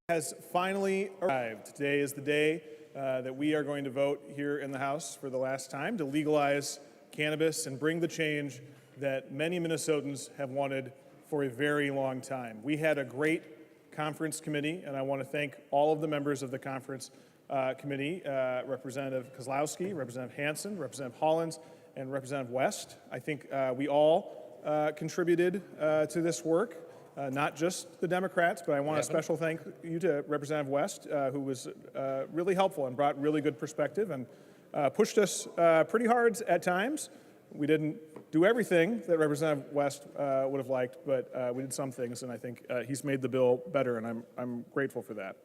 Has finally arrived. Today is the day that we are going to vote here in the House for the last time to legalize cannabis and bring the change that many Minnesotans have wanted for a very long time. We had a great conference committee, and I want to thank all of the members of the conference committee, Representative Kozlowski, Representative Hansen, Representative Hollins, and Representative West. I think we all contributed to this work. Not just the Democrats, but I want a special thank you to Representative West, who was really helpful and brought really good perspective and pushed us pretty hard at times. We didn't do everything that Representative West would have liked, but we did some things, and I think he's made the bill better, and I'm grateful for that.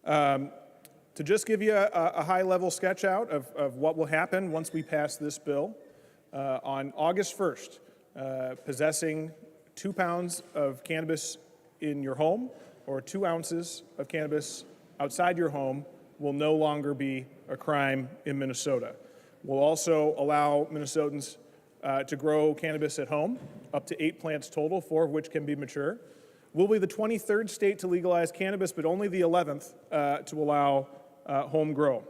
To just give you a high-level sketch out of what will happen once we pass this bill, on August 1st, possessing 2 pounds of cannabis in your home or 2 ounces of cannabis outside your home will no longer be a crime in Minnesota. We'll also allow Minnesotans to grow cannabis at home, up to 8 plants total, 4 of which can be mature. We'll be the 23rd state to legalize cannabis, but only the 11th to allow home grow.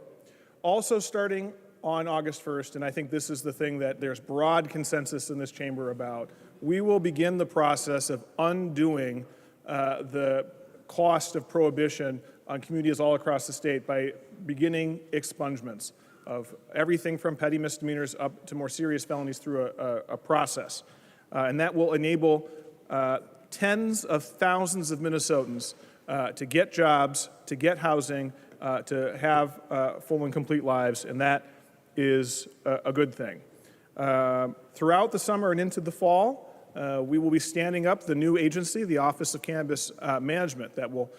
Also starting on August 1st, and I think this is the thing that there's broad consensus in this chamber about, we will begin the process of undoing the cost of prohibition on communities all across the state by beginning expungements of everything from petty misdemeanors up to more serious felonies through a process. And that will enable tens of thousands of Minnesotans to get jobs, to get housing, to have full and complete lives, and that is a good thing. Throughout the summer and into the fall, we will be standing up the new agency, the Office of Cannabis Management, that will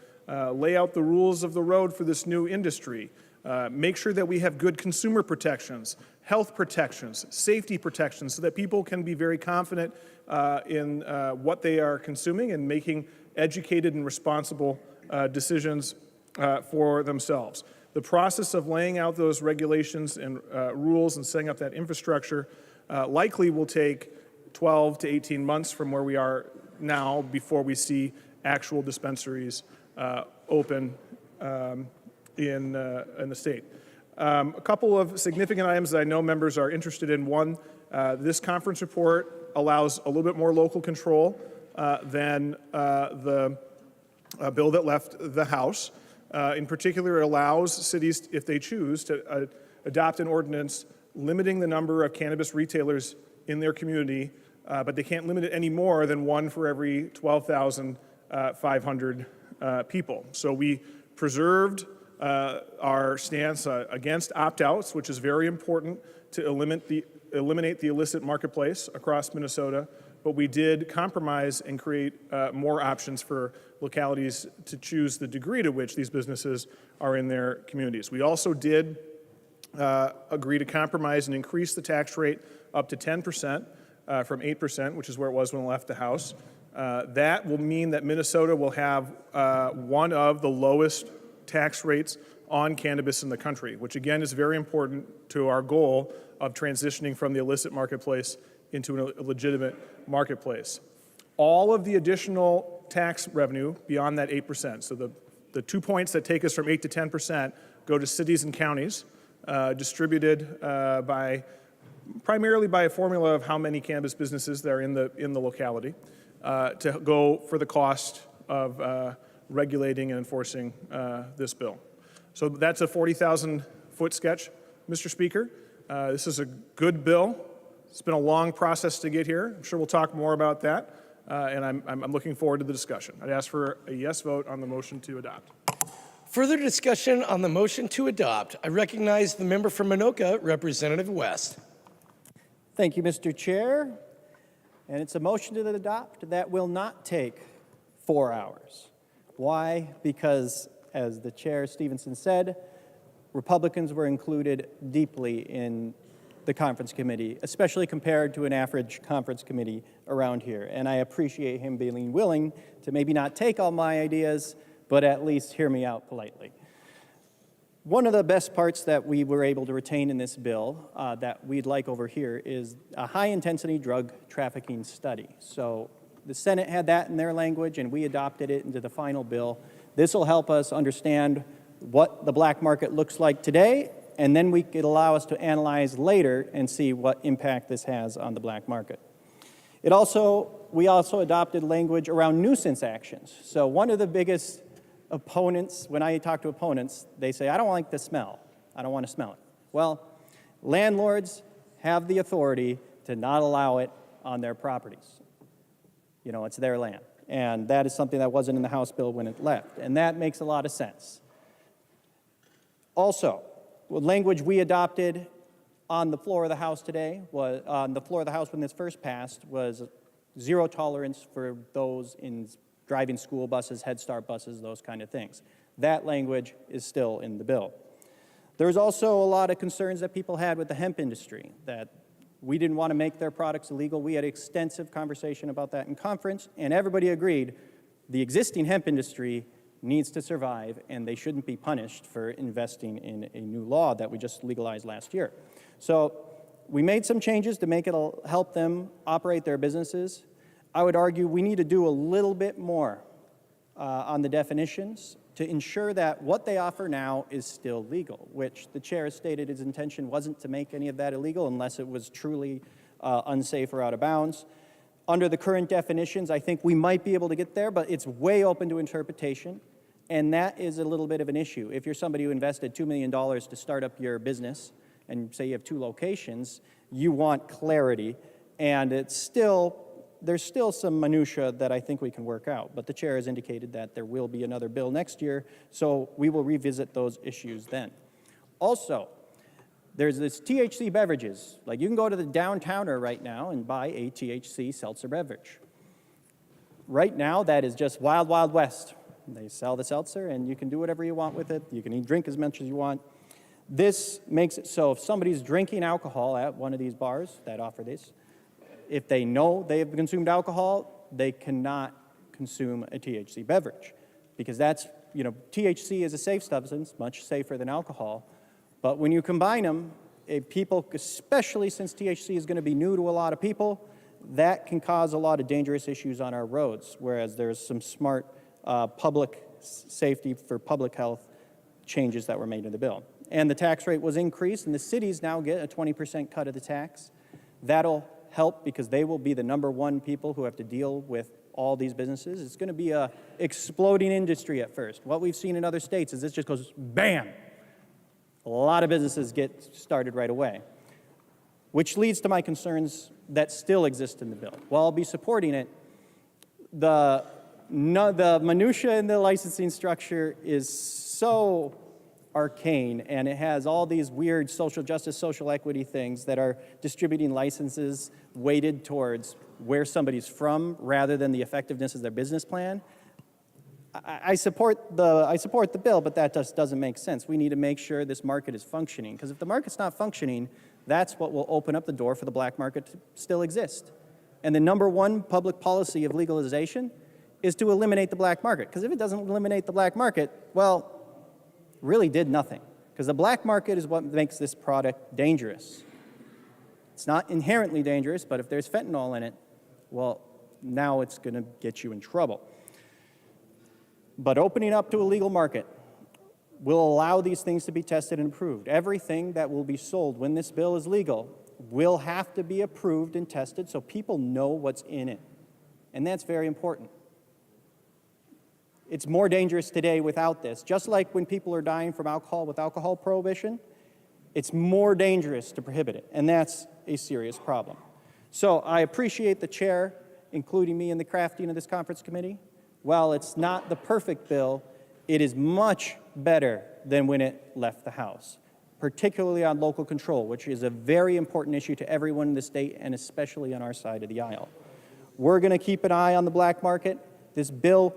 lay out the rules of the road for this new industry, make sure that we have good consumer protections, health protections, safety protections, so that people can be very confident in what they are consuming and making educated and responsible decisions for themselves. The process of laying out those regulations and rules and setting up that infrastructure likely will take 12 to 18 months from where we are now before we see actual dispensaries open in the state. A couple of significant items that I know members are interested in. One, this conference report allows a little bit more local control than the bill that left the House. In particular, it allows cities, if they choose, to adopt an ordinance limiting the number of cannabis retailers in their community, but they can't limit it any more than 1 for every 12,500 people. So we preserved our stance against opt-outs, which is very important to eliminate the illicit marketplace across Minnesota, but we did compromise and create more options for localities to choose the degree to which these businesses are in their communities. We also did agree to compromise and increase the tax rate up to 10% from 8%, which is where it was when it left the House. That will mean that Minnesota will have one of the lowest tax rates on cannabis in the country, which again is very important to our goal of transitioning from the illicit marketplace into a legitimate marketplace. All of the additional tax revenue beyond that 8%, so the 2 points that take us from 8 to 10% go to cities and counties, distributed primarily by a formula of how many cannabis businesses there are in the locality, to go for the cost of regulating and enforcing this bill. So that's a 40,000-foot sketch, Mr. Speaker. This is a good bill. It's been a long process to get here. I'm sure we'll talk more about that, and I'm looking forward to the discussion. I'd ask for a yes vote on the motion to adopt. Further discussion on the motion to adopt. I recognize the member from Anoka, Representative West. Thank you, Mr. Chair. And it's a motion to adopt that will not take 4 hours. Why? Because, as the Chair Stevenson said, Republicans were included deeply in the conference committee, especially compared to an average conference committee around here. And I appreciate him being willing to maybe not take all my ideas, but at least hear me out politely. One of the best parts that we were able to retain in this bill that we'd like over here is a high-intensity drug trafficking study. So the Senate had that in their language, and we adopted it into the final bill. This will help us understand what the black market looks like today, and then it allow us to analyze later and see what impact this has on the black market. We also adopted language around nuisance actions. So one of the biggest opponents, when I talk to opponents, they say, I don't like the smell. I don't want to smell it. Well, landlords have the authority to not allow it on their properties. You know, it's their land. And that is something that wasn't in the House bill when it left. And that makes a lot of sense. Also, the language we adopted on the floor of the House today, on the floor of the House when this first passed, was zero tolerance for those in driving school buses, Head Start buses, those kind of things. That language is still in the bill. There's also a lot of concerns that people had with the hemp industry, that we didn't want to make their products illegal. We had extensive conversation about that in conference, and everybody agreed the existing hemp industry needs to survive, and they shouldn't be punished for investing in a new law that we just legalized last year. So we made some changes to make it help them operate their businesses. I would argue we need to do a little bit more on the definitions to ensure that what they offer now is still legal, which the chair has stated his intention wasn't to make any of that illegal unless it was truly unsafe or out of bounds. Under the current definitions, I think we might be able to get there, but it's way open to interpretation, and that is a little bit of an issue. If you're somebody who invested $2 million to start up your business, and say you have 2 locations, you want clarity, and there's still some minutia that I think we can work out, but the chair has indicated that there will be another bill next year, so we will revisit those issues then. Also, there's this THC beverages. Like, you can go to the downtowner right now and buy a THC seltzer beverage. Right now, that is just wild, wild west. They sell the seltzer, and you can do whatever you want with it. You can drink as much as you want. This makes it so if somebody's drinking alcohol at one of these bars that offer this, if they know they have consumed alcohol, they cannot consume a THC beverage, because that's, THC is a safe substance, much safer than alcohol. But when you combine them, people, especially since THC is going to be new to a lot of people, that can cause a lot of dangerous issues on our roads, whereas there's some smart public safety for public health changes that were made in the bill. And the tax rate was increased, and the cities now get a 20% cut of the tax. That'll help because they will be the #1 people who have to deal with all these businesses. It's going to be a exploding industry at first. What we've seen in other states is this just goes bam. A lot of businesses get started right away, which leads to my concerns that still exist in the bill. While I'll be supporting it, the minutia in the licensing structure is so arcane, and it has all these weird social justice, social equity things that are distributing licenses weighted towards where somebody's from rather than the effectiveness of their business plan. I support the bill, but that just doesn't make sense. We need to make sure this market is functioning, because if the market's not functioning, that's what will open up the door for the black market to still exist. And the #1 public policy of legalization is to eliminate the black market, because if it doesn't eliminate the black market, well, really did nothing, because the black market is what makes this product dangerous. It's not inherently dangerous, but if there's fentanyl in it, well, now it's going to get you in trouble. But opening up to a legal market will allow these things to be tested and approved. Everything that will be sold when this bill is legal will have to be approved and tested so people know what's in it. And that's very important. It's more dangerous today without this. Just like when people are dying from alcohol with alcohol prohibition, it's more dangerous to prohibit it, and that's a serious problem. So I appreciate the chair including me in the crafting of this conference committee. While it's not the perfect bill, it is much better than when it left the House, particularly on local control, which is a very important issue to everyone in the state and especially on our side of the aisle. We're going to keep an eye on the black market. This bill's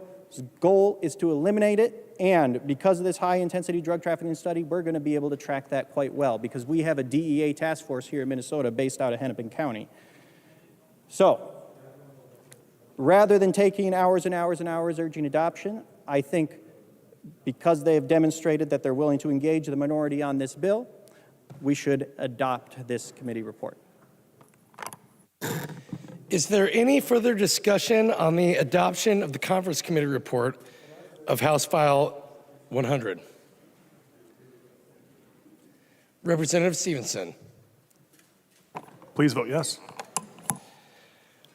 goal is to eliminate it, and because of this high-intensity drug trafficking study, we're going to be able to track that quite well because we have a DEA task force here in Minnesota based out of Hennepin County. So, rather than taking hours and hours and hours urging adoption, I think because they have demonstrated that they're willing to engage the minority on this bill, we should adopt this committee report. Is there any further discussion on the adoption of the conference committee report of House File 100. Representative Stevenson. Please vote yes.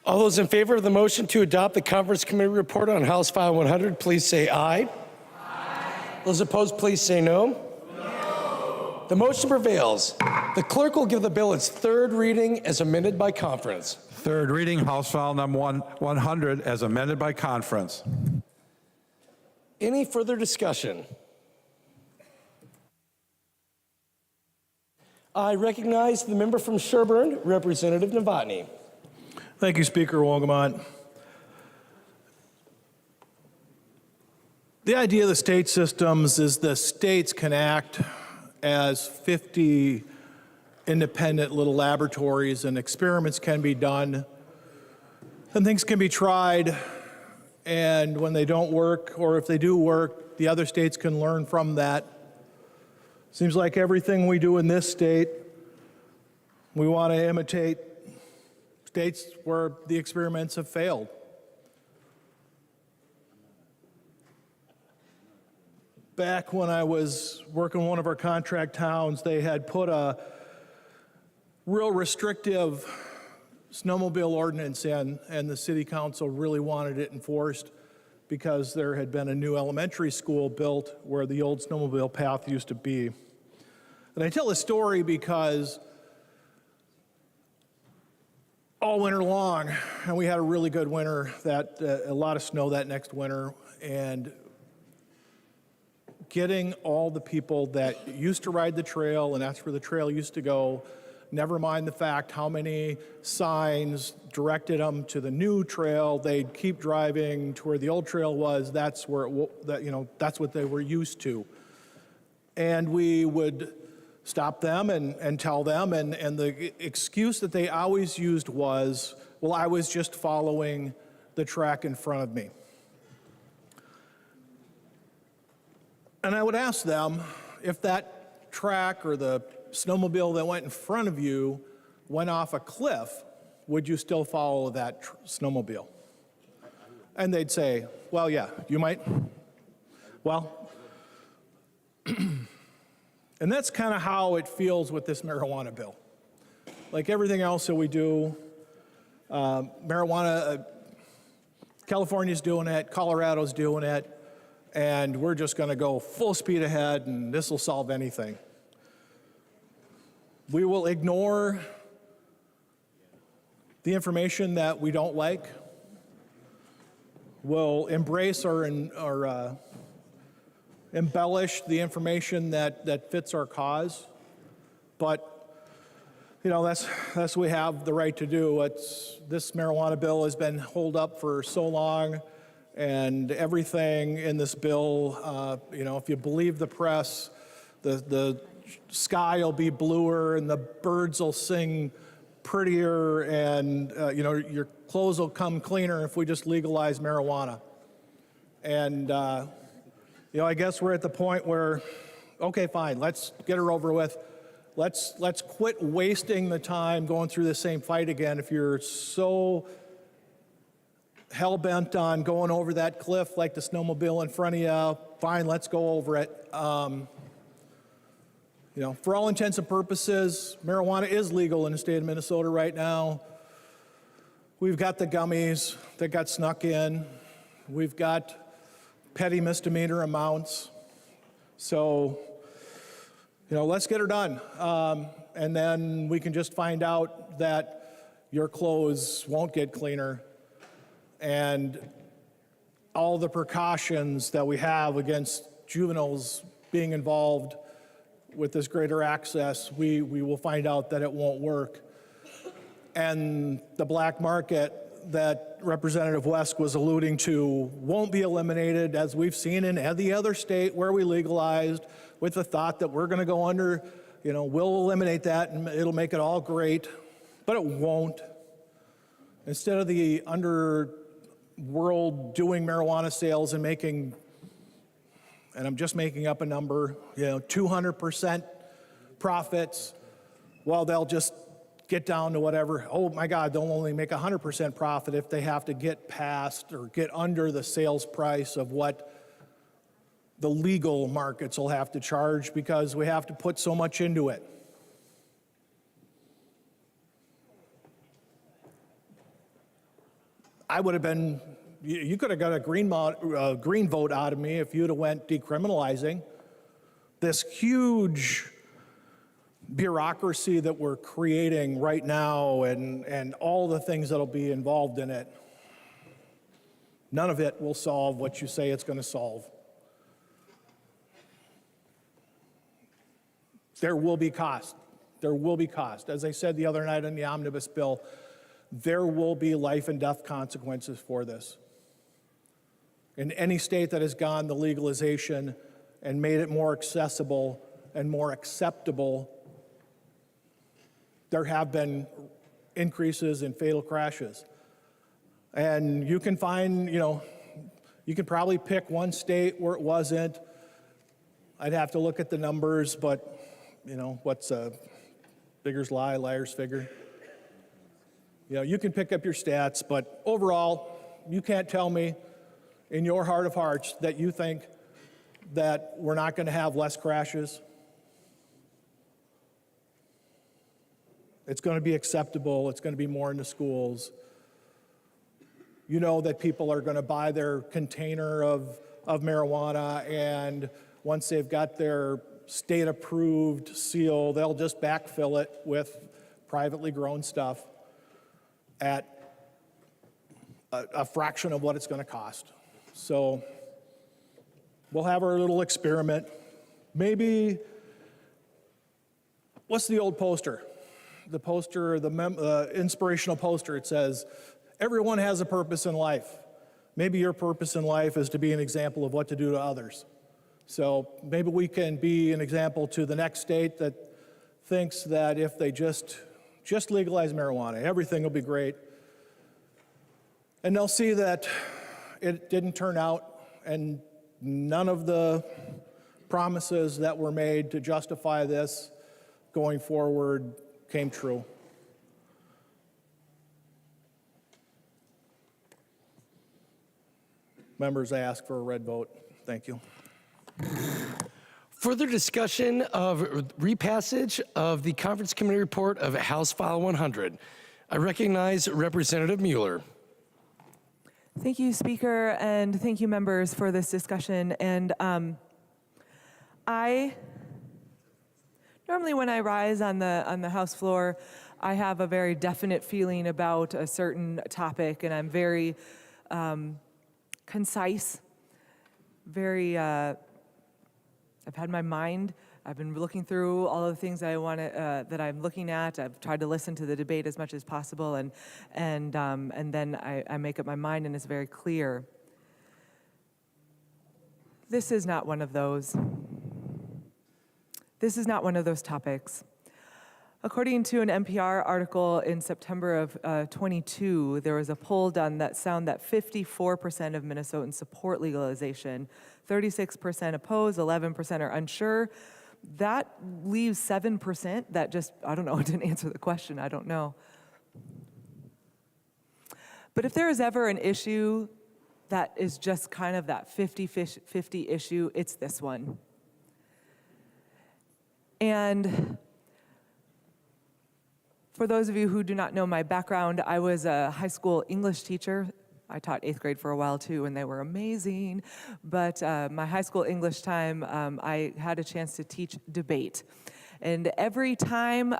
All those in favor of the motion to adopt the Conference Committee report on House File 100, please say aye. Aye. Those opposed, please say no. No. The motion prevails. The clerk will give the bill its third reading as amended by conference. Third reading, House File number 100 as amended by conference. Any further discussion? I recognize the member from Sherburne, Representative Novotny. Thank you, Speaker Wolgamott. The idea of the state systems is the states can act as 50 independent little laboratories, and experiments can be done, and things can be tried, and when they don't work, or if they do work, the other states can learn from that. Seems like everything we do in this state, we want to imitate states where the experiments have failed. Back when I was working in one of our contract towns, they had put a real restrictive snowmobile ordinance in, and the city council really wanted it enforced because there had been a new elementary school built where the old snowmobile path used to be. And I tell this story because all winter long, and we had a really good winter, a lot of snow that next winter, and getting all the people that used to ride the trail, and that's where the trail used to go, never mind the fact how many signs directed them to the new trail, they'd keep driving to where the old trail was. That's where that's what they were used to. And we would stop them and tell them, and the excuse that they always used was, well, I was just following the track in front of me. And I would ask them, if that track or the snowmobile that went in front of you went off a cliff, would you still follow that snowmobile? And they'd say, well, yeah, you might. Well, and that's kind of how it feels with this marijuana bill. Like everything else that we do, marijuana, California's doing it, Colorado's doing it, and we're just going to go full speed ahead and this will solve anything. We will ignore the information that we don't like. We'll embrace or embellish the information that fits our cause. But, that's what we have the right to do. This marijuana bill has been holed up for so long, and everything in this bill, if you believe the press, the sky will be bluer and the birds will sing prettier, and your clothes will come cleaner if we just legalize marijuana. And I guess we're at the point where, okay, fine, let's get her over with. Let's quit wasting the time going through the same fight again. If you're so hell-bent on going over that cliff like the snowmobile in front of you, fine, let's go over it. For all intents and purposes, marijuana is legal in the state of Minnesota right now. We've got the gummies that got snuck in. We've got petty misdemeanor amounts. So, let's get her done. And then we can just find out that your clothes won't get cleaner. And all the precautions that we have against juveniles being involved with this greater access, we will find out that it won't work. And the black market that Representative West was alluding to won't be eliminated, as we've seen in every other state where we legalized, with the thought that we're going to go under, we'll eliminate that and it'll make it all great, but it won't. Instead of the underworld doing marijuana sales and making, and I'm just making up a number, 200% profits, well, they'll just get down to whatever. Oh my God, they'll only make 100% profit if they have to get past or get under the sales price of what the legal markets will have to charge because we have to put so much into it. I would have been, you could have got a green vote out of me if you'd have went decriminalizing this huge bureaucracy that we're creating right now and all the things that'll be involved in it. None of it will solve what you say it's going to solve. There will be cost. There will be cost. As I said the other night on the omnibus bill, there will be life and death consequences for this. In any state that has gone the legalization and made it more accessible and more acceptable, there have been increases in fatal crashes. And you can find, you can probably pick one state where it wasn't. I'd have to look at the numbers, but, what's figures lie, liars figure. You can pick up your stats, but overall, you can't tell me in your heart of hearts that you think that we're not going to have less crashes. It's going to be acceptable. It's going to be more in the schools. You know that people are going to buy their container of marijuana, and once they've got their state-approved seal, they'll just backfill it with privately grown stuff at a fraction of what it's going to cost. So we'll have our little experiment. Maybe, what's the old poster? The poster, the inspirational poster, it says, everyone has a purpose in life. Maybe your purpose in life is to be an example of what to do to others. So maybe we can be an example to the next state that thinks that if they just legalize marijuana, everything will be great. And they'll see that it didn't turn out, and none of the promises that were made to justify this going forward came true. Members, I ask for a red vote. Thank you. Further discussion of repassage of the Conference Committee report of House File 100. I recognize Representative Mueller. Thank you, Speaker, and thank you, members, for this discussion. And normally when I rise on the House floor, I have a very definite feeling about a certain topic, and I'm very concise, very, I've had my mind, I've been looking through all of the things that I want to, that I'm looking at. I've tried to listen to the debate as much as possible, and then I make up my mind, and it's very clear. This is not one of those. This is not one of those topics. According to an NPR article in September of 22, there was a poll done that found that 54% of Minnesotans support legalization, 36% oppose, 11% are unsure. That leaves 7% that just, I don't know, didn't answer the question, I don't know. But if there is ever an issue that is just kind of that 50-50 issue, it's this one. And for those of you who do not know my background, I was a high school English teacher. I taught 8th grade for a while too, and they were amazing. But my high school English time, I had a chance to teach debate. And every time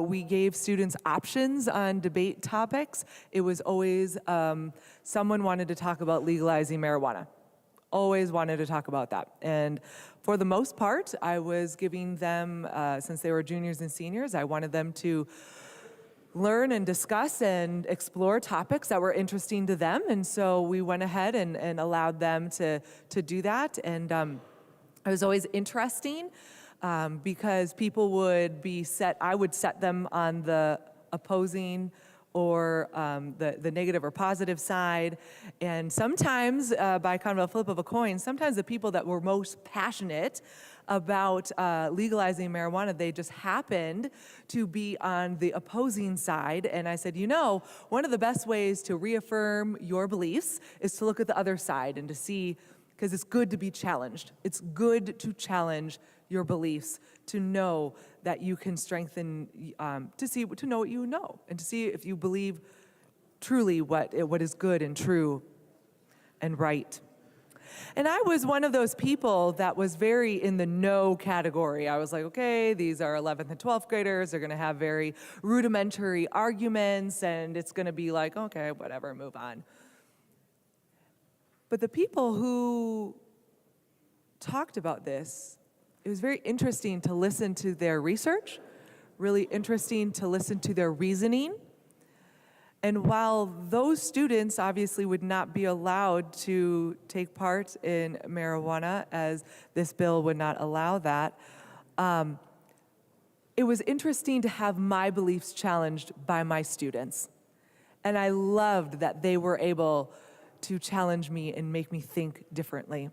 we gave students options on debate topics, it was always someone wanted to talk about legalizing marijuana. Always wanted to talk about that. And for the most part, I was giving them, since they were juniors and seniors, I wanted them to learn and discuss and explore topics that were interesting to them. And so we went ahead and allowed them to do that. And it was always interesting because people would be I would set them on the opposing or the negative or positive side. And sometimes, by kind of a flip of a coin, sometimes the people that were most passionate about legalizing marijuana, they just happened to be on the opposing side. And I said, one of the best ways to reaffirm your beliefs is to look at the other side and to see because it's good to be challenged. It's good to challenge your beliefs, to know that you can strengthen, to know what you know, and to see if you believe truly what is good and true and right. And I was one of those people that was very in the no category. I was like, okay, these are 11th and 12th graders. They're going to have very rudimentary arguments, and it's going to be like, okay, whatever, move on. But the people who talked about this, it was very interesting to listen to their research, really interesting to listen to their reasoning. And while those students obviously would not be allowed to take part in marijuana, as this bill would not allow that, it was interesting to have my beliefs challenged by my students. And I loved that they were able to challenge me and make me think differently.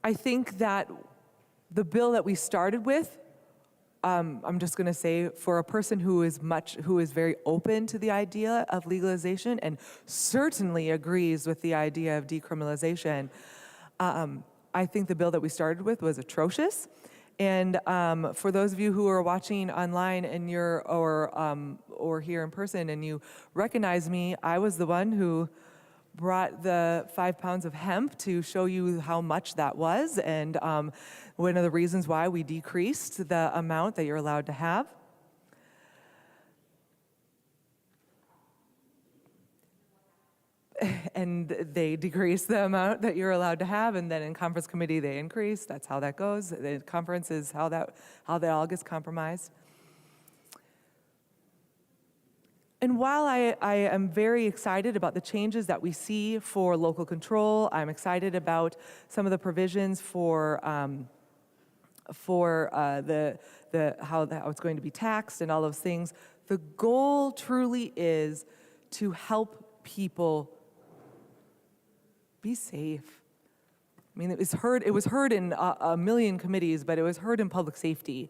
I think that the bill that we started with, I'm just going to say, for a person who is very open to the idea of legalization and certainly agrees with the idea of decriminalization, I think the bill that we started with was atrocious. And for those of you who are watching online and or here in person and you recognize me, I was the one who brought the 5 pounds of hemp to show you how much that was, and one of the reasons why we decreased the amount that you're allowed to have. And they decreased the amount that you're allowed to have, and then in conference committee they increased. That's how that goes. The conference is how that all gets compromised. And while I am very excited about the changes that we see for local control, I'm excited about some of the provisions for how it's going to be taxed and all those things. The goal truly is to help people be safe. I mean, it was heard in a million committees, but it was heard in public safety.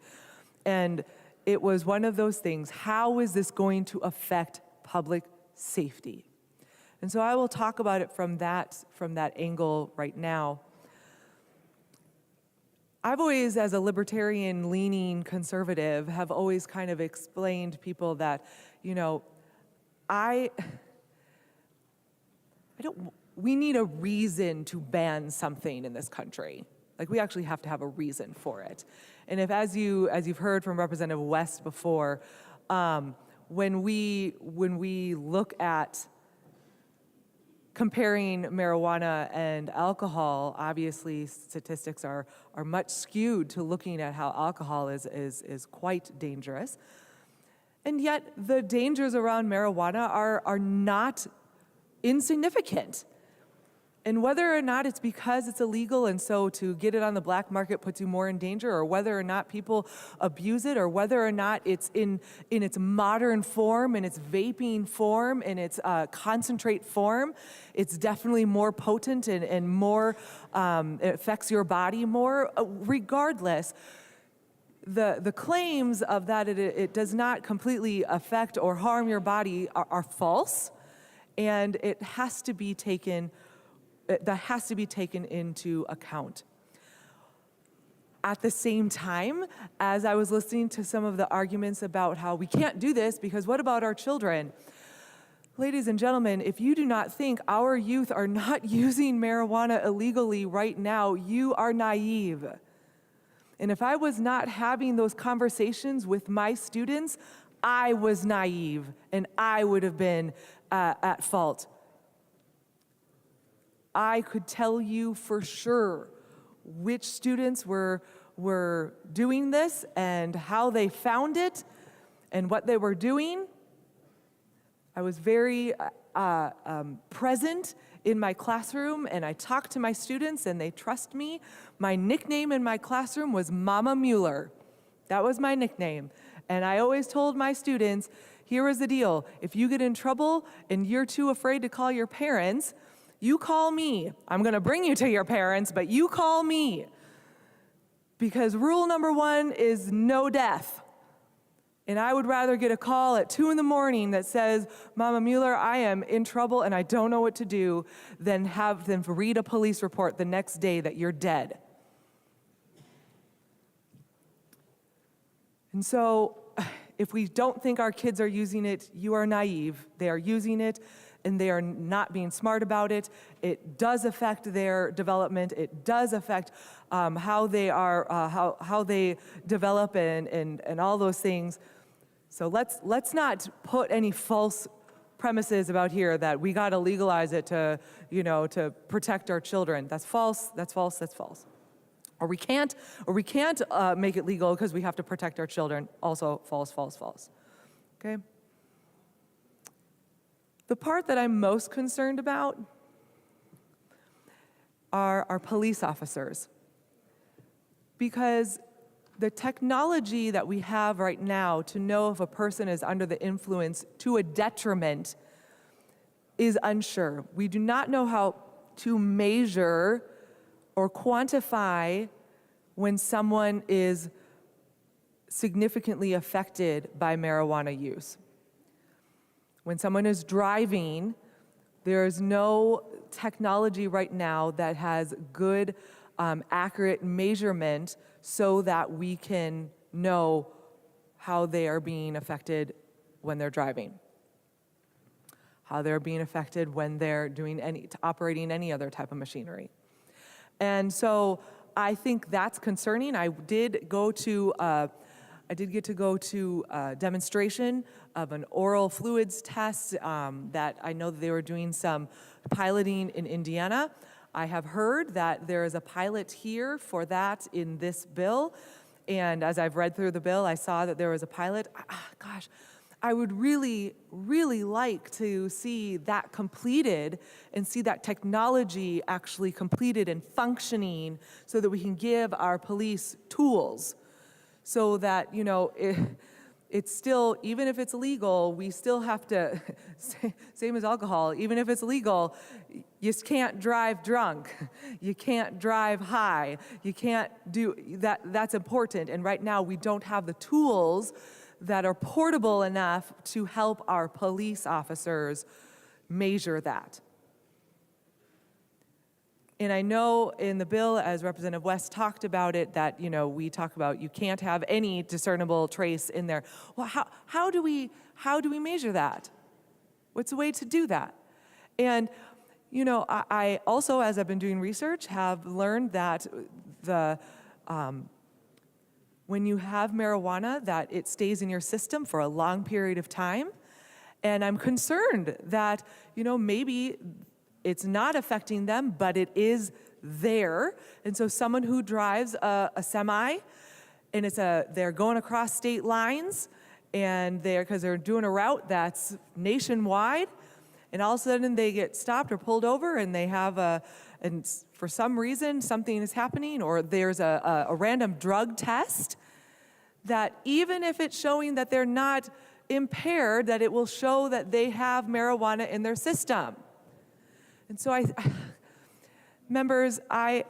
And it was one of those things, how is this going to affect public safety? And so I will talk about it from that angle right now. I've always, as a libertarian-leaning conservative, have always kind of explained to people that, we need a reason to ban something in this country. Like, we actually have to have a reason for it. And if, as you've heard from Representative West before, when we look at comparing marijuana and alcohol, obviously statistics are much skewed to looking at how alcohol is quite dangerous. And yet the dangers around marijuana are not insignificant. And whether or not it's because it's illegal and so to get it on the black market puts you more in danger, or whether or not people abuse it, or whether or not it's in its modern form, in its vaping form, in its concentrate form, it's definitely more potent and more, it affects your body more. Regardless, the claims of that it does not completely affect or harm your body are false, and it has to be taken into account. At the same time, as I was listening to some of the arguments about how we can't do this because what about our children? Ladies and gentlemen, if you do not think our youth are not using marijuana illegally right now, you are naive. And if I was not having those conversations with my students, I was naive and I would have been at fault. I could tell you for sure which students were doing this and how they found it and what they were doing. I was very present in my classroom, and I talked to my students and they trust me. My nickname in my classroom was Mama Mueller. That was my nickname. And I always told my students, here was the deal. If you get in trouble and you're too afraid to call your parents, you call me. I'm going to bring you to your parents, but you call me. Because rule number 1 is no death. And I would rather get a call at 2 in the morning that says, Mama Mueller, I am in trouble and I don't know what to do, than have them read a police report the next day that you're dead. And so, if we don't think our kids are using it, you are naive. They are using it, and they are not being smart about it. It does affect their development. It does affect how they are, how they develop, and all those things. So let's not put any false premises about here that we got to legalize it to, to protect our children. That's false. That's false. That's false. Or we can't make it legal because we have to protect our children. Also false, false, false. Okay? The part that I'm most concerned about are our police officers. Because the technology that we have right now to know if a person is under the influence to a detriment is unsure. We do not know how to measure or quantify when someone is significantly affected by marijuana use. When someone is driving, there is no technology right now that has good, accurate measurement so that we can know how they are being affected when they're driving, how they're being affected when they're operating any other type of machinery. And so I think that's concerning. I did get to go to a demonstration of an oral fluids test that I know that they were doing some piloting in Indiana. I have heard that there is a pilot here for that in this bill. And as I've read through the bill, I saw that there was a pilot. Gosh, I would really, really like to see that completed and see that technology actually completed and functioning so that we can give our police tools so that, it's still, even if it's illegal, we still have to, same as alcohol, even if it's legal, you can't drive drunk. You can't drive high. You can't do that. That's important. And right now we don't have the tools that are portable enough to help our police officers measure that. And I know in the bill, as Representative West talked about it, that we talk about you can't have any discernible trace in there. Well, how do we measure that? What's a way to do that? And I also, as I've been doing research, have learned that when you have marijuana, that it stays in your system for a long period of time. And I'm concerned that, maybe it's not affecting them, but it is there. And so someone who drives a semi, and they're going across state lines, and because they're doing a route that's nationwide, and all of a sudden they get stopped or pulled over, and they have and for some reason something is happening, or there's a random drug test, that even if it's showing that they're not impaired, that it will show that they have marijuana in their system. And so members, and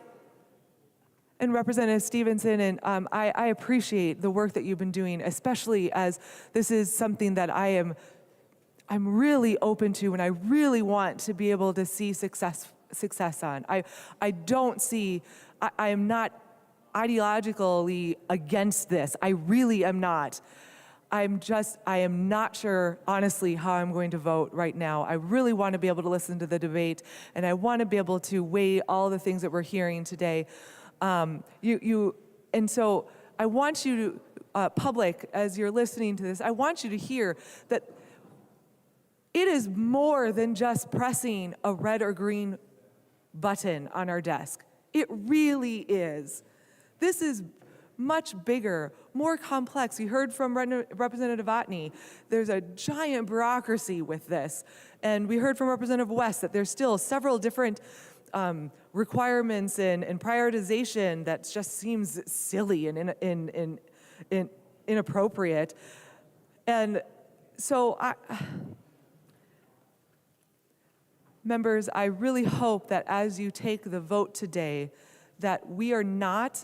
Representative Stevenson, and I appreciate the work that you've been doing, especially as this is something that I'm really open to, and I really want to be able to see success on. I don't see, I am not ideologically against this. I really am not. I am not sure, honestly, how I'm going to vote right now. I really want to be able to listen to the debate, and I want to be able to weigh all the things that we're hearing today. And so I want you to, public, as you're listening to this, I want you to hear that it is more than just pressing a red or green button on our desk. It really is. This is much bigger, more complex. You heard from Representative Otney, there's a giant bureaucracy with this. And we heard from Representative West that there's still several different requirements and prioritization that just seems silly and inappropriate. And so members, I really hope that as you take the vote today, that we are not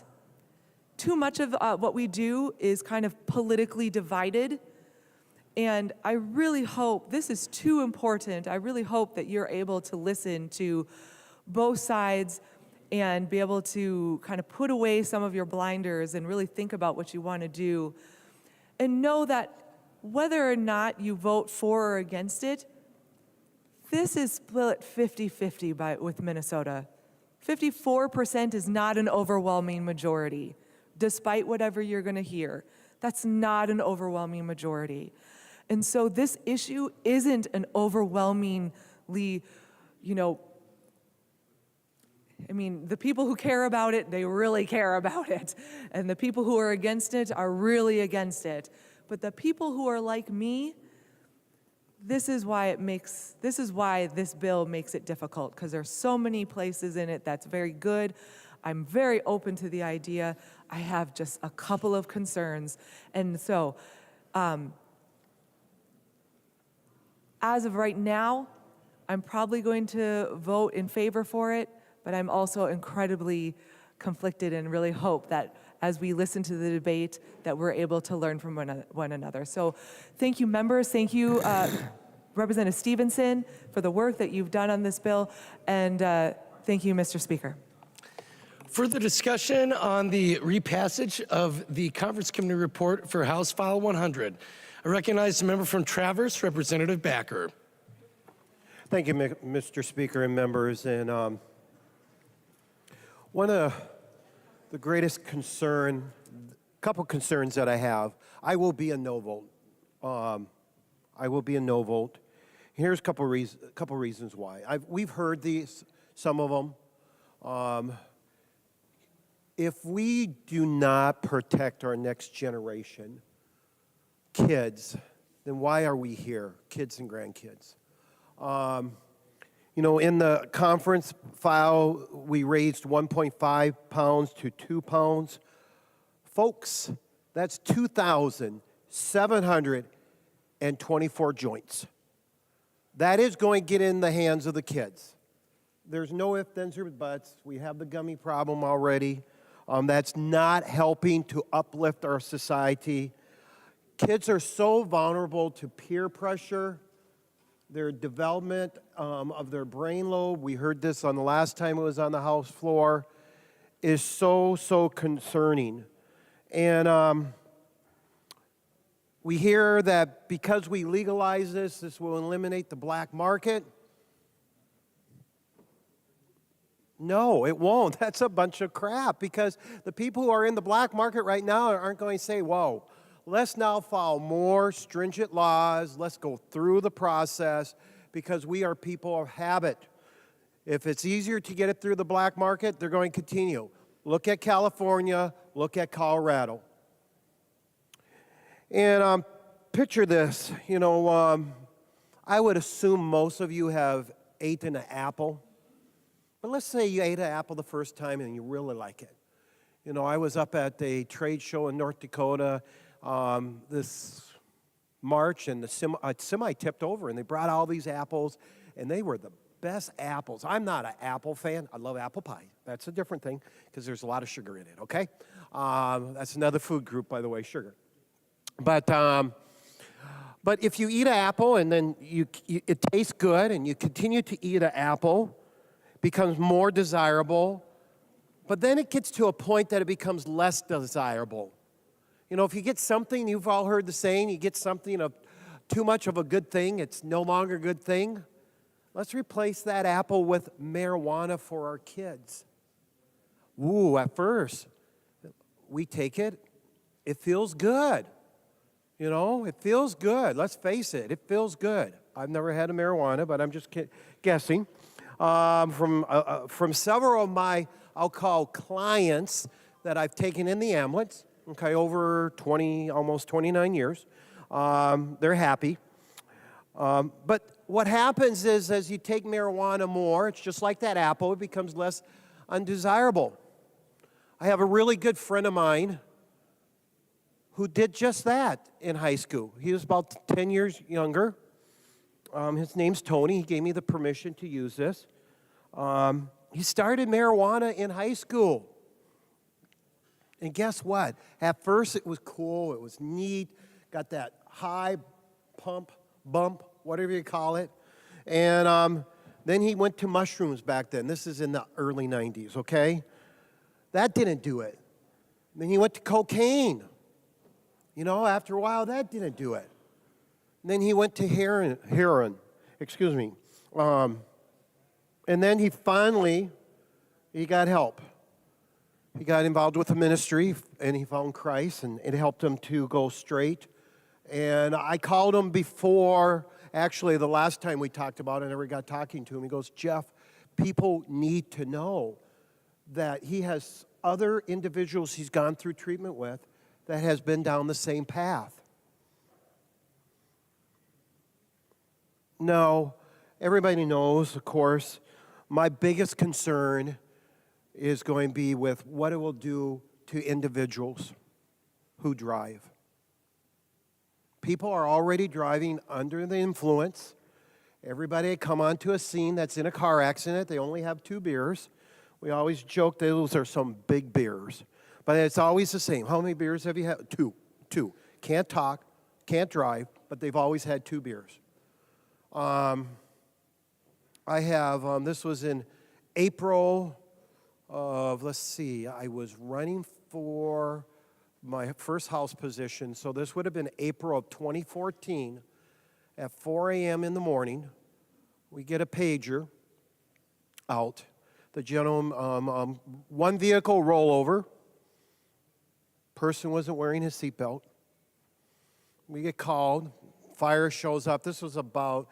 too much of what we do is kind of politically divided. And I really hope, this is too important, I really hope that you're able to listen to both sides and be able to kind of put away some of your blinders and really think about what you want to do. And know that whether or not you vote for or against it, this is split 50-50 with Minnesota. 54% is not an overwhelming majority, despite whatever you're going to hear. That's not an overwhelming majority. And so this issue isn't an overwhelmingly, the people who care about it, they really care about it. And the people who are against it are really against it. But the people who are like me, this is why this bill makes it difficult, because there's so many places in it that's very good. I'm very open to the idea. I have just a couple of concerns. And so, as of right now, I'm probably going to vote in favor for it, but I'm also incredibly conflicted and really hope that as we listen to the debate that we're able to learn from one another. So thank you, members. Thank you, Representative Stevenson, for the work that you've done on this bill. And thank you, Mr. Speaker. Further discussion on the repassage of the Conference Committee report for House File 100. I recognize the member from Traverse, Representative Backer. Thank you, Mr. Speaker and members. And one of the greatest couple concerns that I have, I will be a no vote. I will be a no vote. Here's a couple reasons why. We've heard some of them. If we do not protect our next generation, kids, then why are we here, kids and grandkids? In the conference file, we raised 1.5 pounds to 2 pounds. Folks, that's 2,724 joints. That is going to get in the hands of the kids. There's no ifs, ands, or buts. We have the gummy problem already. That's not helping to uplift our society. Kids are so vulnerable to peer pressure, their development of their brain lobe. We heard this on the last time it was on the House floor, is so concerning. And we hear that because we legalize this will eliminate the black market. No, it won't. That's a bunch of crap, because the people who are in the black market right now aren't going to say, whoa, let's now follow more stringent laws. Let's go through the process, because we are people of habit. If it's easier to get it through the black market, they're going to continue. Look at California. Look at Colorado. And picture this. I would assume most of you have eaten an apple. But let's say you ate an apple the first time and you really like it. I was up at a trade show in North Dakota this March, and the semi tipped over, and they brought all these apples, and they were the best apples. I'm not an apple fan. I love apple pie. That's a different thing, because there's a lot of sugar in it, okay? That's another food group, by the way, sugar. But if you eat an apple and then it tastes good, and you continue to eat an apple, it becomes more desirable, but then it gets to a point that it becomes less desirable. If you get something, you've all heard the saying, you get something of too much of a good thing, it's no longer a good thing. Let's replace that apple with marijuana for our kids. Ooh, at first, we take it, it feels good. It feels good. Let's face it, it feels good. I've never had a marijuana, but I'm just guessing. From several of my, I'll call clients that I've taken in the ambulance, okay, over almost 29 years. They're happy. But what happens is, as you take marijuana more, it's just like that apple, it becomes less undesirable. I have a really good friend of mine who did just that in high school. He was about 10 years younger. His name's Tony. He gave me the permission to use this. He started marijuana in high school. And guess what? At first it was cool, it was neat, got that high bump, whatever you call it. And then he went to mushrooms back then. This is in the early 90s, okay? That didn't do it. Then he went to cocaine. You know, after a while, that didn't do it. And then he went to heroin, excuse me. And then he got help. He got involved with the ministry, and he found Christ, and it helped him to go straight. And I called him before, actually, the last time we talked about it, I never got talking to him. He goes, Jeff, people need to know that he has other individuals he's gone through treatment with that has been down the same path. No, everybody knows, of course, my biggest concern is going to be with what it will do to individuals who drive. People are already driving under the influence. Everybody come onto a scene that's in a car accident, they only have 2 beers. We always joke that those are some big beers. But it's always the same. How many beers have you had? 2. Can't talk, can't drive, but they've always had 2 beers. I have, this was in April of, I was running for my first House position, so this would have been April of 2014. At 4 a.m. in the morning, we get a pager out. The gentleman, one vehicle rollover, person wasn't wearing his seatbelt. We get called, fire shows up. This is out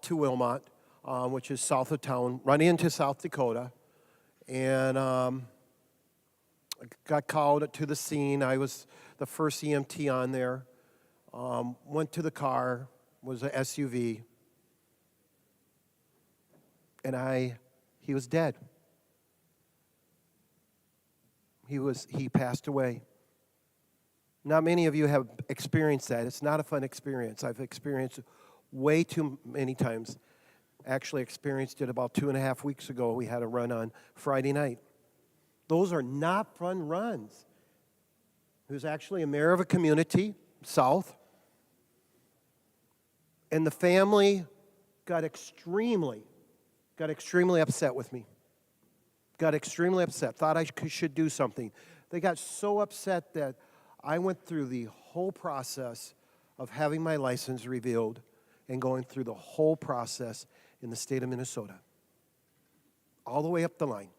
to Wilmot, which is south of town, running into South Dakota. And got called to the scene. I was the first EMT on there. Went to the car, was an SUV. And he was dead. He passed away. Not many of you have experienced that. It's not a fun experience. I've experienced it way too many times. Actually experienced it about 2.5 weeks ago. We had a run on Friday night. Those are not fun runs. He was actually a mayor of a community, south. And the family got extremely upset with me. Got extremely upset, thought I should do something. They got so upset that I went through the whole process of having my license revealed and going through the whole process in the state of Minnesota. All the way up the line.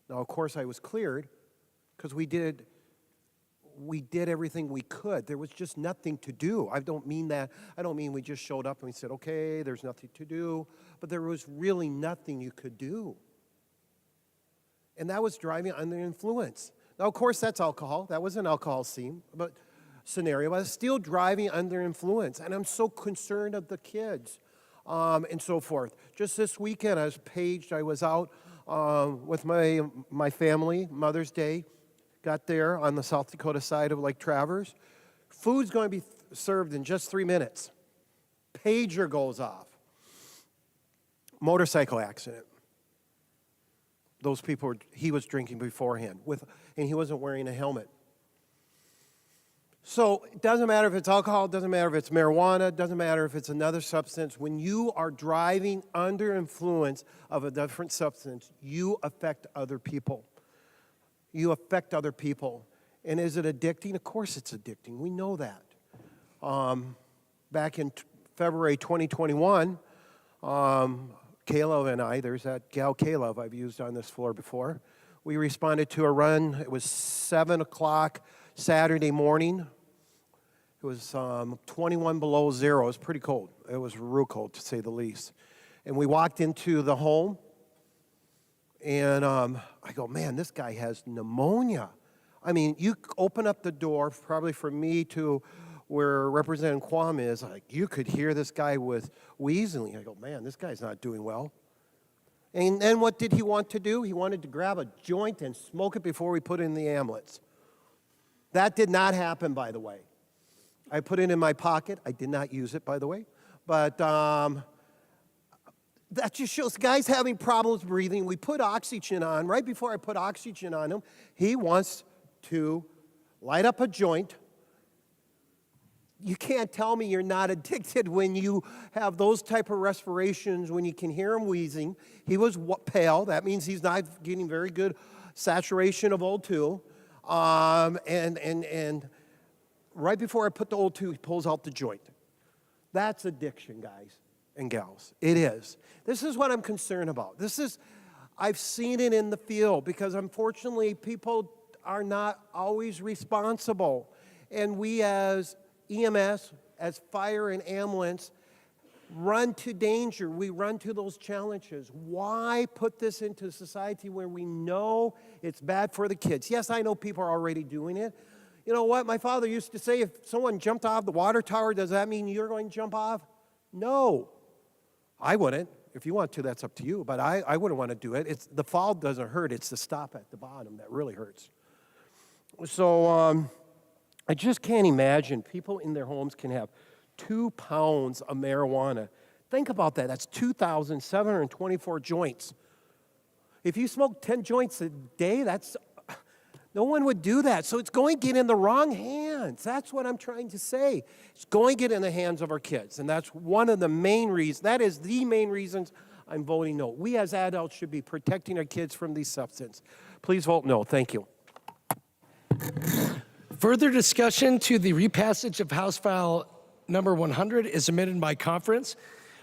Now, of course, I was cleared because we did everything we could. There was just nothing to do. I don't mean we just showed up and we said, okay, there's nothing to do. But there was really nothing you could do. And that was driving under influence. Now, of course, that's alcohol. That was an alcohol scenario, but still driving under influence. And I'm so concerned of the kids and so forth. Just this weekend, I was paged. I was out with my family, Mother's Day. Got there on the South Dakota side of Lake Traverse. Food's going to be served in just 3 minutes. Pager goes off. Motorcycle accident. Those people, he was drinking beforehand, and he wasn't wearing a helmet. So it doesn't matter if it's alcohol, it doesn't matter if it's marijuana, it doesn't matter if it's another substance. When you are driving under influence of a different substance, you affect other people. You affect other people. And is it addicting? Of course it's addicting. We know that. Back in February 2021, Caleb and I, there's that gal Caleb I've used on this floor before. We responded to a run. It was 7 o'clock Saturday morning. It was 21 below zero. It was pretty cold. It was real cold, to say the least. And we walked into the home, and I go, man, this guy has pneumonia. I mean, you open up the door, probably from me to where Representative Quam is, like, you could hear this guy with wheezing. I go, man, this guy's not doing well. And then what did he want to do? He wanted to grab a joint and smoke it before we put it in the ambulance. That did not happen, by the way. I put it in my pocket. I did not use it, by the way. But that just shows the guy's having problems breathing. We put oxygen on. Right before I put oxygen on him, he wants to light up a joint. You can't tell me you're not addicted when you have those type of respirations, when you can hear him wheezing. He was pale. That means he's not getting very good saturation of O2. And right before I put the O2, he pulls out the joint. That's addiction, guys and gals. It is. This is what I'm concerned about. I've seen it in the field because unfortunately people are not always responsible. And we as EMS, as fire and ambulance, run to danger. We run to those challenges. Why put this into society where we know it's bad for the kids? Yes, I know people are already doing it. You know what? My father used to say, if someone jumped off the water tower, does that mean you're going to jump off? No. I wouldn't. If you want to, that's up to you. But I wouldn't want to do it. The fall doesn't hurt. It's the stop at the bottom that really hurts. So I just can't imagine people in their homes can have 2 pounds of marijuana. Think about that. That's 2,724 joints. If you smoke 10 joints a day, no one would do that. So it's going to get in the wrong hands. That's what I'm trying to say. It's going to get in the hands of our kids. And that's one of the main reasons. That is the main reasons I'm voting no. We as adults should be protecting our kids from these substances. Please vote no. Thank you. Further discussion to the repassage of House File number 100 is submitted by conference.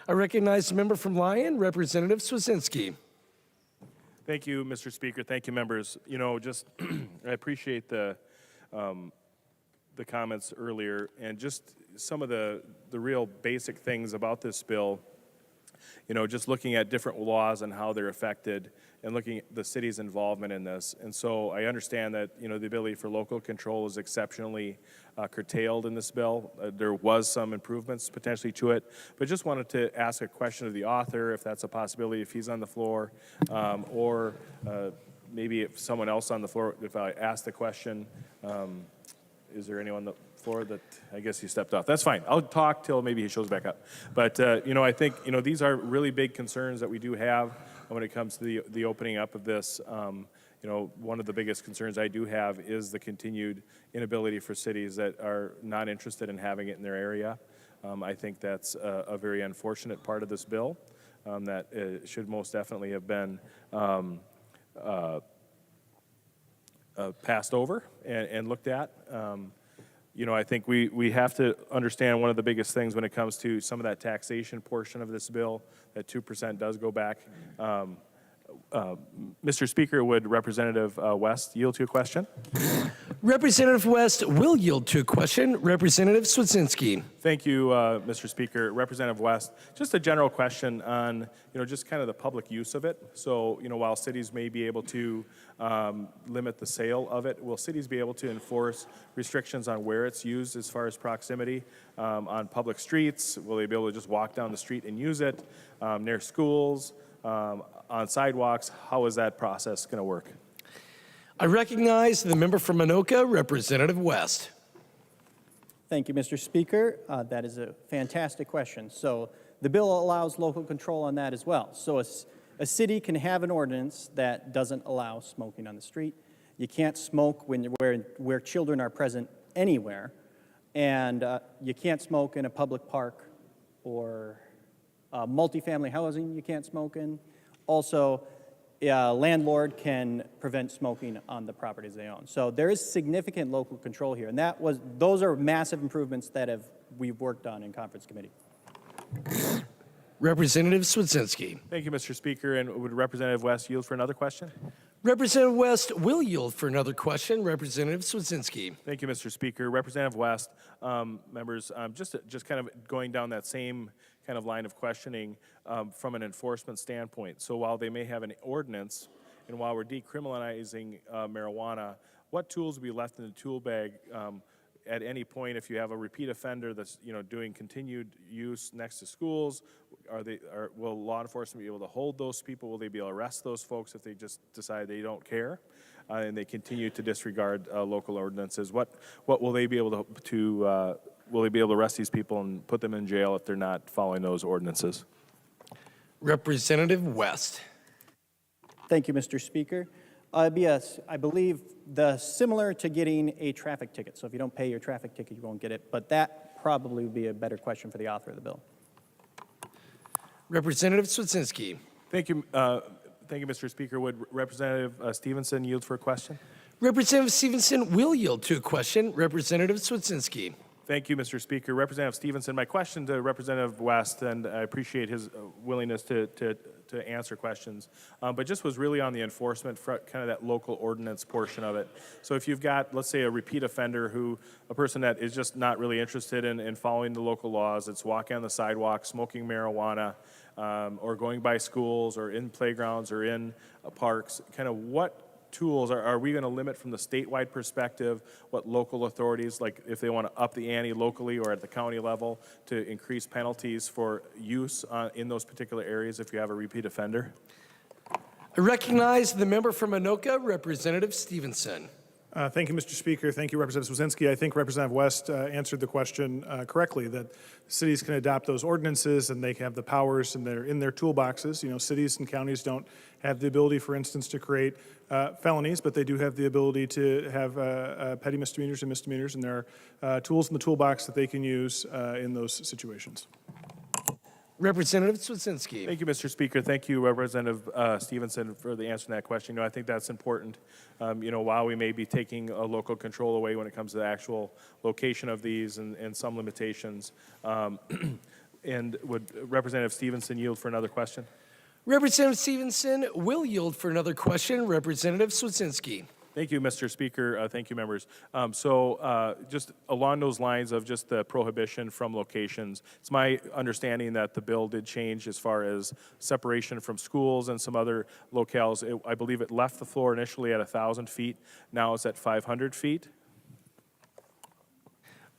I recognize the member from Lyon, Representative Swazinski. Thank you, Mr. Speaker. Thank you, members. You know, just I appreciate the comments earlier and just some of the real basic things about this bill. You know, just looking at different laws and how they're affected and looking at the city's involvement in this. And so I understand that, you know, the ability for local control is exceptionally curtailed in this bill. There was some improvements potentially to it, but just wanted to ask a question of the author, if that's a possibility, if he's on the floor, or maybe if someone else on the floor, if I ask the question, is there anyone on the floor that, I guess he stepped off. That's fine. I'll talk till maybe he shows back up. But, you know, I think, you know, these are really big concerns that we do have when it comes to the opening up of this. You know, one of the biggest concerns I do have is the continued inability for cities that are not interested in having it in their area. I think that's a very unfortunate part of this bill that should most definitely have been passed over and looked at. You know, I think we have to understand one of the biggest things when it comes to some of that taxation portion of this bill, that 2% does go back. Mr. Speaker, would Representative West yield to a question? Representative West will yield to a question. Representative Swazinski. Thank you, Mr. Speaker. Representative West, just a general question on, you know, just kind of the public use of it. So, you know, while cities may be able to limit the sale of it, will cities be able to enforce restrictions on where it's used as far as proximity on public streets? Will they be able to just walk down the street and use it near schools, on sidewalks? How is that process going to work? I recognize the member from Anoka, Representative West. Thank you, Mr. Speaker. That is a fantastic question. So the bill allows local control on that as well. So a city can have an ordinance that doesn't allow smoking on the street. You can't smoke where children are present anywhere. And you can't smoke in a public park or multifamily housing you can't smoke in. Also, landlord can prevent smoking on the properties they own. So there is significant local control here, and those are massive improvements that we've worked on in conference committee. Representative Swazinski. Thank you, Mr. Speaker. And would Representative West yield for another question? Representative West will yield for another question. Representative Swazinski. Thank you, Mr. Speaker. Representative West, members, just kind of going down that same kind of line of questioning from an enforcement standpoint. So while they may have an ordinance, and while we're decriminalizing marijuana, what tools will be left in the tool bag at any point if you have a repeat offender that's, you know, doing continued use next to schools? Will law enforcement be able to hold those people? Will they be able to arrest those folks if they just decide they don't care and they continue to disregard local ordinances? What will they be able to will they be able to arrest these people and put them in jail if they're not following those ordinances? Representative West. Thank you, Mr. Speaker. Yes, I believe similar to getting a traffic ticket. So if you don't pay your traffic ticket, you won't get it. But that probably would be a better question for the author of the bill. Representative Swedzinski. Thank you, Mr. Speaker. Would Representative Stevenson yield for a question? Representative Stevenson will yield to a question. Representative Swedzinski. Thank you, Mr. Speaker. Representative Stevenson, my question to Representative West, and I appreciate his willingness to answer questions, but just was really on the enforcement, kind of that local ordinance portion of it. So if you've got, let's say, a repeat offender a person that is just not really interested in following the local laws, it's walking on the sidewalk, smoking marijuana, or going by schools or in playgrounds or in parks, kind of what tools are we going to limit from the statewide perspective, what local authorities, like if they want to up the ante locally or at the county level to increase penalties for use in those particular areas if you have a repeat offender? I recognize the member from Anoka, Representative Stevenson. Thank you, Mr. Speaker. Thank you, Representative Swedzinski. I think Representative West answered the question correctly, that cities can adopt those ordinances and they have the powers and they're in their toolboxes. You know, cities and counties don't have the ability, for instance, to create felonies, but they do have the ability to have petty misdemeanors and misdemeanors, and there are tools in the toolbox that they can use in those situations. Representative Swedzinski. Thank you, Mr. Speaker. Thank you, Representative Stevenson, for the answer to that question. You know, I think that's important. While we may be taking local control away when it comes to the actual location of these and some limitations, and would Representative Stevenson yield for another question? Representative Stevenson will yield for another question. Representative Swedzinski. Thank you, Mr. Speaker. Thank you, members. Just along those lines of just the prohibition from locations, it's my understanding that the bill did change as far as separation from schools and some other locales. I believe it left the floor initially at 1,000 feet. Now it's at 500 feet.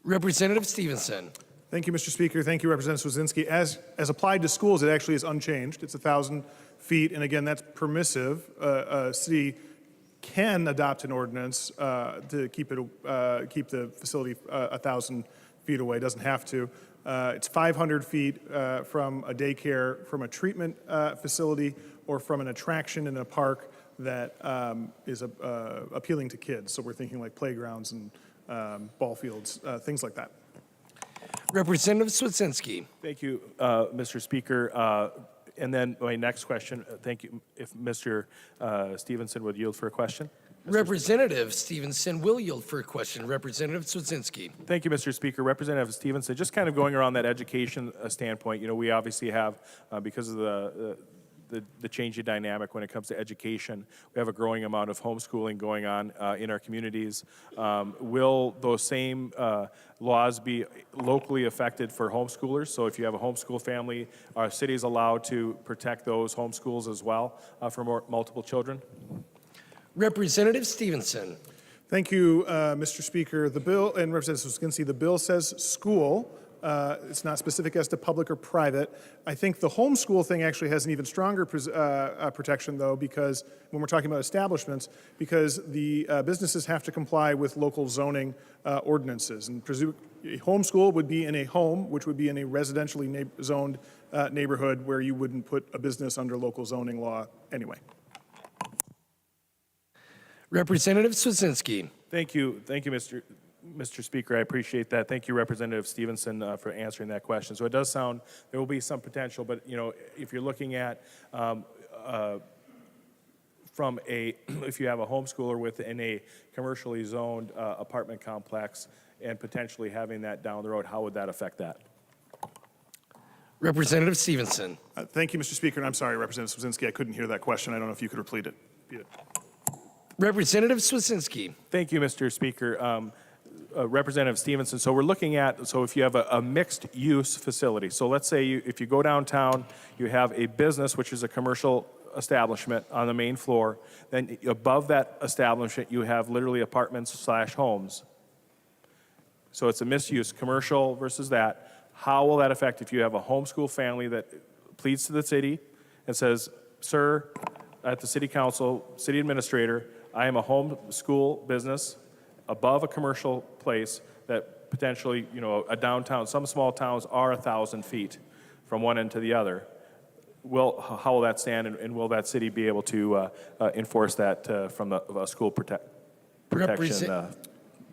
Representative Stevenson. Thank you, Mr. Speaker. Thank you, Representative Swedzinski. As applied to schools, it actually is unchanged. It's 1,000 feet, and again, that's permissive. A city can adopt an ordinance to keep the facility 1,000 feet away. It doesn't have to. It's 500 feet from a daycare, from a treatment facility, or from an attraction in a park that is appealing to kids. So we're thinking like playgrounds and ball fields, things like that. Representative Swedzinski. Thank you, Mr. Speaker. And then my next question, thank you, if Mr. Stevenson would yield for a question. Representative Stevenson will yield for a question. Representative Swedzinski. Thank you, Mr. Speaker. Representative Stevenson, just kind of going around that education standpoint, we obviously have, because of the changing dynamic when it comes to education, we have a growing amount of homeschooling going on in our communities. Will those same laws be locally affected for homeschoolers? So if you have a homeschool family, are cities allowed to protect those homeschools as well for multiple children? Representative Stevenson. Thank you, Mr. Speaker. The bill, and Representative Swedzinski, the bill says school. It's not specific as to public or private. I think the homeschool thing actually has an even stronger protection, though, because when we're talking about establishments, because the businesses have to comply with local zoning ordinances. And a homeschool would be in a home, which would be in a residentially zoned neighborhood where you wouldn't put a business under local zoning law anyway. Representative Swedzinski. Thank you, Mr. Speaker. I appreciate that. Thank you, Representative Stevenson, for answering that question. So it does sound there will be some potential, but if you're looking at if you have a homeschooler within a commercially zoned apartment complex and potentially having that down the road, how would that affect that? Representative Stevenson. Thank you, Mr. Speaker. And I'm sorry, Representative Swedzinski, I couldn't hear that question. I don't know if you could repeat it. Representative Swedzinski. Thank you, Mr. Speaker. Representative Stevenson, so we're looking at, if you have a mixed-use facility, so let's say if you go downtown, you have a business, which is a commercial establishment on the main floor, then above that establishment, you have literally apartments/homes. So it's a misuse, commercial versus that. How will that affect if you have a homeschool family that pleads to the city and says, sir, at the city council, city administrator, I am a homeschool business above a commercial place that potentially, a downtown, some small towns are 1,000 feet from one end to the other. how will that stand, and will that city be able to enforce that from the school protection?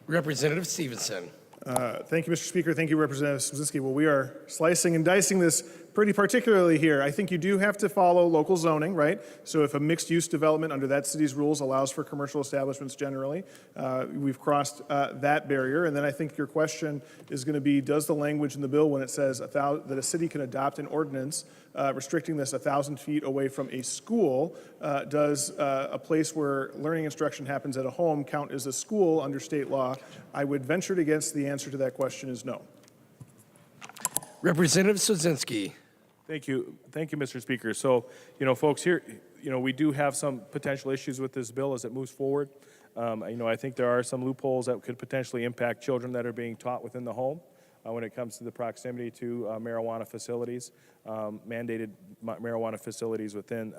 Representative Stevenson. Thank you, Mr. Speaker. Thank you, Representative Smoczynski. Well, we are slicing and dicing this pretty particularly here. I think you do have to follow local zoning, right? So if a mixed-use development under that city's rules allows for commercial establishments generally, we've crossed that barrier. And then I think your question is going to be, does the language in the bill when it says that a city can adopt an ordinance restricting this 1,000 feet away from a school, does a place where learning instruction happens at a home count as a school under state law? I would venture to guess the answer to that question is no. Representative Smoczynski. Thank you, Mr. Speaker. So, folks, here, we do have some potential issues with this bill as it moves forward. I think there are some loopholes that could potentially impact children that are being taught within the home when it comes to the proximity to marijuana facilities, mandated marijuana facilities within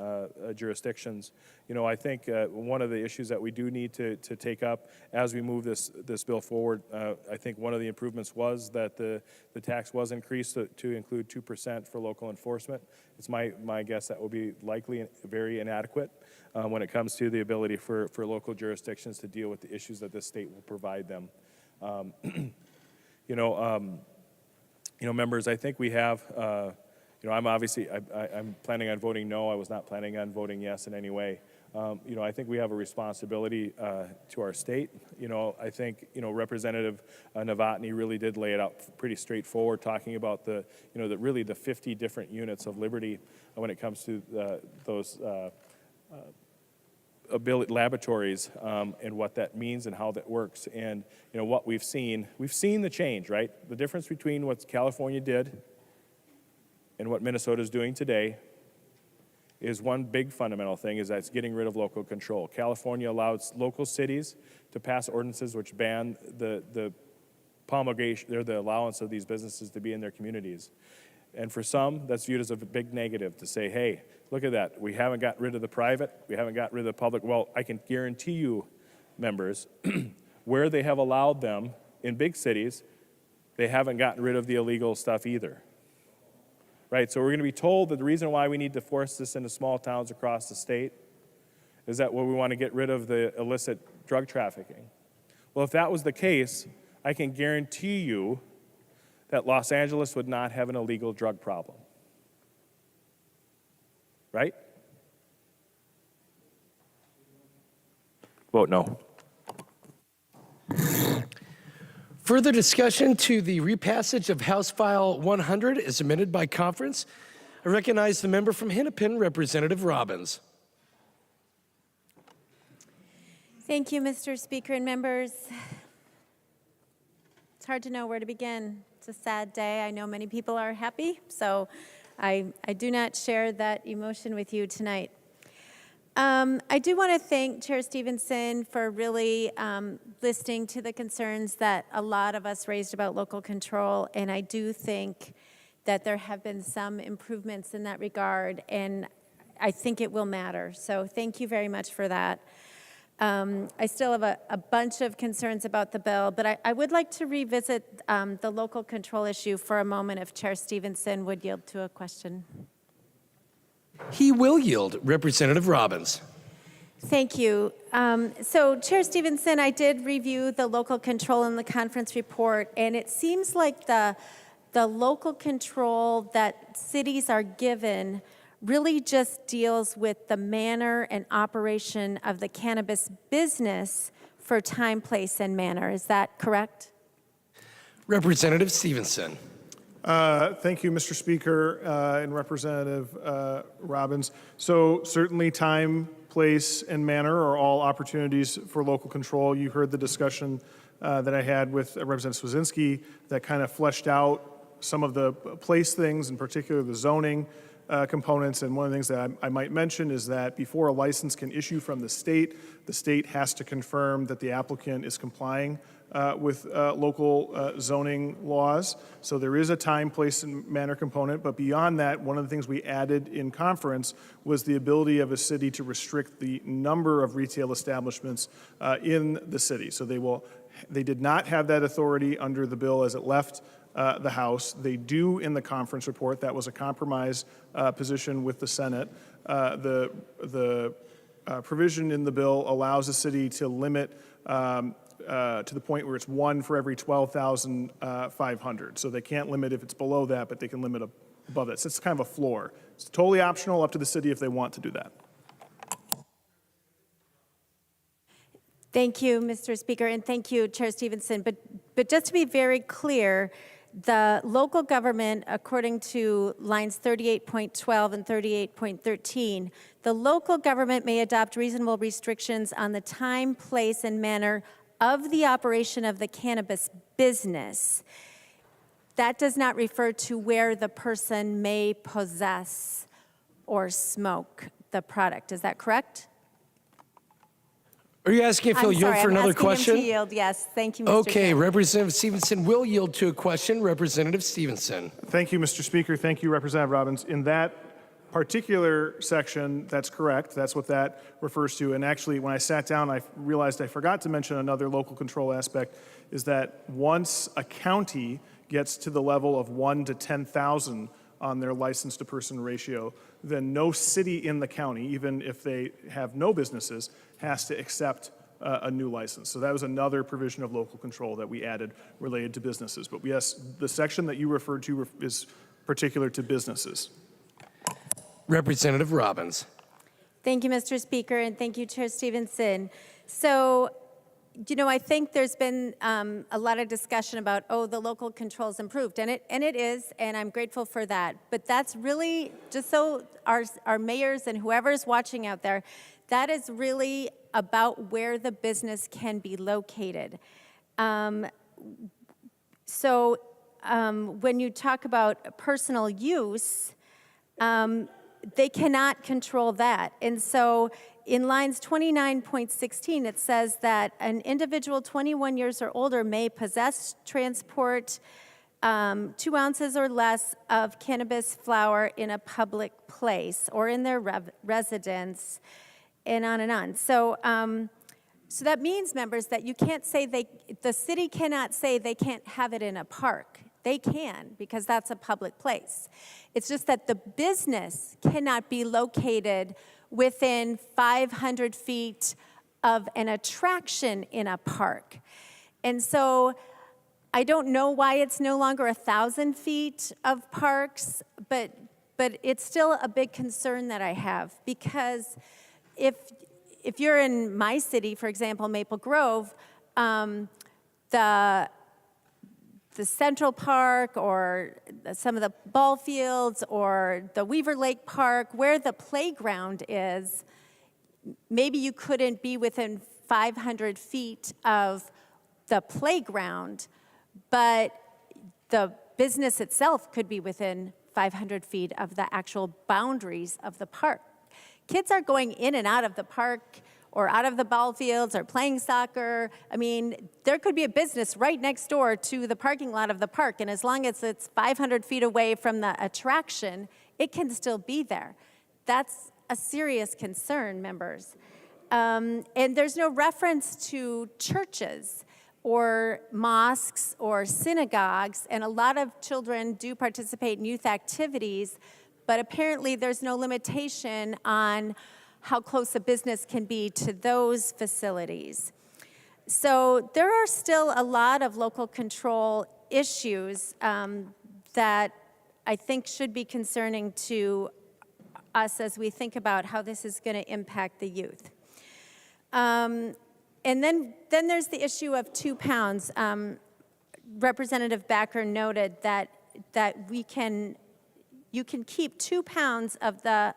jurisdictions. I think one of the issues that we do need to take up as we move this bill forward, I think one of the improvements was that the tax was increased to include 2% for local enforcement. It's my guess that will be likely very inadequate when it comes to the ability for local jurisdictions to deal with the issues that this state will provide them. Members, I think we have, I'm planning on voting no. I was not planning on voting yes in any way. I think we have a responsibility to our state. I think, Representative Novotny really did lay it out pretty straightforward, talking about the 50 different units of liberty when it comes to those laboratories and what that means and how that works. And what we've seen the change, right? The difference between what California did and what Minnesota is doing today is one big fundamental thing, is that it's getting rid of local control. California allows local cities to pass ordinances which ban the promulgation or the allowance of these businesses to be in their communities. And for some, that's viewed as a big negative, to say, hey, look at that. We haven't got rid of the private. We haven't got rid of the public. Well, I can guarantee you, members, where they have allowed them in big cities, they haven't gotten rid of the illegal stuff either. Right? So we're going to be told that the reason why we need to force this into small towns across the state is that we want to get rid of the illicit drug trafficking. Well, if that was the case, I can guarantee you that Los Angeles would not have an illegal drug problem. Right? Vote no. Further discussion to the repassage of House File 100 is amended by conference. I recognize the member from Hennepin, Representative Robbins. Thank you, Mr. Speaker and members. It's hard to know where to begin. It's a sad day. I know many people are happy, so I do not share that emotion with you tonight. I do want to thank Chair Stevenson for really listening to the concerns that a lot of us raised about local control, and I do think that there have been some improvements in that regard, and I think it will matter. So thank you very much for that. I still have a bunch of concerns about the bill, but I would like to revisit the local control issue for a moment if Chair Stevenson would yield to a question. He will yield. Representative Robbins. Thank you. So, Chair Stevenson, I did review the local control in the conference report, and it seems like the local control that cities are given really just deals with the manner and operation of the cannabis business for time, place, and manner. Is that correct? Representative Stevenson. Thank you, Mr. Speaker and Representative Robbins. So certainly time, place, and manner are all opportunities for local control. You heard the discussion that I had with Representative Smoczynski that kind of fleshed out some of the place things, in particular the zoning components. And one of the things that I might mention is that before a license can issue from the state has to confirm that the applicant is complying with local zoning laws. So there is a time, place, and manner component. But beyond that, one of the things we added in conference was the ability of a city to restrict the number of retail establishments in the city. So they did not have that authority under the bill as it left the House. They do in the conference report. That was a compromise position with the Senate. The provision in the bill allows the city to limit to the point where it's one for every 12,500. So they can't limit if it's below that, but they can limit above that. So it's kind of a floor. It's totally optional, up to the city if they want to do that. Thank you, Mr. Speaker, and thank you, Chair Stevenson. But just to be very clear, the local government, according to lines 38.12 and 38.13, the local government may adopt reasonable restrictions on the time, place, and manner of the operation of the cannabis business. That does not refer to where the person may possess or smoke the product. Is that correct? Are you asking if he'll yield for another question? I'm asking him to yield, yes. Thank you, Mr. Okay, Chair. Representative Stevenson will yield to a question. Representative Stevenson. Thank you, Mr. Speaker. Thank you, Representative Robbins. In that particular section, that's correct. That's what that refers to. And actually, when I sat down, I realized I forgot to mention another local control aspect, is that once a county gets to the level of 1 to 10,000 on their license to person ratio, then no city in the county, even if they have no businesses, has to accept a new license. So that was another provision of local control that we added related to businesses. But yes, the section that you referred to is particular to businesses. Representative Robbins. Thank you, Mr. Speaker, and thank you, Chair Stevenson. So, you know, I think there's been a lot of discussion about, oh, the local controls improved, and it is, and I'm grateful for that. But that's really, just so our mayors and whoever's watching out there, that is really about where the business can be located. When you talk about personal use, they cannot control that. And so in lines 29.16, it says that an individual 21 years or older may possess, transport 2 ounces or less of cannabis flower in a public place or in their residence, and on and on. So, so that means, members, that you can't say the city cannot say they can't have it in a park. They can, because that's a public place. It's just that the business cannot be located within 500 feet of an attraction in a park. And so I don't know why it's no longer 1,000 feet of parks, but it's still a big concern that I have, because if you're in my city, for example, Maple Grove, the Central Park or some of the ball fields or the Weaver Lake Park, where the playground is, maybe you couldn't be within 500 feet of the playground, but the business itself could be within 500 feet of the actual boundaries of the park. Kids are going in and out of the park or out of the ball fields or playing soccer. I mean, there could be a business right next door to the parking lot of the park, and as long as it's 500 feet away from the attraction, it can still be there. That's a serious concern, members. And there's no reference to churches or mosques or synagogues, and a lot of children do participate in youth activities, but apparently there's no limitation on how close a business can be to those facilities. So there are still a lot of local control issues that I think should be concerning to us as we think about how this is going to impact the youth. And then there's the issue of 2 pounds. Representative Backer noted that you can keep 2 pounds of the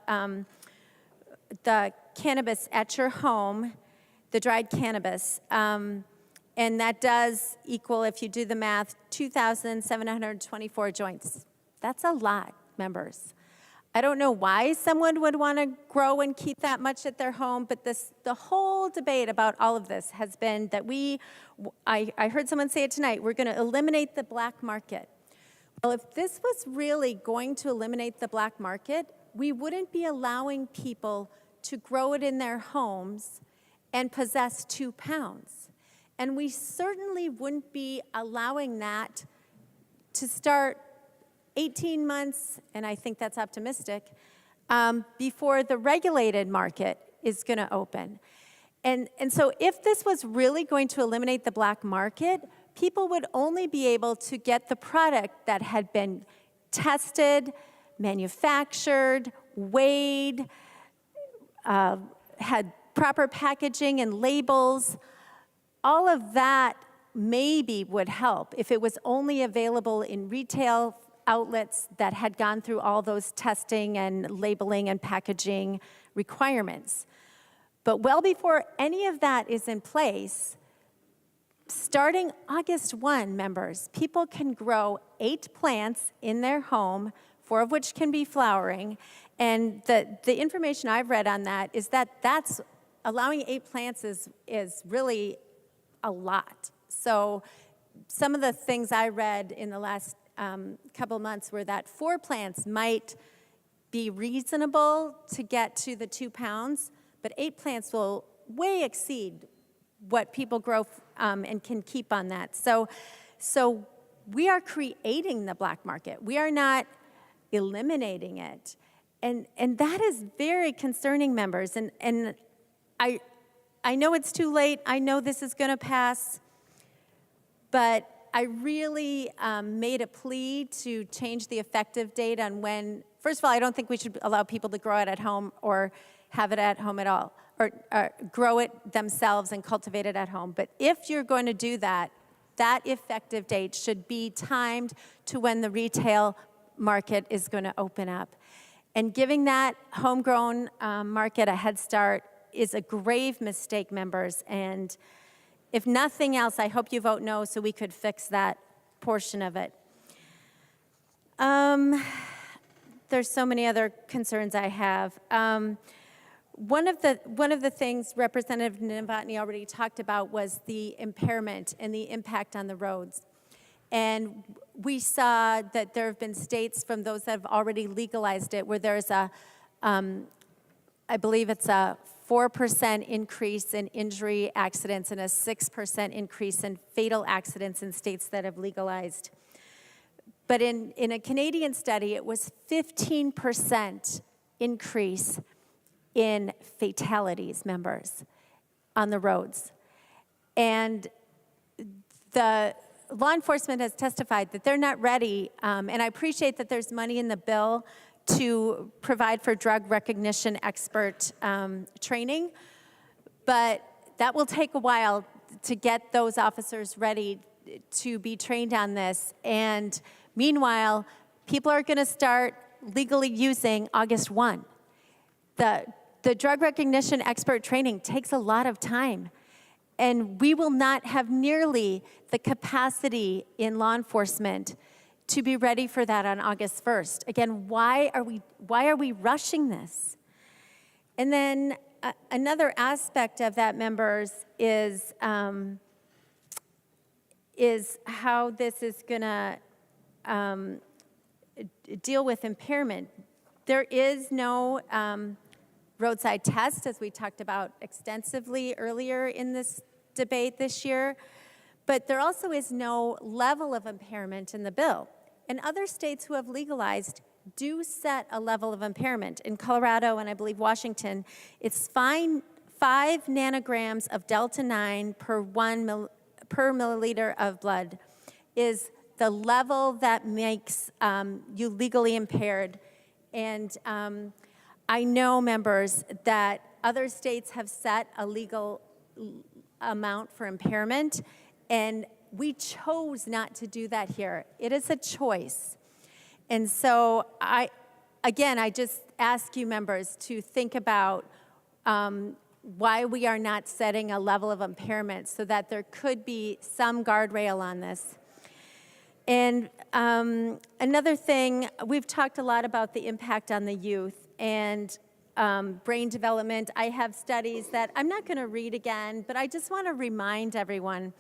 cannabis at your home, the dried cannabis, and that does equal, if you do the math, 2,724 joints. That's a lot, members. I don't know why someone would want to grow and keep that much at their home, but the whole debate about all of this has been that I heard someone say it tonight, we're going to eliminate the black market. Well, if this was really going to eliminate the black market, we wouldn't be allowing people to grow it in their homes and possess 2 pounds. And we certainly wouldn't be allowing that to start 18 months, and I think that's optimistic, before the regulated market is going to open. And so if this was really going to eliminate the black market, people would only be able to get the product that had been tested, manufactured, weighed, had proper packaging and labels. All of that maybe would help if it was only available in retail outlets that had gone through all those testing and labeling and packaging requirements. But well before any of that is in place, starting August 1, members, people can grow 8 plants in their home, 4 of which can be flowering. And the information I've read on that is that that's allowing 8 plants is really a lot. So some of the things I read in the last couple months were that 4 plants might be reasonable to get to the 2 pounds, but 8 plants will way exceed what people grow and can keep on that. So we are creating the black market. We are not eliminating it. And that is very concerning, members. And I know it's too late. I know this is going to pass. But I really made a plea to change the effective date on when. First of all, I don't think we should allow people to grow it at home or have it at home at all, or grow it themselves and cultivate it at home. But if you're going to do that, that effective date should be timed to when the retail market is going to open up. And giving that homegrown market a head start is a grave mistake, members. And if nothing else, I hope you vote no so we could fix that portion of it. There's so many other concerns I have. One of the things Representative Novotny already talked about was the impairment and the impact on the roads. And we saw that there have been states from those that have already legalized it where there's I believe it's a 4% increase in injury accidents and a 6% increase in fatal accidents in states that have legalized. But in a Canadian study, it was 15% increase in fatalities, members, on the roads. And the law enforcement has testified that they're not ready, and I appreciate that there's money in the bill to provide for drug recognition expert training, but that will take a while to get those officers ready to be trained on this. And meanwhile, people are going to start legally using August 1. The drug recognition expert training takes a lot of time, and we will not have nearly the capacity in law enforcement to be ready for that on August 1st. Again, why are we rushing this? And then another aspect of that, members, is how this is going to deal with impairment. There is no roadside test, as we talked about extensively earlier in this debate this year, but there also is no level of impairment in the bill. And other states who have legalized do set a level of impairment. In Colorado and I believe Washington, it's 5 nanograms of Delta-9 per milliliter of blood is the level that makes you legally impaired. And I know, members, that other states have set a legal amount for impairment, and we chose not to do that here. It is a choice. And so I just ask you, members, to think about why we are not setting a level of impairment so that there could be some guardrail on this. And another thing, we've talked a lot about the impact on the youth and brain development. I have studies that I'm not going to read again, but I just want to remind everyone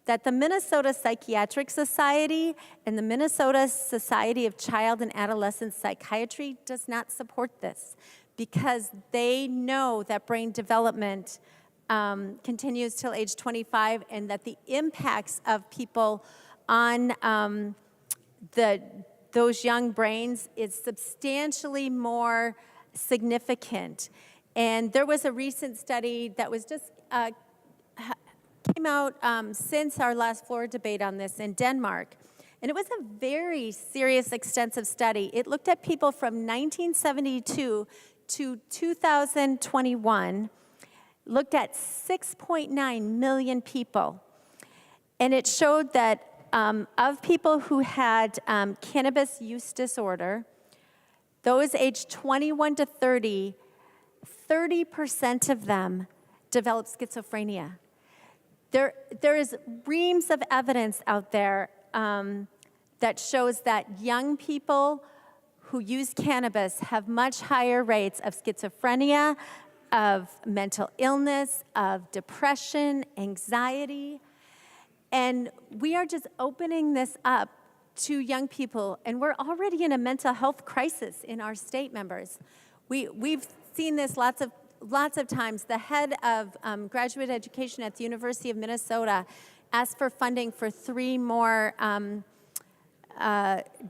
that the Minnesota Psychiatric Society and the Minnesota Society of Child and Adolescent Psychiatry does not support this because they know that brain development continues till age 25 and that the impacts of people on those young brains is substantially more significant. And there was a recent study that was just came out since our last floor debate on this in Denmark. And it was a very serious, extensive study. It looked at people from 1972 to 2021, looked at 6.9 million people. And it showed that of people who had cannabis use disorder, those aged 21 to 30, 30% of them developed schizophrenia. There is reams of evidence out there that shows that young people who use cannabis have much higher rates of schizophrenia, of mental illness, of depression, anxiety. And we are just opening this up to young people, and we're already in a mental health crisis in our state, members. We've seen this lots of times. The head of graduate education at the University of Minnesota asked for funding for 3 more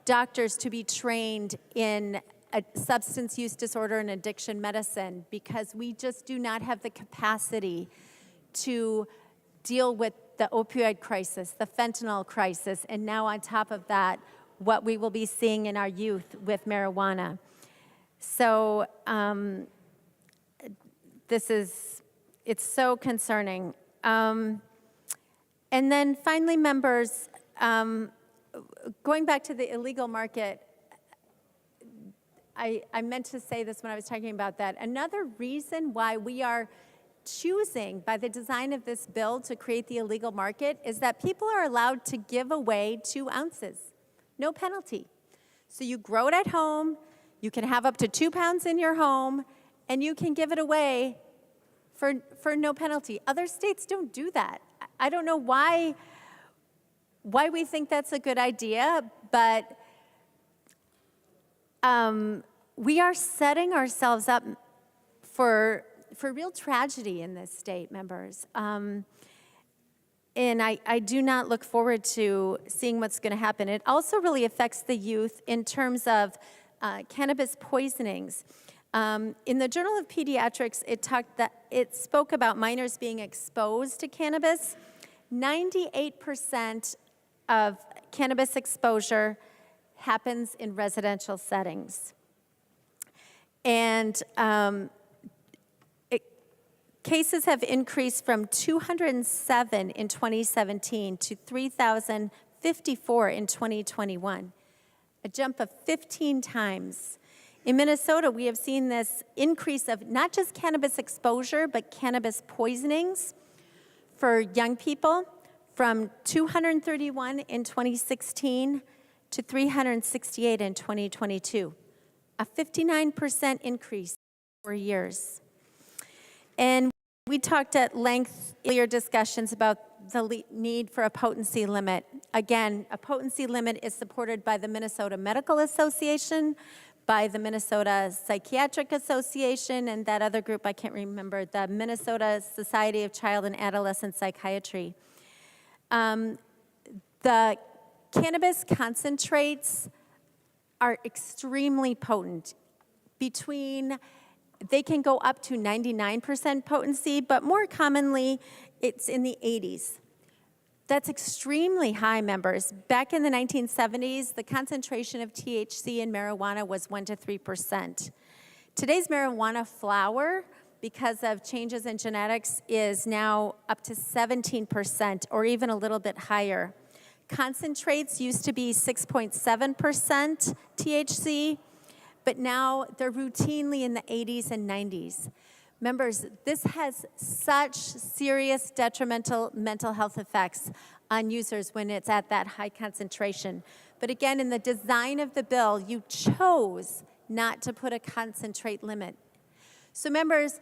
doctors to be trained in substance use disorder and addiction medicine, because we just do not have the capacity to deal with the opioid crisis, the fentanyl crisis, and now on top of that, what we will be seeing in our youth with marijuana. So it's so concerning. And then finally, members, going back to the illegal market, I meant to say this when I was talking about that. Another reason why we are choosing, by the design of this bill, to create the illegal market is that people are allowed to give away 2 ounces, no penalty. So you grow it at home, you can have up to 2 pounds in your home, and you can give it away for no penalty. Other states don't do that. I don't know why we think that's a good idea, but we are setting ourselves up for real tragedy in this state, members. And I do not look forward to seeing what's going to happen. It also really affects the youth in terms of cannabis poisonings. In the Journal of Pediatrics, it spoke about minors being exposed to cannabis. 98% of cannabis exposure happens in residential settings. And cases have increased from 207 in 2017 to 3,054 in 2021, a jump of 15 times. In Minnesota, we have seen this increase of not just cannabis exposure, but cannabis poisonings for young people from 231 in 2016 to 368 in 2022, a 59% increase in 4 years. And we talked at length earlier discussions about the need for a potency limit. Again, a potency limit is supported by the Minnesota Medical Association, by the Minnesota Psychiatric Association, and that other group, I can't remember, the Minnesota Society of Child and Adolescent Psychiatry. The cannabis concentrates are extremely potent. They can go up to 99% potency, but more commonly, it's in the 80s. That's extremely high, members. Back in the 1970s, the concentration of THC in marijuana was 1 to 3%. Today's marijuana flower, because of changes in genetics, is now up to 17% or even a little bit higher. Concentrates used to be 6.7% THC, but now they're routinely in the 80s and 90s. Members, this has such serious detrimental mental health effects on users when it's at that high concentration. But again, in the design of the bill, you chose not to put a concentrate limit. So members,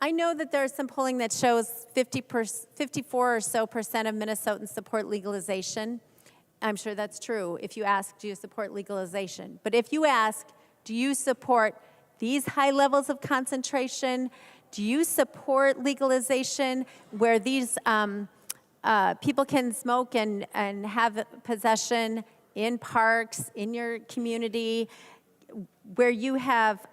I know that there's some polling that shows 54 or so percent of Minnesotans support legalization. I'm sure that's true if you ask, do you support legalization? But if you ask, do you support these high levels of concentration? Do you support legalization where these people can smoke and have possession in parks, in your community, where you have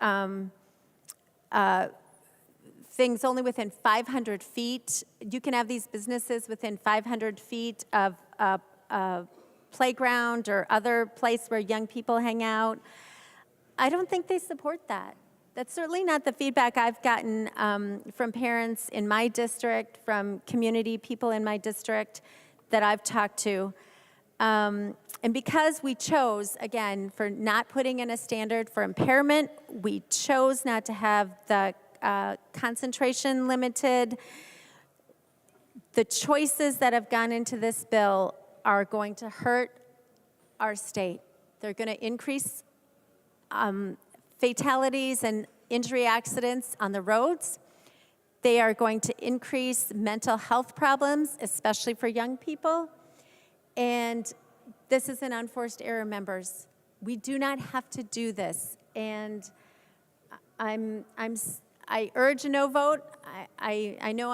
things only within 500 feet. You can have these businesses within 500 feet of a playground or other place where young people hang out. I don't think they support that. That's certainly not the feedback I've gotten from parents in my district, from community people in my district that I've talked to. And because we chose, again, for not putting in a standard for impairment, we chose not to have the concentration limited. The choices that have gone into this bill are going to hurt our state. They're going to increase fatalities and injury accidents on the roads. They are going to increase mental health problems, especially for young people. And this is an unforced error, members. We do not have to do this. And I urge a no vote. I know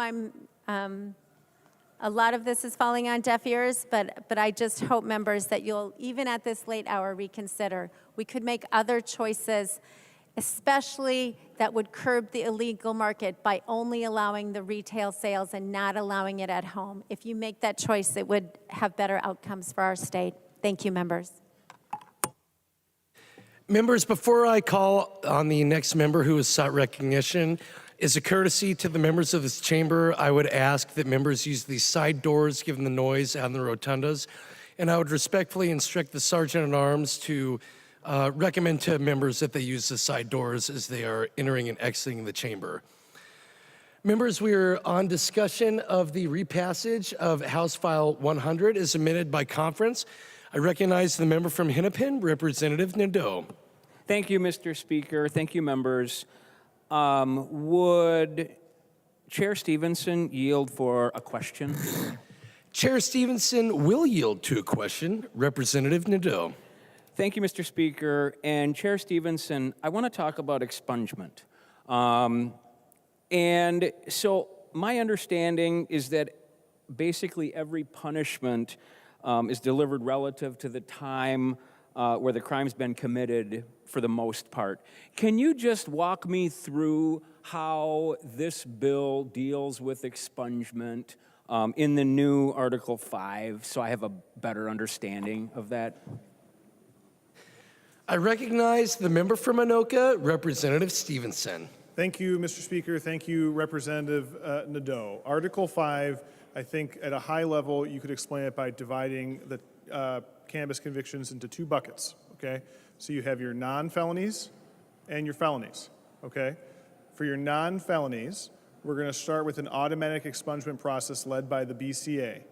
a lot of this is falling on deaf ears, but I just hope, members, that you'll, even at this late hour, reconsider. We could make other choices, especially that would curb the illegal market by only allowing the retail sales and not allowing it at home. If you make that choice, it would have better outcomes for our state. Thank you, members. Members, before I call on the next member who has sought recognition, as a courtesy to the members of this chamber, I would ask that members use the side doors given the noise out in the rotundas, and I would respectfully instruct the Sergeant-at-Arms to recommend to members that they use the side doors as they are entering and exiting the chamber. Members, we are on discussion of the repassage of House File 100 as submitted by conference. I recognize the member from Hennepin, Representative Nadeau. Thank you, Mr. Speaker. Thank you, members. Would Chair Stevenson yield for a question? Chair Stevenson will yield to a question. Representative Nadeau. Thank you, Mr. Speaker. And Chair Stevenson, I want to talk about expungement. And so my understanding is that basically every punishment is delivered relative to the time where the crime's been committed for the most part. Can you just walk me through how this bill deals with expungement in the new Article 5 so I have a better understanding of that? I recognize the member from Anoka, Representative Stevenson. Thank you, Mr. Speaker. Thank you, Representative Nadeau. Article 5, I think at a high level, you could explain it by dividing the cannabis convictions into two buckets, okay? So you have your non-felonies and your felonies, okay? For your non-felonies, we're going to start with an automatic expungement process led by the BCA.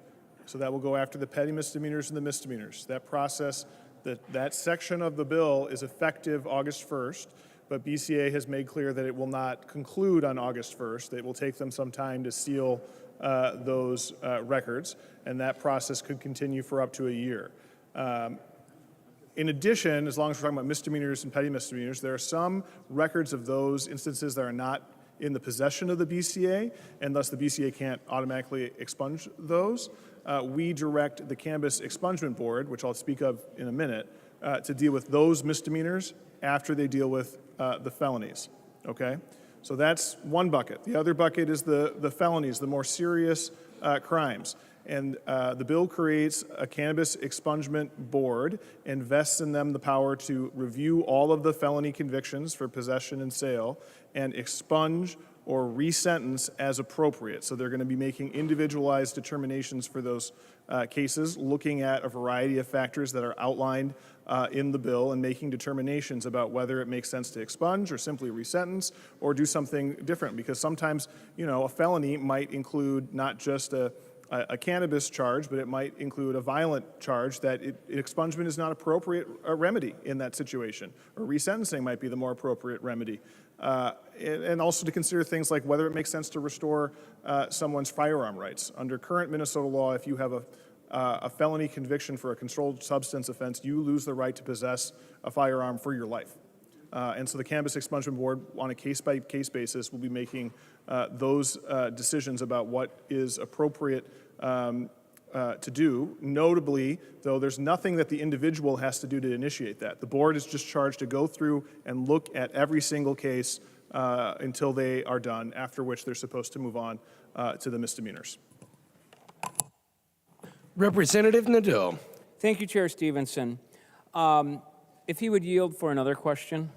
So that will go after the petty misdemeanors and the misdemeanors. That process, that section of the bill is effective August 1st, but BCA has made clear that it will not conclude on August 1st. It will take them some time to seal those records, and that process could continue for up to a year. In addition, as long as we're talking about misdemeanors and petty misdemeanors, there are some records of those instances that are not in the possession of the BCA, and thus the BCA can't automatically expunge those. We direct the Cannabis Expungement Board, which I'll speak of in a minute, to deal with those misdemeanors after they deal with the felonies, okay? So that's one bucket. The other bucket is the felonies, the more serious crimes. And the bill creates a Cannabis Expungement Board and vests in them the power to review all of the felony convictions for possession and sale and expunge or resentence as appropriate. So they're going to be making individualized determinations for those cases, looking at a variety of factors that are outlined in the bill and making determinations about whether it makes sense to expunge or simply resentence or do something different. Because sometimes, you know, a felony might include not just a cannabis charge, but it might include a violent charge that expungement is not appropriate remedy in that situation, or resentencing might be the more appropriate remedy. And also to consider things like whether it makes sense to restore someone's firearm rights. Under current Minnesota law, if you have a felony conviction for a controlled substance offense, you lose the right to possess a firearm for your life. And so the Cannabis Expungement Board, on a case-by-case basis, will be making those decisions about what is appropriate to do. Notably, though, there's nothing that the individual has to do to initiate that. The board is just charged to go through and look at every single case until they are done, after which they're supposed to move on to the misdemeanors. Representative Nadeau. Thank you, Chair Stevenson. If he would yield for another question.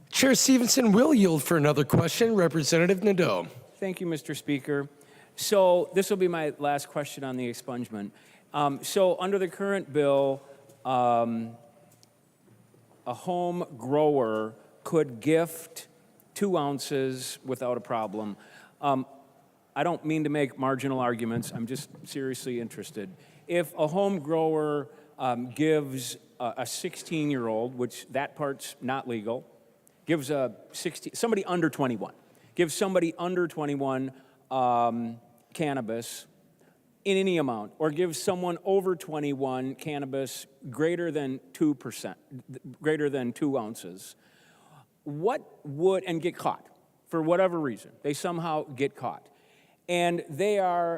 Chair Stevenson will yield for another question. Representative Nadeau. Thank you, Mr. Speaker. So this will be my last question on the expungement. So under the current bill, a home grower could gift 2 ounces without a problem. I don't mean to make marginal arguments. I'm just seriously interested. If a home grower gives a 16-year-old, which that part's not legal, gives somebody under 21, gives somebody under 21 cannabis in any amount, or gives someone over 21 cannabis greater than 2%, greater than 2 ounces, and get caught for whatever reason, they somehow get caught. And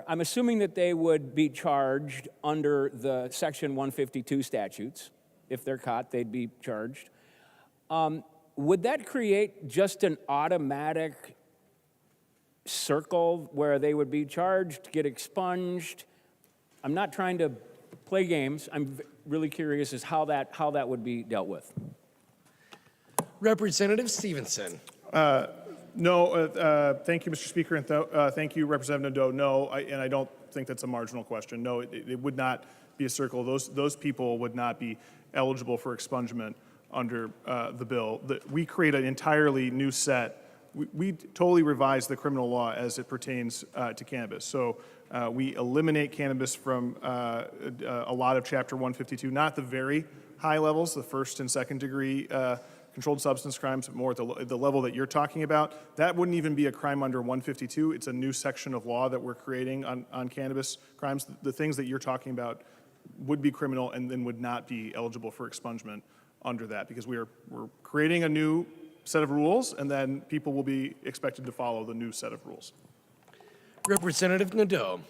I'm assuming that they would be charged under the Section 152 statutes. If they're caught, they'd be charged. Would that create just an automatic circle where they would be charged, get expunged? I'm not trying to play games. I'm really curious as how that would be dealt with. Representative Stevenson. No, thank you, Mr. Speaker, and thank you, Representative Nadeau. No, and I don't think that's a marginal question. No, it would not be a circle. Those people would not be eligible for expungement under the bill. We create an entirely new set. We totally revise the criminal law as it pertains to cannabis. So we eliminate cannabis from a lot of Chapter 152, not the very high levels, the first and second degree controlled substance crimes, but more at the level that you're talking about. That wouldn't even be a crime under 152. It's a new section of law that we're creating on cannabis crimes. The things that you're talking about would be criminal and then would not be eligible for expungement under that, because we're creating a new set of rules, and then people will be expected to follow the new set of rules. Representative Nadeau.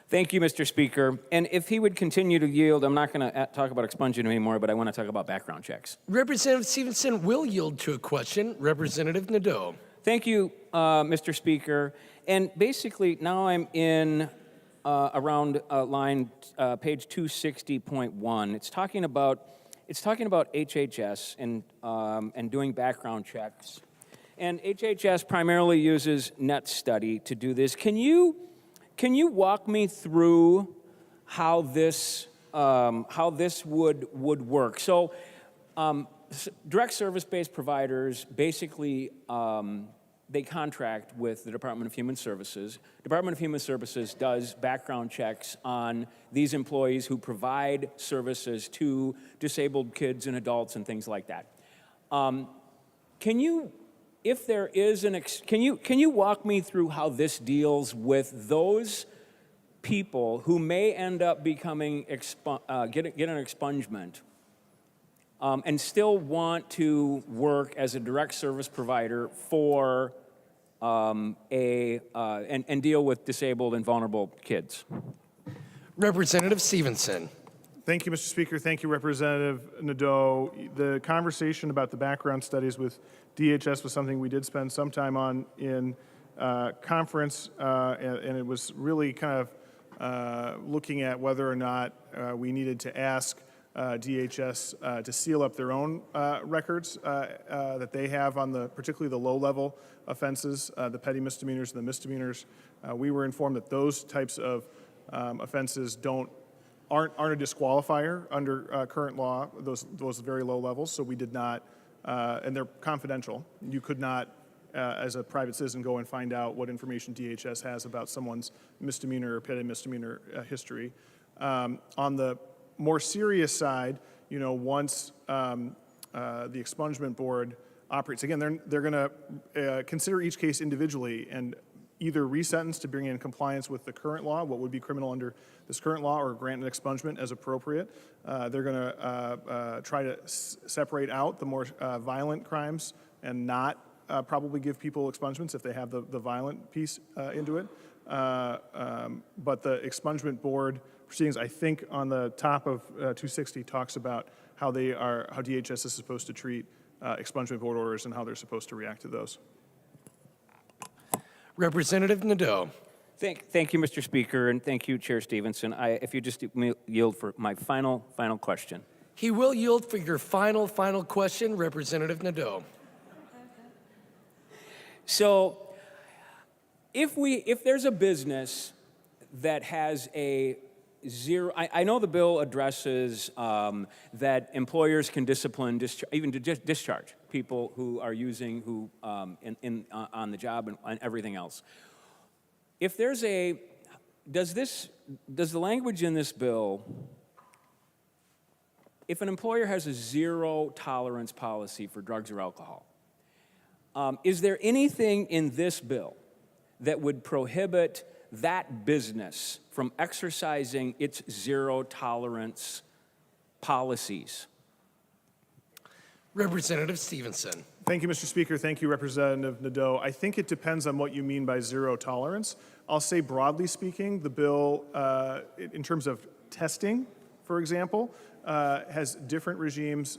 Thank you, Mr. Speaker. And if he would continue to yield, I'm not going to talk about expungement anymore, but I want to talk about background checks. Representative Stevenson will yield to a question. Representative Nadeau. Thank you, Mr. Speaker. And basically, now I'm in around page 260.1. It's talking about HHS and doing background checks. And HHS primarily uses net study to do this. Can you walk me through how this would work? So, direct service-based providers basically they contract with the Department of Human Services. Department of Human Services does background checks on these employees who provide services to disabled kids and adults and things like that. Can you walk me through how this deals with those people who may end up becoming get an expungement and still want to work as a direct service provider for and deal with disabled and vulnerable kids? Representative Stevenson. Thank you, Mr. Speaker. Thank you, Representative Nadeau. The conversation about the background studies with DHS was something we did spend some time on in conference, and it was really kind of looking at whether or not we needed to ask DHS to seal up their own records that they have on particularly the low-level offenses, the petty misdemeanors and the misdemeanors. We were informed that those types of offenses aren't a disqualifier under current law, those very low levels, so we did not, and they're confidential. You could not, as a private citizen, go and find out what information DHS has about someone's misdemeanor or petty misdemeanor history. On the more serious side, once the expungement board operates, again, they're going to consider each case individually and either resentence to bring in compliance with the current law, what would be criminal under this current law, or grant an expungement as appropriate. They're going to try to separate out the more violent crimes and not probably give people expungements if they have the violent piece into it. but the expungement board proceedings, I think on the top of 260 talks about how DHS is supposed to treat expungement board orders and how they're supposed to react to those. Representative Nadeau. Thank you, Mr. Speaker, and thank you, Chair Stevenson. If you just yield for my final question. He will yield for your final question, Representative Nadeau. So, if there's a business that has a zero, I know the bill addresses that employers can discipline, even discharge people who are using on the job and everything else. If there's does the language in this bill, if an employer has a zero tolerance policy for drugs or alcohol, is there anything in this bill that would prohibit that business from exercising its zero tolerance policies? Representative Stevenson. Thank you, Mr. Speaker. Thank you, Representative Nadeau. I think it depends on what you mean by zero tolerance. I'll say broadly speaking, the bill, in terms of testing, for example, has different regimes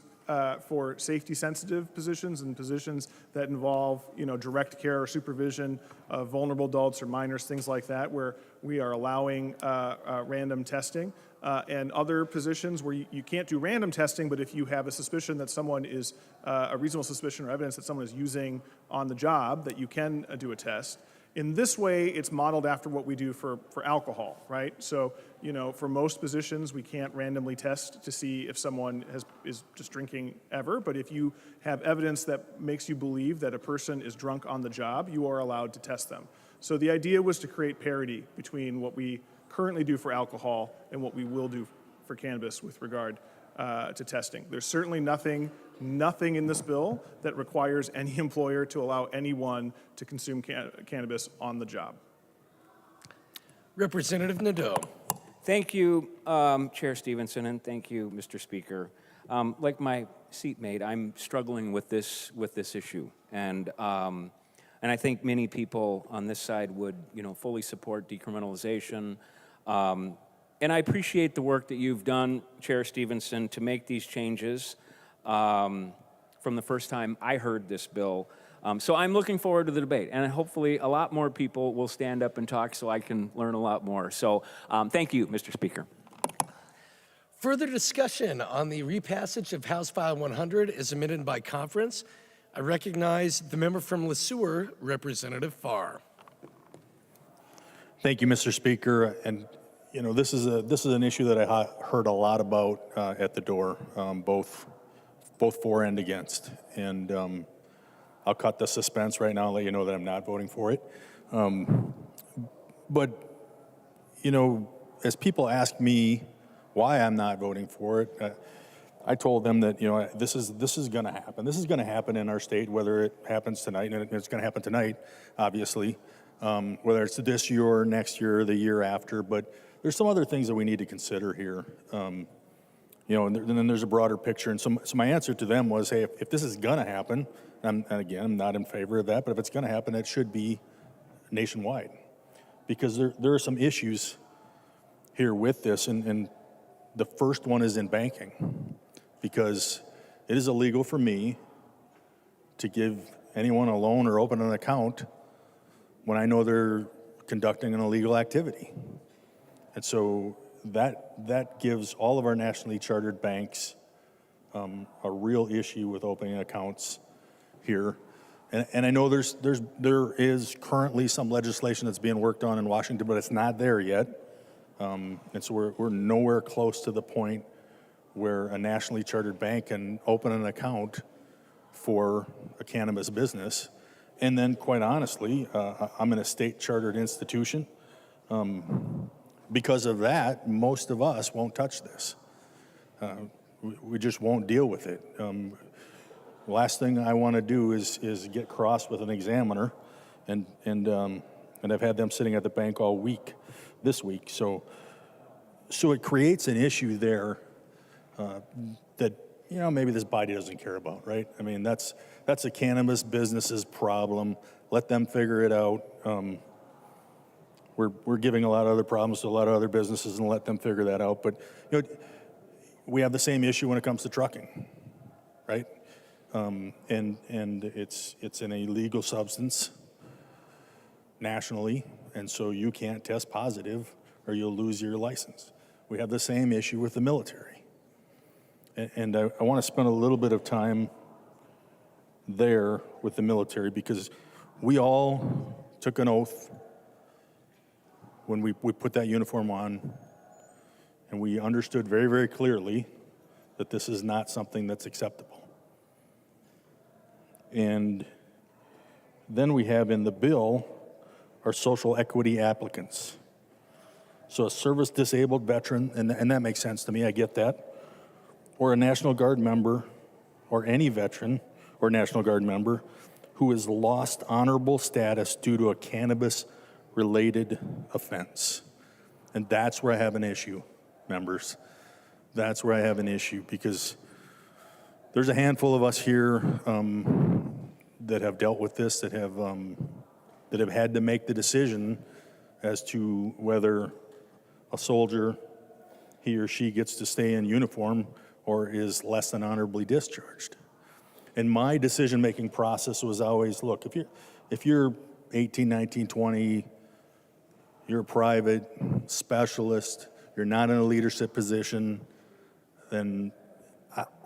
for safety-sensitive positions and positions that involve, direct care or supervision of vulnerable adults or minors, things like that, where we are allowing random testing. And other positions where you can't do random testing, but if you have a suspicion that someone is, a reasonable suspicion or evidence that someone is using on the job, that you can do a test. In this way, it's modeled after what we do for alcohol, right? So, for most positions, we can't randomly test to see if someone is just drinking ever, but if you have evidence that makes you believe that a person is drunk on the job, you are allowed to test them. So the idea was to create parity between what we currently do for alcohol and what we will do for cannabis with regard to testing. There's certainly nothing in this bill that requires any employer to allow anyone to consume cannabis on the job. Representative Nadeau. Thank you, Chair Stevenson, and thank you, Mr. Speaker. Like my seatmate, I'm struggling with this issue, and I think many people on this side would, fully support decriminalization. And I appreciate the work that you've done, Chair Stevenson, to make these changes from the first time I heard this bill. So I'm looking forward to the debate, and hopefully a lot more people will stand up and talk so I can learn a lot more. So thank you, Mr. Speaker. Further discussion on the repassage of House File 100 is amended by conference. I recognize the member from LeSueur, Representative Farr. Thank you, Mr. Speaker. And this is an issue that I heard a lot about at the door, both for and against. And I'll cut the suspense right now and let you know that I'm not voting for it. But as people ask me why I'm not voting for it, I told them that this is going to happen. This is going to happen in our state, whether it happens tonight, and it's going to happen tonight, obviously. Whether it's this year or next year or the year after, but there's some other things that we need to consider here. And then there's a broader picture. And so my answer to them was, hey, if this is going to happen, and again, I'm not in favor of that, but if it's going to happen, it should be nationwide. Because there are some issues here with this, and the first one is in banking. Because it is illegal for me to give anyone a loan or open an account when I know they're conducting an illegal activity. And so that gives all of our nationally chartered banks a real issue with opening accounts here. And I know there is currently some legislation that's being worked on in Washington, but it's not there yet. And so we're nowhere close to the point where a nationally chartered bank can open an account for a cannabis business. And then, quite honestly, I'm in a state-chartered institution. Because of that, most of us won't touch this. We just won't deal with it. The last thing I want to do is get cross with an examiner, and I've had them sitting at the bank all week, this week. So it creates an issue there that maybe this body doesn't care about, right? I mean, that's a cannabis business's problem. Let them figure it out. we're giving a lot of other problems to a lot of other businesses and let them figure that out. But we have the same issue when it comes to trucking, right? And it's an illegal substance nationally, and so you can't test positive or you'll lose your license. We have the same issue with the military. And I want to spend a little bit of time there with the military because we all took an oath when we put that uniform on, and we understood very, very clearly that this is not something that's acceptable. And then we have in the bill our social equity applicants. So a service-disabled veteran, and that makes sense to me, I get that, or a National Guard member, or any veteran or National Guard member who has lost honorable status due to a cannabis-related offense. And that's where I have an issue, members. That's where I have an issue, because there's a handful of us here that have dealt with this, that have had to make the decision as to whether a soldier, he or she gets to stay in uniform or is less than honorably discharged. And my decision-making process was always, look, if you're 18, 19, 20, you're a private specialist, you're not in a leadership position, then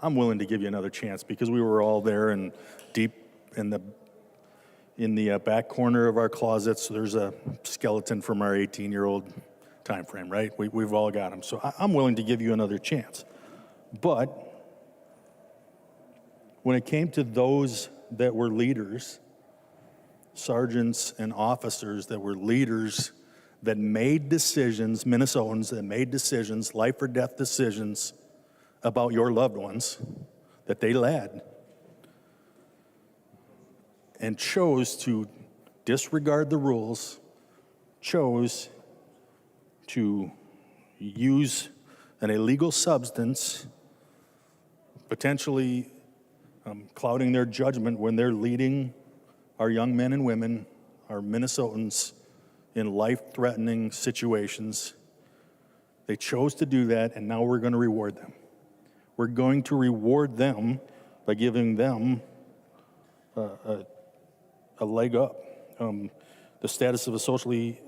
I'm willing to give you another chance, because we were all there and deep in the back corner of our closets, there's a skeleton from our 18-year-old time frame, right? We've all got them. So I'm willing to give you another chance. But when it came to those that were leaders, sergeants and officers that were leaders that made decisions, Minnesotans that made decisions, life or death decisions about your loved ones that they led, and chose to disregard the rules, chose to use an illegal substance, potentially clouding their judgment when they're leading our young men and women, our Minnesotans, in life-threatening situations. They chose to do that, and now we're going to reward them. We're going to reward them by giving them a leg up. The status of a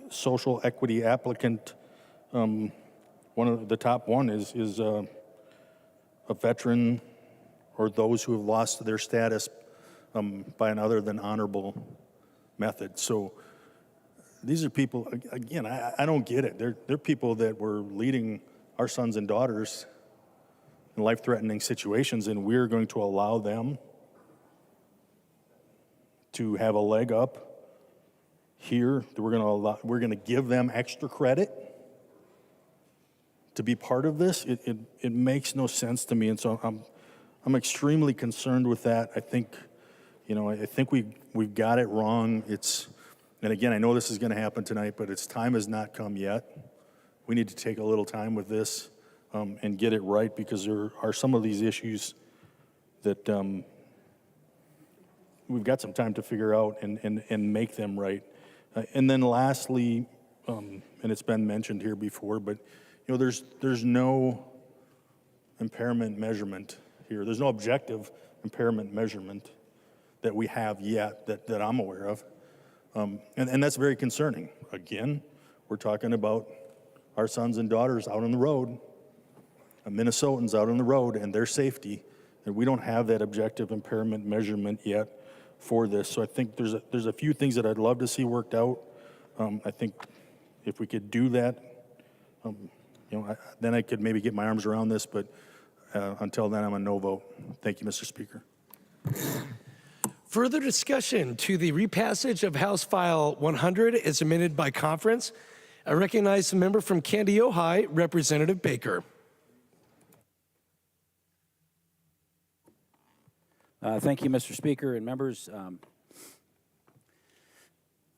social equity applicant, one of the top one is a veteran or those who have lost their status by an other than honorable method. So these are people, again, I don't get it. They're people that were leading our sons and daughters in life-threatening situations, and we're going to allow them to have a leg up here. We're going to give them extra credit to be part of this. It makes no sense to me, and so I'm extremely concerned with that. I think we've got it wrong. And again, I know this is going to happen tonight, but its time has not come yet. We need to take a little time with this and get it right, because there are some of these issues that we've got some time to figure out and make them right. And then lastly, and it's been mentioned here before, but there's no impairment measurement here. There's no objective impairment measurement that we have yet that I'm aware of. And that's very concerning. Again, we're talking about our sons and daughters out on the road, Minnesotans out on the road, and their safety, and we don't have that objective impairment measurement yet for this. So I think there's a few things that I'd love to see worked out. I think if we could do that, then I could maybe get my arms around this, but until then, I'm a no vote. Thank you, Mr. Speaker. Further discussion to the repassage of House File 100 as amended by conference. I recognize the member from Candy, Ojai, Representative Baker. Thank you, Mr. Speaker and members.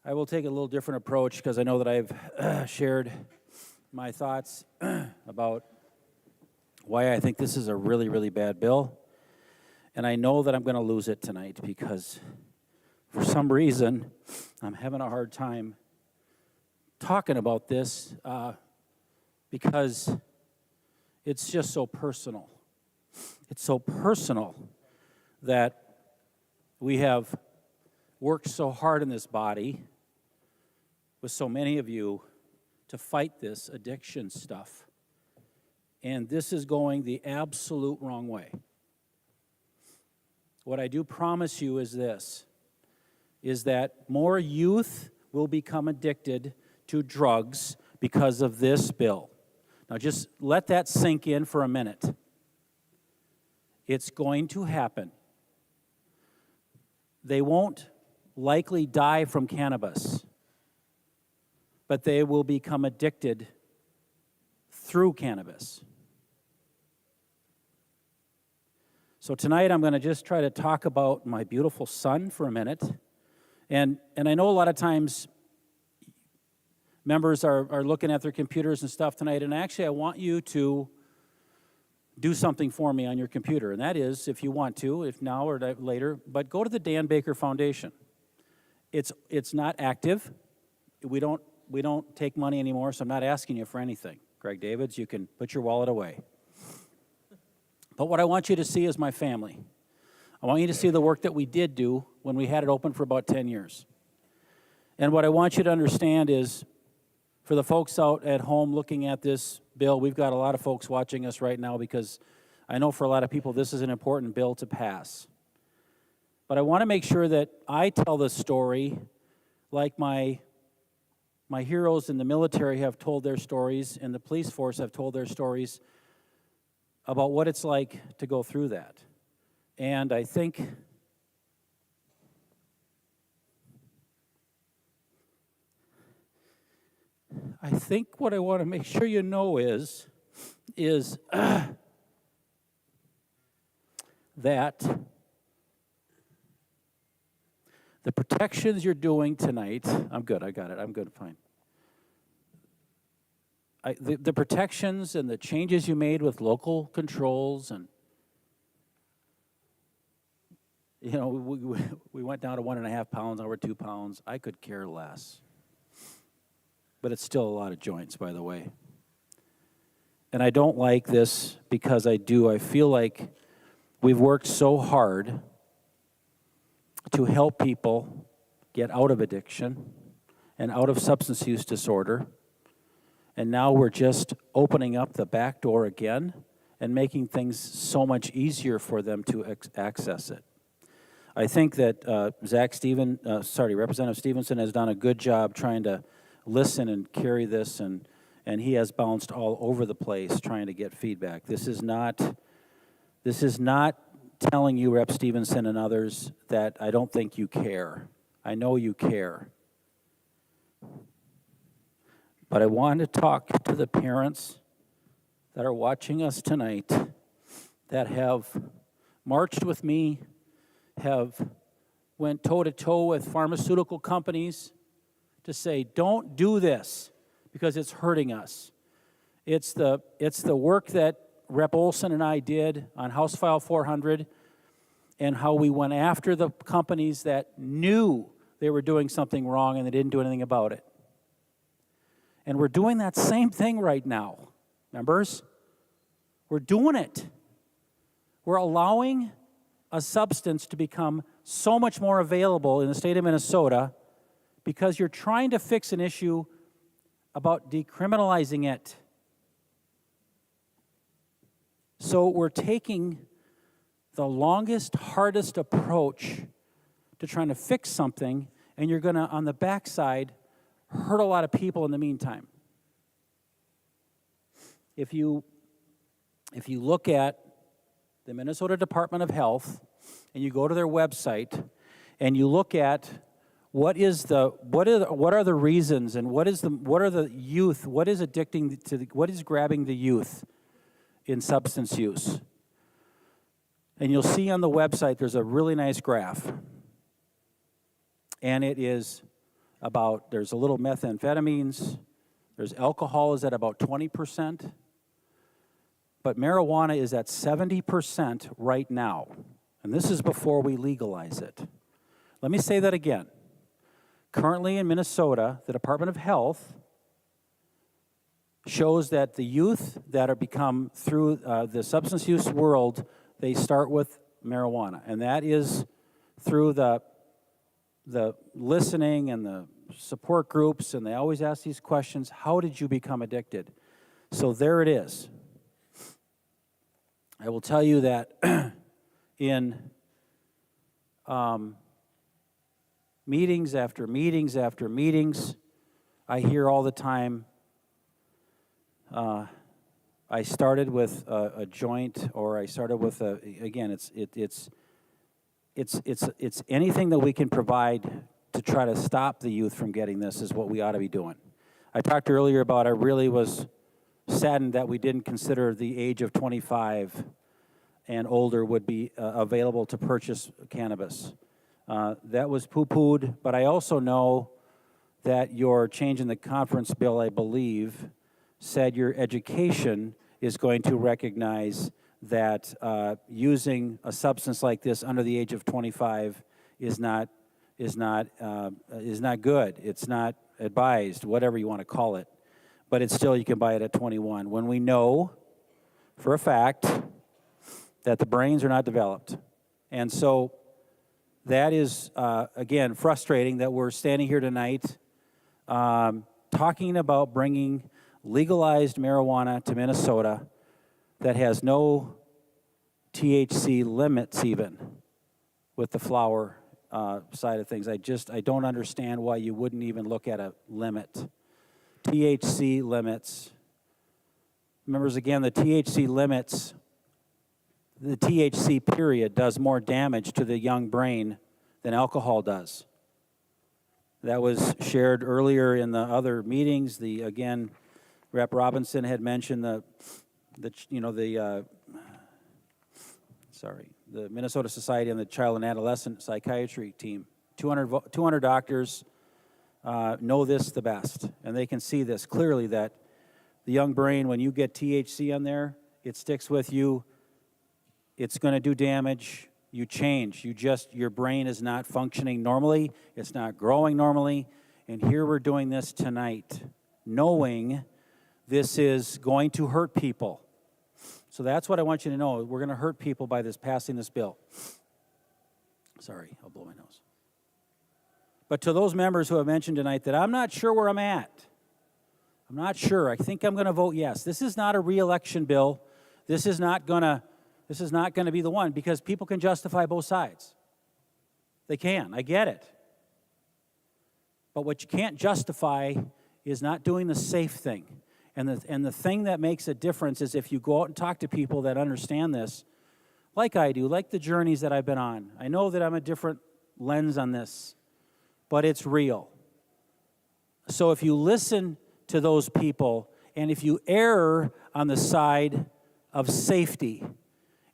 I will take a little different approach because I know that I've shared my thoughts about why I think this is a really, really bad bill. And I know that I'm going to lose it tonight because for some reason I'm having a hard time talking about this because it's just so personal. It's so personal that we have worked so hard in this body with so many of you to fight this addiction stuff. And this is going the absolute wrong way. What I do promise you is this, is that more youth will become addicted to drugs because of this bill. Now just let that sink in for a minute. It's going to happen. They won't likely die from cannabis, but they will become addicted through cannabis. So tonight I'm going to just try to talk about my beautiful son for a minute. And I know a lot of times members are looking at their computers and stuff tonight, and actually I want you to do something for me on your computer, and that is, if you want to, if now or later, but go to the Dan Baker Foundation. It's not active. We don't take money anymore, so I'm not asking you for anything. Greg Davids, you can put your wallet away. But what I want you to see is my family. I want you to see the work that we did do when we had it open for about 10 years. And what I want you to understand is, for the folks out at home looking at this bill, we've got a lot of folks watching us right now because I know for a lot of people this is an important bill to pass. But I want to make sure that I tell the story like my heroes in the military have told their stories and the police force have told their stories about what it's like to go through that. And I think what I want to make sure you know is that the protections you're doing tonight, I'm good, I got it, I'm good, fine. The protections and the changes you made with local controls and, you know, we went down to 1.5 pounds, now we're 2 pounds. I could care less. But it's still a lot of joints, by the way. And I don't like this because I feel like we've worked so hard to help people get out of addiction and out of substance use disorder. And now we're just opening up the back door again and making things so much easier for them to access it. I think that Representative Stevenson has done a good job trying to listen and carry this, and he has bounced all over the place trying to get feedback. This is not telling you, Rep. Stevenson and others, that I don't think you care. I know you care. But I want to talk to the parents that are watching us tonight that have marched with me, have went toe-to-toe with pharmaceutical companies to say, don't do this because it's hurting us. It's the work that Rep. Olson and I did on House File 400 and how we went after the companies that knew they were doing something wrong and they didn't do anything about it. And we're doing that same thing right now, members. We're doing it. We're allowing a substance to become so much more available in the state of Minnesota because you're trying to fix an issue about decriminalizing it. So we're taking the longest, hardest approach to trying to fix something, and you're going to, on the backside, hurt a lot of people in the meantime. If you look at the Minnesota Department of Health and you go to their website and you look at what are the reasons and what is the youth, what is grabbing the youth in substance use. And you'll see on the website there's a really nice graph. And it is about, there's a little methamphetamines, there's alcohol is at about 20%, but marijuana is at 70% right now. And this is before we legalize it. Let me say that again. Currently in Minnesota, the Department of Health shows that the youth that are become through the substance use world, they start with marijuana, and that is through the listening and the support groups, and they always ask these questions: how did you become addicted? So there it is. I will tell you that in meetings after meetings after meetings, I hear all the time, I started with a joint, or I started with again, it's anything that we can provide to try to stop the youth from getting this is what we ought to be doing. I talked earlier about, I really was saddened that we didn't consider the age of 25 and older would be available to purchase cannabis. That was poo-pooed, but I also know that your change in the conference bill, I believe, said your education is going to recognize that using a substance like this under the age of 25 is not good. It's not advised, whatever you want to call it. But it's still, you can buy it at 21. When we know for a fact that the brains are not developed. And so that is, again, frustrating that we're standing here tonight talking about bringing legalized marijuana to Minnesota that has no THC limits even with the flower side of things. I don't understand why you wouldn't even look at a limit. THC limits. Members, again, the THC limits, the THC period does more damage to the young brain than alcohol does. That was shared earlier in the other meetings. Again, Rep. Robinson had mentioned the Minnesota Society on the Child and Adolescent Psychiatry team. 200 doctors know this the best, and they can see this clearly, that the young brain, when you get THC on there, it sticks with you. It's going to do damage. You change. Your brain is not functioning normally. It's not growing normally. And here we're doing this tonight, knowing this is going to hurt people. So that's what I want you to know. We're going to hurt people by passing this bill. Sorry, I'll blow my nose. But to those members who have mentioned tonight that I'm not sure where I'm at, I'm not sure. I think I'm going to vote yes. This is not a re-election bill. This is not going to be the one, because people can justify both sides. They can. I get it. But what you can't justify is not doing the safe thing. And the thing that makes a difference is if you go out and talk to people that understand this, like I do, like the journeys that I've been on. I know that I'm a different lens on this, but it's real. So if you listen to those people, and if you err on the side of safety,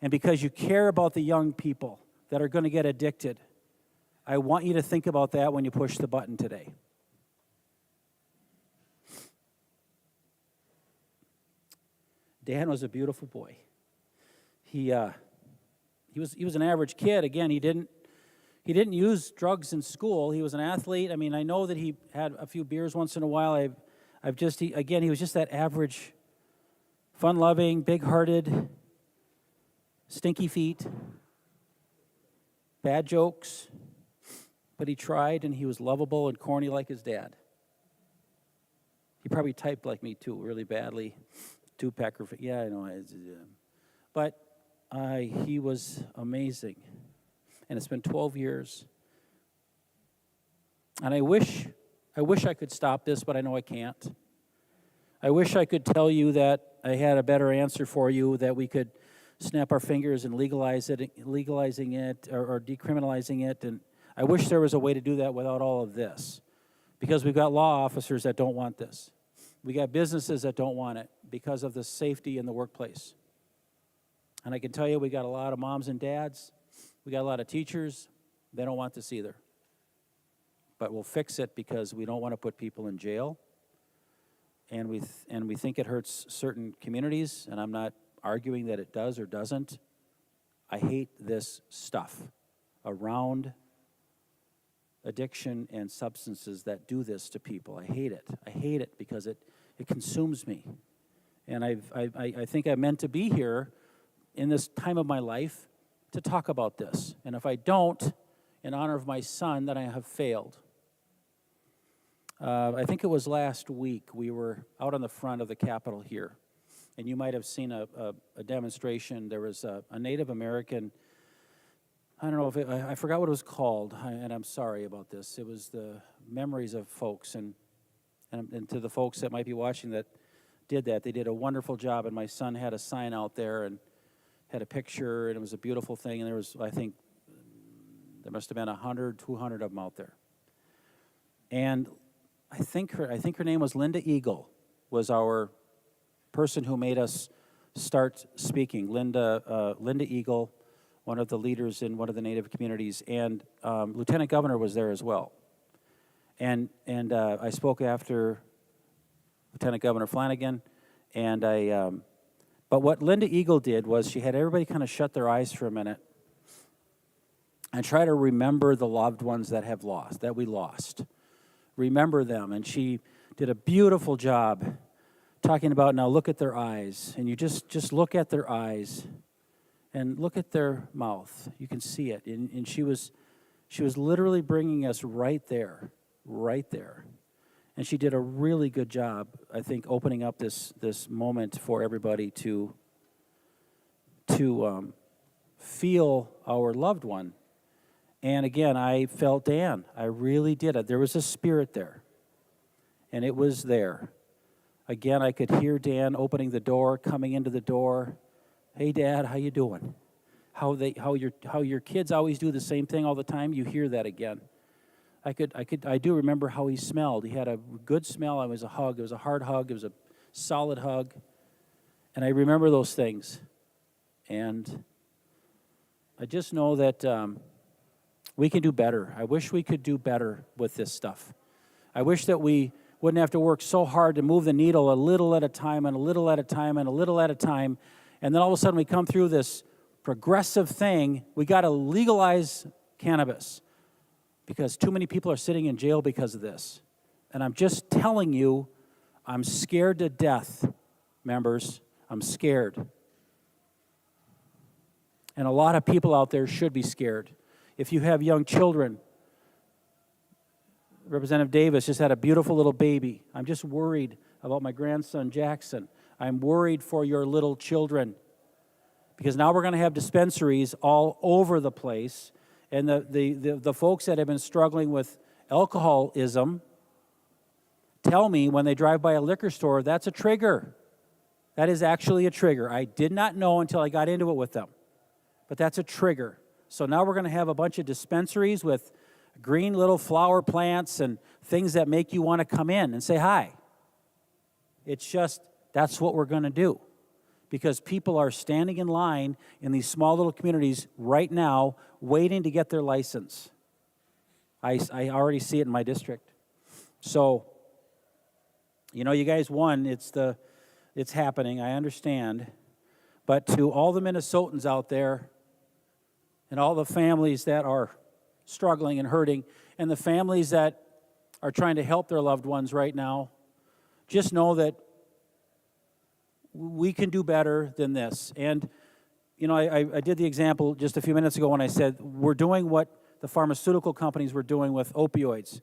and because you care about the young people that are going to get addicted, I want you to think about that when you push the button today. Dan was a beautiful boy. He was an average kid. Again, he didn't use drugs in school. He was an athlete. I mean, I know that he had a few beers once in a while. he was just that average, fun-loving, big-hearted, stinky feet, bad jokes, but he tried, and he was lovable and corny like his dad. He probably typed like me too, really badly. Two-packer, yeah, I know. But he was amazing. And it's been 12 years. And I wish I could stop this, but I know I can't. I wish I could tell you that I had a better answer for you, that we could snap our fingers and legalizing it or decriminalizing it. And I wish there was a way to do that without all of this, because we've got law officers that don't want this. We got businesses that don't want it because of the safety in the workplace. And I can tell you, we got a lot of moms and dads. We got a lot of teachers. They don't want this either. But we'll fix it because we don't want to put people in jail. And we think it hurts certain communities, and I'm not arguing that it does or doesn't. I hate this stuff around addiction and substances that do this to people. I hate it. I hate it because It consumes me. And I think I'm meant to be here in this time of my life to talk about this. And if I don't, in honor of my son, then I have failed. I think it was last week we were out on the front of the Capitol here, and you might have seen a demonstration. There was a Native American, I don't know if I forgot what it was called, and I'm sorry about this. It was the memories of folks, and to the folks that might be watching that did that, they did a wonderful job, and my son had a sign out there and had a picture, and it was a beautiful thing, and there was, I think, there must have been 100, 200 of them out there. And I think her name was Linda Eagle, was our person who made us start speaking. Linda Eagle, one of the leaders in one of the Native communities, and Lieutenant Governor was there as well. And I spoke after Lieutenant Governor Flanagan, and but what Linda Eagle did was she had everybody kind of shut their eyes for a minute and try to remember the loved ones that we lost. Remember them. And she did a beautiful job talking about, now look at their eyes. And you just look at their eyes and look at their mouth. You can see it. And she was literally bringing us right there. And she did a really good job, I think, opening up this moment for everybody to feel our loved one. And again, I felt Dan. I really did. There was a spirit there, and it was there. Again, I could hear Dan opening the door, coming into the door. Hey, Dad, how you doing? How your kids always do the same thing all the time. You hear that again. I do remember how he smelled. He had a good smell. It was a hug. It was a hard hug. It was a solid hug, and I remember those things. And I just know that. We can do better. I wish we could do better with this stuff. I wish that we wouldn't have to work so hard to move the needle a little at a time and a little at a time and a little at a time. And then all of a sudden we come through this progressive thing. We got to legalize cannabis because too many people are sitting in jail because of this. And I'm just telling you, I'm scared to death, members. I'm scared. And a lot of people out there should be scared. If you have young children, Representative Davis just had a beautiful little baby. I'm just worried about my grandson, Jackson. I'm worried for your little children because now we're going to have dispensaries all over the place. And the folks that have been struggling with alcoholism tell me when they drive by a liquor store, that's a trigger. That is actually a trigger. I did not know until I got into it with them. But that's a trigger. So now we're going to have a bunch of dispensaries with green little flower plants and things that make you want to come in and say hi. It's just, that's what we're going to do. Because people are standing in line in these small little communities right now waiting to get their license. I already see it in my district. So, you know, you guys won. It's happening. I understand. But to all the Minnesotans out there, and all the families that are struggling and hurting, and the families that are trying to help their loved ones right now, just know that we can do better than this. And, you know, I did the example just a few minutes ago when I said we're doing what the pharmaceutical companies were doing with opioids.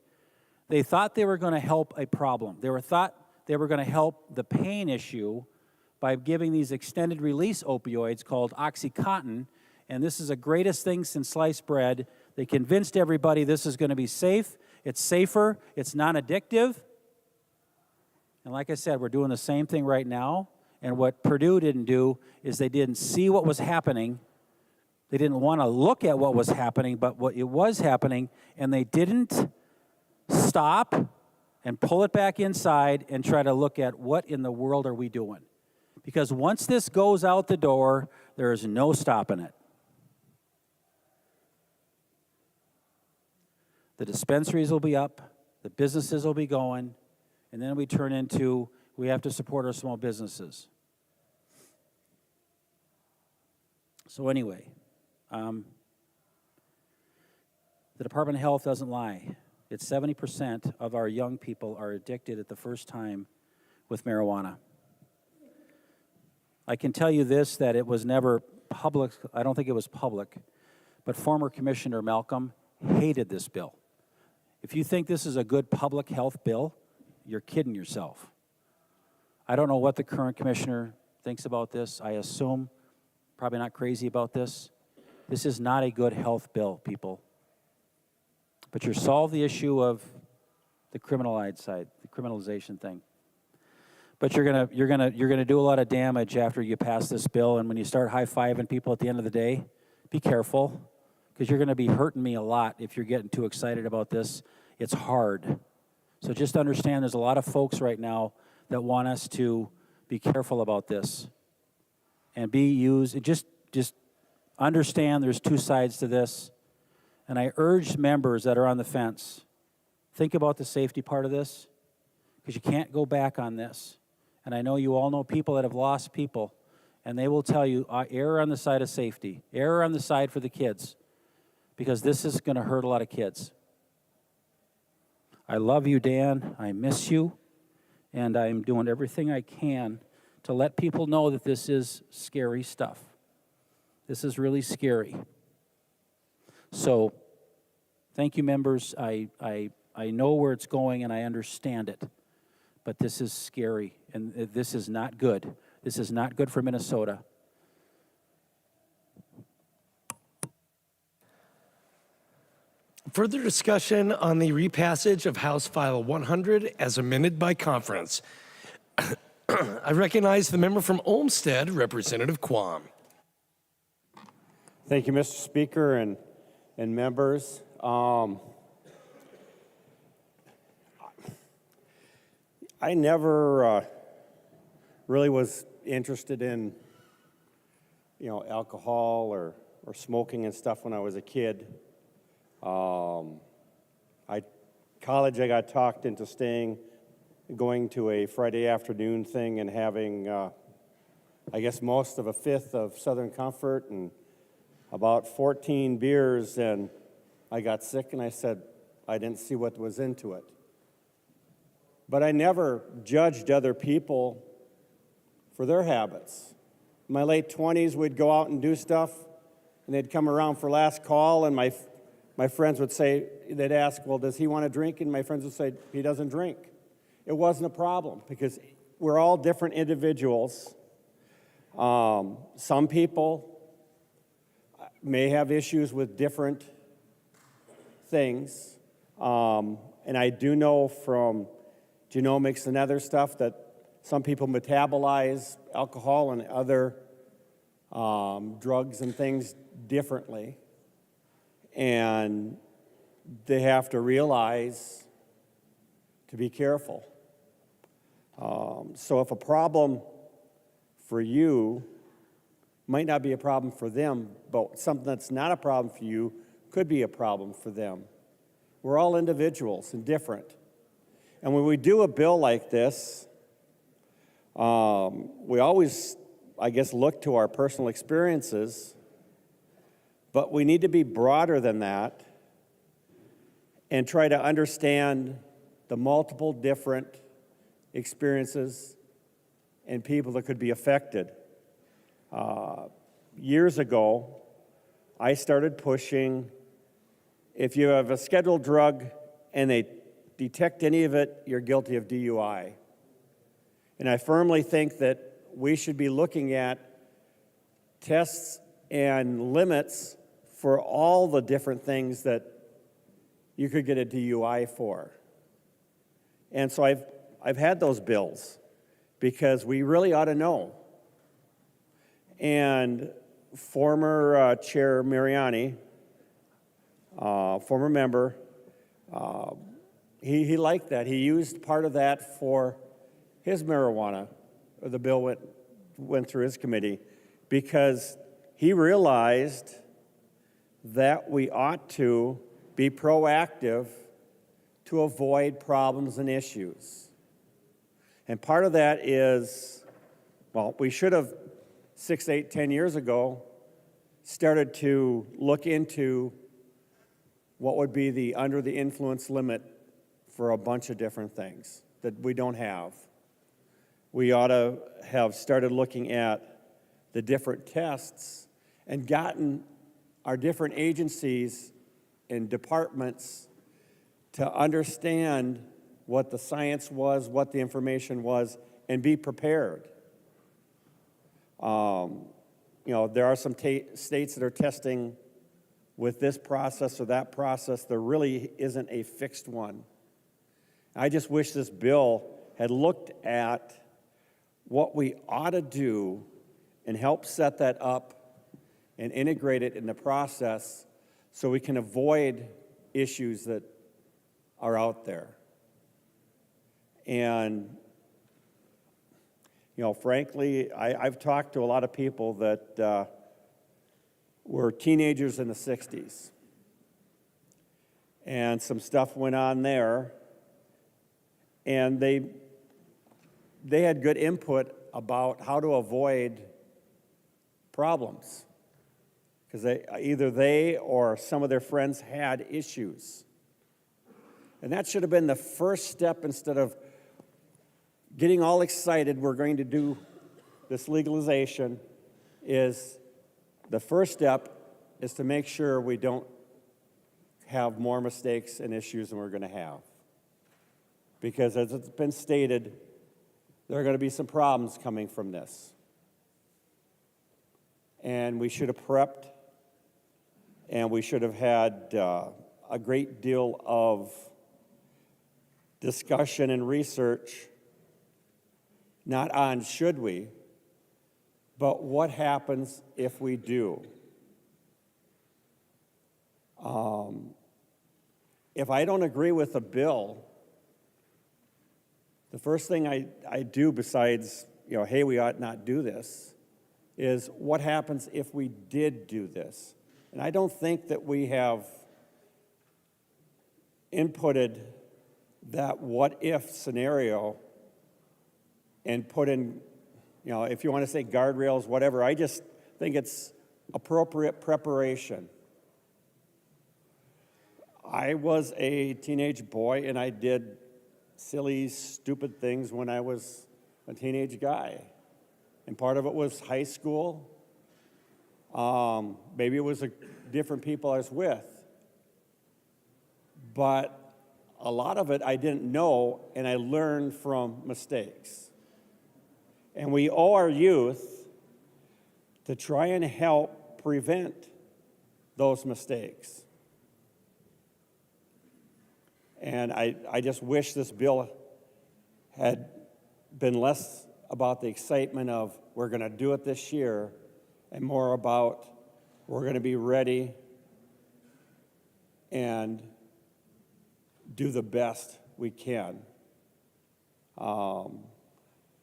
They thought they were going to help a problem. They thought they were going to help the pain issue by giving these extended release opioids called OxyContin. And this is the greatest thing since sliced bread. They convinced everybody this is going to be safe. It's safer. It's non-addictive. And like I said, we're doing the same thing right now. And what Purdue didn't do is they didn't see what was happening. They didn't want to look at what was happening, but what it was happening. And they didn't stop and pull it back inside and try to look at what in the world are we doing. Because once this goes out the door, there is no stopping it. The dispensaries will be up, the businesses will be going, and then we turn into, we have to support our small businesses. So anyway, the Department of Health doesn't lie. It's 70% of our young people are addicted at the first time with marijuana. I can tell you this, that it was never public, I don't think it was public, but former Commissioner Malcolm hated this bill. If you think this is a good public health bill, you're kidding yourself. I don't know what the current commissioner thinks about this. I assume probably not crazy about this. This is not a good health bill, people. But you solve the issue of the criminalized side, the criminalization thing. But you're gonna do a lot of damage after you pass this bill, and when you start high-fiving people at the end of the day, be careful, because you're gonna be hurting me a lot if you're getting too excited about this. It's hard. So just understand there's a lot of folks right now that want us to be careful about this and just understand there's two sides to this. And I urge members that are on the fence, think about the safety part of this, because you can't go back on this. And I know you all know people that have lost people, and they will tell you, err on the side of safety, err on the side for the kids, because this is going to hurt a lot of kids. I love you, Dan. I miss you. And I'm doing everything I can to let people know that this is scary stuff. This is really scary. So, thank you, members. I know where it's going, and I understand it. But this is scary, and this is not good. This is not good for Minnesota. Further discussion on the repassage of House File 100 as amended by conference. I recognize the member from Olmsted, Representative Quam. Thank you, Mr. Speaker and members. I never really was interested in, alcohol or smoking and stuff when I was a kid. College, I got talked into going to a Friday afternoon thing and having, I guess, most of a fifth of Southern Comfort and about 14 beers, and I got sick, and I said I didn't see what was into it. But I never judged other people for their habits. In my late 20s, we'd go out and do stuff, and they'd come around for last call, and my friends would say, they'd ask, well, does he want to drink? And my friends would say, he doesn't drink. It wasn't a problem, because we're all different individuals. Some people may have issues with different things. And I do know from genomics and other stuff that some people metabolize alcohol and other drugs and things differently. And they have to realize to be careful. So if a problem for you might not be a problem for them, but something that's not a problem for you could be a problem for them. We're all individuals and different. And when we do a bill like this, we always, I guess, look to our personal experiences, but we need to be broader than that and try to understand the multiple different experiences and people that could be affected. Years ago, I started pushing, if you have a scheduled drug and they detect any of it, you're guilty of DUI. And I firmly think that we should be looking at tests and limits for all the different things that you could get a DUI for. And so I've had those bills because we really ought to know. And former Chair Mariani, former member, he liked that. He used part of that for his marijuana. The bill went through his committee because he realized that we ought to be proactive to avoid problems and issues. And part of that is, well, we should have 6, 8, 10 years ago started to look into what would be the under the influence limit for a bunch of different things that we don't have. we ought to have started looking at the different tests and gotten our different agencies and departments to understand what the science was, what the information was, and be prepared. There are some states that are testing with this process or that process. There really isn't a fixed one. I just wish this bill had looked at what we ought to do and help set that up and integrate it in the process so we can avoid issues that are out there. And, frankly, I've talked to a lot of people that were teenagers in the 60s. And some stuff went on there. And they had good input about how to avoid problems. Because either they or some of their friends had issues. And that should have been the first step. Instead of getting all excited, we're going to do this legalization, is the first step is to make sure we don't have more mistakes and issues than we're going to have. Because as it's been stated, there are going to be some problems coming from this. And we should have prepped, and we should have had a great deal of discussion and research, not on should we, but what happens if we do. If I don't agree with a bill, the first thing I do besides, hey, we ought not do this, is what happens if we did do this? And I don't think that we have inputted that what if scenario and put in, if you want to say guardrails, whatever, I just think it's appropriate preparation. I was a teenage boy and I did silly, stupid things when I was a teenage guy. And part of it was high school. Maybe it was different people I was with. But a lot of it I didn't know, and I learned from mistakes. And we owe our youth to try and help prevent those mistakes. And I just wish this bill had been less about the excitement of we're going to do it this year and more about we're going to be ready and do the best we can.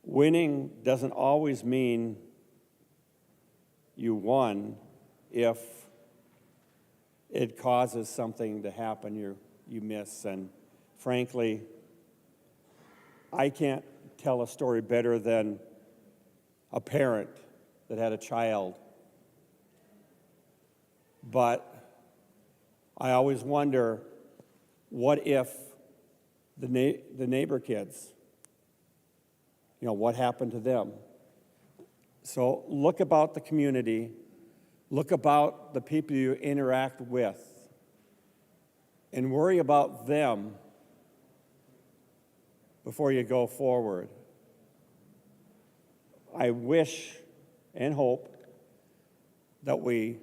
Winning doesn't always mean you won if it causes something to happen you miss. And frankly, I can't tell a story better than a parent that had a child. But I always wonder, what if the neighbor kids, what happened to them? So look about the community, look about the people you interact with, and worry about them before you go forward. I wish and hope that we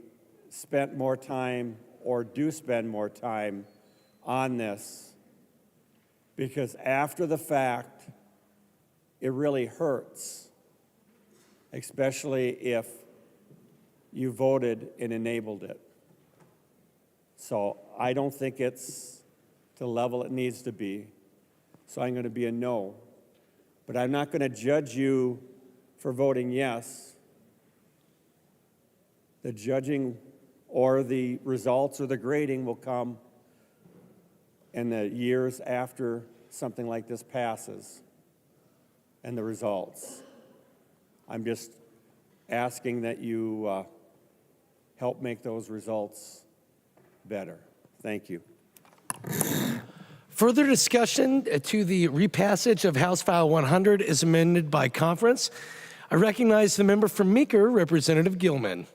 spent more time or do spend more time on this, because after the fact, it really hurts, especially if you voted and enabled it. So I don't think it's to the level it needs to be. So I'm going to be a no. But I'm not going to judge you for voting yes. The judging or the results or the grading will come in the years after something like this passes and the results. I'm just asking that you help make those results better. Thank you. Further discussion to the repassage of House File 100 is amended by conference. I recognize the member from Meeker, Representative Gilman.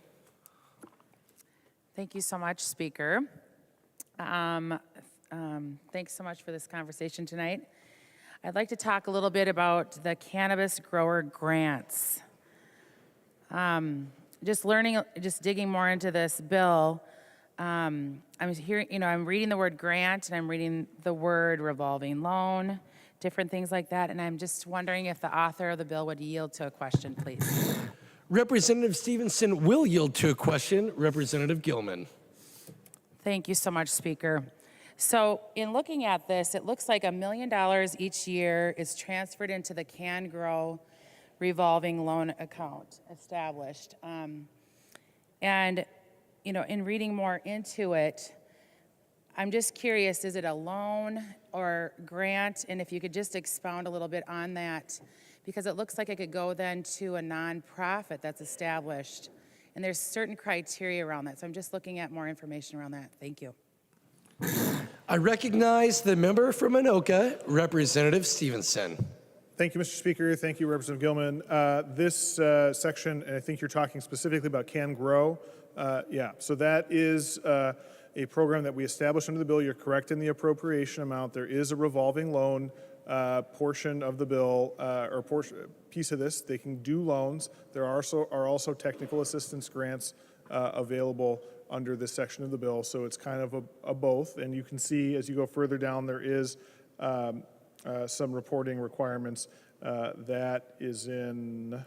Thank you so much, Speaker. Thanks so much for this conversation tonight. I'd like to talk a little bit about the cannabis grower grants. Just digging more into this bill, I'm hearing, I'm reading the word grant and I'm reading the word revolving loan, different things like that, and I'm just wondering if the author of the bill would yield to a question, please. Representative Stevenson will yield to a question. Representative Gilman. Thank you so much, Speaker. So in looking at this, it looks like $1 million each year is transferred into the Can Grow revolving loan account established. And, in reading more into it, I'm just curious, is it a loan or grant? And if you could just expound a little bit on that, because it looks like it could go then to a nonprofit that's established. And there's certain criteria around that. So I'm just looking at more information around that. Thank you. I recognize the member from Anoka, Representative Stevenson. Thank you, Mr. Speaker. Thank you, Representative Gilman. This section, and I think you're talking specifically about Can Grow. So that is a program that we established under the bill. You're correct in the appropriation amount. There is a revolving loan portion of the bill, or piece of this. They can do loans. There are also technical assistance grants available under this section of the bill. So it's kind of a both. And you can see as you go further down, there is some reporting requirements that is in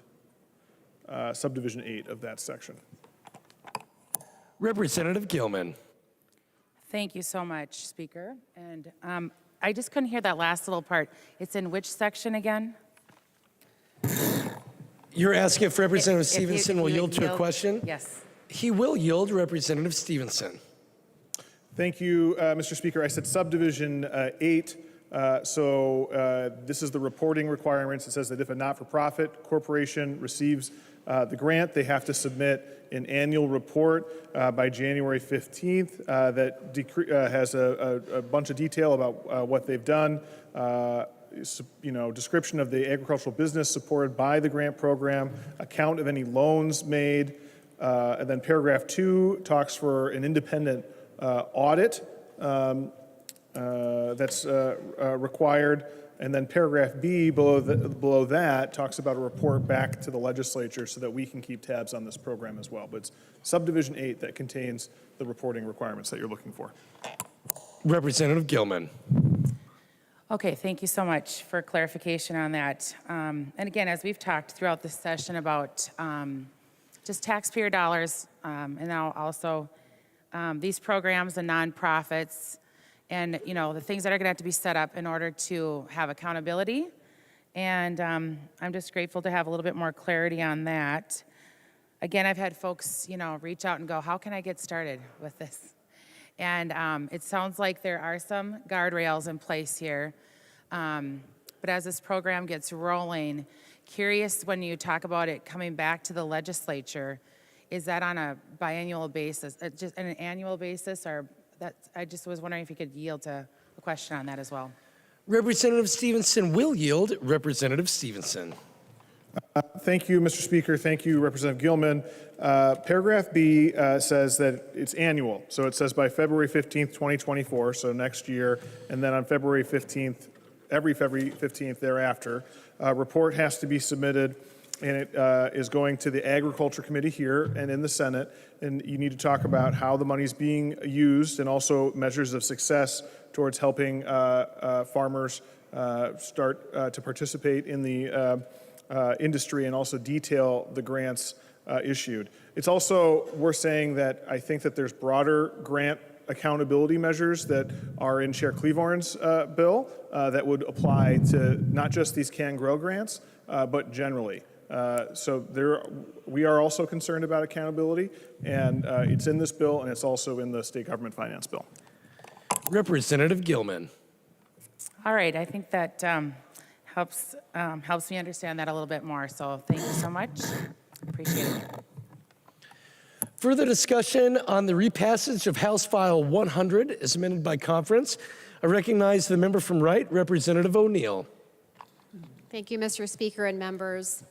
subdivision 8 of that section. Representative Gilman. Thank you so much, Speaker. And I just couldn't hear that last little part. It's in which section again? You're asking if Representative If Stevenson you will would yield to a question? Yes. He will yield, Representative Stevenson. Thank you, Mr. Speaker. I said subdivision 8. This is the reporting requirements. It says that if a not-for-profit corporation receives the grant, they have to submit an annual report by January 15th that has a bunch of detail about what they've done, description of the agricultural business supported by the grant program, account of any loans made, and then paragraph 2 talks for an independent audit that's required. And then paragraph B below that talks about a report back to the legislature so that we can keep tabs on this program as well. But it's subdivision 8 that contains the reporting requirements that you're looking for. Representative Gilman. Okay, thank you so much for clarification on that. And again, as we've talked throughout this session about just taxpayer dollars, and now also these programs and nonprofits, and the things that are going to have to be set up in order to have accountability. And I'm just grateful to have a little bit more clarity on that. Again, I've had folks, reach out and go, how can I get started with this? And it sounds like there are some guardrails in place here. But as this program gets rolling, curious when you talk about it coming back to the legislature, is that on a biannual basis, just on an annual basis, or I just was wondering if you could yield to a question on that as well. Representative Stevenson will yield. Representative Stevenson. Thank you, Mr. Speaker. Thank you, Representative Gilman. Paragraph B says that it's annual. So it says by February 15th, 2024, so next year, and then on February 15th, every February 15th thereafter, a report has to be submitted, and it is going to the Agriculture Committee here and in the Senate, and you need to talk about how the money's being used and also measures of success towards helping farmers start to participate in the industry and also detail the grants issued. It's also worth saying that I think that there's broader grant accountability measures that are in Chair Cleavorn's bill that would apply to not just these Can Grow grants, but generally. We are also concerned about accountability, and it's in this bill, and it's also in the state government finance bill. Representative Gilman. All right, I think that helps me understand that a little bit more. So thank you so much. Appreciate it. Further discussion on the repassage of House File 100 is amended by conference. I recognize the member from Wright, Representative O'Neill. Thank you, Mr. Speaker and members.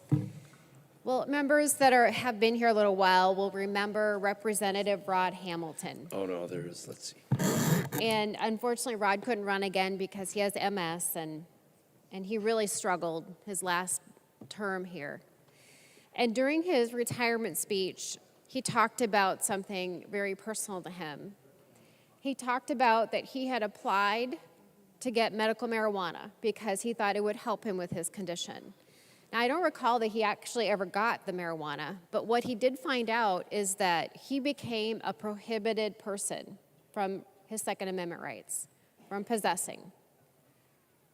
Well, members that have been here a little while will remember Representative Rod Hamilton. Oh, no, there is. Let's see. And unfortunately, Rod couldn't run again because he has MS, and he really struggled his last term here. And during his retirement speech, he talked about something very personal to him. He talked about that he had applied to get medical marijuana because he thought it would help him with his condition. Now, I don't recall that he actually ever got the marijuana, but what he did find out is that he became a prohibited person from his Second Amendment rights, from possessing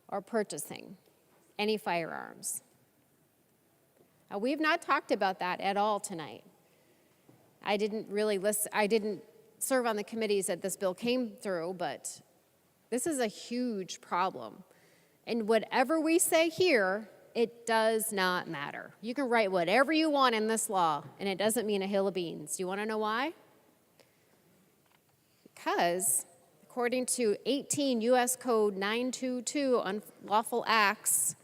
or purchasing any firearms. Now, we've not talked about that at all tonight. I didn't serve on the committees that this bill came through, but this is a huge problem. And whatever we say here, it does not matter. You can write whatever you want in this law, and it doesn't mean a hill of beans. Do you want to know why? Because according to 18 U.S. Code 922 Unlawful Acts,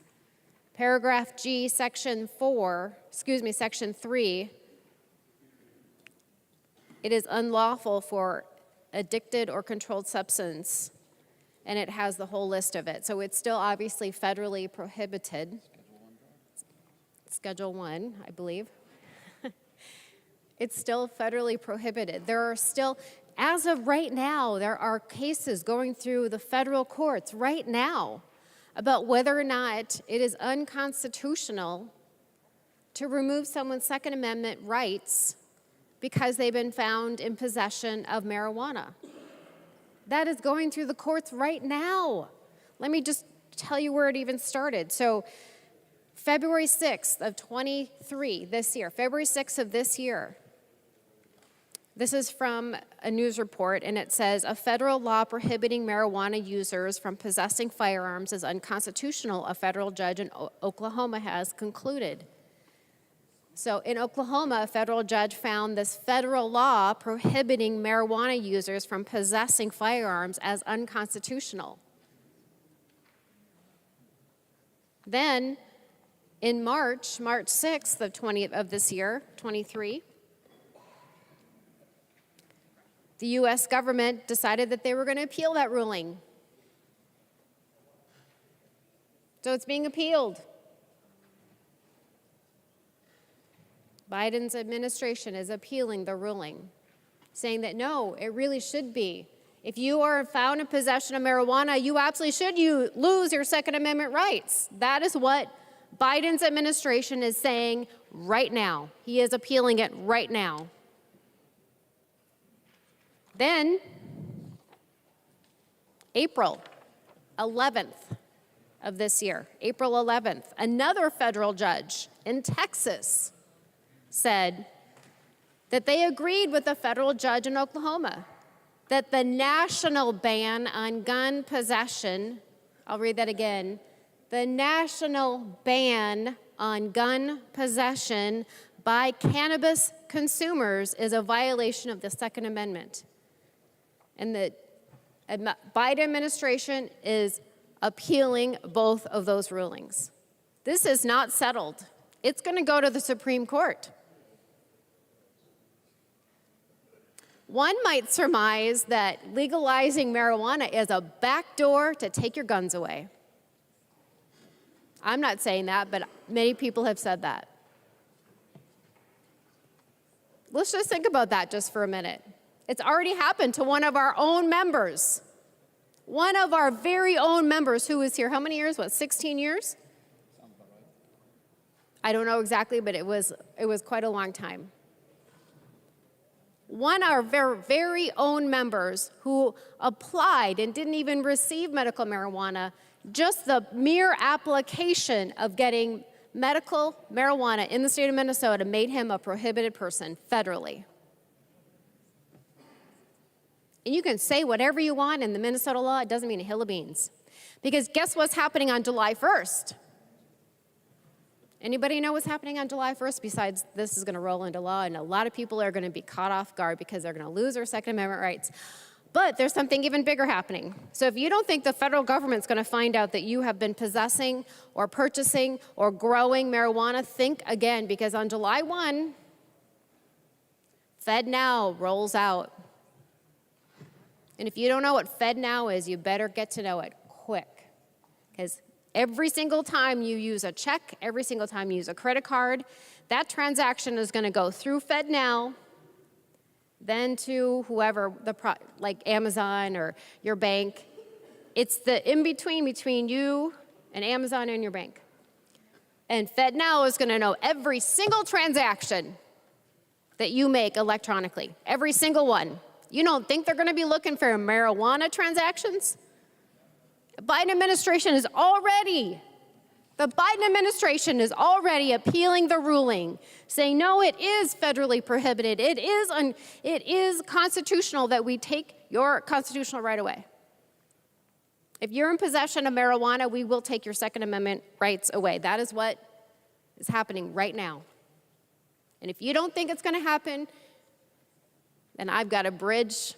paragraph G, section 3, it is unlawful for addicted or controlled substance, and it has the whole list of it. So it's still obviously federally prohibited. Schedule 1, I believe. It's still federally prohibited. There are still, as of right now, there are cases going through the federal courts right now about whether or not it is unconstitutional to remove someone's Second Amendment rights because they've been found in possession of marijuana. That is going through the courts right now. Let me just tell you where it even started. So February 6th of 23, this year, February 6th of this year, this is from a news report, and it says, a federal law prohibiting marijuana users from possessing firearms is unconstitutional, a federal judge in Oklahoma has concluded. So in Oklahoma, a federal judge found this federal law prohibiting marijuana users from possessing firearms as unconstitutional. Then in March 6th of this year, 23, the U.S. government decided that they were going to appeal that ruling. So it's being appealed. Biden's administration is appealing the ruling, saying that no, it really should be. If you are found in possession of marijuana, you absolutely should lose your Second Amendment rights. That is what Biden's administration is saying right now. He is appealing it right now. Then, April 11th of this year, April 11th, another federal judge in Texas said that they agreed with a federal judge in Oklahoma that the national ban on gun possession, I'll read that again, the national ban on gun possession by cannabis consumers is a violation of the Second Amendment. And the Biden administration is appealing both of those rulings. This is not settled. It's going to go to the Supreme Court. One might surmise that legalizing marijuana is a backdoor to take your guns away. I'm not saying that, but many people have said that. Let's just think about that just for a minute. It's already happened to one of our own members. One of our very own members who was here, how many years? 16 years? I don't know exactly, but it was quite a long time. One of our very own members who applied and didn't even receive medical marijuana, just the mere application of getting medical marijuana in the state of Minnesota made him a prohibited person federally. And you can say whatever you want in the Minnesota law, it doesn't mean a hill of beans. Because guess what's happening on July 1st? Anybody know what's happening on July 1st besides this is going to roll into law and a lot of people are going to be caught off guard because they're going to lose their Second Amendment rights? But there's something even bigger happening. So if you don't think the federal government's going to find out that you have been possessing or purchasing or growing marijuana, think again, because on July 1, FedNow rolls out. And if you don't know what FedNow is, you better get to know it quick. Because every single time you use a check, every single time you use a credit card, that transaction is going to go through FedNow, then to whoever, like Amazon or your bank. It's the in-between between you and Amazon and your bank. And FedNow is going to know every single transaction that you make electronically, every single one. You don't think they're going to be looking for marijuana transactions? The Biden administration is already appealing the ruling, saying, no, it is federally prohibited. It is constitutional that we take your constitutional right away. If you're in possession of marijuana, we will take your Second Amendment rights away. That is what is happening right now. And if you don't think it's going to happen, then I've got a bridge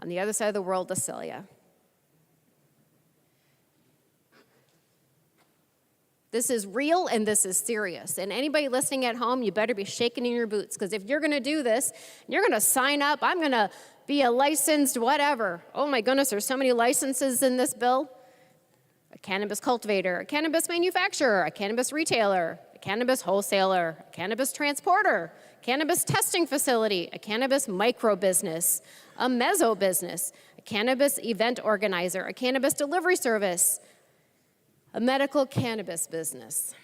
on the other side of the world to sell you. This is real and this is serious. And anybody listening at home, you better be shaking in your boots, because if you're going to do this, you're going to sign up, I'm going to be a licensed whatever. Oh my goodness, there's so many licenses in this bill. A cannabis cultivator, a cannabis manufacturer, a cannabis retailer, a cannabis wholesaler, a cannabis transporter, cannabis testing facility, a cannabis micro business, a mezzo business, a cannabis event organizer, a cannabis delivery service, a medical cannabis business.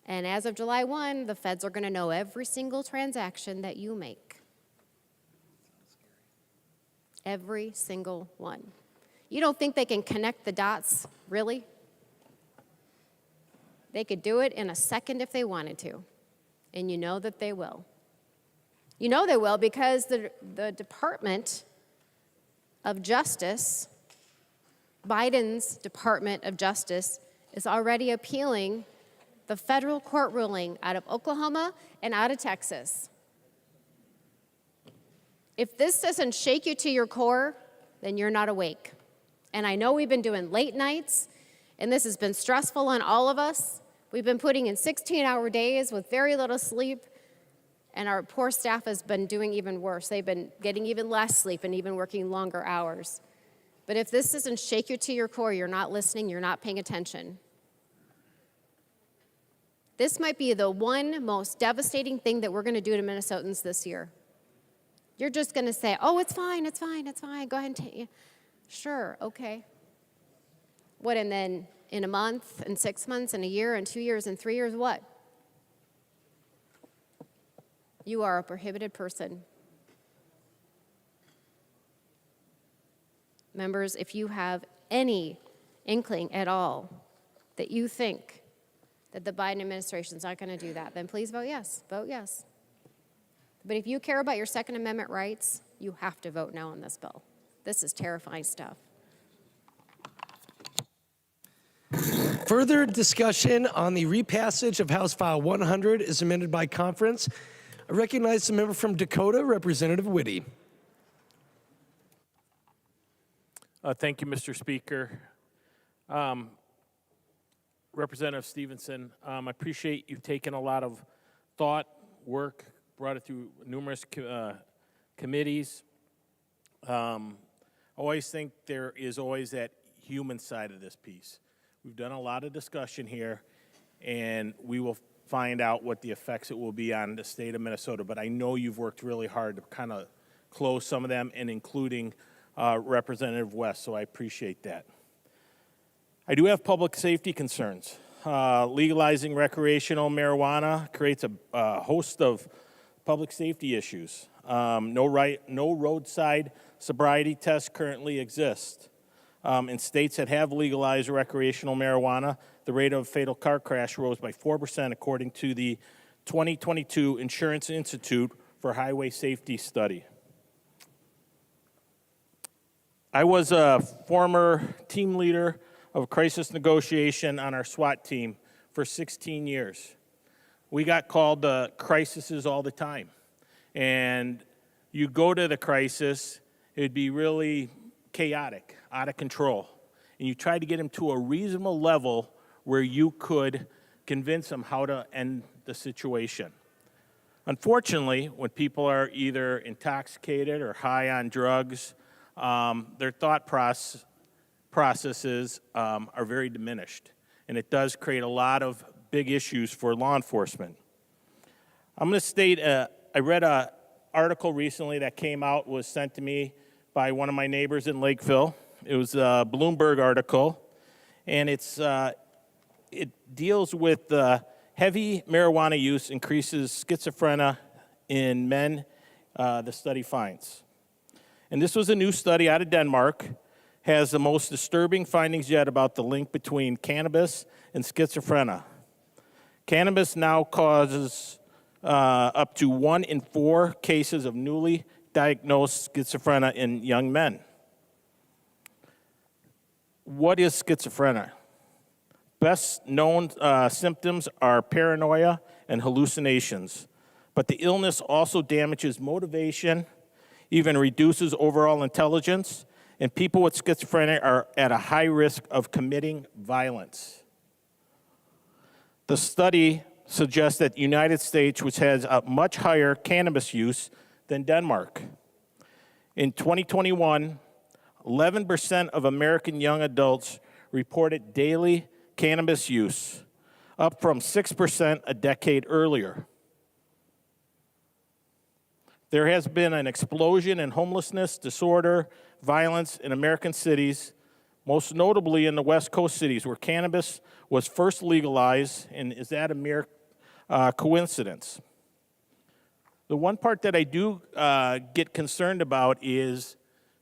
And as of July 1, the feds are going to know every single transaction that you make. Every single one. You don't think they can connect the dots, really? They could do it in a second if they wanted to. And you know that they will. You know they will because the Department of Justice, Biden's Department of Justice, is already appealing the federal court ruling out of Oklahoma and out of Texas. If this doesn't shake you to your core, then you're not awake. And I know we've been doing late nights, and this has been stressful on all of us. We've been putting in 16-hour days with very little sleep, and our poor staff has been doing even worse. They've been getting even less sleep and even working longer hours. But if this doesn't shake you to your core, you're not listening, you're not paying attention. This might be the one most devastating thing that we're going to do to Minnesotans this year. You're just going to say, oh, it's fine, it's fine, it's fine. Go ahead and take it. Sure, okay. What, and then in a month, and 6 months, and a year, and 2 years, and 3 years, what? You are a prohibited person. Members, if you have any inkling at all that you think that the Biden administration is not going to do that, then please vote yes. Vote yes. But if you care about your Second Amendment rights, you have to vote no on this bill. This is terrifying stuff. Further discussion on the repassage of House File 100 is amended by conference. I recognize the member from Dakota, Representative Whitty. Thank you, Mr. Speaker. Representative Stevenson, I appreciate you taking a lot of thought, work, brought it through numerous committees. I always think there is always that human side of this piece. We've done a lot of discussion here, and we will find out what the effects it will be on the state of Minnesota. But I know you've worked really hard to kind of close some of them, and including Representative West, so I appreciate that. I do have public safety concerns. Legalizing recreational marijuana creates a host of public safety issues. No roadside sobriety tests currently exist. In states that have legalized recreational marijuana, the rate of fatal car crash rose by 4% according to the 2022 Insurance Institute for Highway Safety study. I was a former team leader of crisis negotiation on our SWAT team for 16 years. We got called crises all the time. And you go to the crisis it'd be really chaotic, out of control. And you try to get them to a reasonable level where you could convince them how to end the situation. Unfortunately, when people are either intoxicated or high on drugs, their thought processes are very diminished. And it does create a lot of big issues for law enforcement. I'm going to state, I read an article recently that came out, was sent to me by one of my neighbors in Lakeville. It was a Bloomberg article, and it deals with heavy marijuana use increases schizophrenia in men, the study finds. And this was a new study out of Denmark, has the most disturbing findings yet about the link between cannabis and schizophrenia. Cannabis now causes up to 1 in 4 cases of newly diagnosed schizophrenia in young men. What is schizophrenia? Best known symptoms are paranoia and hallucinations, but the illness also damages motivation, even reduces overall intelligence, and people with schizophrenia are at a high risk of committing violence. The study suggests that the United States, which has a much higher cannabis use than Denmark. In 2021, 11% of American young adults reported daily cannabis use, up from 6% a decade earlier. There has been an explosion in homelessness, disorder, violence in American cities, most notably in the West Coast cities where cannabis was first legalized, and is that a mere coincidence? The one part that I do get concerned about is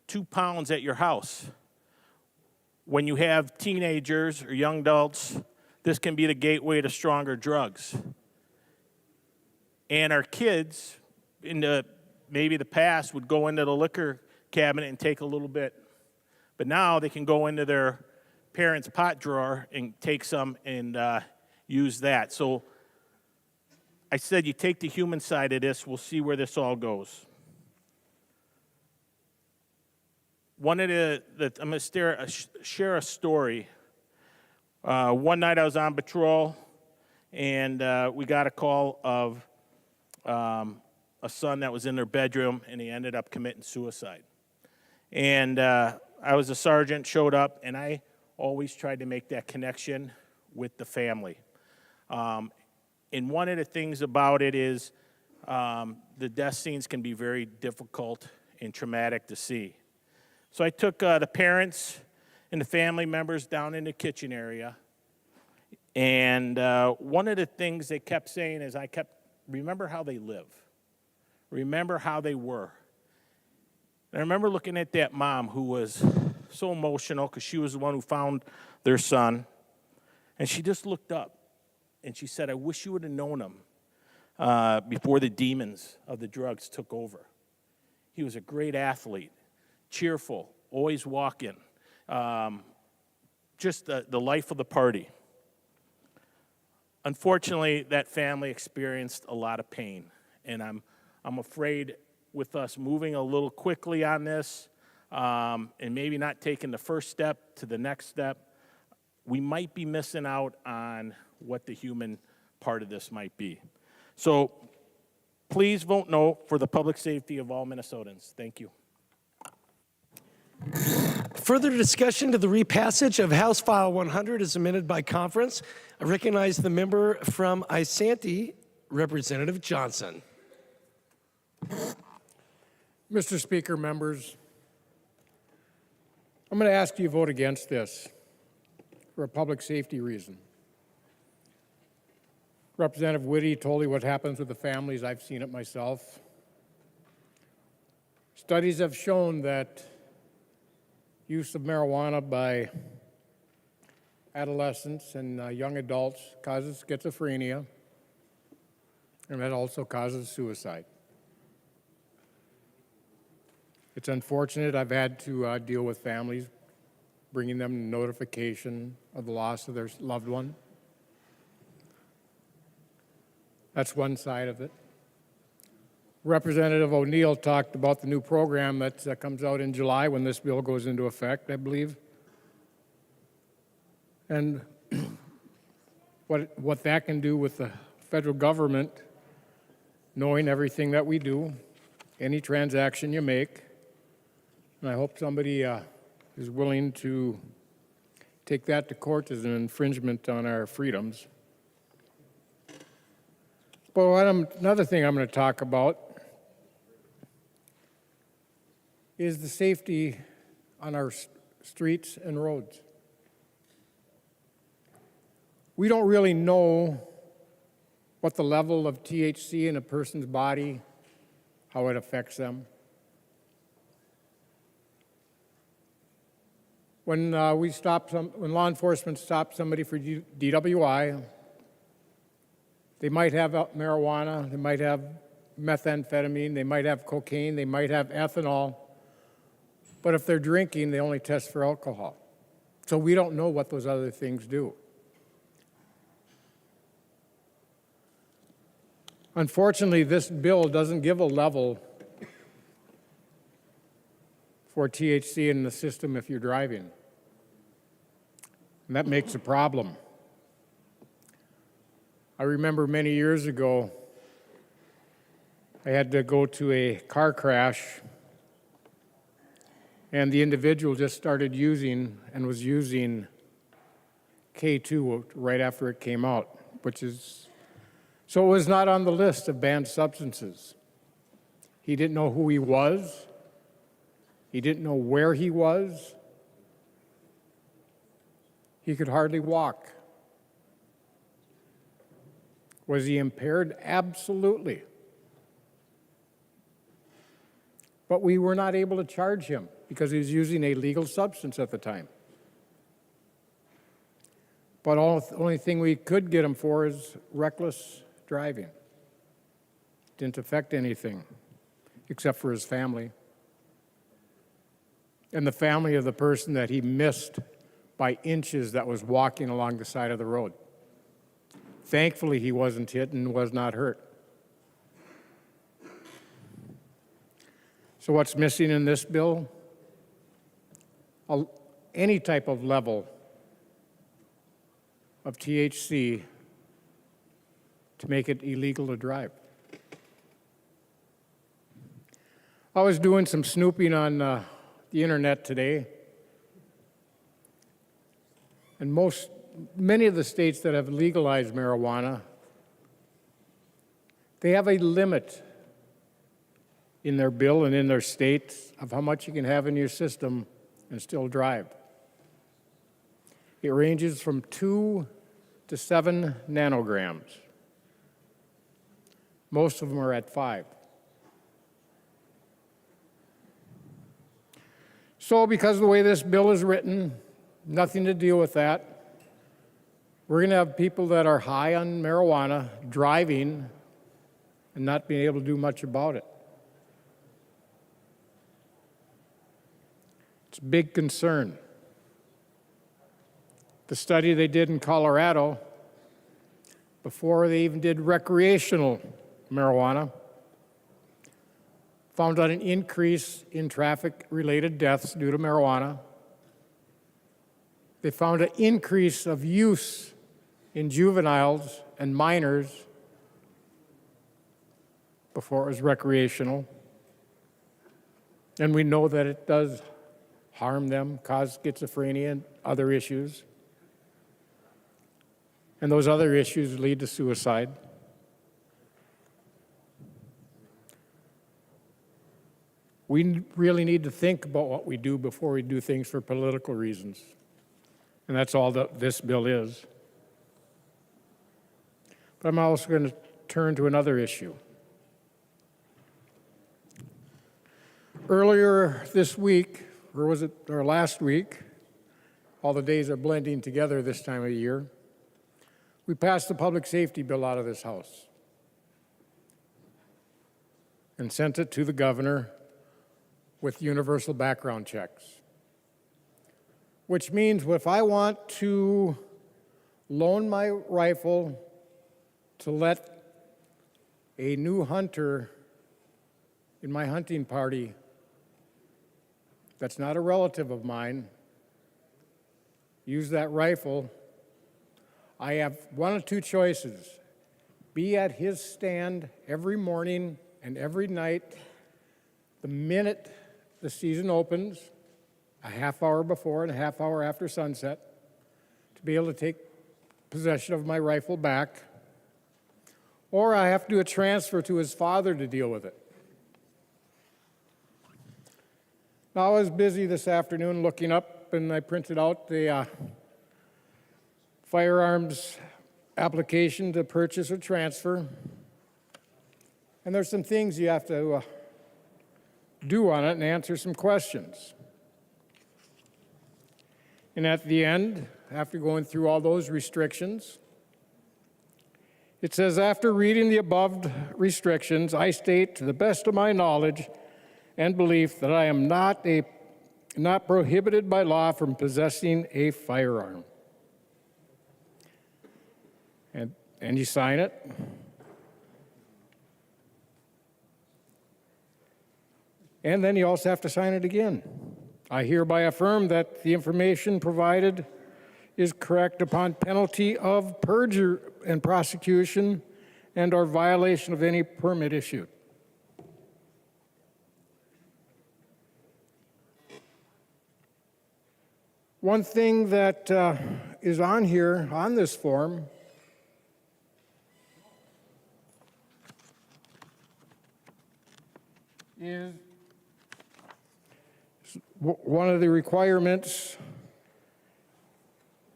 2 pounds at your house. When you have teenagers or young adults, this can be the gateway to stronger drugs. And our kids, maybe the past, would go into the liquor cabinet and take a little bit. But now they can go into their parents' pot drawer and take some and use that. So I said you take the human side of this, we'll see where this all goes. I'm going to share a story. One night I was on patrol, and we got a call of a son that was in their bedroom, and he ended up committing suicide. And I was a sergeant, showed up, and I always tried to make that connection with the family. And one of the things about it is the death scenes can be very difficult and traumatic to see. So I took the parents and the family members down in the kitchen area, and one of the things they kept saying is remember how they live. Remember how they were. And I remember looking at that mom who was so emotional because she was the one who found their son, and she just looked up, and she said, I wish you would have known him before the demons of the drugs took over. He was a great athlete. Cheerful, always walking, just the life of the party. Unfortunately, that family experienced a lot of pain, and I'm afraid with us moving a little quickly on this and maybe not taking the first step to the next step, we might be missing out on what the human part of this might be. So please vote no for the public safety of all Minnesotans. Thank you. Further discussion to the repassage of House File 100 is amended by conference. I recognize the member from Isanti, Representative Johnson. Mr. Speaker, members, I'm going to ask you to vote against this for a public safety reason. Representative Whitty told you what happens with the families. I've seen it myself. Studies have shown that use of marijuana by adolescents and young adults causes schizophrenia, and that also causes suicide. It's unfortunate. I've had to deal with families, bringing them notification of the loss of their loved one. That's one side of it. Representative O'Neill talked about the new program that comes out in July when this bill goes into effect, I believe. And what that can do with the federal government, knowing everything that we do, any transaction you make. And I hope somebody is willing to take that to court as an infringement on our freedoms. But another thing I'm going to talk about is the safety on our streets and roads. We don't really know what the level of THC in a person's body, how it affects them. When law enforcement stops somebody for DWI, they might have marijuana, they might have methamphetamine, they might have cocaine, they might have ethanol. But if they're drinking, they only test for alcohol. So we don't know what those other things do. Unfortunately, this bill doesn't give a level for THC in the system if you're driving. And that makes a problem. I remember many years ago, I had to go to a car crash, and the individual just started using and was using K2 right after it came out, so it was not on the list of banned substances. He didn't know who he was. He didn't know where he was. He could hardly walk. Was he impaired? Absolutely. But we were not able to charge him because he was using a legal substance at the time. But the only thing we could get him for is reckless driving. Didn't affect anything except for his family and the family of the person that he missed by inches that was walking along the side of the road. Thankfully, he wasn't hit and was not hurt. So what's missing in this bill? Any type of level of THC to make it illegal to drive. I was doing some snooping on the internet today, and many of the states that have legalized marijuana, they have a limit in their bill and in their state of how much you can have in your system and still drive. It ranges from 2 to 7 nanograms. Most of them are at 5. So because of the way this bill is written, nothing to deal with that. We're going to have people that are high on marijuana driving and not being able to do much about it. It's a big concern. The study they did in Colorado, before they even did recreational marijuana, found out an increase in traffic-related deaths due to marijuana. They found an increase of use in juveniles and minors before it was recreational. And we know that it does harm them, cause schizophrenia and other issues. And those other issues lead to suicide. We really need to think about what we do before we do things for political reasons. And that's all that this bill is. But I'm also going to turn to another issue. Earlier this week, or was it last week, all the days are blending together this time of year, we passed the public safety bill out of this House and sent it to the governor with universal background checks. Which means if I want to loan my rifle to let a new hunter in my hunting party that's not a relative of mine use that rifle, I have one of two choices. Be at his stand every morning and every night the minute the season opens, a half hour before and a half hour after sunset, to be able to take possession of my rifle back, or I have to do a transfer to his father to deal with it. Now, I was busy this afternoon looking up, and I printed out the firearms application to purchase or transfer. And there's some things you have to do on it and answer some questions. And at the end, after going through all those restrictions, it says, after reading the above restrictions, I state to the best of my knowledge and belief that I am not prohibited by law from possessing a firearm. And you sign it. And then you also have to sign it again. I hereby affirm that the information provided is correct upon penalty of perjury and prosecution and or violation of any permit issued. One thing that is on here, on this form, is one of the requirements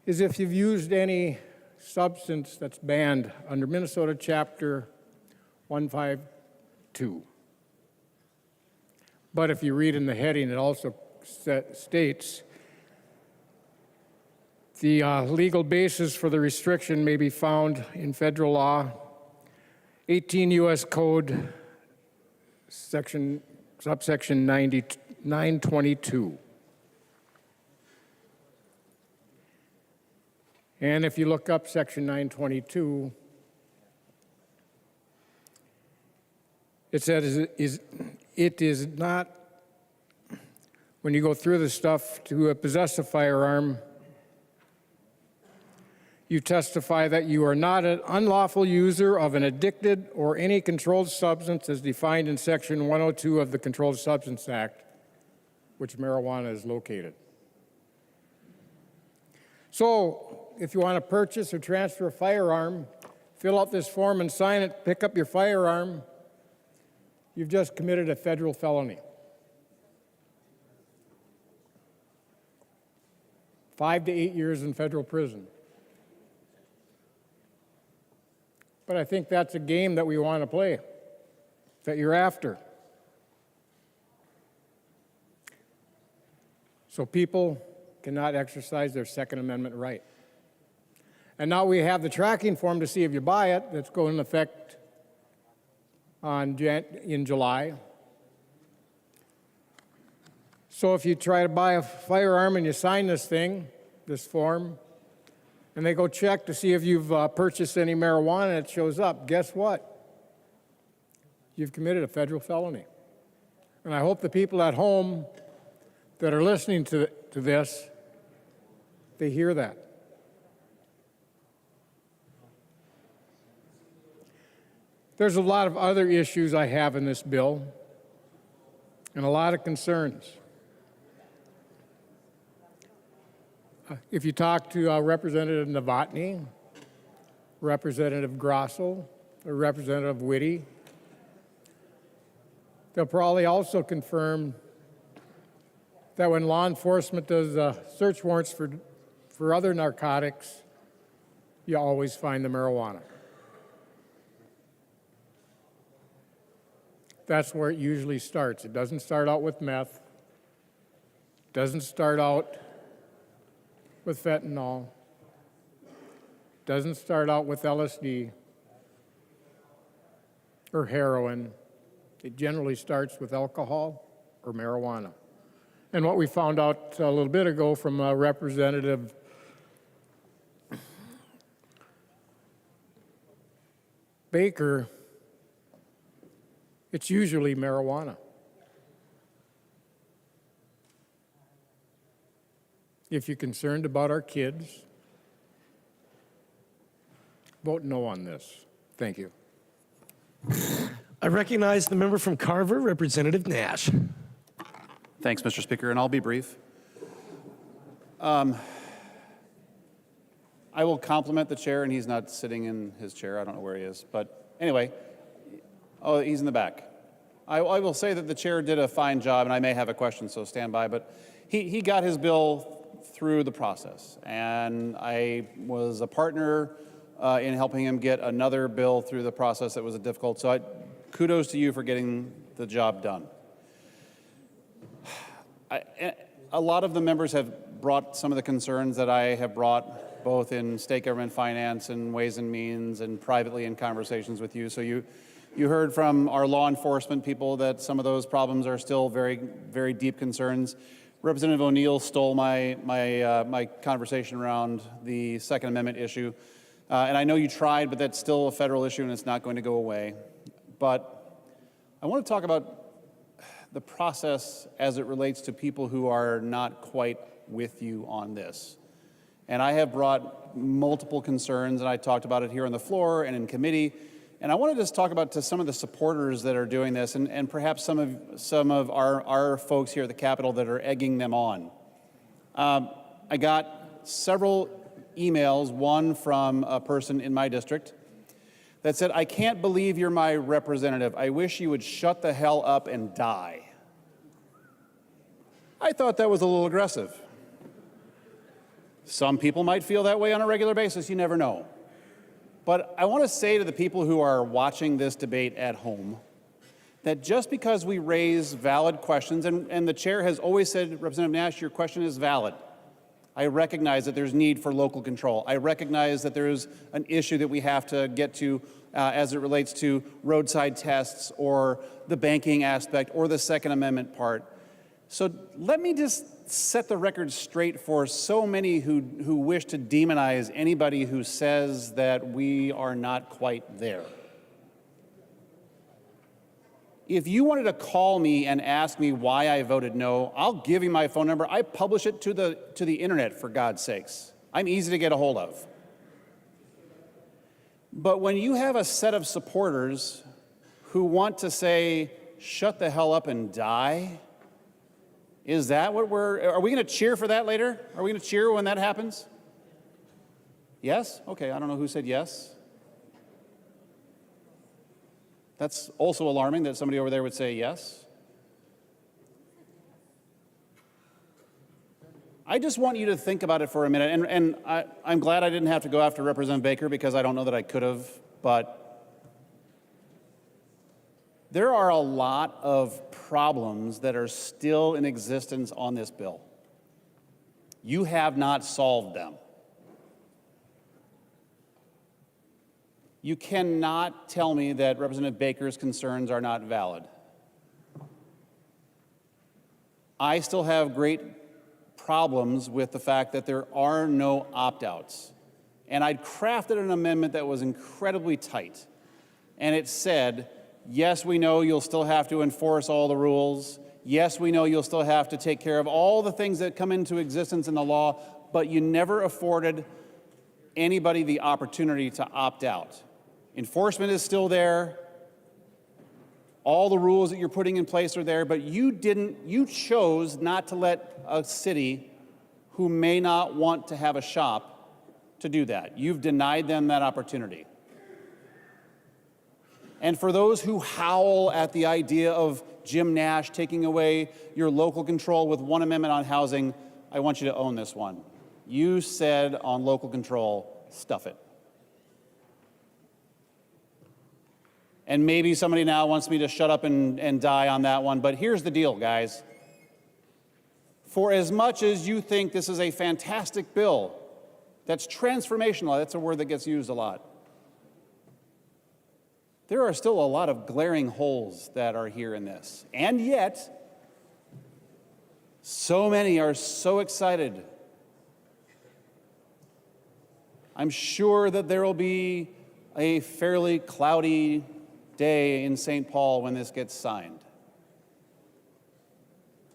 is if you've used any substance that's banned under Minnesota Chapter 152. But if you read in the heading, it also states the legal basis for the restriction may be found in federal law, 18 U.S. Code, subsection 922. And if you look up section 922, it says it is not, when you go through the stuff, to possess a firearm, you testify that you are not an unlawful user of an addicted or any controlled substance as defined in Section 102 of the Controlled Substance Act, which marijuana is located. So, if you want to purchase or transfer a firearm, fill out this form and sign it, pick up your firearm, you've just committed a federal felony. 5 to 8 years in federal prison. But I think that's a game that we want to play, that you're after. So people cannot exercise their Second Amendment right. And now we have the tracking form to see if you buy it, that's going into effect in July. So if you try to buy a firearm and you sign this thing, this form, and they go check to see if you've purchased any marijuana and it shows up, guess what? You've committed a federal felony. And I hope the people at home that are listening to this, they hear that. There's a lot of other issues I have in this bill and a lot of concerns. If you talk to Representative Novotny, Representative Grosso, or Representative Whitty, they'll probably also confirm that when law enforcement does search warrants for other narcotics, you always find the marijuana. That's where it usually starts. It doesn't start out with meth. It doesn't start out with fentanyl. It doesn't start out with LSD or heroin. It generally starts with alcohol or marijuana. And what we found out a little bit ago from Representative Baker It's usually marijuana. If you're concerned about our kids, vote no on this. Thank you. I recognize the member from Carver, Representative Nash. Thanks, Mr. Speaker, and I'll be brief. I will compliment the chair, and he's not sitting in his chair. I don't know where he is. But anyway, oh, he's in the back. I will say that the chair did a fine job, and I may have a question, so stand by. But he got his bill through the process, and I was a partner in helping him get another bill through the process that was difficult. So kudos to you for getting the job done. A lot of the members have brought some of the concerns that I have brought, both in state government finance and ways and means and privately in conversations with you. So you heard from our law enforcement people that some of those problems are still very, very deep concerns. Representative O'Neill stole my conversation around the Second Amendment issue. And I know you tried, but that's still a federal issue and it's not going to go away. But I want to talk about the process as it relates to people who are not quite with you on this. And I have brought multiple concerns, and I talked about it here on the floor and in committee. And I want to just talk about to some of the supporters that are doing this, and perhaps some of our folks here at the Capitol that are egging them on. I got several emails, one from a person in my district that said, "I can't believe you're my representative. I wish you would shut the hell up and die." I thought that was a little aggressive. Some people might feel that way on a regular basis, you never know. But I want to say to the people who are watching this debate at home that just because we raise valid questions, and the chair has always said, Representative Nash, your question is valid. I recognize that there's need for local control. I recognize that there's an issue that we have to get to as it relates to roadside tests or the banking aspect or the Second Amendment part. So let me just set the record straight for so many who wish to demonize anybody who says that we are not quite there. If you wanted to call me and ask me why I voted no, I'll give you my phone number. I publish it to the internet, for God's sakes. I'm easy to get a hold of. But when you have a set of supporters who want to say, shut the hell up and die, is that what are we going to cheer for that later? Are we going to cheer when that happens? Yes? Okay, I don't know who said yes. That's also alarming that somebody over there would say yes. I just want you to think about it for a minute, and I'm glad I didn't have to go after Representative Baker because I don't know that I could have, but there are a lot of problems that are still in existence on this bill. You have not solved them. You cannot tell me that Representative Baker's concerns are not valid. I still have great problems with the fact that there are no opt-outs. And I'd crafted an amendment that was incredibly tight. And it said, yes, we know you'll still have to enforce all the rules. Yes, we know you'll still have to take care of all the things that come into existence in the law, but you never afforded anybody the opportunity to opt out. Enforcement is still there. All the rules that you're putting in place are there, but you chose not to let a city who may not want to have a shop to do that. You've denied them that opportunity. And for those who howl at the idea of Jim Nash taking away your local control with one amendment on housing, I want you to own this one. You said on local control, stuff it. And maybe somebody now wants me to shut up and die on that one, but here's the deal, guys. For as much as you think this is a fantastic bill, that's transformational, that's a word that gets used a lot, there are still a lot of glaring holes that are here in this. And yet, so many are so excited. I'm sure that there will be a fairly cloudy day in St. Paul when this gets signed.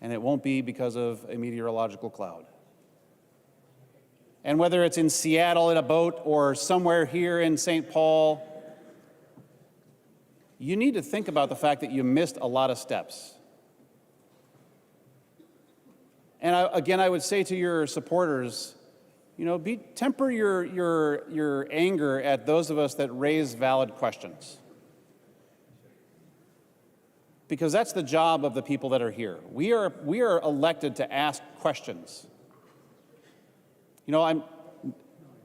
And it won't be because of a meteorological cloud. And whether it's in Seattle in a boat or somewhere here in St. Paul, you need to think about the fact that you missed a lot of steps. And again, I would say to your supporters, you know, temper your anger at those of us that raise valid questions. Because that's the job of the people that are here. We are elected to ask questions. You know, I'm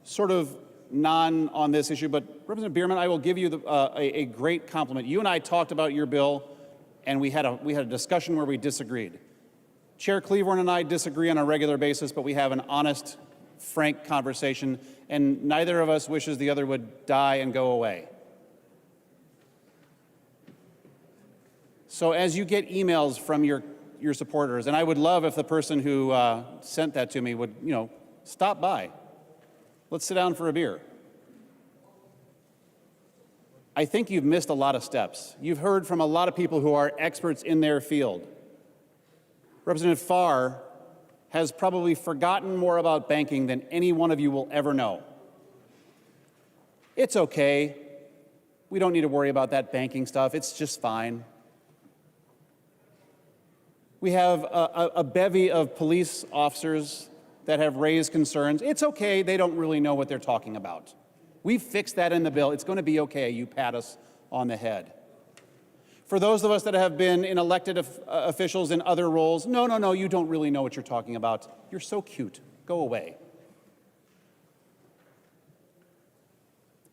sort of on this issue, but Representative Bierman, I will give you a great compliment. You and I talked about your bill, and we had a discussion where we disagreed. Chair Cleavorn and I disagree on a regular basis, but we have an honest, frank conversation, and neither of us wishes the other would die and go away. So as you get emails from your supporters, and I would love if the person who sent that to me would, you know, stop by. Let's sit down for a beer. I think you've missed a lot of steps. You've heard from a lot of people who are experts in their field. Representative Farr has probably forgotten more about banking than any one of you will ever know. It's okay. We don't need to worry about that banking stuff. It's just fine. We have a bevy of police officers that have raised concerns. It's okay, they don't really know what they're talking about. We've fixed that in the bill. It's going to be okay. You pat us on the head. For those of us that have been in elected officials in other roles, no, you don't really know what you're talking about. You're so cute. Go away.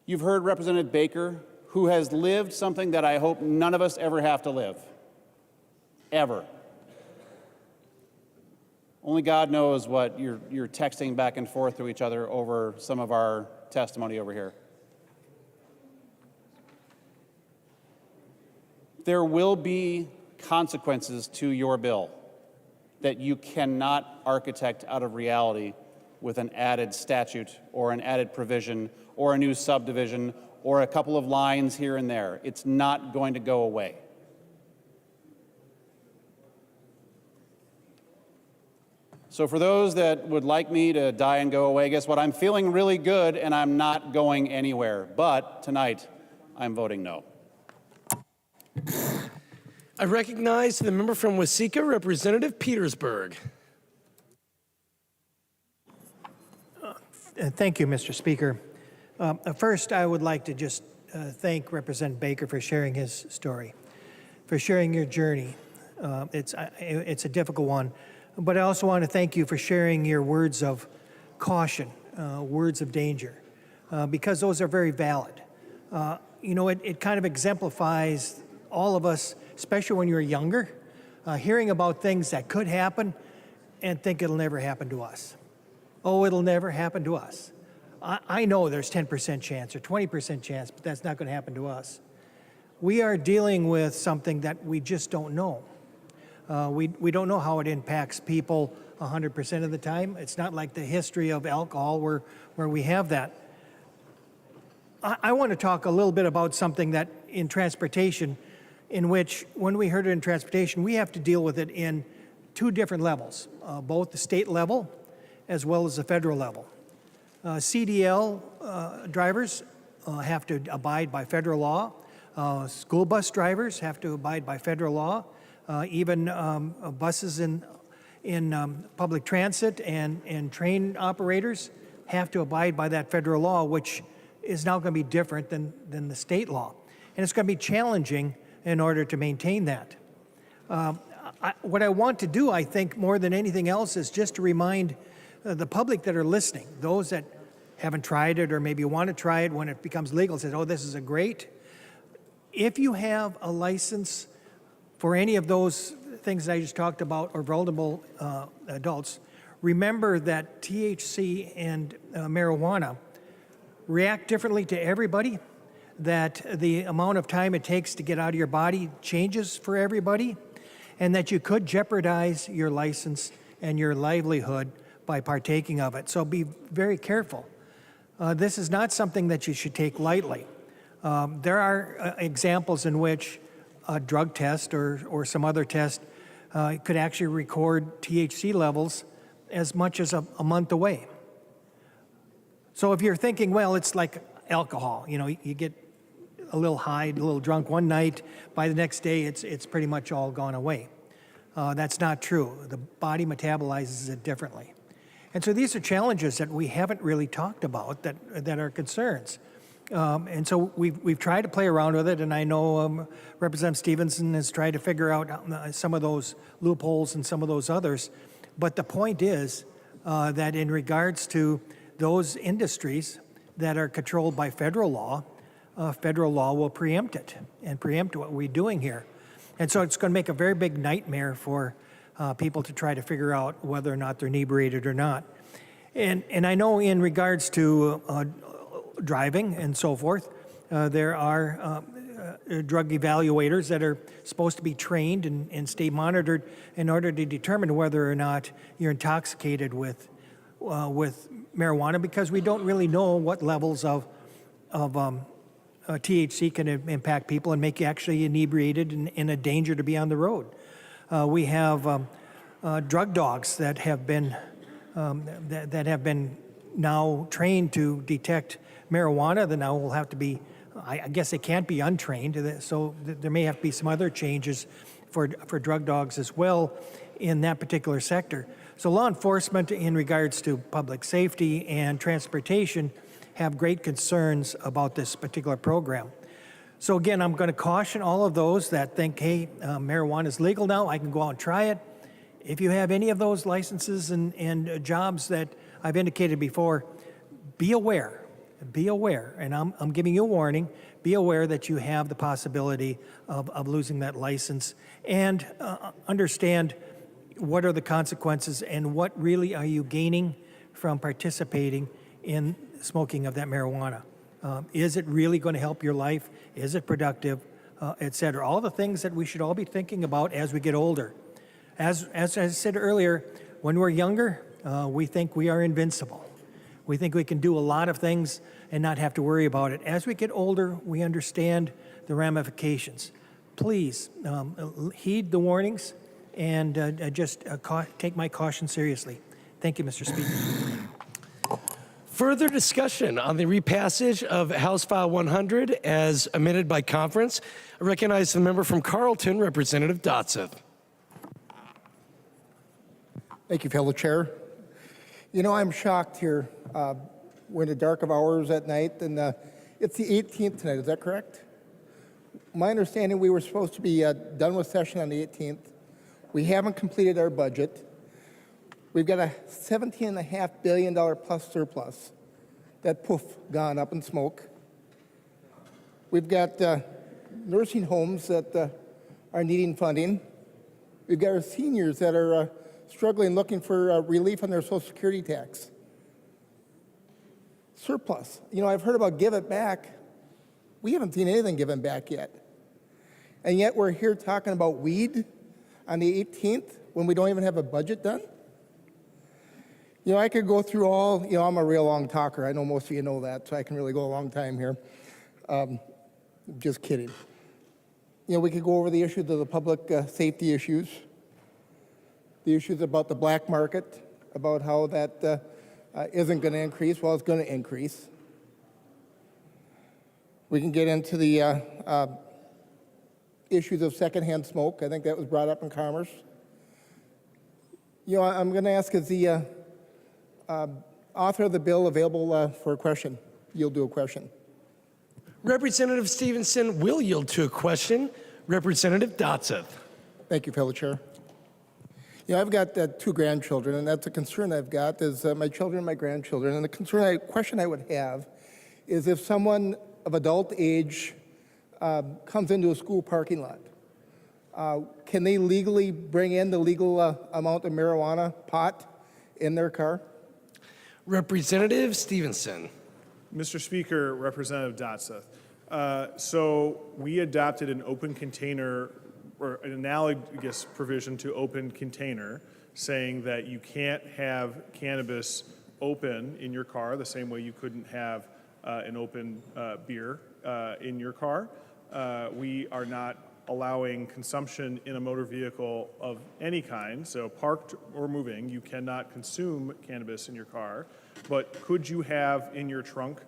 You've heard Representative Baker, who has lived something that I hope none of us ever have to live. Ever. Only God knows what you're texting back and forth to each other over some of our testimony over here. There will be consequences to your bill that you cannot architect out of reality with an added statute or an added provision or a new subdivision or a couple of lines here and there. It's not going to go away. So for those that would like me to die and go away, guess what? I'm feeling really good and I'm not going anywhere. But tonight, I'm voting no. I recognize the member from Waseca, Representative Petersburg. Thank you, Mr. Speaker. First, I would like to just thank Representative Baker for sharing his story, for sharing your journey. It's a difficult one. But I also want to thank you for sharing your words of caution, words of danger, because those are very valid. You know, it kind of exemplifies all of us, especially when you're younger, hearing about things that could happen and think it'll never happen to us. Oh, it'll never happen to us. I know there's 10% chance or 20% chance, but that's not going to happen to us. We are dealing with something that we just don't know. We don't know how it impacts people 100% of the time. It's not like the history of alcohol where we have that. I want to talk a little bit about something that in transportation, in which when we heard it in transportation, we have to deal with it in two different levels, both the state level as well as the federal level. CDL drivers have to abide by federal law. School bus drivers have to abide by federal law. Even buses in public transit and train operators have to abide by that federal law, which is now going to be different than the state law. And it's going to be challenging in order to maintain that. What I want to do, I think, more than anything else, is just to remind the public that are listening, those that haven't tried it or maybe want to try it when it becomes legal, says, oh, this is a great. If you have a license for any of those things that I just talked about, or vulnerable adults, remember that THC and marijuana react differently to everybody, that the amount of time it takes to get out of your body changes for everybody, and that you could jeopardize your license and your livelihood by partaking of it. So be very careful. This is not something that you should take lightly. There are examples in which a drug test or some other test could actually record THC levels as much as a month away. So if you're thinking, well, it's like alcohol, you know, you get a little high, a little drunk one night, by the next day it's pretty much all gone away. That's not true. The body metabolizes it differently. And so these are challenges that we haven't really talked about that are concerns. And so we've tried to play around with it, and I know Representative Stevenson has tried to figure out some of those loopholes and some of those others. But the point is that in regards to those industries that are controlled by federal law will preempt it and preempt what we're doing here. And so it's going to make a very big nightmare for people to try to figure out whether or not they're inebriated or not. And I know in regards to driving and so forth, there are drug evaluators that are supposed to be trained and stay monitored in order to determine whether or not you're intoxicated with marijuana, because we don't really know what levels of THC can impact people and make you actually inebriated and a danger to be on the road. We have drug dogs that have been now trained to detect marijuana. That now will have to be, I guess they can't be untrained, so there may have to be some other changes for drug dogs as well in that particular sector. So law enforcement in regards to public safety and transportation have great concerns about this particular program. So again, I'm going to caution all of those that think, hey, marijuana is legal now, I can go out and try it. If you have any of those licenses and jobs that I've indicated before, be aware. Be aware, and I'm giving you a warning, be aware that you have the possibility of losing that license, and understand what are the consequences and what really are you gaining from participating in smoking of that marijuana. Is it really going to help your life? Is it productive, et cetera? All the things that we should all be thinking about as we get older. As I said earlier, when we're younger, we think we are invincible. We think we can do a lot of things and not have to worry about it. As we get older, we understand the ramifications. Please heed the warnings and just take my caution seriously. Thank you, Mr. Speaker. Further discussion on the repassage of House File 100 as amended by conference. I recognize the member from Carleton, Representative Dotseth. Thank you, fellow chair. You know, I'm shocked here. We're in the dark of hours at night, and it's the 18th tonight, is that correct? My understanding, we were supposed to be done with session on the 18th. We haven't completed our budget. We've got a $17.5 billion plus surplus that, poof, gone up in smoke. We've got nursing homes that are needing funding. We've got our seniors that are struggling, looking for relief on their Social Security tax. Surplus. You know, I've heard about give it back. We haven't seen anything given back yet. And yet we're here talking about weed on the 18th when we don't even have a budget done? You know, I could go through all, you know, I'm a real long talker. I know most of you know that, so I can really go a long time here. Just kidding. You know, we could go over the issues of the public safety issues, the issues about the black market, about how that isn't going to increase. Well, it's going to increase. We can get into the issues of secondhand smoke. I think that was brought up in Commerce. You know, I'm going to ask, is the author of the bill available for a question? You'll do a question. Representative Stevenson will yield to a question. Representative Dotseth. Thank you, fellow chair. You know, I've got two grandchildren, and that's a concern I've got is my children and my grandchildren. And the question I would have is if someone of adult age comes into a school parking lot, can they legally bring in the legal amount of marijuana pot in their car? Representative Stevenson. Mr. Speaker, Representative Dotseth. So we adopted an open container or an analogous provision to open container saying that you can't have cannabis open in your car the same way you couldn't have an open beer in your car. We are not allowing consumption in a motor vehicle of any kind, so parked or moving, you cannot consume cannabis in your car. But could you have in your trunk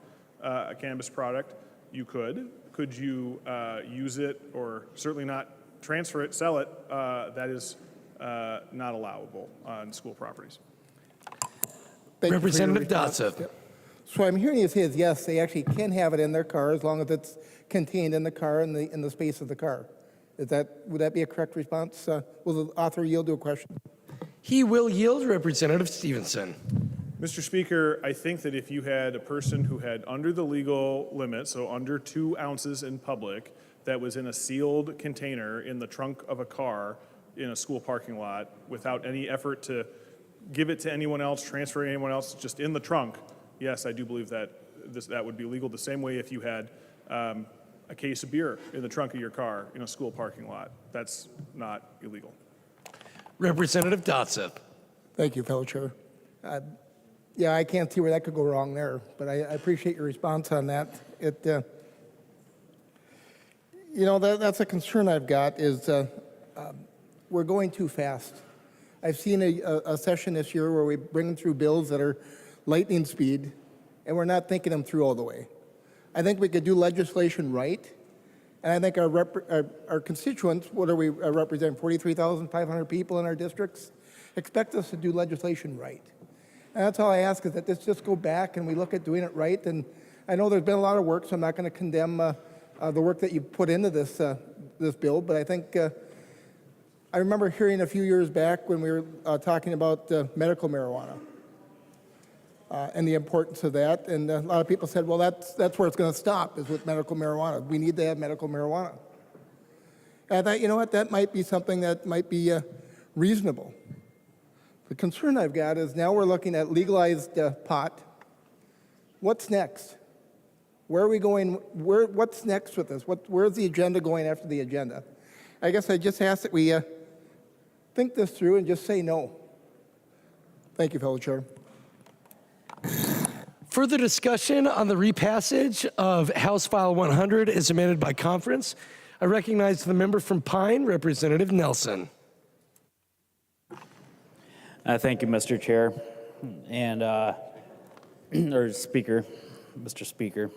a cannabis product? You could. Could you use it, or certainly not transfer it, sell it? That is not allowable on school properties. Thank you for your Representative response. Dotson. Yep. So I'm hearing you say is yes, they actually can have it in their car as long as it's contained in the car, in the space of the car. Would that be a correct response? Will the author yield to a question? He will yield. Representative Stevenson. Mr. Speaker, I think that if you had a person who had under the legal limit, so under 2 ounces in public, that was in a sealed container in the trunk of a car in a school parking lot without any effort to give it to anyone else, transfer it to anyone else, just in the trunk, yes, I do believe that that would be legal. The same way if you had a case of beer in the trunk of your car in a school parking lot. That's not illegal. Representative Dotson. Thank you, fellow chair. Yeah, I can't see where that could go wrong there, but I appreciate your response on that. That's a concern I've got is we're going too fast. I've seen a session this year where we bring through bills that are lightning speed, and we're not thinking them through all the way. I think we could do legislation right, and I think our constituents, what are we representing, 43,500 people in our districts, expect us to do legislation right. And that's all I ask is that let's just go back and we look at doing it right. And I know there's been a lot of work, so I'm not going to condemn the work that you put into this bill, but I think I remember hearing a few years back when we were talking about medical marijuana. And the importance of that. And a lot of people said, well, that's where it's going to stop, is with medical marijuana. We need to have medical marijuana. And I thought, you know what, that might be something that might be reasonable. The concern I've got is now we're looking at legalized pot. What's next? Where are we going? What's next with this? Where's the agenda going after the agenda? I guess I just ask that we think this through and just say no. Thank you, fellow chair. Further discussion on the repassage of House File 100 as amended by conference. I recognize the member from Pine, Representative Nelson. Thank you, Mr. Chair, and or Speaker, Mr. Speaker.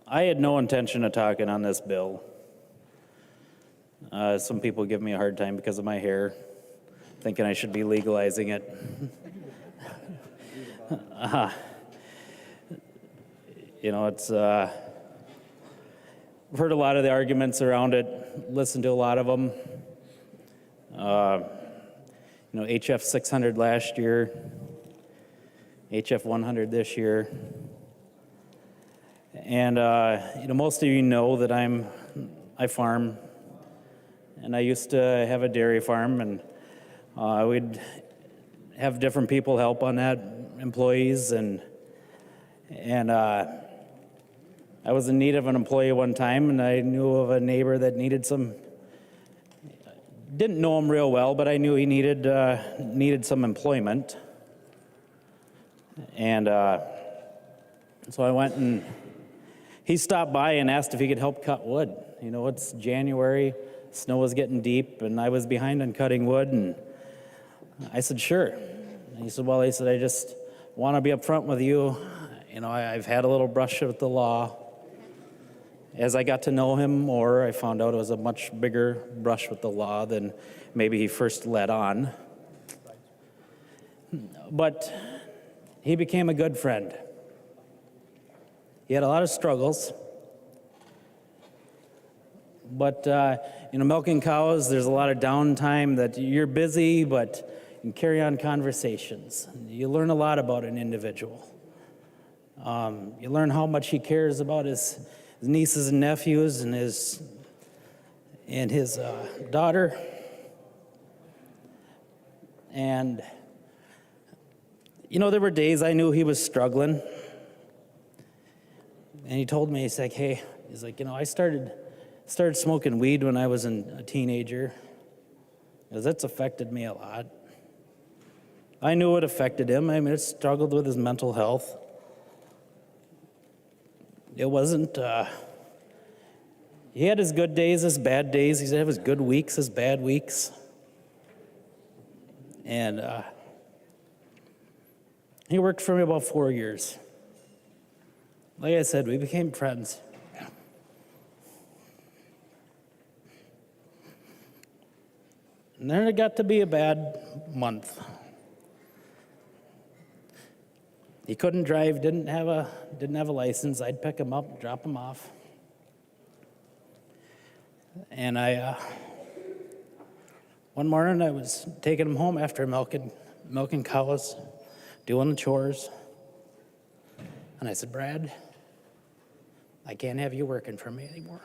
I had no intention of talking on this bill. Some people give me a hard time because of my hair, thinking I should be legalizing it. It's I've heard a lot of the arguments around it, listened to a lot of them. HF100 last year, HF100 this year. And, most of you know that I farm, and I used to have a dairy farm, and we'd have different people help on that, employees, and I was in need of an employee one time, and I knew of a neighbor that needed didn't know him real well, but I knew he needed some employment. And so I went and he stopped by and asked if he could help cut wood. It's January, snow was getting deep, and I was behind on cutting wood, and I said, sure. And he said, I just want to be upfront with you. I've had a little brush with the law. As I got to know him more, I found out it was a much bigger brush with the law than maybe he first let on. But he became a good friend. He had a lot of struggles. But, milking cows, there's a lot of downtime that you're busy, but you can carry on conversations. You learn a lot about an individual. You learn how much he cares about his nieces and nephews and his daughter. And, there were days I knew he was struggling. And he told me, he's like, I started smoking weed when I was a teenager, because that's affected me a lot. I knew it affected him. I mean, it struggled with his mental health. It wasn't, he had his good days, his bad days. He'd have his good weeks, his bad weeks. And he worked for me about 4 years. Like I said, we became friends. And then it got to be a bad month. He couldn't drive, didn't have a license. I'd pick him up, drop him off. And one morning I was taking him home after milking cows, doing the chores. And I said, Brad, I can't have you working for me anymore.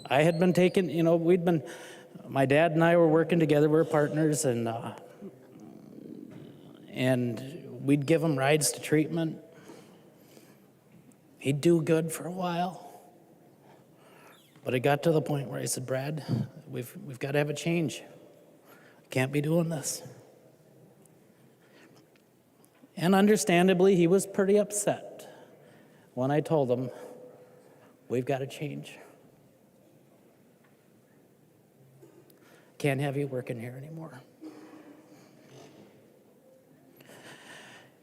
I had been taking, my dad and I were working together, we were partners, and we'd give him rides to treatment. He'd do good for a while. But it got to the point where I said, Brad, we've got to have a change. Can't be doing this. And understandably, he was pretty upset when I told him, we've got to change. Can't have you working here anymore.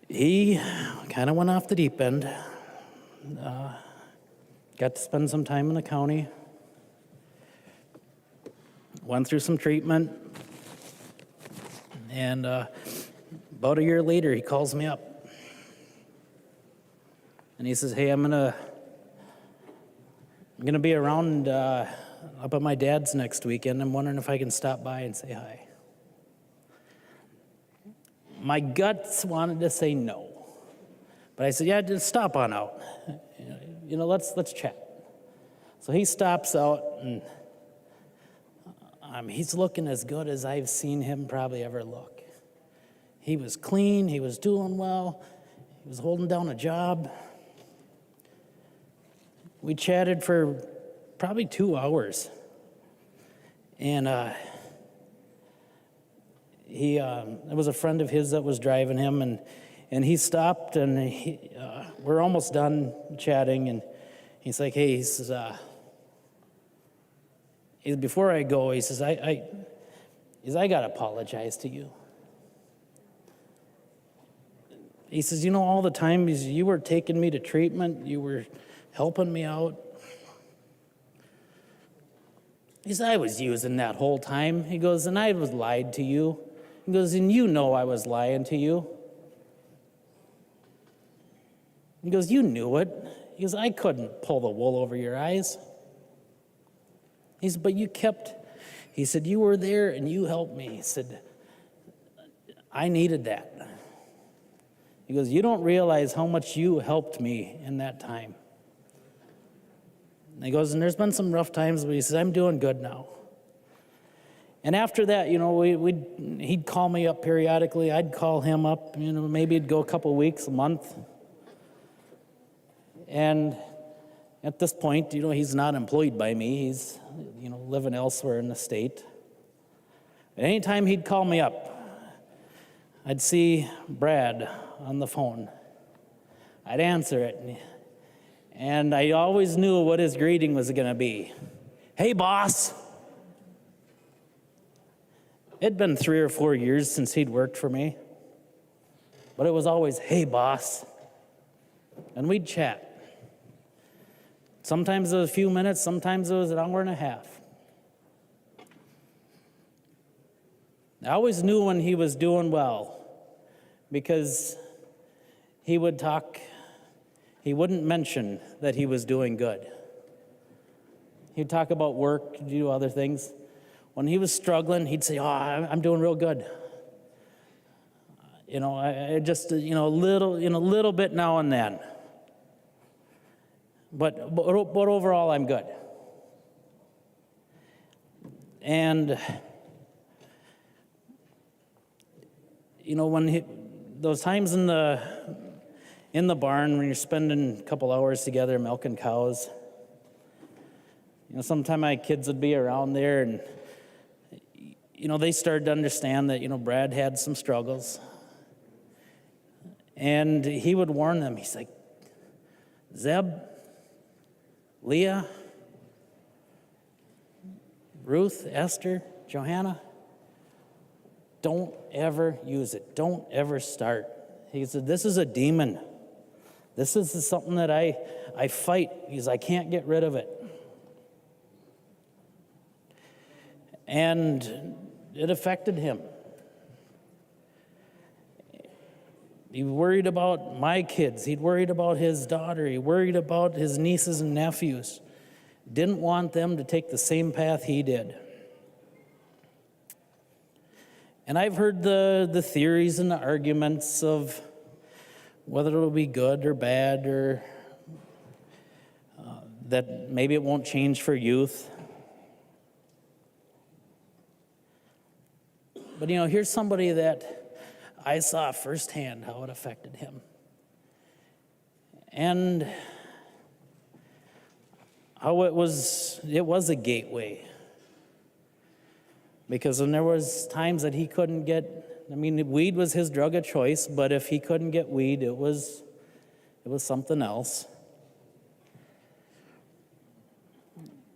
He kind of went off the deep end. Got to spend some time in the county. Went through some treatment. And about a year later, he calls me up. And he says, hey, I'm gonna be around up at my dad's next weekend. I'm wondering if I can stop by and say hi. My guts wanted to say no. But I said, yeah, just stop on out. Let's chat. So he stops out, and he's looking as good as I've seen him probably ever look. He was clean, he was doing well, he was holding down a job. We chatted for probably 2 hours. And it was a friend of his that was driving him, and he stopped, and we're almost done chatting, and he's like, hey, he says, before I go, he says, I got to apologize to you. He says, all the time you were taking me to treatment, you were helping me out. He says, I was using that whole time. He goes, and I was lied to you. He goes, and I was lying to you. He goes, you knew it. He goes, I couldn't pull the wool over your eyes. He said, but you kept, he said, you were there and you helped me. He said, I needed that. He goes, you don't realize how much you helped me in that time. And he goes, and there's been some rough times, but he says, I'm doing good now. And after that, he'd call me up periodically. I'd call him up, maybe it'd go a couple weeks, a month. And at this point, he's not employed by me. He's, living elsewhere in the state. But anytime he'd call me up, I'd see Brad on the phone. I'd answer it. And I always knew what his greeting was going to be. Hey, boss. It'd been 3 or 4 years since he'd worked for me. But it was always, hey, boss. And we'd chat. Sometimes it was a few minutes, sometimes it was an hour and a half. I always knew when he was doing well because he would talk, he wouldn't mention that he was doing good. He'd talk about work, do other things. When he was struggling, he'd say, I'm doing real good. I just, a little bit now and then. But overall, I'm good. And, when those times in the barn when you're spending a couple hours together milking cows, sometimes my kids would be around there, and they started to understand that, Brad had some struggles. And he would warn them. He's like, Zeb, Leah, Ruth, Esther, Johanna, don't ever use it. Don't ever start. He said, this is a demon. This is something that I fight. Because I can't get rid of it. And it affected him. He worried about my kids. He worried about his daughter. He worried about his nieces and nephews. Didn't want them to take the same path he did. And I've heard the theories and the arguments of whether it'll be good or bad, or that maybe it won't change for youth. But here's somebody that I saw firsthand how it affected him. And how it was a gateway. Because when there was times that he couldn't get, weed was his drug of choice, but if he couldn't get weed, it was something else.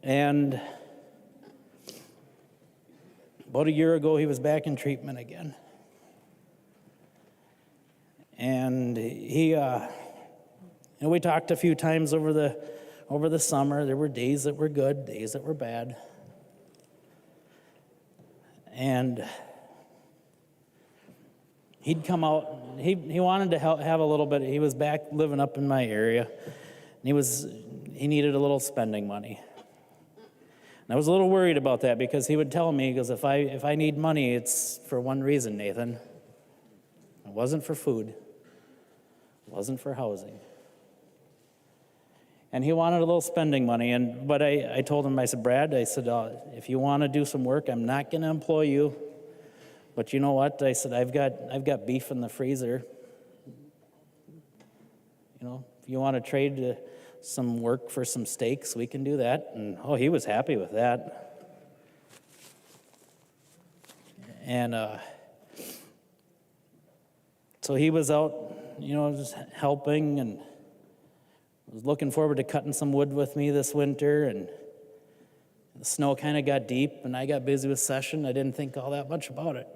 And about a year ago, he was back in treatment again. And we talked a few times over the summer. There were days that were good, days that were bad. And he'd come out, he wanted to have a little bit, he was back living up in my area. And he needed a little spending money. And I was a little worried about that because he would tell me, he goes, if I need money, it's for one reason, Nathan. It wasn't for food. It wasn't for housing. And he wanted a little spending money. But I told him, I said, Brad, if you want to do some work, I'm not going to employ you. But you know what? I said, I've got beef in the freezer. If you want to trade some work for some steaks, we can do that. And he was happy with that. And so he was out, just helping, and was looking forward to cutting some wood with me this winter. And the snow kind of got deep, and I got busy with session. I didn't think all that much about it.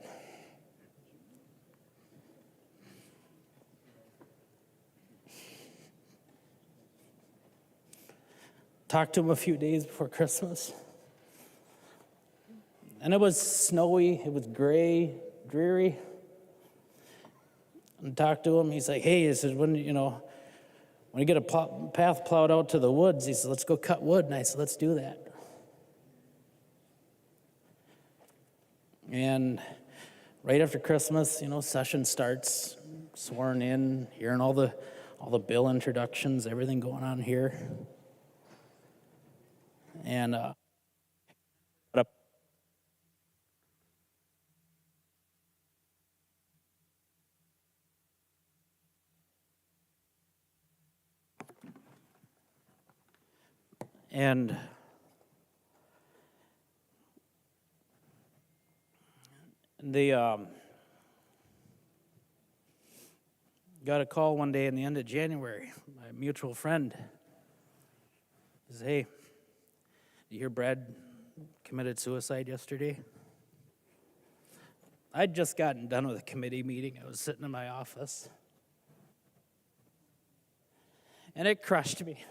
Talked to him a few days before Christmas. And it was snowy, it was gray, dreary. And talked to him, he's like, hey, he says, when you get a path plowed out to the woods, he said, let's go cut wood. And I said, let's do that. And right after Christmas, session starts, sworn in, hearing all the bill introductions, everything going on here. And they got a call one day in the end of January. My mutual friend says, hey, you hear Brad committed suicide yesterday? I'd just gotten done with a committee meeting. I was sitting in my office. And it crushed me.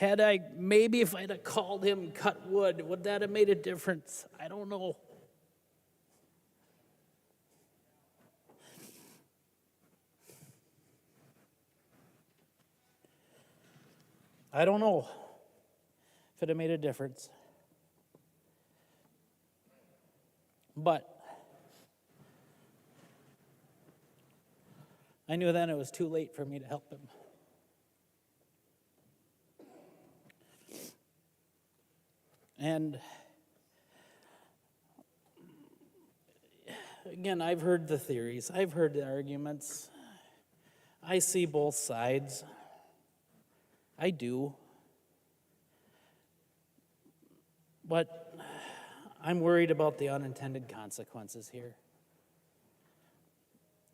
If I'd have called him cut wood, would that have made a difference? I don't know. I don't know if it had made a difference. But I knew then it was too late for me to help him. And again, I've heard the theories, I've heard the arguments. I see both sides. I do. But I'm worried about the unintended consequences here.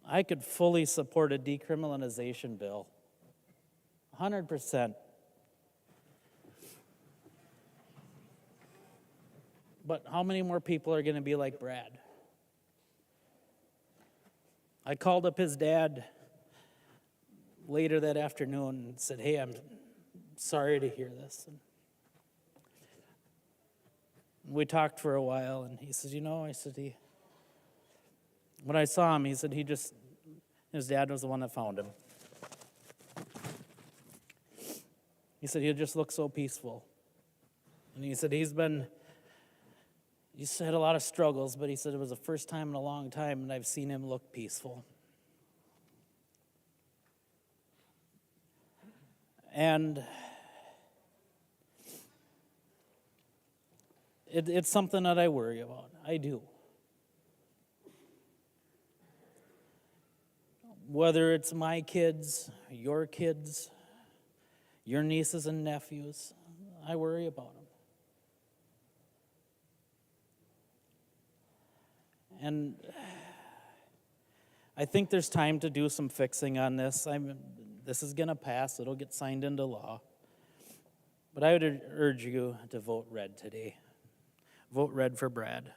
I could fully support a decriminalization bill, 100%. But how many more people are going to be like Brad? I called up his dad later that afternoon and said, hey, I'm sorry to hear this. And we talked for a while, and he says, when I saw him, he said his dad was the one that found him. He said he just looked so peaceful. And he said he's had a lot of struggles, but he said it was the first time in a long time and I've seen him look peaceful. And it's something that I worry about. I do. Whether it's my kids, your nieces and nephews, I worry about them. And I think there's time to do some fixing on this. This is going to pass. It'll get signed into law. But I would urge you to vote red today. Vote red for Brad.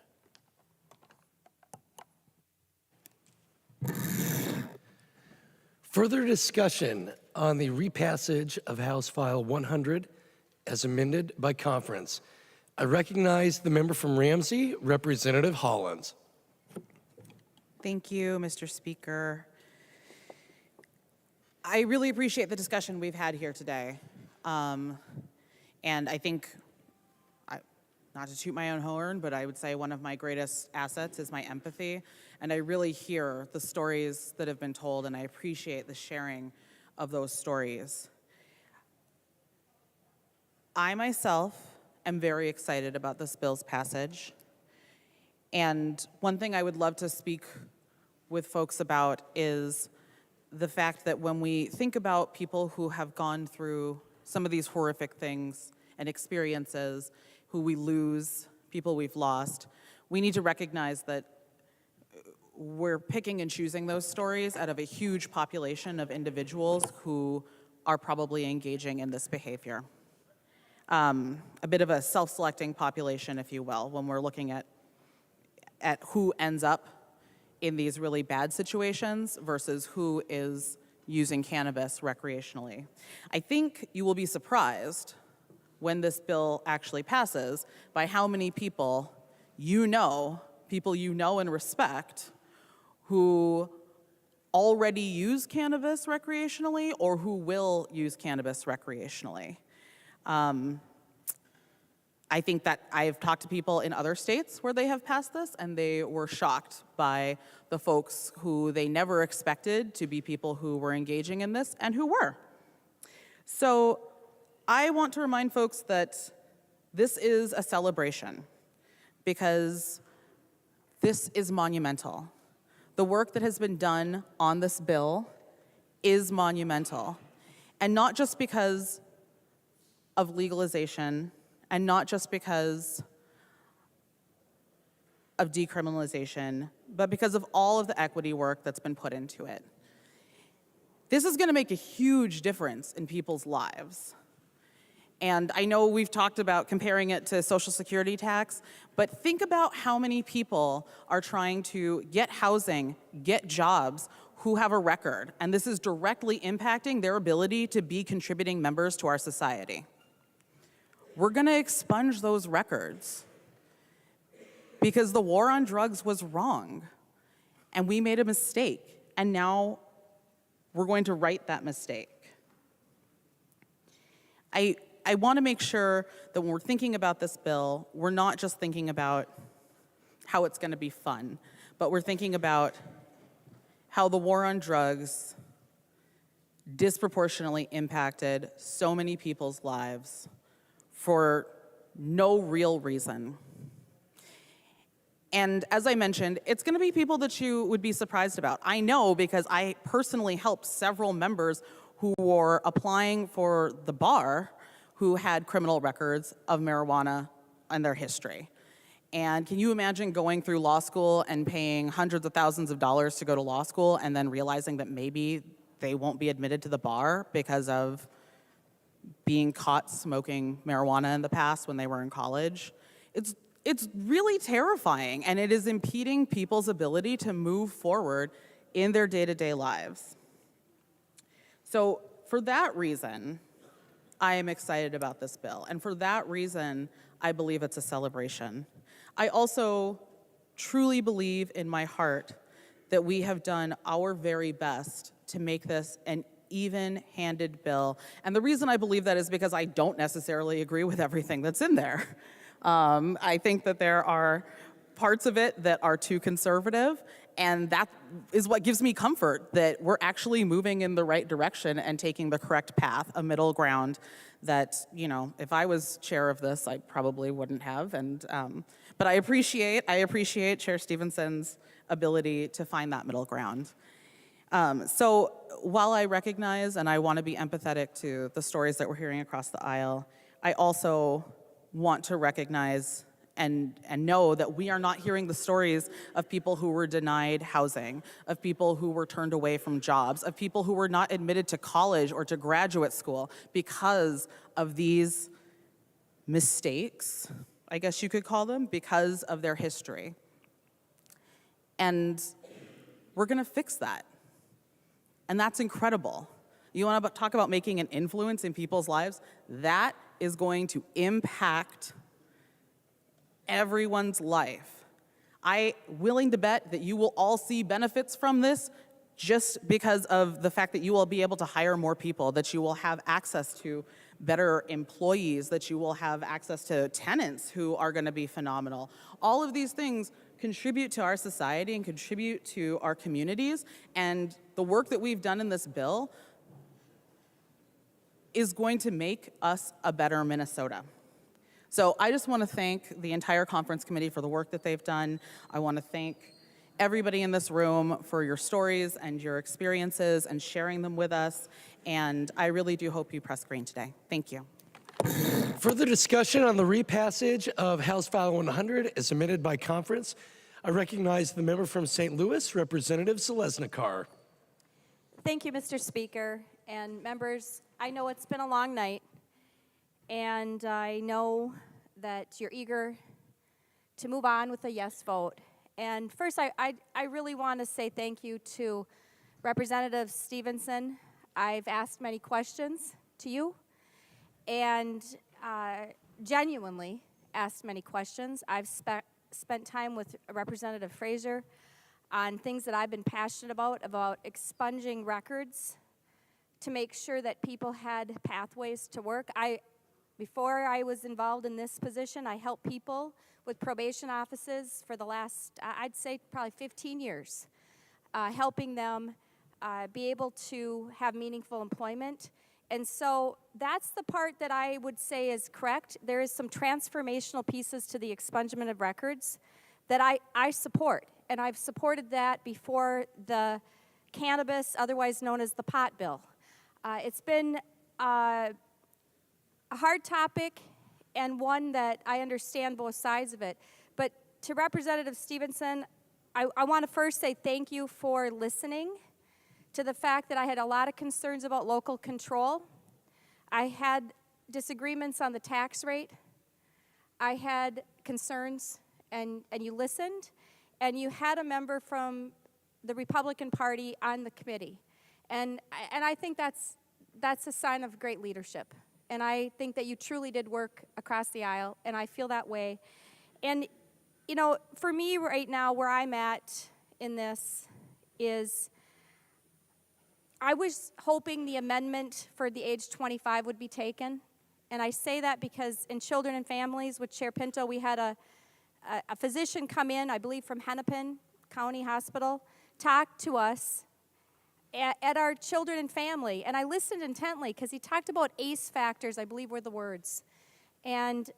Further discussion on the repassage of House File 100 as amended by conference. I recognize the member from Ramsey, Representative Hollins. Thank you, Mr. Speaker. I really appreciate the discussion we've had here today. And I think, not to toot my own horn, but I would say one of my greatest assets is my empathy. And I really hear the stories that have been told, and I appreciate the sharing of those stories. I myself am very excited about this bill's passage. And one thing I would love to speak with folks about is the fact that when we think about people who have gone through some of these horrific things and experiences, who we lose, people we've lost, we need to recognize that we're picking and choosing those stories out of a huge population of individuals who are probably engaging in this behavior. A bit of a self-selecting population, if you will, when we're looking at who ends up in these really bad situations versus who is using cannabis recreationally. I think you will be surprised when this bill actually passes by how many people you know and respect who already use cannabis recreationally or who will use cannabis recreationally. I think that I've talked to people in other states where they have passed this, and they were shocked by the folks who they never expected to be people who were engaging in this and who were. So I want to remind folks that this is a celebration because this is monumental. The work that has been done on this bill is monumental, and not just because of legalization, and not just because of decriminalization, but because of all of the equity work that's been put into it. This is gonna make a huge difference in people's lives. And I know we've talked about comparing it to Social Security tax, but think about how many people are trying to get housing, get jobs, who have a record, and this is directly impacting their ability to be contributing members to our society. We're gonna expunge those records because the war on drugs was wrong and we made a mistake, and now we're going to right that mistake. I wanna make sure that when we're thinking about this bill, we're not just thinking about how it's gonna be fun, but we're thinking about how the war on drugs disproportionately impacted so many people's lives for no real reason. And as I mentioned, it's gonna be people that you would be surprised about. I know because I personally helped several members who were applying for the bar who had criminal records of marijuana and their history. And can you imagine going through law school and paying hundreds of thousands of dollars to go to law school and then realizing that maybe they won't be admitted to the bar because of being caught smoking marijuana in the past when they were in college? It's really terrifying, and it is impeding people's ability to move forward in their day-to-day lives. So for that reason, I am excited about this bill, and for that reason, I believe it's a celebration. I also truly believe in my heart that we have done our very best to make this an even-handed bill. And the reason I believe that is because I don't necessarily agree with everything that's in there. I think that there are parts of it that are too conservative, and that is what gives me comfort that we're actually moving in the right direction and taking the correct path, a middle ground that, you know, if I was chair of this, I probably wouldn't have. But I appreciate Chair Stevenson's ability to find that middle ground. So while I recognize and I want to be empathetic to the stories that we're hearing across the aisle, I also want to recognize and know that we are not hearing the stories of people who were denied housing, of people who were turned away from jobs, of people who were not admitted to college or to graduate school because of these mistakes, I guess you could call them, because of their history. And we're going to fix that. And that's incredible. You want to talk about making an influence in people's lives? That is going to impact everyone's life. I'm willing to bet that you will all see benefits from this just because of the fact that you will be able to hire more people, that you will have access to better employees, that you will have access to tenants who are going to be phenomenal. All of these things contribute to our society and contribute to our communities, and the work that we've done in this bill is going to make us a better Minnesota. So I just want to thank the entire conference committee for the work that they've done. I want to thank everybody in this room for your stories and your experiences and sharing them with us. And I really do hope you press green today. Thank you. Further discussion on the repassage of House File 100 is submitted by conference. I recognize the member from St. Louis, Representative Selesnikar. Thank you, Mr. Speaker. And members, I know it's been a long night, and I know that you're eager to move on with a yes vote. And first, I really want to say thank you to Representative Stevenson. I've asked many questions to you, and genuinely asked many questions. I've spent time with Representative Fraser on things that I've been passionate about expunging records to make sure that people had pathways to work. Before I was involved in this position, I helped people with probation offices for the last, I'd say probably 15 years, helping them be able to have meaningful employment. And so that's the part that I would say is correct. There is some transformational pieces to the expungement of records that I support. And I've supported that before the cannabis, otherwise known as the pot bill. It's been a hard topic and one that I understand both sides of it. But to Representative Stevenson, I want to first say thank you for listening to the fact that I had a lot of concerns about local control. I had disagreements on the tax rate. I had concerns, and you listened. And you had a member from the Republican Party on the committee. And I think that's a sign of great leadership. And I think that you truly did work across the aisle, and I feel that way. And, you know, for me right now, where I'm at in this is I was hoping the amendment for the age 25 would be taken. And I say that because in Children and Families with Chair Pinto, we had a physician come in, I believe from Hennepin County Hospital, talk to us at our children and family. And I listened intently because he talked about ACE factors, I believe were the words, and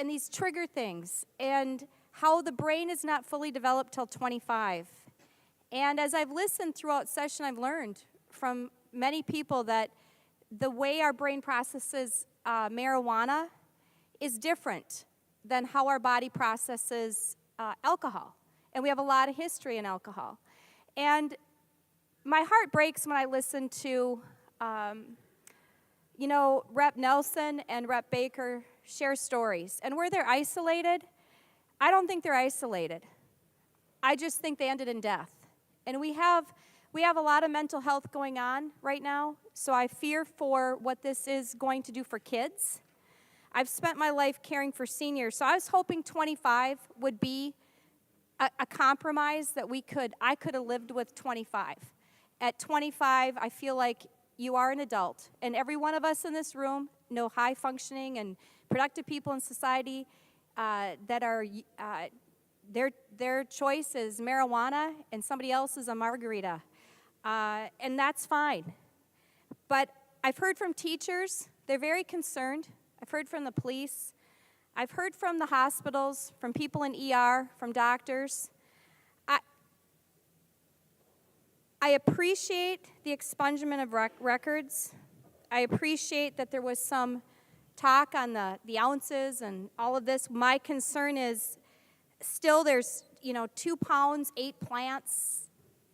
these trigger things, and how the brain is not fully developed till 25. And as I've listened throughout session, I've learned from many people that the way our brain processes marijuana is different than how our body processes alcohol. And we have a lot of history in alcohol. And my heart breaks when I listen to, Rep. Nelson and Rep. Baker share stories. And where they're isolated, I don't think they're isolated. I just think they ended in death. And we have a lot of mental health going on right now, so I fear for what this is going to do for kids. I've spent my life caring for seniors, so I was hoping 25 would be a compromise that I could have lived with 25. At 25, I feel like you are an adult, and every one of us in this room know high-functioning and productive people in society that are, their choice is marijuana and somebody else is a margarita, and that's fine. But I've heard from teachers, they're very concerned. I've heard from the police. I've heard from the hospitals, from people in ER, from doctors. I appreciate the expungement of records. I appreciate that there was some talk on the ounces and all of this. My concern is still there's, 2 pounds, 8 plants.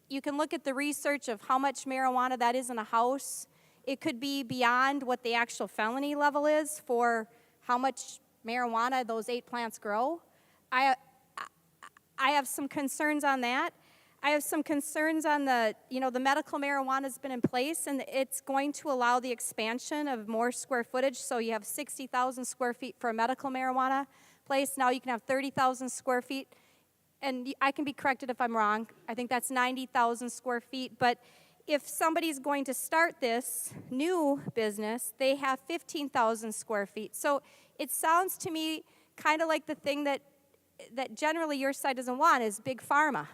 You can look at the research of how much marijuana that is in a house. It could be beyond what the actual felony level is for how much marijuana those 8 plants grow. I have some concerns on that. I have some concerns on the medical marijuana has been in place, and it's going to allow the expansion of more square footage. So you have 60,000 square feet for a medical marijuana place. Now you can have 30,000 square feet. And I can be corrected if I'm wrong. I think that's 90,000 square feet. But if somebody's going to start this new business, they have 15,000 square feet. So it sounds to me kind of like the thing that generally your side doesn't want is big pharma.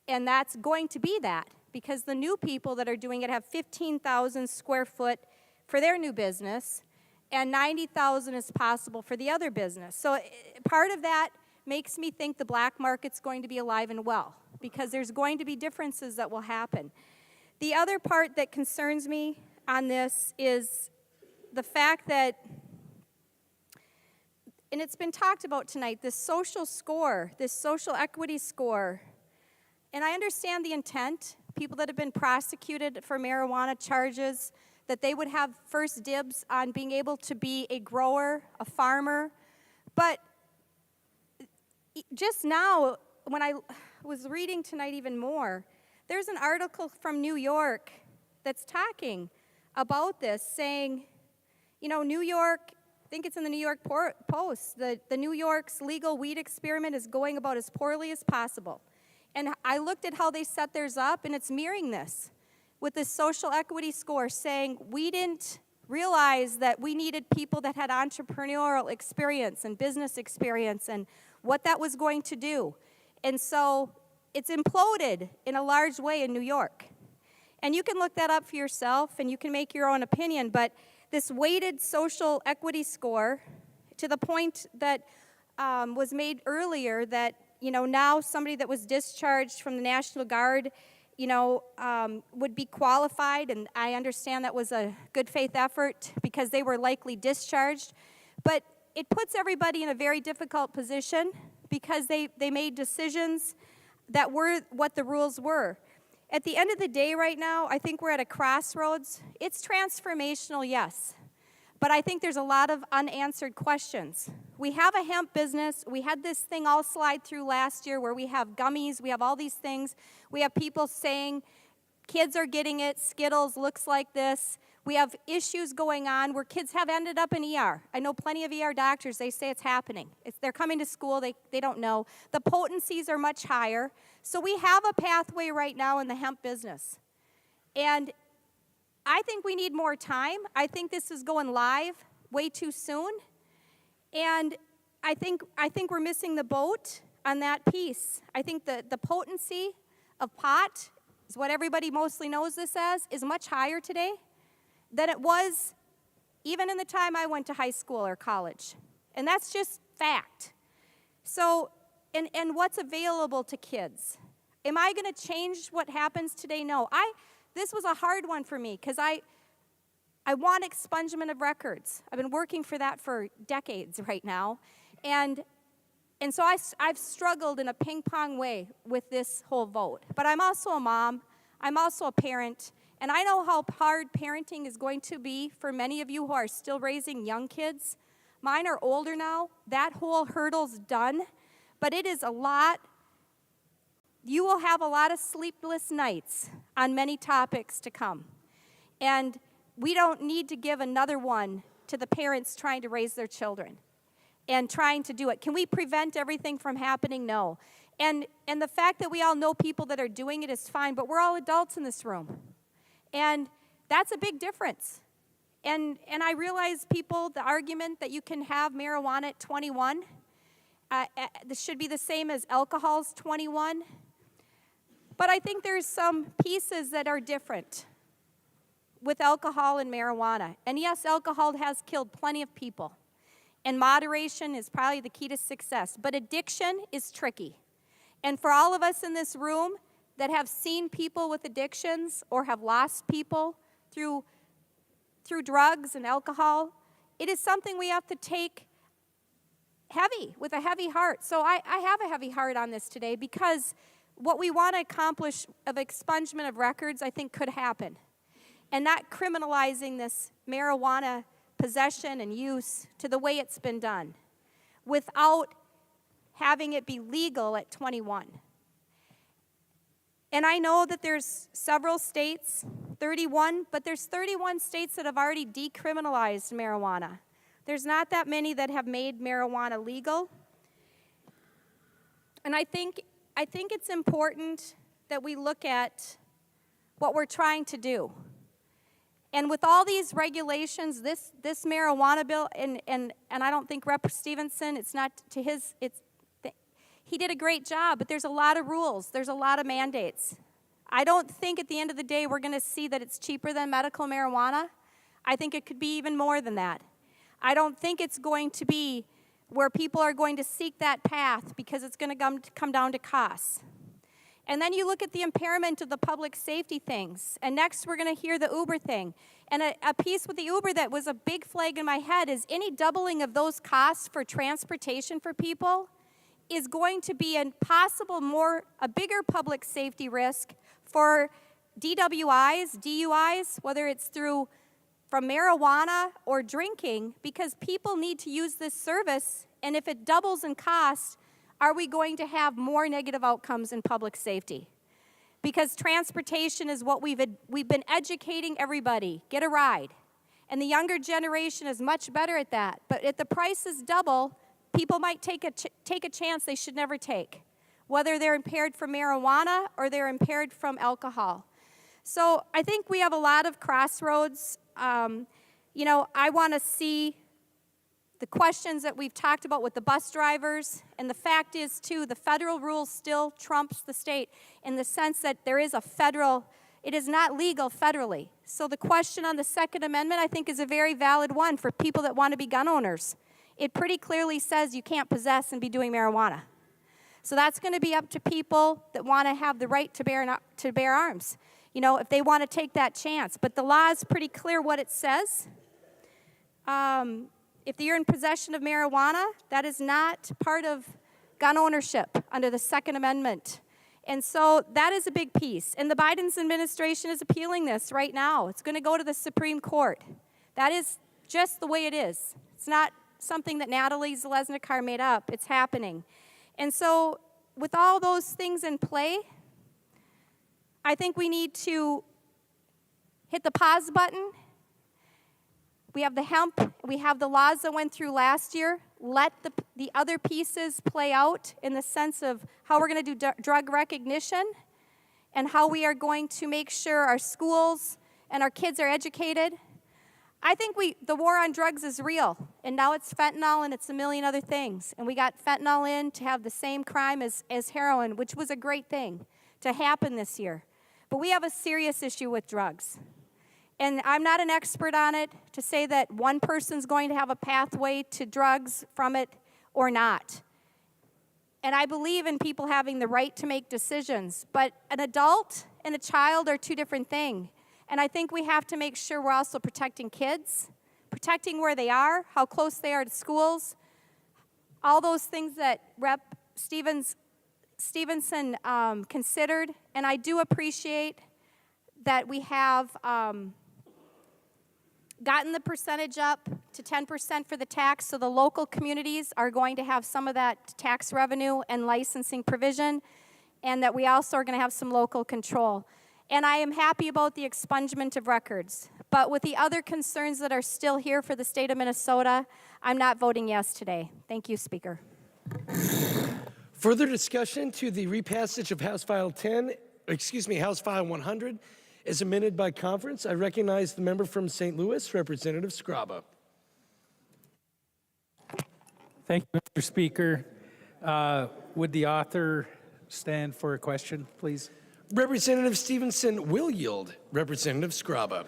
And that's going to be that because the new people that are doing it have 15,000 square foot for their new business, and 90,000 is possible for the other business. So part of that makes me think the black market's going to be alive and well because there's going to be differences that will happen. The other part that concerns me on this is the fact that, and it's been talked about tonight, this social score, this social equity score. And I understand the intent, people that have been prosecuted for marijuana charges, that they would have first dibs on being able to be a grower, a farmer. But just now, when I was reading tonight even more, there's an article from New York that's talking about this, saying, New York, I think it's in the New York Post, the New York's legal weed experiment is going about as poorly as possible. And I looked at how they set theirs up, and it's mirroring this with this social equity score saying we didn't realize that we needed people that had entrepreneurial experience and business experience and what that was going to do. And so it's imploded in a large way in New York. And you can look that up for yourself, and you can make your own opinion, but this weighted social equity score, to the point that was made earlier that now somebody that was discharged from the National Guard, would be qualified, and I understand that was a good faith effort because they were likely discharged. But it puts everybody in a very difficult position because they made decisions that were what the rules were. At the end of the day right now, I think we're at a crossroads. It's transformational, yes. But I think there's a lot of unanswered questions. We have a hemp business. We had this thing all slide through last year where we have gummies. We have all these things. We have people saying kids are getting it. Skittles looks like this. We have issues going on where kids have ended up in ER. I know plenty of ER doctors. They say it's happening. They're coming to school. They don't know. The potencies are much higher. So we have a pathway right now in the hemp business. And I think we need more time. I think this is going live way too soon. And I think we're missing the boat on that piece. I think the potency of pot is what everybody mostly knows this as, is much higher today than it was even in the time I went to high school or college. And that's just fact. So, and what's available to kids? Am I going to change what happens today? No. This was a hard one for me because I want expungement of records. I've been working for that for decades right now. And so I've struggled in a ping pong way with this whole vote. But I'm also a mom, I'm also a parent, and I know how hard parenting is going to be for many of you who are still raising young kids. Mine are older now. That whole hurdle's done, but it is a lot. You will have a lot of sleepless nights on many topics to come. And we don't need to give another one to the parents trying to raise their children and trying to do it. Can we prevent everything from happening? No. And the fact that we all know people that are doing it is fine, but we're all adults in this room. And that's a big difference. And I realize the argument that you can have marijuana at 21, this should be the same as alcohol's 21. But I think there's some pieces that are different with alcohol and marijuana. And yes, alcohol has killed plenty of people. And moderation is probably the key to success. But addiction is tricky. And for all of us in this room that have seen people with addictions or have lost people through drugs and alcohol, it is something we have to take with a heavy heart. So I have a heavy heart on this today because what we want to accomplish of expungement of records, I think, could happen. And not criminalizing this marijuana possession and use to the way it's been done without having it be legal at 21. And I know that there's several states, 31, but there's 31 states that have already decriminalized marijuana. There's not that many that have made marijuana legal. And I think it's important that we look at what we're trying to do. And with all these regulations, this marijuana bill, and I don't think Rep. Stevenson, it's not to his, he did a great job, but there's a lot of rules. There's a lot of mandates. I don't think at the end of the day we're going to see that it's cheaper than medical marijuana. I think it could be even more than that. I don't think it's going to be where people are going to seek that path because it's going to come down to costs. And then you look at the impairment of the public safety things. And next we're going to hear the Uber thing. And a piece with the Uber that was a big flag in my head is any doubling of those costs for transportation for people is going to be a bigger public safety risk for DWIs, DUIs, whether it's from marijuana or drinking, because people need to use this service. And if it doubles in cost, are we going to have more negative outcomes in public safety? Because transportation is what we've been educating everybody. Get a ride. And the younger generation is much better at that. But if the price is double, people might take a chance they should never take, whether they're impaired from marijuana or they're impaired from alcohol. So I think we have a lot of crossroads. I want to see the questions that we've talked about with the bus drivers, and the fact is, too, the federal rule still trumps the state in the sense that there is it is not legal federally. So the question on the Second Amendment, I think, is a very valid one for people that want to be gun owners. It pretty clearly says you can't possess and be doing marijuana. So that's going to be up to people that want to have the right to bear arms, if they want to take that chance. But the law is pretty clear what it says. If you're in possession of marijuana, that is not part of gun ownership under the Second Amendment. And so that is a big piece. And the Biden administration is appealing this right now. It's going to go to the Supreme Court. That is just the way it is. It's not something that Natalie Zalesnikar made up. It's happening. And so with all those things in play, I think we need to hit the pause button. We have the hemp, we have the laws that went through last year. Let the other pieces play out in the sense of how we're going to do drug recognition and how we are going to make sure our schools and our kids are educated. I think the war on drugs is real, and now it's fentanyl and it's a million other things. And we got fentanyl in to have the same crime as heroin, which was a great thing to happen this year. But we have a serious issue with drugs. And I'm not an expert on it to say that one person's going to have a pathway to drugs from it or not. And I believe in people having the right to make decisions. But an adult and a child are two different things. And I think we have to make sure we're also protecting kids, protecting where they are, how close they are to schools, all those things that Rep. Stevenson considered, and I do appreciate that we have gotten the percentage up to 10% for the tax, so the local communities are going to have some of that tax revenue and licensing provision, and that we also are going to have some local control. And I am happy about the expungement of records. But with the other concerns that are still here for the state of Minnesota, I'm not voting yes today. Thank you, Speaker. Further discussion to the repassage of House File 100 is amended by conference. I recognize the member from St. Louis, Representative Scraba. Thank you, Mr. Speaker. Would the author stand for a question, please? Representative Stevenson will yield. Representative Scraba.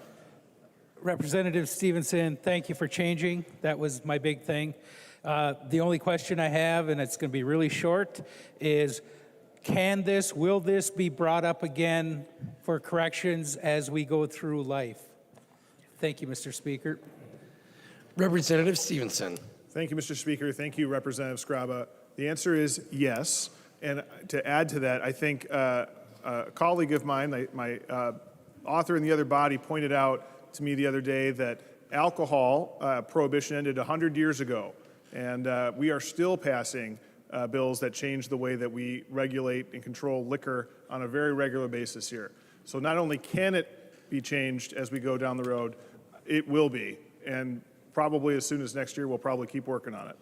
Representative Stevenson, thank you for changing. That was my big thing. The only question I have, and it's going to be really short, is will this be brought up again for corrections as we go through life? Thank you, Mr. Speaker. Representative Stevenson. Thank you, Mr. Speaker. Thank you, Representative Scraba. The answer is yes. And to add to that, I think a colleague of mine, my author in the other body, pointed out to me the other day that alcohol prohibition ended 100 years ago. And we are still passing bills that change the way that we regulate and control liquor on a very regular basis here. So not only can it be changed as we go down the road, it will be. And probably as soon as next year, we'll probably keep working on it.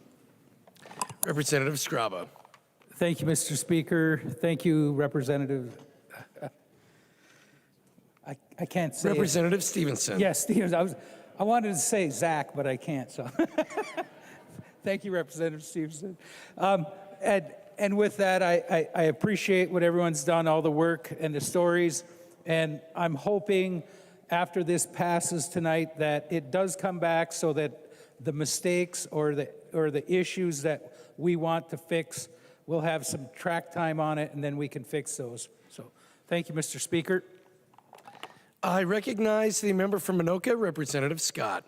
Representative Scraba. Thank you, Mr. Speaker. Thank you, Representative. I can't say Representative it. Stevenson. Yes, Stevenson. I wanted to say Zach, but I can't. So, thank you, Representative Stevenson. And with that, I appreciate what everyone's done, all the work and the stories. And I'm hoping after this passes tonight that it does come back so that the mistakes or the issues that we want to fix, we'll have some track time on it, and then we can fix those. So thank you, Mr. Speaker. I recognize the member from Anoka, Representative Scott.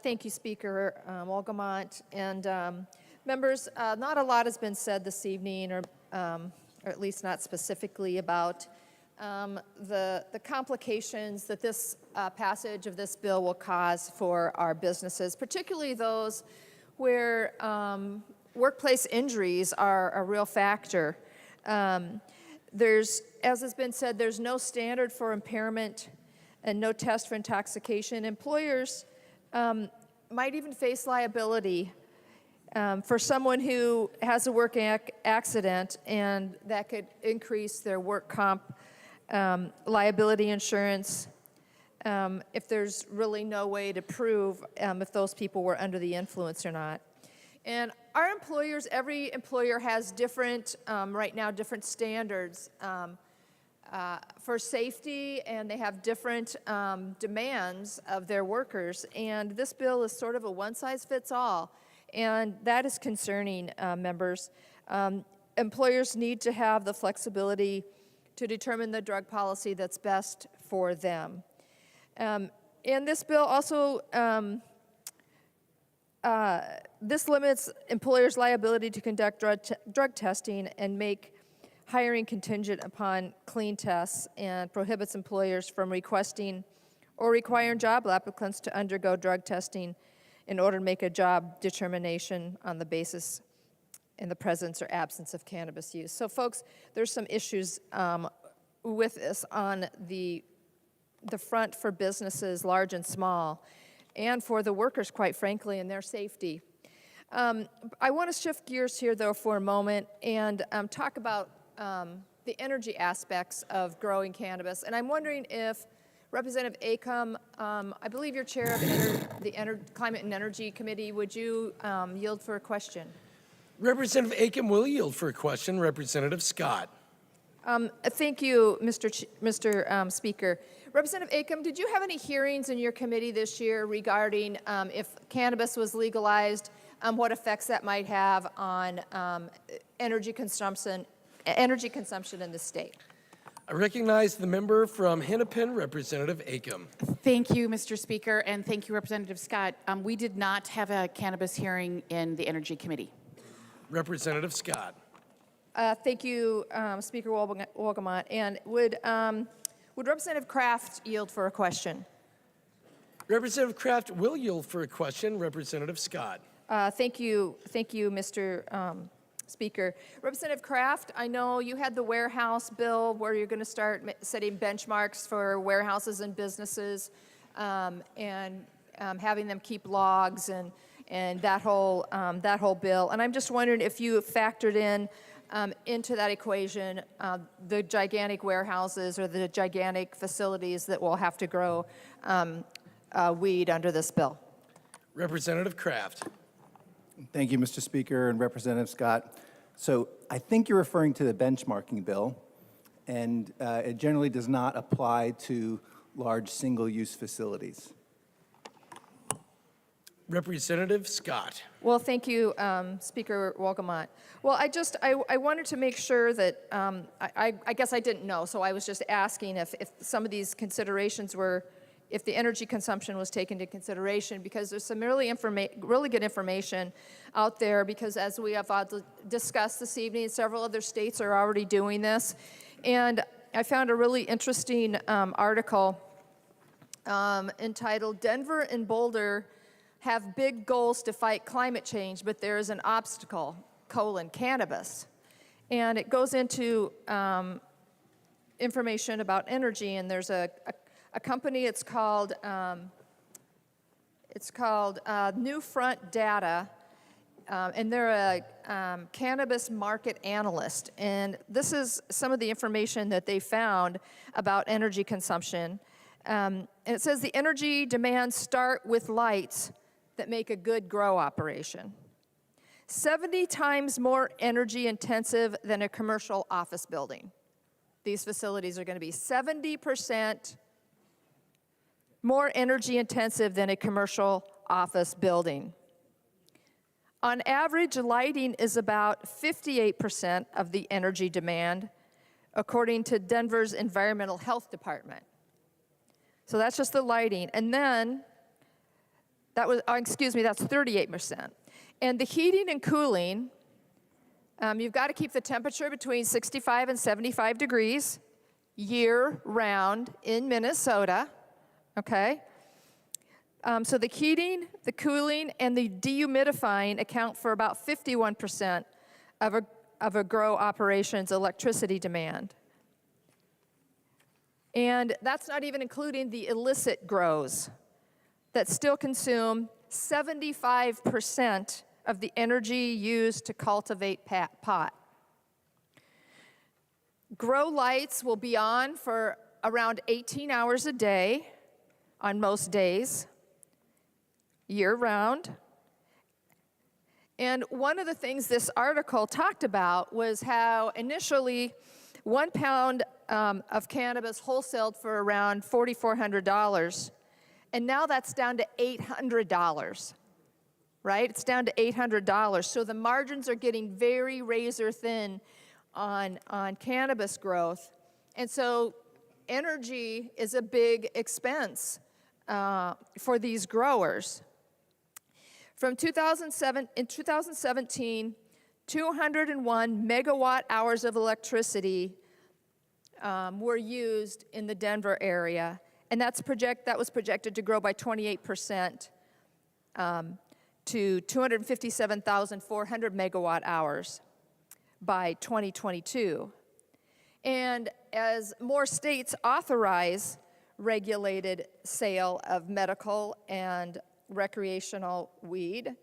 Thank you, Speaker Wolgamott. And members, not a lot has been said this evening, or at least not specifically about the complications that this passage of this bill will cause for our businesses, particularly those where workplace injuries are a real factor. As has been said, there's no standard for impairment and no test for intoxication. Employers might even face liability for someone who has a work accident, and that could increase their work comp liability insurance if there's really no way to prove if those people were under the influence or not. And our employers, every employer has different, right now, different standards for safety, and they have different demands of their workers. And this bill is sort of a one-size-fits-all, and that is concerning, members. Employers need to have the flexibility to determine the drug policy that's best for them. And this bill also this limits employers' liability to conduct drug testing and make hiring contingent upon clean tests, and prohibits employers from requesting or requiring job applicants to undergo drug testing in order to make a job determination on the basis in the presence or absence of cannabis use. So folks, there's some issues with this on the front for businesses, large and small, and for the workers, quite frankly, and their safety. I want to shift gears here, though, for a moment and talk about the energy aspects of growing cannabis. And I'm wondering if Representative Acom, I believe you're chair of the Climate and Energy Committee, would you yield for a question? Representative Acom will yield for a question. Representative Scott. Thank you, Mr. Speaker. Representative Acom, did you have any hearings in your committee this year regarding if cannabis was legalized, what effects that might have on energy consumption in the state? I recognize the member from Hennepin, Representative Acom. Thank you, Mr. Speaker, and thank you, Representative Scott. We did not have a cannabis hearing in the Energy Committee. Representative Scott. Thank you, Speaker Wolgamott. And would Representative Kraft yield for a question? Representative Kraft will yield for a question. Representative Scott. Thank you, Mr. Speaker. Representative Kraft, I know you had the warehouse bill where you're going to start setting benchmarks for warehouses and businesses, and having them keep logs and that whole bill. And I'm just wondering if you factored in into that equation the gigantic warehouses or the gigantic facilities that will have to grow weed under this bill. Representative Kraft. Thank you, Mr. Speaker and Representative Scott. So I think you're referring to the benchmarking bill, and it generally does not apply to large single-use facilities. Representative Scott. Well, thank you, Speaker Wolgamott. Well, I wanted to make sure that, I guess I didn't know, so I was just asking if some of these considerations were, if the energy consumption was taken into consideration, because there's some really good information out there, because as we have discussed this evening, several other states are already doing this. And I found a really interesting article entitled, "Denver and Boulder have big goals to fight climate change, but there is an obstacle, cannabis." And it goes into information about energy, and there's a company, it's called New Front Data, and they're a cannabis market analyst. And this is some of the information that they found about energy consumption. And it says the energy demands start with lights that make a good grow operation. 70 times more energy intensive than a commercial office building. These facilities are going to be 70% more energy intensive than a commercial office building. On average, lighting is about 58% of the energy demand, according to Denver's Environmental Health Department. So that's just the lighting. And then, that's 38%. And the heating and cooling, you've got to keep the temperature between 65 and 75 degrees year-round in Minnesota. Okay? So the heating, the cooling, and the dehumidifying account for about 51% of a grow operation's electricity demand. And that's not even including the illicit grows that still consume 75% of the energy used to cultivate pot. Grow lights will be on for around 18 hours a day on most days, year-round. And one of the things this article talked about was how initially 1 pound of cannabis wholesaled for around $4,400, and now that's down to $800, right? It's down to $800. So the margins are getting very razor thin on cannabis growth. And so energy is a big expense for these growers. In 2017, 201 megawatt hours of electricity were used in the Denver area, and that was projected to grow by 28% to 257,400 megawatt hours by 2022. And as more states authorize regulated sale of medical and recreational weed,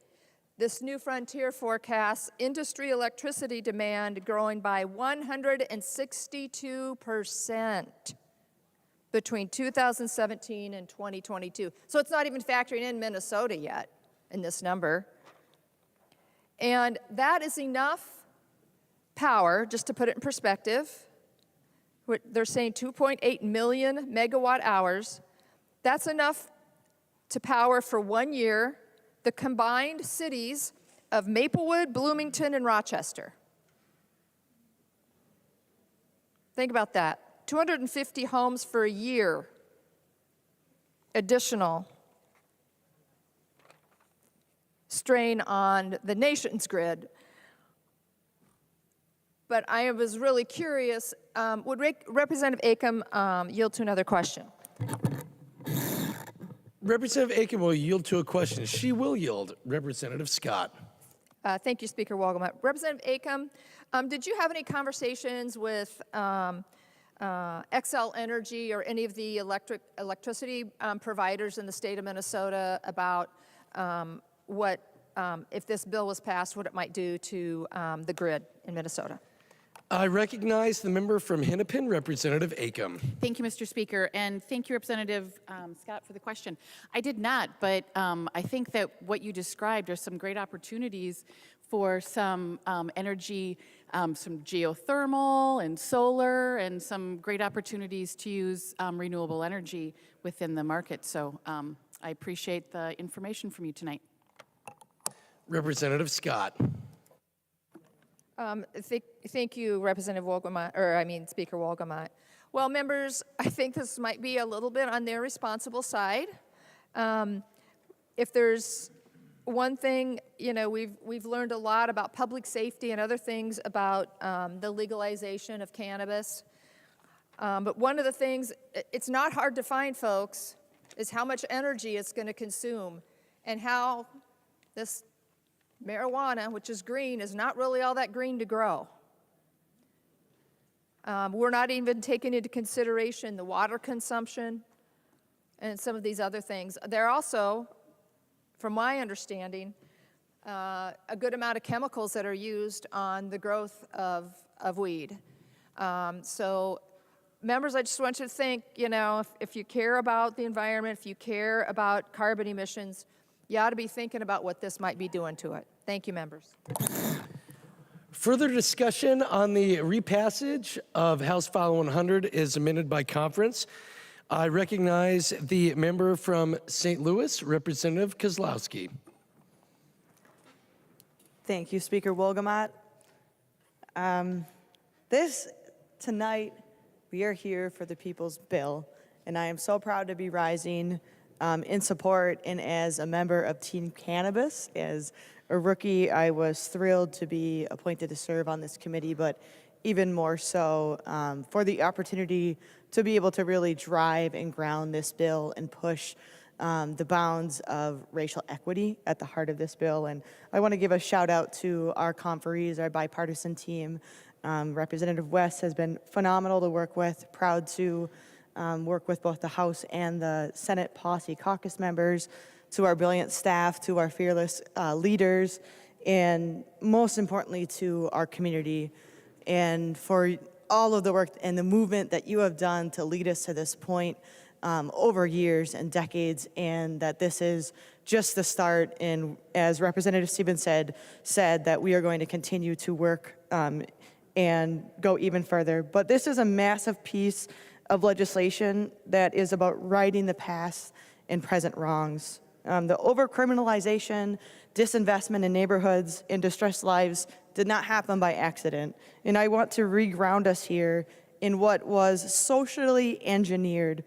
this new frontier forecasts industry electricity demand growing by 162% between 2017 and 2022. So it's not even factoring in Minnesota yet in this number. And that is enough power, just to put it in perspective. They're saying 2.8 million megawatt hours. That's enough to power for 1 year the combined cities of Maplewood, Bloomington, and Rochester. Think about that. 250 homes for a year additional strain on the nation's grid. But I was really curious, would Representative Acom yield to another question? Representative Aiken will yield to a question. She will yield. Representative Scott. Thank you, Speaker Wolgamott. Representative Acom, did you have any conversations with XL Energy or any of the electricity providers in the state of Minnesota about what, if this bill was passed, what it might do to the grid in Minnesota? I recognize the member from Hennepin, Representative Acom. Thank you, Mr. Speaker, and thank you, Representative Scott, for the question. I did not, but I think that what you described are some great opportunities for some energy, some geothermal and solar, and some great opportunities to use renewable energy within the market. So I appreciate the information from you tonight. Representative Scott. Thank you, Representative Wolgamott, or I mean Speaker Wolgamott. Well, members, I think this might be a little bit on their responsible side. If there's one thing, you know, we've learned a lot about public safety and other things about the legalization of cannabis. But one of the things, it's not hard to find, folks, is how much energy it's going to consume and how this marijuana, which is green, is not really all that green to grow. We're not even taking into consideration the water consumption and some of these other things. There are also, from my understanding, a good amount of chemicals that are used on the growth of weed. So, members, I just want you to think, you know, if you care about the environment, if you care about carbon emissions, you ought to be thinking about what this might be doing to it. Thank you, members. Further discussion on the repassage of House File 100 is amended by conference. I recognize the member from St. Louis, Representative Kozlowski. Thank you, Speaker Wolgamott. Tonight, we are here for the people's bill, and I am so proud to be rising in support and as a member of Team Cannabis. As a rookie, I was thrilled to be appointed to serve on this committee, but even more so for the opportunity to be able to really drive and ground this bill and push the bounds of racial equity at the heart of this bill. And I want to give a shout out to our conferees, our bipartisan team. Representative West has been phenomenal to work with, proud to work with both the House and the Senate Posse caucus members, to our brilliant staff, to our fearless leaders, and most importantly to our community, and for all of the work and the movement that you have done to lead us to this point over years and decades, and that this is just the start. And as Representative Stevens said that we are going to continue to work and go even further. But this is a massive piece of legislation that is about righting the past and present wrongs. The overcriminalization, disinvestment in neighborhoods, and distressed lives did not happen by accident. And I want to reground us here in what was socially engineered,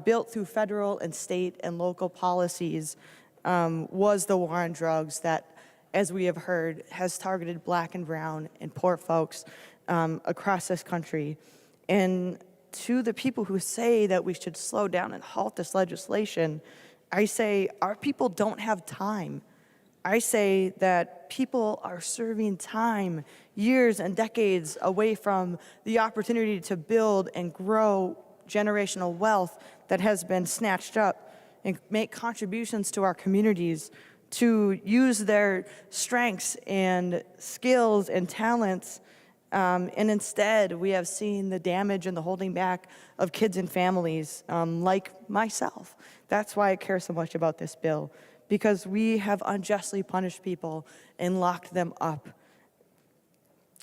built through federal and state and local policies, was the war on drugs that, as we have heard, has targeted Black and brown and poor folks across this country. And to the people who say that we should slow down and halt this legislation, I say our people don't have time. I say that people are serving time, years and decades away from the opportunity to build and grow generational wealth that has been snatched up, and make contributions to our communities, to use their strengths and skills and talents. And instead, we have seen the damage and the holding back of kids and families like myself. That's why I care so much about this bill, because we have unjustly punished people and locked them up.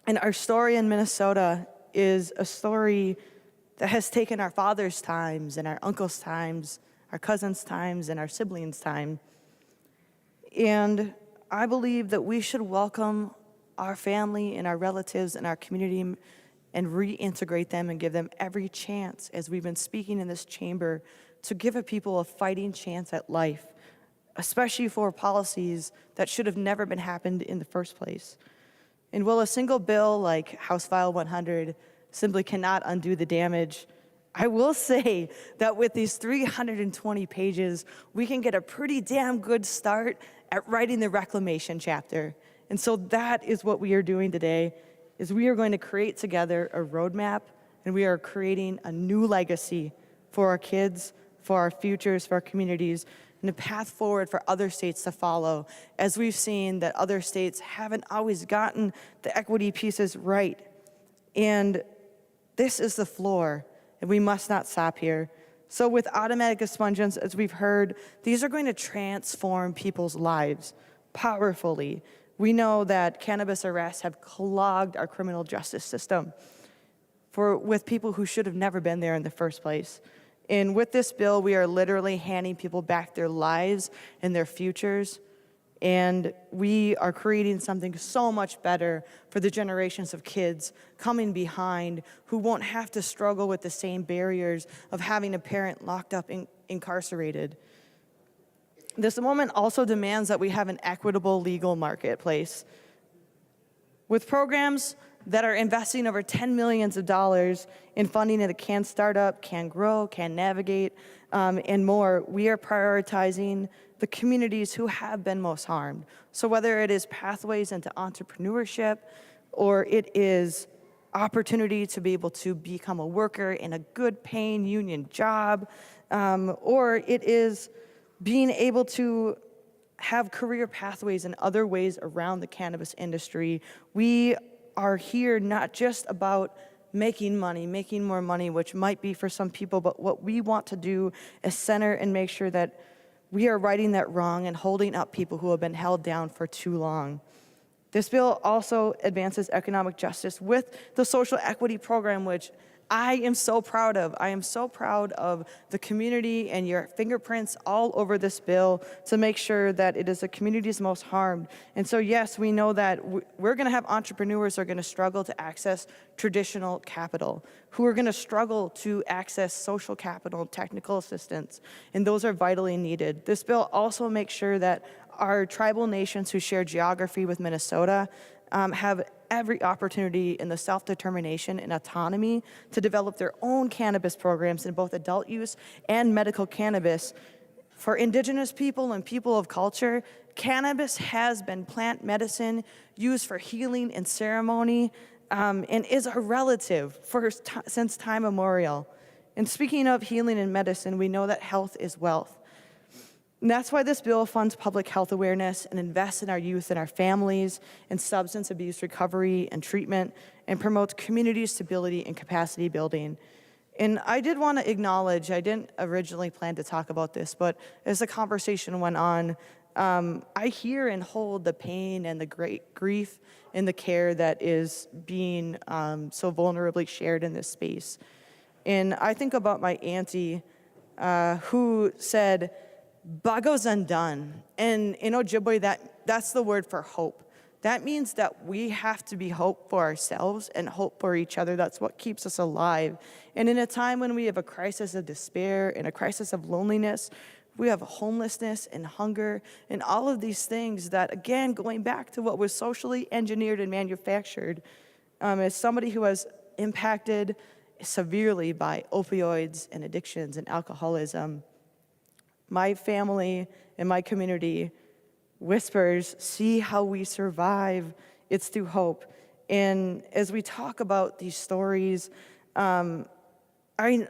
And our story in Minnesota is a story that has taken our father's times and our uncle's times, our cousins' times, and our siblings' time. And I believe that we should welcome our family and our relatives and our community and reintegrate them and give them every chance, as we've been speaking in this chamber, to give a people a fighting chance at life, especially for policies that should have never been happened in the first place. And while a single bill like House File 100 simply cannot undo the damage, I will say that with these 320 pages, we can get a pretty damn good start at writing the reclamation chapter. And so that is what we are doing today, is we are going to create together a roadmap, and we are creating a new legacy for our kids, for our futures, for our communities, and a path forward for other states to follow, as we've seen that other states haven't always gotten the equity pieces right. And this is the floor, and we must not stop here. So with automatic expungements, as we've heard, these are going to transform people's lives powerfully. We know that cannabis arrests have clogged our criminal justice system with people who should have never been there in the first place. And with this bill, we are literally handing people back their lives and their futures. And we are creating something so much better for the generations of kids coming behind who won't have to struggle with the same barriers of having a parent locked up and incarcerated. This moment also demands that we have an equitable legal marketplace with programs that are investing over $10 million in funding that Can Startup, Can Grow, Can Navigate, and more. We are prioritizing the communities who have been most harmed. So whether it is pathways into entrepreneurship, or it is opportunity to be able to become a worker in a good paying union job, or it is being able to have career pathways and other ways around the cannabis industry. We are here not just about making money, making more money, which might be for some people, but what we want to do is center and make sure that we are righting that wrong and holding up people who have been held down for too long. This bill also advances economic justice with the social equity program, which I am so proud of. I am so proud of the community and your fingerprints all over this bill to make sure that it is the communities most harmed. And so, yes, we know that we're going to have entrepreneurs who are going to struggle to access traditional capital, who are going to struggle to access social capital, technical assistance, and those are vitally needed. This bill also makes sure that our tribal nations who share geography with Minnesota have every opportunity in the self-determination and autonomy to develop their own cannabis programs in both adult use and medical cannabis. For Indigenous people and people of culture, cannabis has been plant medicine used for healing and ceremony, and is a relative since time immemorial. And speaking of healing and medicine, we know that health is wealth. And that's why this bill funds public health awareness and invests in our youth and our families in substance abuse recovery and treatment, and promotes community stability and capacity building. And I did want to acknowledge, I didn't originally plan to talk about this, but as the conversation went on, I hear and hold the pain and the great grief and the care that is being so vulnerably shared in this space. And I think about my auntie who said, "Bago's undone." And in Ojibwe, that's the word for hope. That means that we have to be hope for ourselves and hope for each other. That's what keeps us alive. And in a time when we have a crisis of despair and a crisis of loneliness, we have homelessness and hunger and all of these things that, again, going back to what was socially engineered and manufactured, as somebody who was impacted severely by opioids and addictions and alcoholism, my family and my community whispers, see how we survive. It's through hope. And as we talk about these stories, I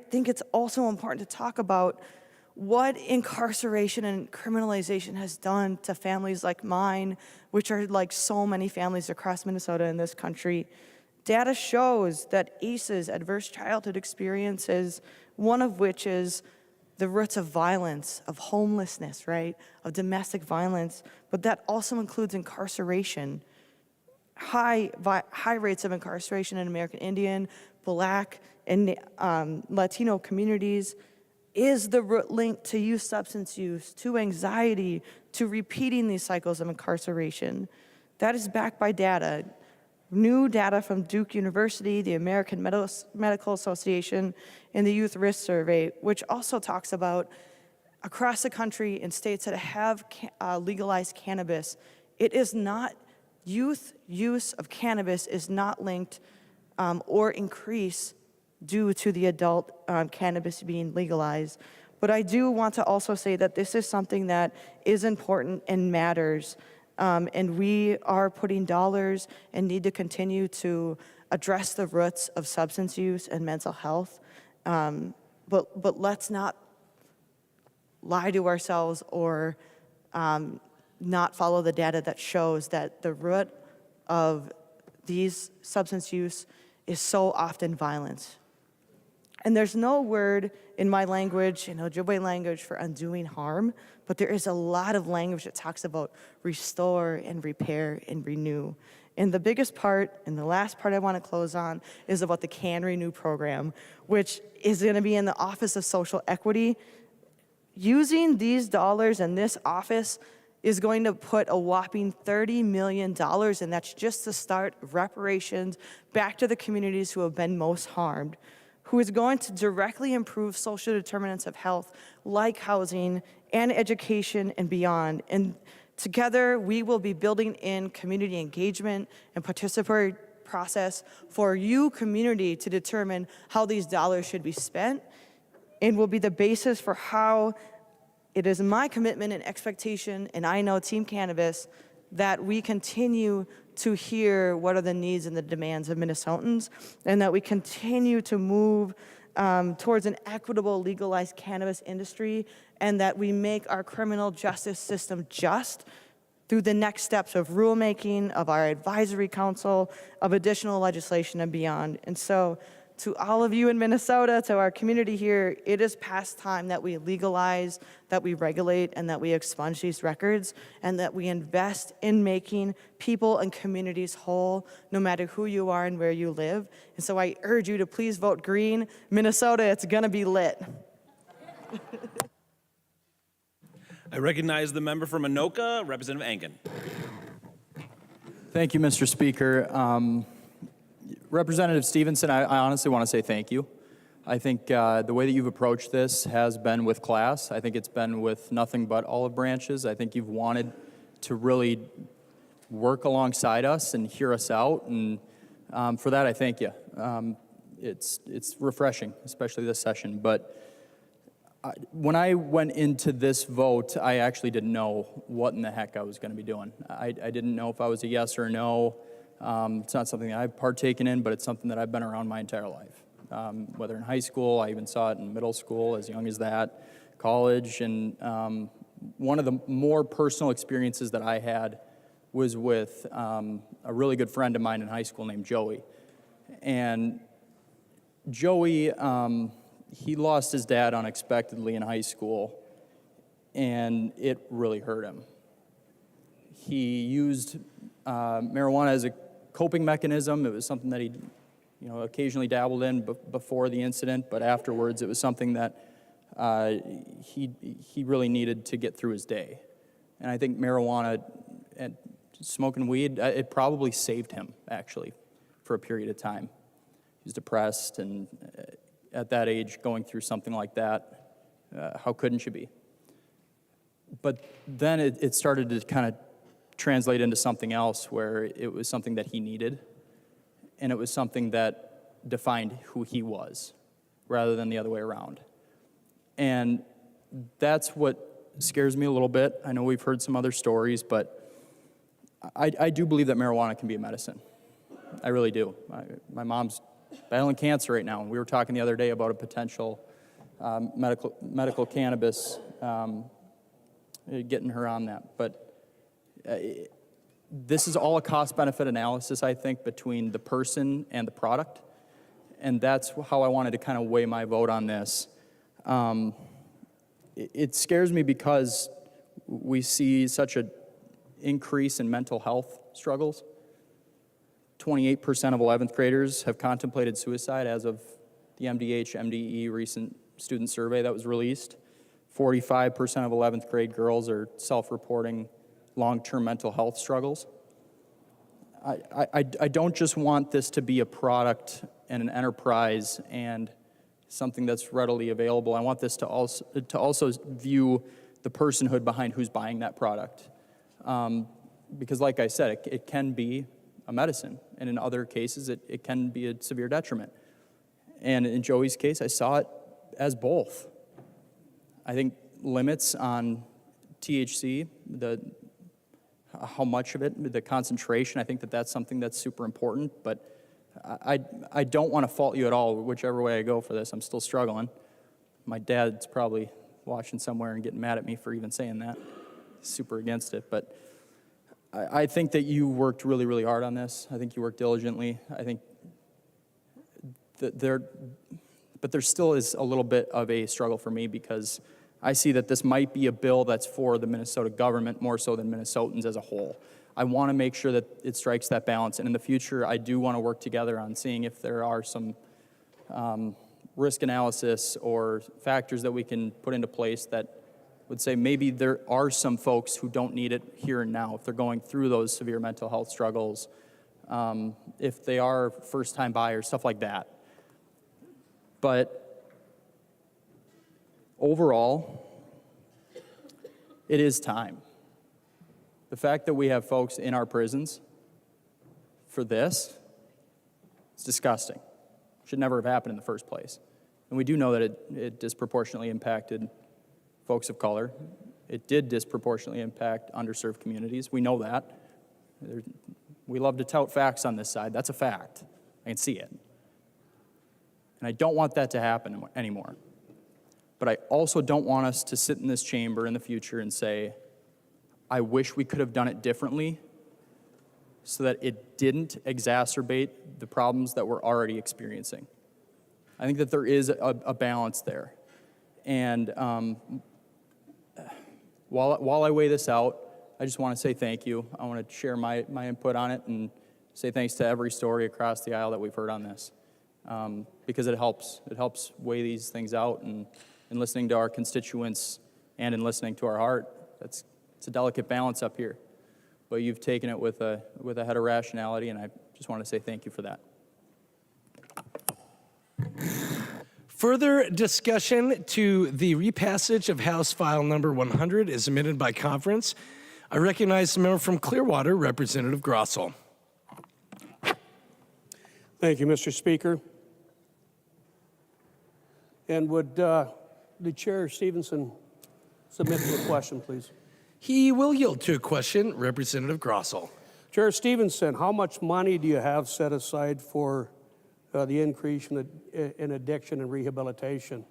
think it's also important to talk about what incarceration and criminalization has done to families like mine, which are like so many families across Minnesota and this country. Data shows that ACEs, adverse childhood experiences, one of which is the roots of violence, of homelessness, right, of domestic violence, but that also includes incarceration. High rates of incarceration in American Indian, Black, and Latino communities is the root link to youth substance use, to anxiety, to repeating these cycles of incarceration. That is backed by data. new data from Duke University, the American Medical Association, and the Youth Risk Survey, which also talks about across the country in states that have legalized cannabis, it is not, youth use of cannabis is not linked or increased due to the adult cannabis being legalized. But I do want to also say that this is something that is important and matters. And we are putting dollars and need to continue to address the roots of substance use and mental health. But let's not lie to ourselves or not follow the data that shows that the root of these substance use is so often violence. And there's no word in my language, in Ojibwe language, for undoing harm, but there is a lot of language that talks about restore and repair and renew. And the biggest part, and the last part I want to close on, is about the Can Renew program, which is going to be in the Office of Social Equity. Using these dollars in this office is going to put a whopping $30 million, and that's just to start reparations back to the communities who have been most harmed, who is going to directly improve social determinants of health like housing and education and beyond. And together, we will be building in community engagement and participatory process for you, community, to determine how these dollars should be spent, and will be the basis for how it is my commitment and expectation, and I know Team Cannabis, that we continue to hear what are the needs and the demands of Minnesotans, and that we continue to move towards an equitable legalized cannabis industry, and that we make our criminal justice system just through the next steps of rulemaking, of our advisory council, of additional legislation and beyond. And so to all of you in Minnesota, to our community here, it is past time that we legalize, that we regulate, and that we expunge these records, and that we invest in making people and communities whole, no matter who you are and where you live. And so I urge you to please vote green. Minnesota, it's gonna be lit. I recognize the member from Anoka, Representative Ankin. Thank you, Mr. Speaker. Representative Stevenson, I honestly want to say thank you. I think the way that you've approached this has been with class. I think it's been with nothing but olive branches. I think you've wanted to really work alongside us and hear us out, and for that I thank you. It's refreshing, especially this session. But when I went into this vote, I actually didn't know what in the heck I was going to be doing. I didn't know if I was a yes or a no. It's not something that I've partaken in, but it's something that I've been around my entire life. Whether in high school, I even saw it in middle school, as young as that, college, and one of the more personal experiences that I had was with a really good friend of mine in high school named Joey. And Joey, he lost his dad unexpectedly in high school, and it really hurt him. He used marijuana as a coping mechanism. It was something that he, occasionally dabbled in before the incident, but afterwards it was something that he really needed to get through his day. And I think marijuana and smoking weed, it probably saved him, actually, for a period of time. He was depressed, and at that age, going through something like that, how couldn't you be? But then it started to kind of translate into something else, where it was something that he needed, and it was something that defined who he was, rather than the other way around. And that's what scares me a little bit. I know we've heard some other stories, but I do believe that marijuana can be a medicine. I really do. My mom's battling cancer right now, and we were talking the other day about a potential medical cannabis, getting her on that. But this is all a cost-benefit analysis, I think, between the person and the product, and that's how I wanted to kind of weigh my vote on this. It scares me because we see such an increase in mental health struggles. 28% of 11th graders have contemplated suicide as of the MDH-MDE recent student survey that was released. 45% of 11th grade girls are self-reporting long-term mental health struggles. I don't just want this to be a product and an enterprise and something that's readily available. I want this to also view the personhood behind who's buying that product. Because like I said, it can be a medicine, and in other cases, it can be a severe detriment. And in Joey's case, I saw it as both. I think limits on THC, how much of it, the concentration, I think that's something that's super important, but I don't want to fault you at all, whichever way I go for this. I'm still struggling. My dad's probably watching somewhere and getting mad at me for even saying that. He's super against it, but I think that you worked really, really hard on this. I think you worked diligently. I think that there still is a little bit of a struggle for me because I see that this might be a bill that's for the Minnesota government more so than Minnesotans as a whole. I want to make sure that it strikes that balance, and in the future, I do want to work together on seeing if there are some risk analysis or factors that we can put into place that would say maybe there are some folks who don't need it here and now if they're going through those severe mental health struggles, if they are first-time buyers, stuff like that. But overall, it is time. The fact that we have folks in our prisons for this is disgusting. Should never have happened in the first place. And we do know that it disproportionately impacted folks of color. It did disproportionately impact underserved communities. We know that. We love to tout facts on this side. That's a fact. I can see it. And I don't want that to happen anymore. But I also don't want us to sit in this chamber in the future and say, I wish we could have done it differently so that it didn't exacerbate the problems that we're already experiencing. I think that there is a balance there. And while I weigh this out, I just want to say thank you. I want to share my input on it and say thanks to every story across the aisle that we've heard on this. Because it helps. It helps weigh these things out, and in listening to our constituents and in listening to our heart, it's a delicate balance up here. But you've taken it with a head of rationality, and I just want to say thank you for that. Further discussion to the repassage of House File Number 100 is submitted by conference. I recognize the member from Clearwater, Representative Grossel. Thank you, Mr. Speaker. And would the Chair Stevenson submit to a question, please? He will yield to a question. Representative Grossel. Chair Stevenson, how much money do you have set aside for the increase in addiction and rehabilitation?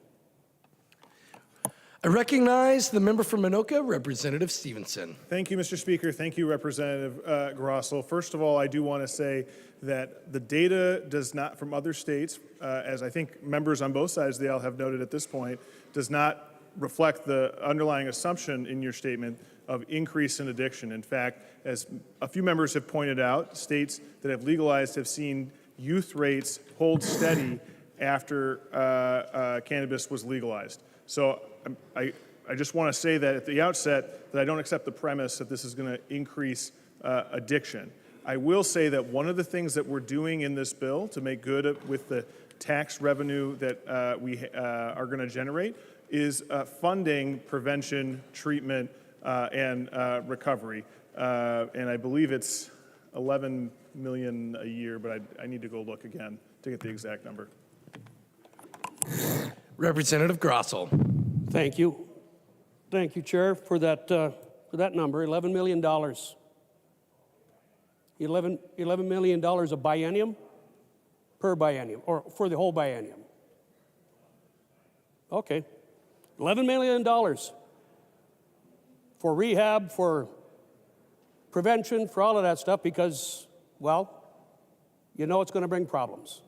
I recognize the member from Anoka, Representative Stevenson. Thank you, Mr. Speaker. Thank you, Representative Grossel. First of all, I do want to say that the data does not, from other states, as I think members on both sides of the aisle have noted at this point, does not reflect the underlying assumption in your statement of increase in addiction. In fact, as a few members have pointed out, states that have legalized have seen youth rates hold steady after cannabis was legalized. So I just want to say that at the outset that I don't accept the premise that this is going to increase addiction. I will say that one of the things that we're doing in this bill to make good with the tax revenue that we are going to generate is funding prevention, treatment, and recovery. And I believe it's 11 million a year, but I need to go look again to get the exact number. Representative Grossel. Thank you. Thank you, Chair, for that number, $11 million. $11 million a biennium? Per biennium, or for the whole biennium? Okay. $11 million for rehab, for prevention, for all of that stuff, because, well, you know it's going to bring problems.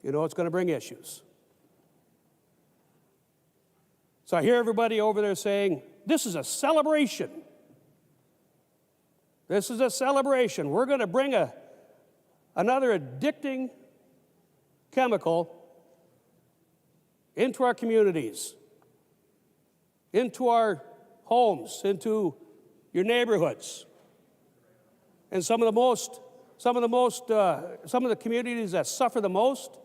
You know it's going to bring issues. So I hear everybody over there saying, this is a celebration. This is a celebration. We're going to bring another addicting chemical into our communities, into our homes, into your neighborhoods. And some of the communities that suffer the most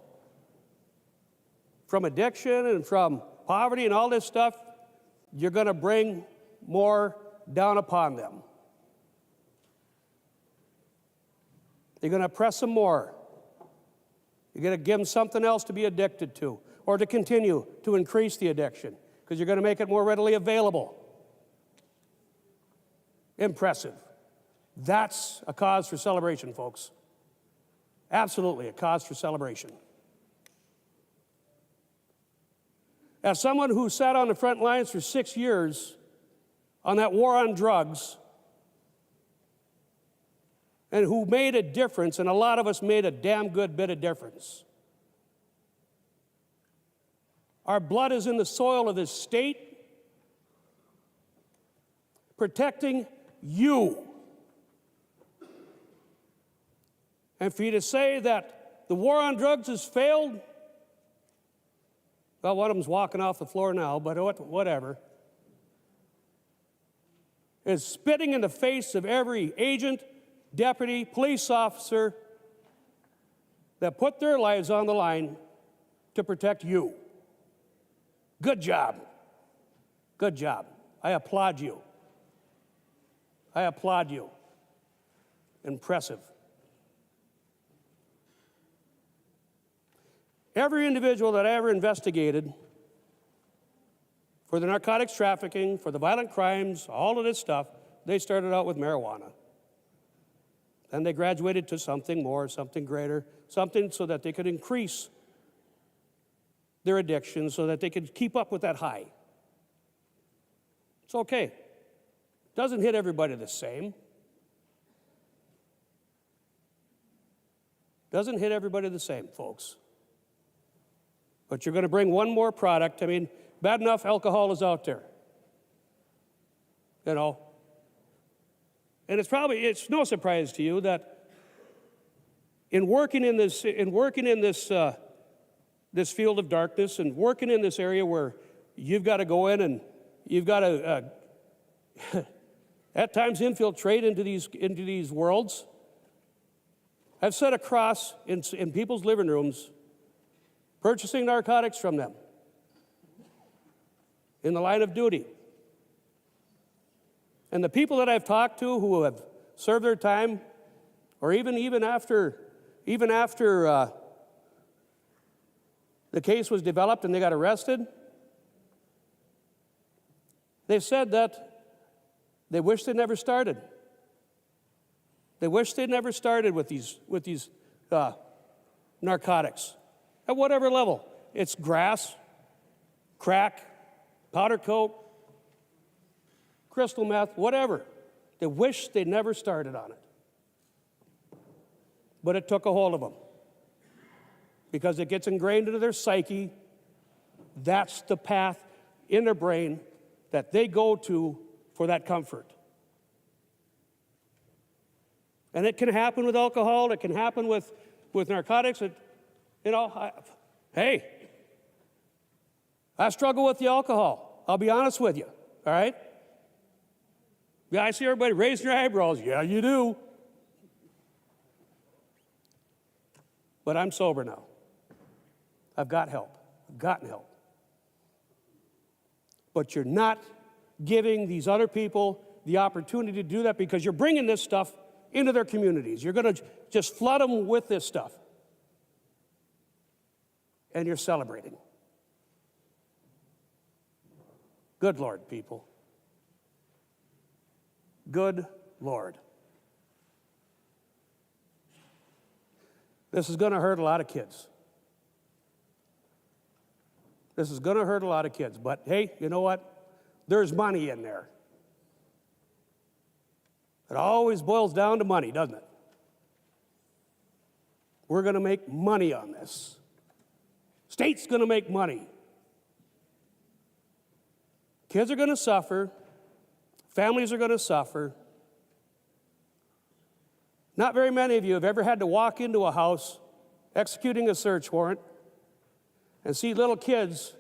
from addiction and from poverty and all this stuff, you're going to bring more down upon them. You're going to press them more. You're going to give them something else to be addicted to or to continue to increase the addiction because you're going to make it more readily available. Impressive. That's a cause for celebration, folks. Absolutely a cause for celebration. As someone who sat on the front lines for 6 years on that war on drugs and who made a difference, and a lot of us made a damn good bit of difference. Our blood is in the soil of this state, protecting you. And for you to say that the war on drugs has failed, well, one of them's walking off the floor now, but whatever. It's spitting in the face of every agent, deputy, police officer that put their lives on the line to protect you. Good job. Good job. I applaud you. I applaud you. Impressive. Every individual that I ever investigated for the narcotics trafficking, for the violent crimes, all of this stuff, they started out with marijuana. Then they graduated to something more, something greater, something so that they could increase their addiction, so that they could keep up with that high. It's okay. Doesn't hit everybody the same. Doesn't hit everybody the same, folks. But you're going to bring one more product. I mean, bad enough alcohol is out there. You know. And it's no surprise to you that in working in this this field of darkness and working in this area where you've got to go in and you've got to at times infiltrate into these worlds. I've sat across in people's living rooms purchasing narcotics from them in the line of duty. And the people that I've talked to who have served their time, or even after the case was developed and they got arrested, they've said that they wish they never started. They wish they never started with these narcotics. At whatever level. It's grass, crack, powder coke, crystal meth, whatever. They wish they never started on it. But it took a hold of them. Because it gets ingrained into their psyche. That's the path in their brain that they go to for that comfort. And it can happen with alcohol. It can happen with narcotics. Hey, I struggle with the alcohol. I'll be honest with you, all right? Yeah, I see everybody raising their eyebrows. Yeah, you do. But I'm sober now. I've got help. I've gotten help. But you're not giving these other people the opportunity to do that because you're bringing this stuff into their communities. You're going to just flood them with this stuff. And you're celebrating. Good Lord, people. Good Lord. This is going to hurt a lot of kids. This is going to hurt a lot of kids. But hey, you know what? There's money in there. It always boils down to money, doesn't it? We're going to make money on this. State's going to make money. Kids are going to suffer. Families are going to suffer. Not very many of you have ever had to walk into a house executing a search warrant and see little kids,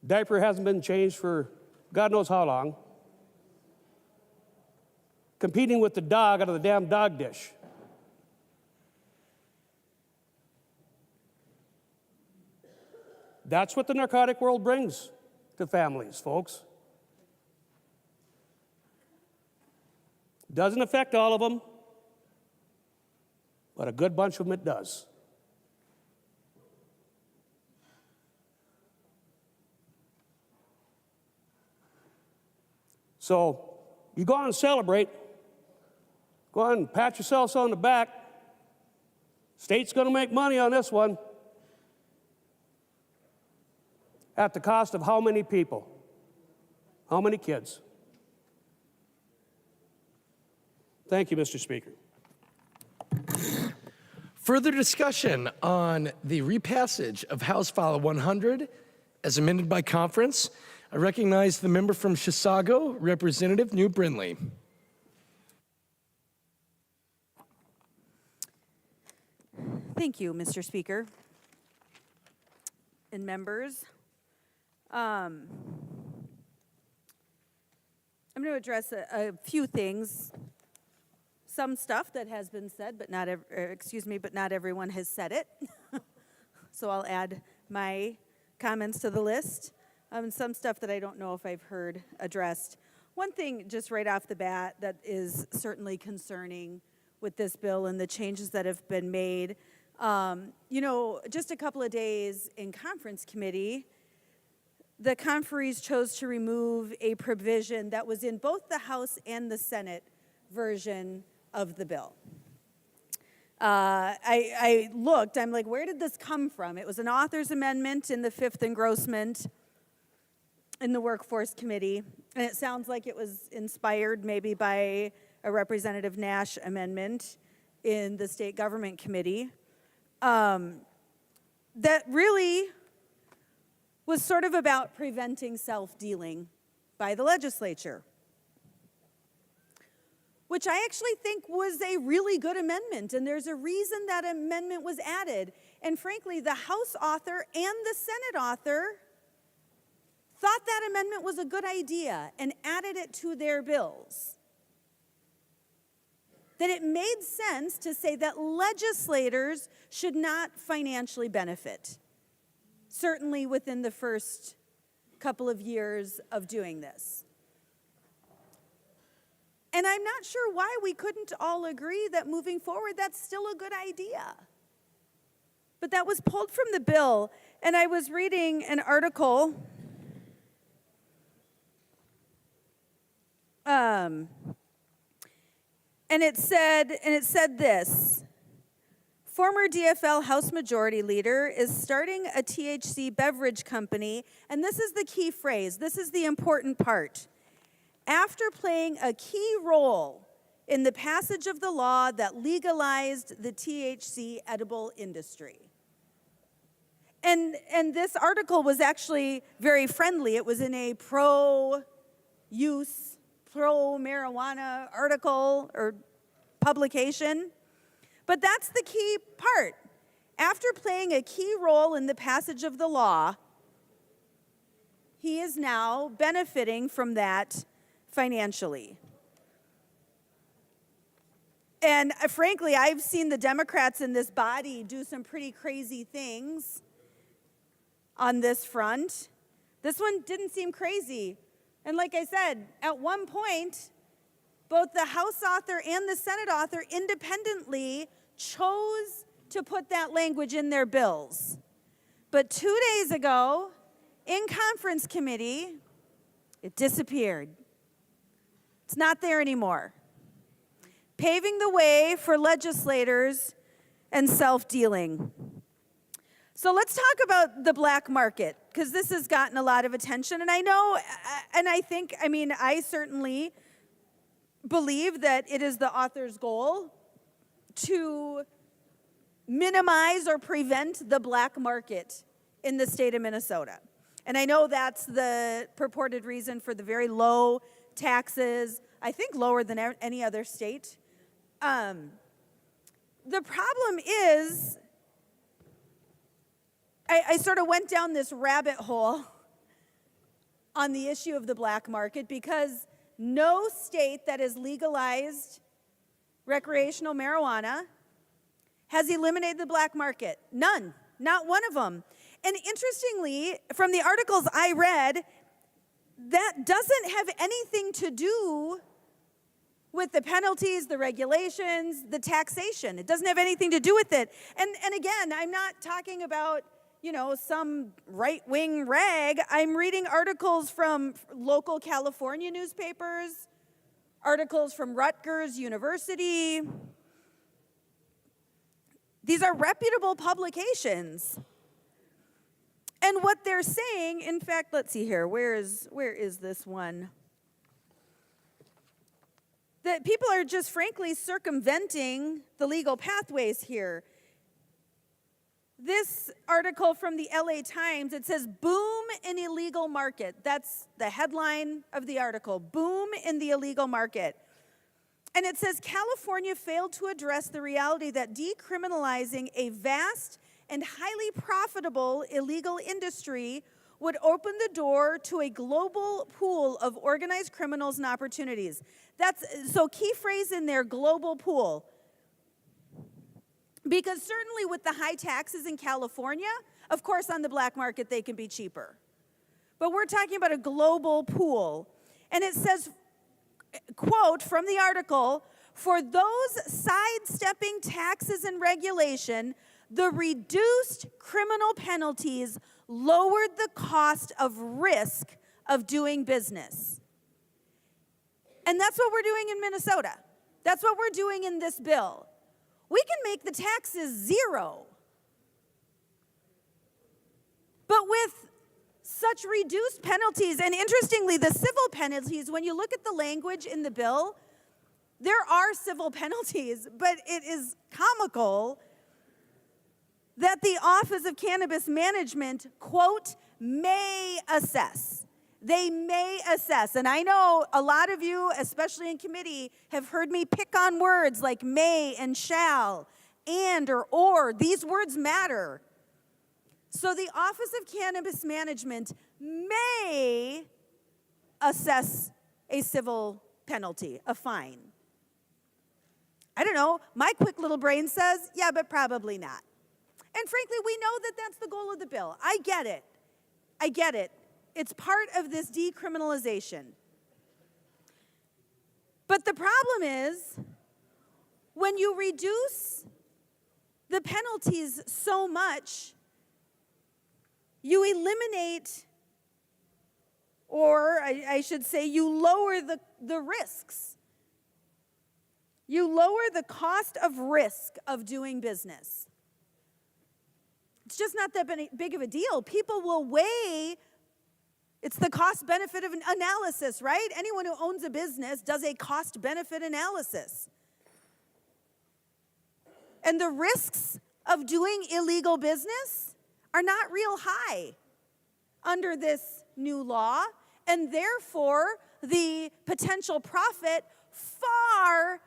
diaper hasn't been changed for God knows how long, competing with the dog out of the damn dog dish. That's what the narcotic world brings to families, folks. Doesn't affect all of them, but a good bunch of them it does. So you go on and celebrate. Go on and pat yourselves on the back. State's going to make money on this one. At the cost of how many people? How many kids? Thank you, Mr. Speaker. Further discussion on the repassage of House File 100 as amended by conference. I recognize the member from Chisago, Representative New Brindley. Thank you, Mr. Speaker and members. I'm going to address a few things. Some stuff that has been said, but not everyone has said it. So I'll add my comments to the list. Some stuff that I don't know if I've heard addressed. One thing just right off the bat that is certainly concerning with this bill and the changes that have been made. Just a couple of days in conference committee, the conferees chose to remove a provision that was in both the House and the Senate version of the bill. I looked, I'm like, where did this come from? It was an author's amendment in the 5th engrossment in the Workforce Committee, and it sounds like it was inspired maybe by a Representative Nash amendment in the State Government Committee. That really was sort of about preventing self-dealing by the legislature, which I actually think was a really good amendment, and there's a reason that amendment was added. And frankly, the House author and the Senate author thought that amendment was a good idea and added it to their bills. That it made sense to say that legislators should not financially benefit, certainly within the first couple of years of doing this. And I'm not sure why we couldn't all agree that moving forward, that's still a good idea. But that was pulled from the bill, and I was reading an article and it said this: former DFL House Majority Leader is starting a THC beverage company, and this is the key phrase, this is the important part, after playing a key role in the passage of the law that legalized the THC edible industry. And this article was actually very friendly. It was in a pro-use, pro-marijuana article or publication. But that's the key part. After playing a key role in the passage of the law, he is now benefiting from that financially. And frankly, I've seen the Democrats in this body do some pretty crazy things on this front. This one didn't seem crazy. And like I said, at one point, both the House author and the Senate author independently chose to put that language in their bills. But 2 days ago, in conference committee, it disappeared. It's not there anymore. Paving the way for legislators and self-dealing. So let's talk about the black market, because this has gotten a lot of attention. And I know, and I certainly believe that it is the author's goal to minimize or prevent the black market in the state of Minnesota. And I know that's the purported reason for the very low taxes, I think lower than any other state. The problem is, I sort of went down this rabbit hole on the issue of the black market because no state that has legalized recreational marijuana has eliminated the black market. None, not one of them. And interestingly, from the articles I read, that doesn't have anything to do with the penalties, the regulations, the taxation. It doesn't have anything to do with it. And again, I'm not talking about, you know, some right-wing rag. I'm reading articles from local California newspapers, articles from Rutgers University. These are reputable publications. And what they're saying, in fact, let's see here, where is this one? That people are just frankly circumventing the legal pathways here. This article from the LA Times, it says, boom in illegal market. That's the headline of the article, boom in the illegal market. And it says, California failed to address the reality that decriminalizing a vast and highly profitable illegal industry would open the door to a global pool of organized criminals and opportunities. So key phrase in there, global pool. Because certainly with the high taxes in California, of course on the black market they can be cheaper. But we're talking about a global pool. And it says, quote from the article, for those sidestepping taxes and regulation, the reduced criminal penalties lowered the cost of risk of doing business. And that's what we're doing in Minnesota. That's what we're doing in this bill. We can make the taxes zero. But with such reduced penalties, and interestingly, the civil penalties, when you look at the language in the bill, there are civil penalties, but it is comical that the Office of Cannabis Management, quote, may assess. They may assess. And I know a lot of you, especially in committee, have heard me pick on words like may and shall, and or. These words matter. So the Office of Cannabis Management may assess a civil penalty, a fine. I don't know. My quick little brain says, yeah, but probably not. And frankly, we know that that's the goal of the bill. I get it. I get it. It's part of this decriminalization. But the problem is, when you reduce the penalties so much, you eliminate, or I should say, you lower the risks. You lower the cost of risk of doing business. It's just not that big of a deal. People will weigh, it's the cost-benefit of an analysis, right? Anyone who owns a business does a cost-benefit analysis. And the risks of doing illegal business are not real high under this new law, and therefore the potential profit far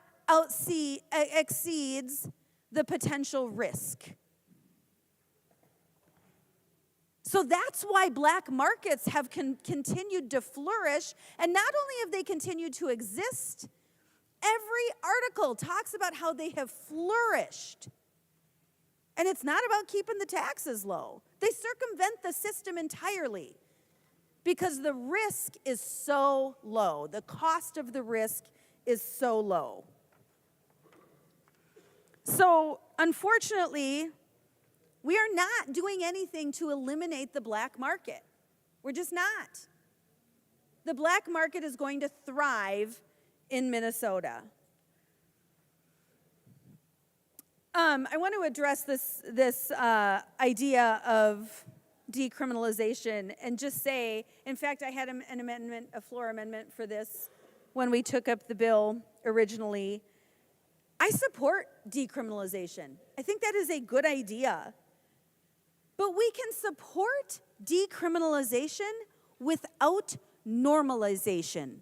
exceeds the potential risk. So that's why black markets have continued to flourish, and not only have they continued to exist, every article talks about how they have flourished. And it's not about keeping the taxes low. They circumvent the system entirely because the risk is so low. The cost of the risk is so low. So, unfortunately, we are not doing anything to eliminate the black market. We're just not. The black market is going to thrive in Minnesota. I want to address this idea of decriminalization and just say, in fact, I had an amendment, a floor amendment for this when we took up the bill originally. I support decriminalization. I think that is a good idea. But we can support decriminalization without normalization.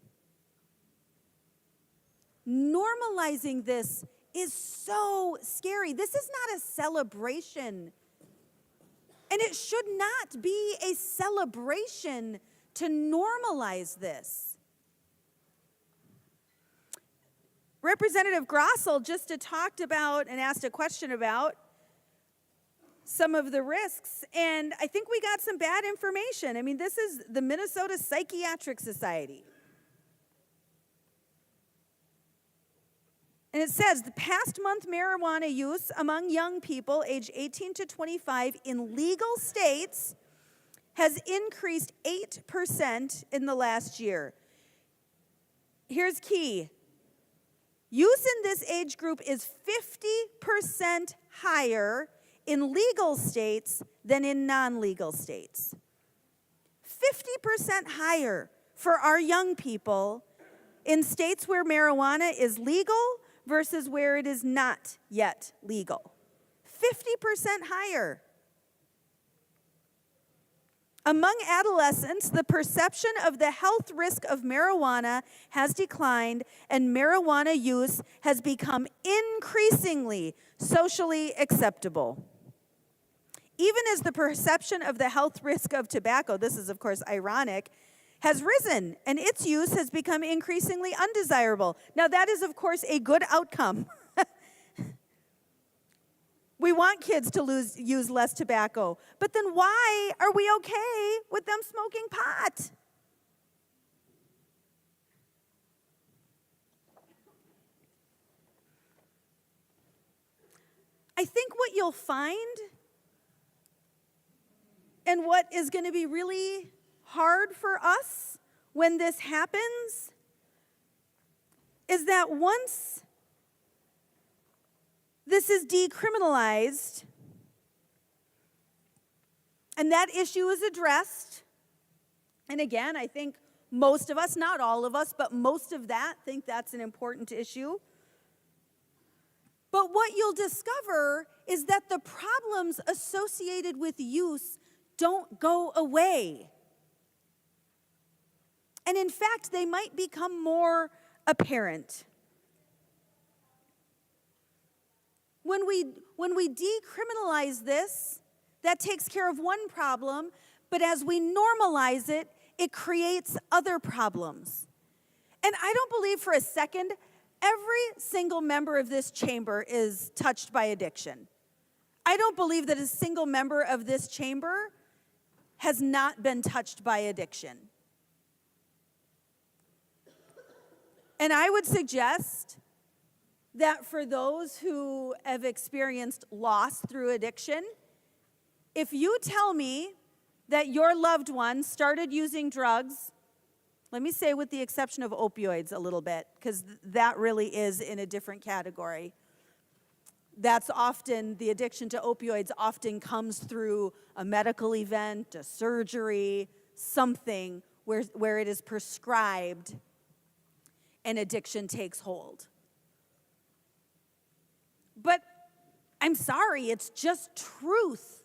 Normalizing this is so scary. This is not a celebration. And it should not be a celebration to normalize this. Representative Grossel just talked about and asked a question about some of the risks, and I think we got some bad information. I mean, this is the Minnesota Psychiatric Society. And it says the past month marijuana use among young people age 18 to 25 in legal states has increased 8% in the last year. Here's key. Use in this age group is 50% higher in legal states than in non-legal states. 50% higher for our young people in states where marijuana is legal versus where it is not yet legal. 50% higher. Among adolescents, the perception of the health risk of marijuana has declined, and marijuana use has become increasingly socially acceptable. Even as the perception of the health risk of tobacco, this is of course ironic, has risen, and its use has become increasingly undesirable. Now that is of course a good outcome. We want kids to use less tobacco, but then why are we okay with them smoking pot? I think what you'll find, and what is going to be really hard for us when this happens, is that once this is decriminalized and that issue is addressed, and again, I think most of us, not all of us, but most of that think that's an important issue. But what you'll discover is that the problems associated with use don't go away. And in fact, they might become more apparent. When we decriminalize this, that takes care of one problem, but as we normalize it, it creates other problems. And I don't believe for a second every single member of this chamber is touched by addiction. I don't believe that a single member of this chamber has not been touched by addiction. And I would suggest that for those who have experienced loss through addiction, if you tell me that your loved one started using drugs, let me say with the exception of opioids a little bit, because that really is in a different category. That's often, the addiction to opioids often comes through a medical event, a surgery, something where it is prescribed and addiction takes hold. But I'm sorry, it's just truth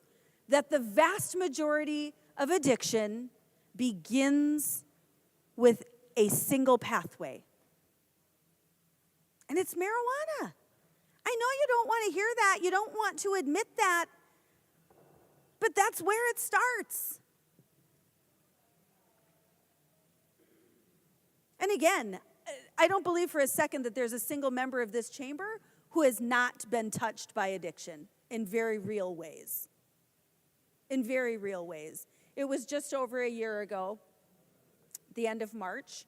that the vast majority of addiction begins with a single pathway. And it's marijuana. I know you don't want to hear that, you don't want to admit that, but that's where it starts. And again, I don't believe for a second that there's a single member of this chamber who has not been touched by addiction in very real ways. In very real ways. It was just over a year ago, the end of March,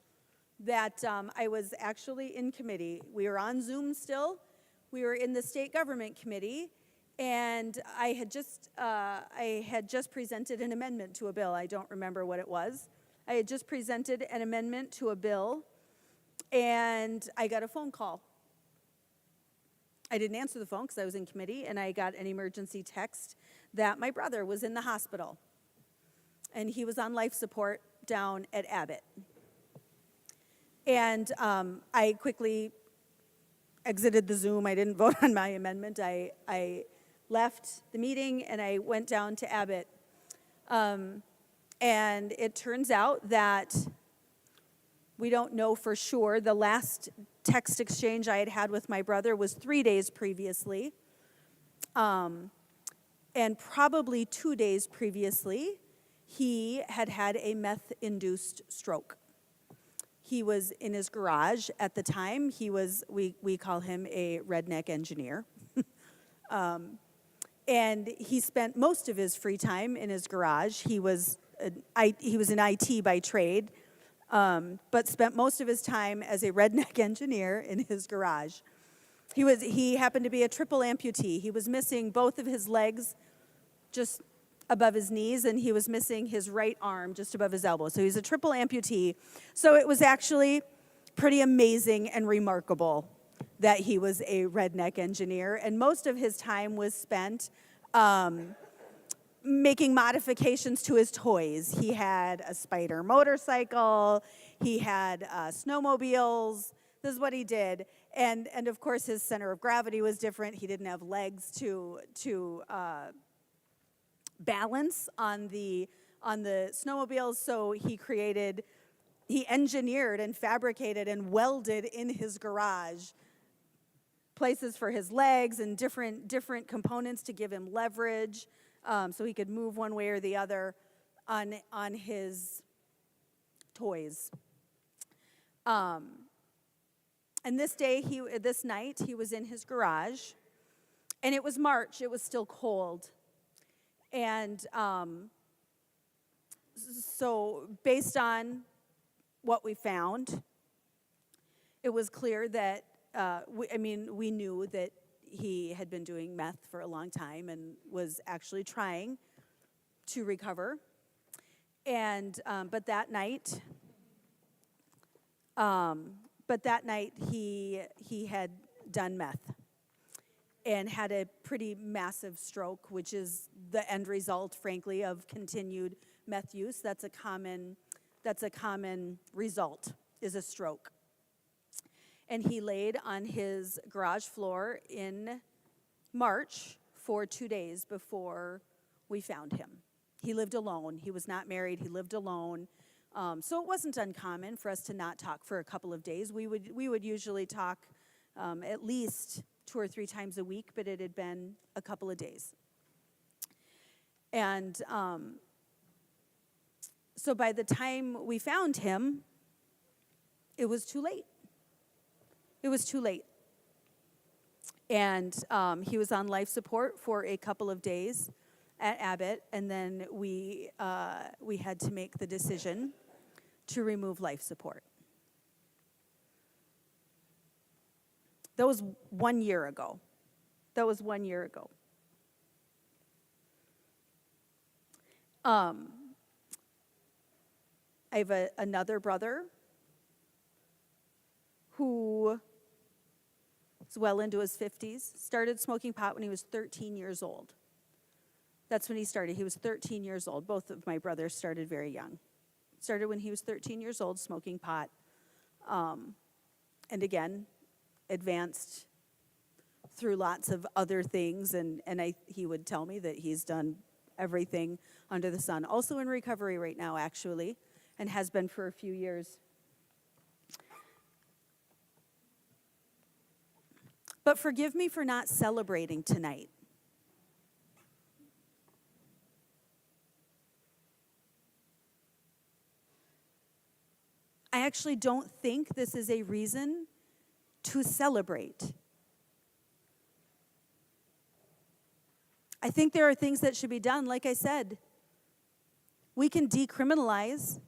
that I was actually in committee. We were on Zoom still. We were in the state government committee, and I had just presented an amendment to a bill. I don't remember what it was. I had just presented an amendment to a bill, and I got a phone call. I didn't answer the phone because I was in committee, and I got an emergency text that my brother was in the hospital, and he was on life support down at Abbott. And I quickly exited the Zoom. I didn't vote on my amendment. I left the meeting, and I went down to Abbott. And it turns out that we don't know for sure. The last text exchange I had had with my brother was 3 days previously. And probably 2 days previously, he had had a meth-induced stroke. He was in his garage at the time. We call him a redneck engineer. And he spent most of his free time in his garage. He was in IT by trade, but spent most of his time as a redneck engineer in his garage. He happened to be a triple amputee. He was missing both of his legs just above his knees, and he was missing his right arm just above his elbow. So he's a triple amputee. So it was actually pretty amazing and remarkable that he was a redneck engineer, and most of his time was spent making modifications to his toys. He had a Spider motorcycle, he had snowmobiles. This is what he did, and of course his center of gravity was different. He didn't have legs to balance on the snowmobiles, so he engineered and fabricated and welded in his garage places for his legs and different components to give him leverage, so he could move one way or the other on his toys. And this night, he was in his garage, and it was March. It was still cold, and so based on what we found, it was clear that we knew that he had been doing meth for a long time and was actually trying to recover. And but that night he had done meth and had a pretty massive stroke, which is the end result, frankly, of continued meth use. That's a common result, is a stroke. And he laid on his garage floor in March for 2 days before we found him. He lived alone. He was not married. He lived alone. So it wasn't uncommon for us to not talk for a couple of days. We would usually talk at least 2 or 3 times a week, but it had been a couple of days. And so by the time we found him, it was too late. It was too late. And he was on life support for a couple of days at Abbott, and then we had to make the decision to remove life support. That was 1 year ago. I have another brother who is well into his 50s, started smoking pot when he was 13 years old. That's when he started. He was 13 years old. Both of my brothers started very young. Started when he was 13 years old, smoking pot. And again, advanced through lots of other things, and he would tell me that he's done everything under the sun. Also in recovery right now, actually, and has been for a few years. But forgive me for not celebrating tonight. I actually don't think this is a reason to celebrate. I think there are things that should be done. Like I said, we can decriminalize,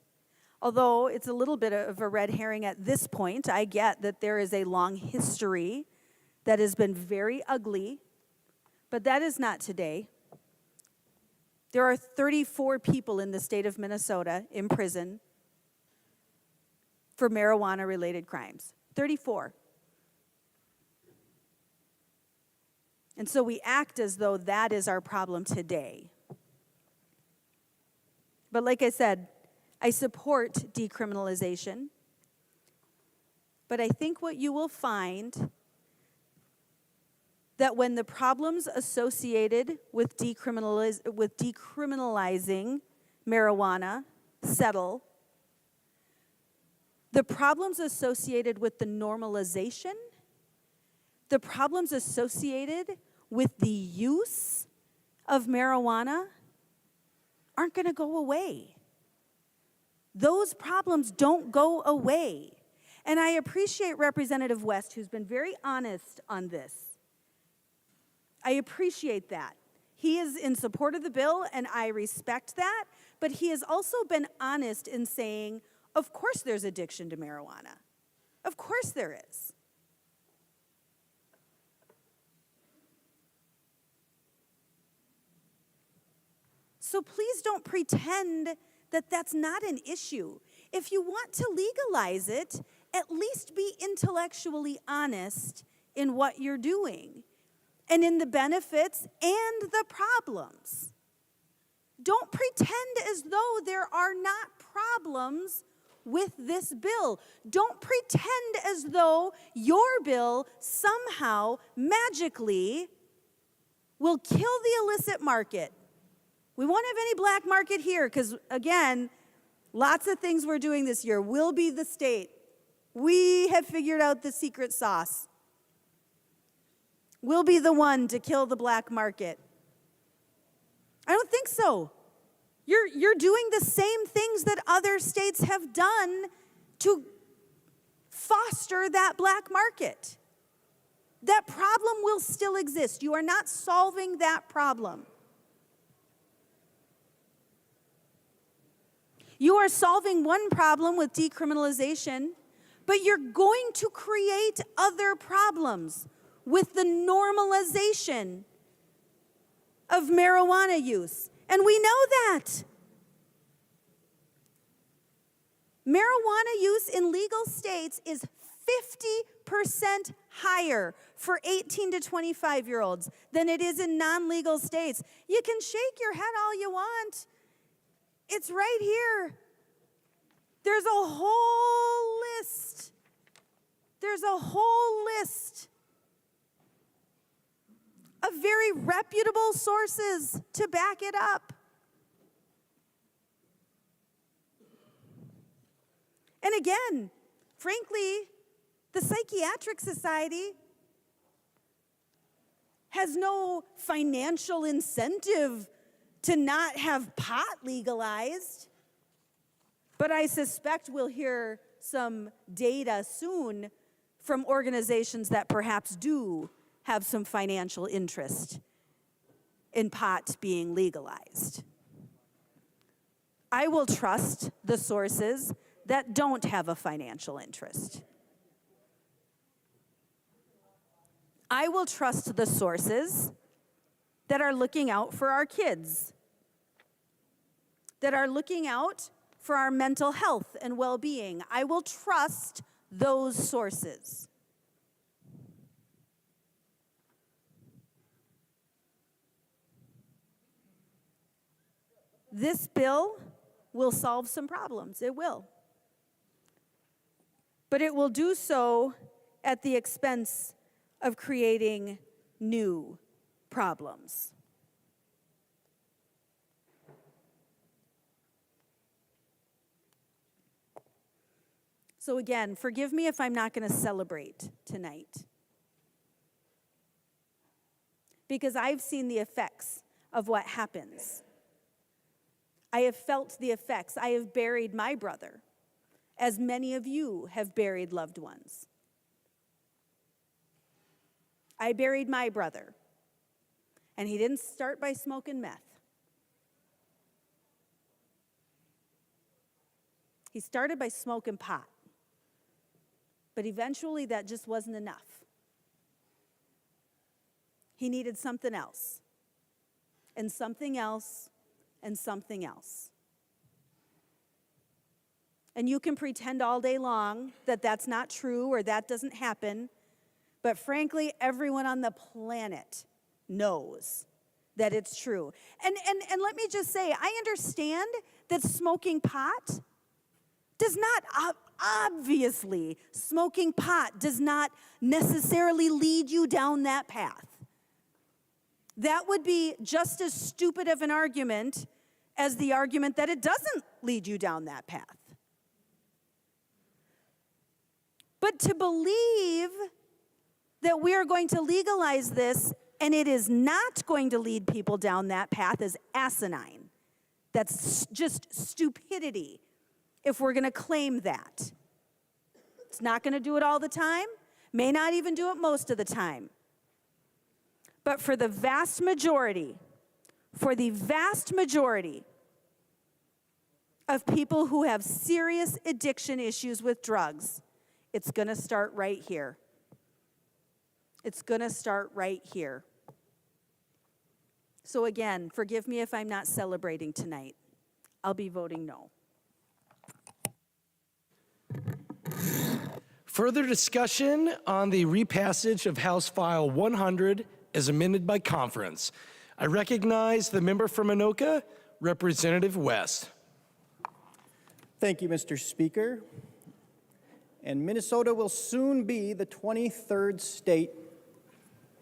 although it's a little bit of a red herring at this point. I get that there is a long history that has been very ugly, but that is not today. There are 34 people in the state of Minnesota in prison for marijuana-related crimes. 34. And so we act as though that is our problem today. But like I said, I support decriminalization. But I think what you will find that when the problems associated with decriminalizing marijuana settle, the problems associated with the normalization, the problems associated with the use of marijuana aren't going to go away. those problems don't go away. And I appreciate Representative West, who's been very honest on this. I appreciate that. He is in support of the bill, and I respect that, but he has also been honest in saying, of course there's addiction to marijuana. Of course there is. So please don't pretend that that's not an issue. If you want to legalize it, at least be intellectually honest in what you're doing and in the benefits and the problems. Don't pretend as though there are not problems with this bill. Don't pretend as though your bill somehow magically will kill the illicit market. We won't have any black market here because, again, lots of things we're doing this year will be the state. We have figured out the secret sauce. We'll be the one to kill the black market. I don't think so. You're doing the same things that other states have done to foster that black market. That problem will still exist. You are not solving that problem. You are solving one problem with decriminalization, but you're going to create other problems with the normalization of marijuana use. And we know that. Marijuana use in legal states is 50% higher for 18 to 25-year-olds than it is in non-legal states. You can shake your head all you want. It's right here. There's a whole list. There's a whole list of very reputable sources to back it up. And again, frankly, the Psychiatric Society has no financial incentive to not have pot legalized. But I suspect we'll hear some data soon from organizations that perhaps do have some financial interest in pot being legalized. I will trust the sources that don't have a financial interest. I will trust the sources that are looking out for our kids, that are looking out for our mental health and well-being. I will trust those sources. This bill will solve some problems. It will. But it will do so at the expense of creating new problems. So again, forgive me if I'm not going to celebrate tonight, because I've seen the effects of what happens. I have felt the effects. I have buried my brother, as many of you have buried loved ones. I buried my brother, and he didn't start by smoking meth. He started by smoking pot. But eventually that just wasn't enough. He needed something else, and something else, and something else. And you can pretend all day long that that's not true or that doesn't happen, but frankly, everyone on the planet knows that it's true. And let me just say, I understand that smoking pot does not, obviously, smoking pot does not necessarily lead you down that path. That would be just as stupid of an argument as the argument that it doesn't lead you down that path. But to believe that we are going to legalize this and it is not going to lead people down that path is asinine. That's just stupidity. if we're going to claim that. It's not going to do it all the time, may not even do it most of the time. But for the vast majority of people who have serious addiction issues with drugs, it's going to start right here. It's going to start right here. So again, forgive me if I'm not celebrating tonight. I'll be voting no. Further discussion on the repassage of House File 100 as amended by conference. I recognize the member from Anoka, Representative West. Thank you, Mr. Speaker. And Minnesota will soon be the 23rd state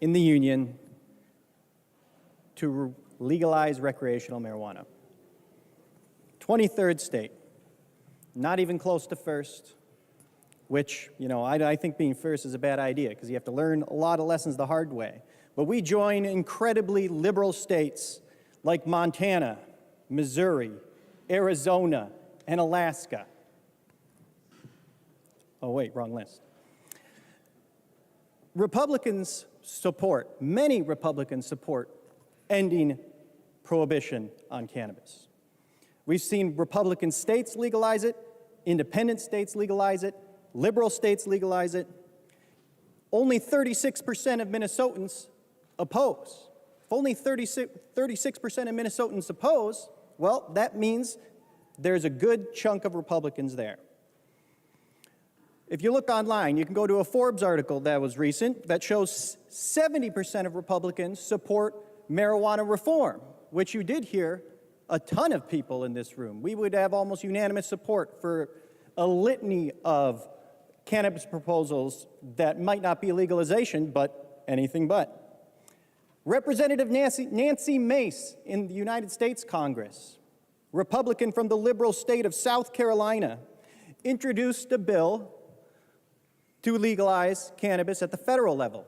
in the union to legalize recreational marijuana. 23rd state, not even close to first, which, I think being first is a bad idea because you have to learn a lot of lessons the hard way. But we join incredibly liberal states like Montana, Missouri, Arizona, and Alaska. Oh, wait, wrong list. Many Republicans support ending prohibition on cannabis. We've seen Republican states legalize it, independent states legalize it, liberal states legalize it. Only 36% of Minnesotans oppose. If only 36% of Minnesotans oppose, well, that means there's a good chunk of Republicans there. If you look online, you can go to a Forbes article that was recent that shows 70% of Republicans support marijuana reform, which you did hear a ton of people in this room. We would have almost unanimous support for a litany of cannabis proposals that might not be legalization, but anything but. Representative Nancy Mace in the United States Congress, Republican from the liberal state of South Carolina, introduced a bill to legalize cannabis at the federal level.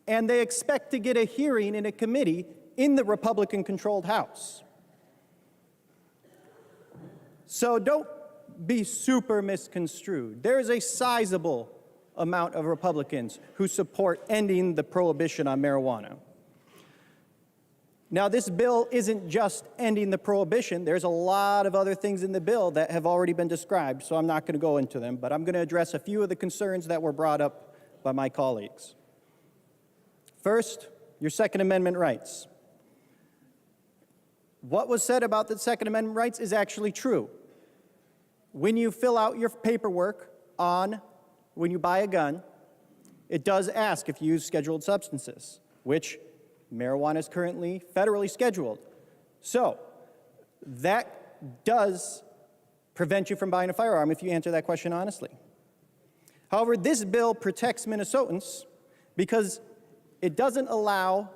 And they expect to get a hearing in a committee in the Republican-controlled House. So don't be super misconstrued. There's a sizable amount of Republicans who support ending the prohibition on marijuana. Now, this bill isn't just ending the prohibition. There's a lot of other things in the bill that have already been described, so I'm not going to go into them, but I'm going to address a few of the concerns that were brought up by my colleagues. First, your Second Amendment rights. What was said about the Second Amendment rights is actually true. When you fill out your paperwork when you buy a gun, it does ask if you use scheduled substances, which marijuana is currently federally scheduled. So that does prevent you from buying a firearm if you answer that question honestly. However, this bill protects Minnesotans because it doesn't allow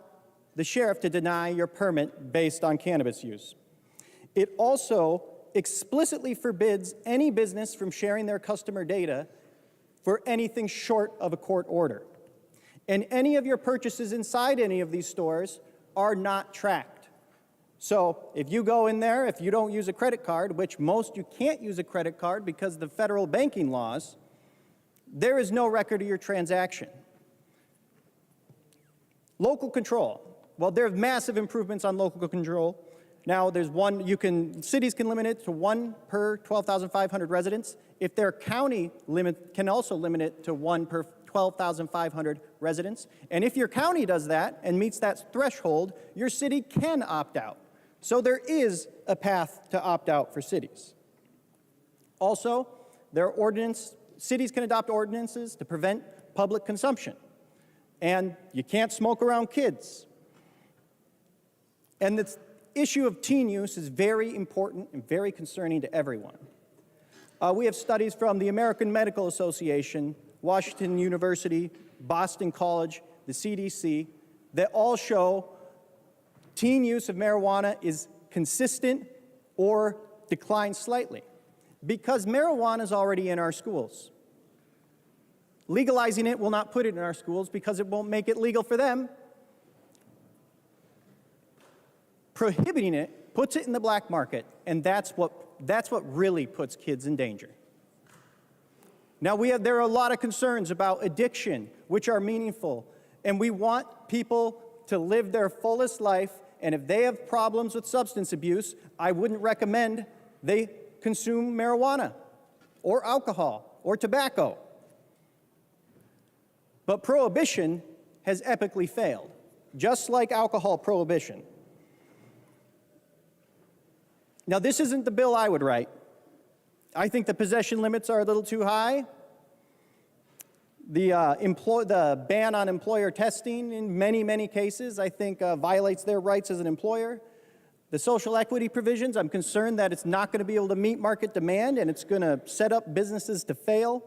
the sheriff to deny your permit based on cannabis use. It also explicitly forbids any business from sharing their customer data for anything short of a court order. And any of your purchases inside any of these stores are not tracked. So if you go in there, if you don't use a credit card, which most you can't use a credit card because of the federal banking laws, there is no record of your transaction. Local control. Well, there are massive improvements on local control. Now, cities can limit it to 1 per 12,500 residents. If their county can also limit it to 1 per 12,500 residents. And if your county does that and meets that threshold, your city can opt out. So there is a path to opt out for cities. Also, cities can adopt ordinances to prevent public consumption. And you can't smoke around kids. And the issue of teen use is very important and very concerning to everyone. We have studies from the American Medical Association, Washington University, Boston College, the CDC, that all show teen use of marijuana is consistent or declines slightly because marijuana is already in our schools. Legalizing it will not put it in our schools because it won't make it legal for them. Prohibiting it puts it in the black market, and that's what That's what really puts kids in danger. Now, there are a lot of concerns about addiction, which are meaningful, and we want people to live their fullest life, and if they have problems with substance abuse, I wouldn't recommend they consume marijuana or alcohol or tobacco. But prohibition has epically failed, just like alcohol prohibition. Now, this isn't the bill I would write. I think the possession limits are a little too high. The ban on employer testing in many, many cases, I think, violates their rights as an employer. The social equity provisions, I'm concerned that it's not going to be able to meet market demand and it's going to set up businesses to fail.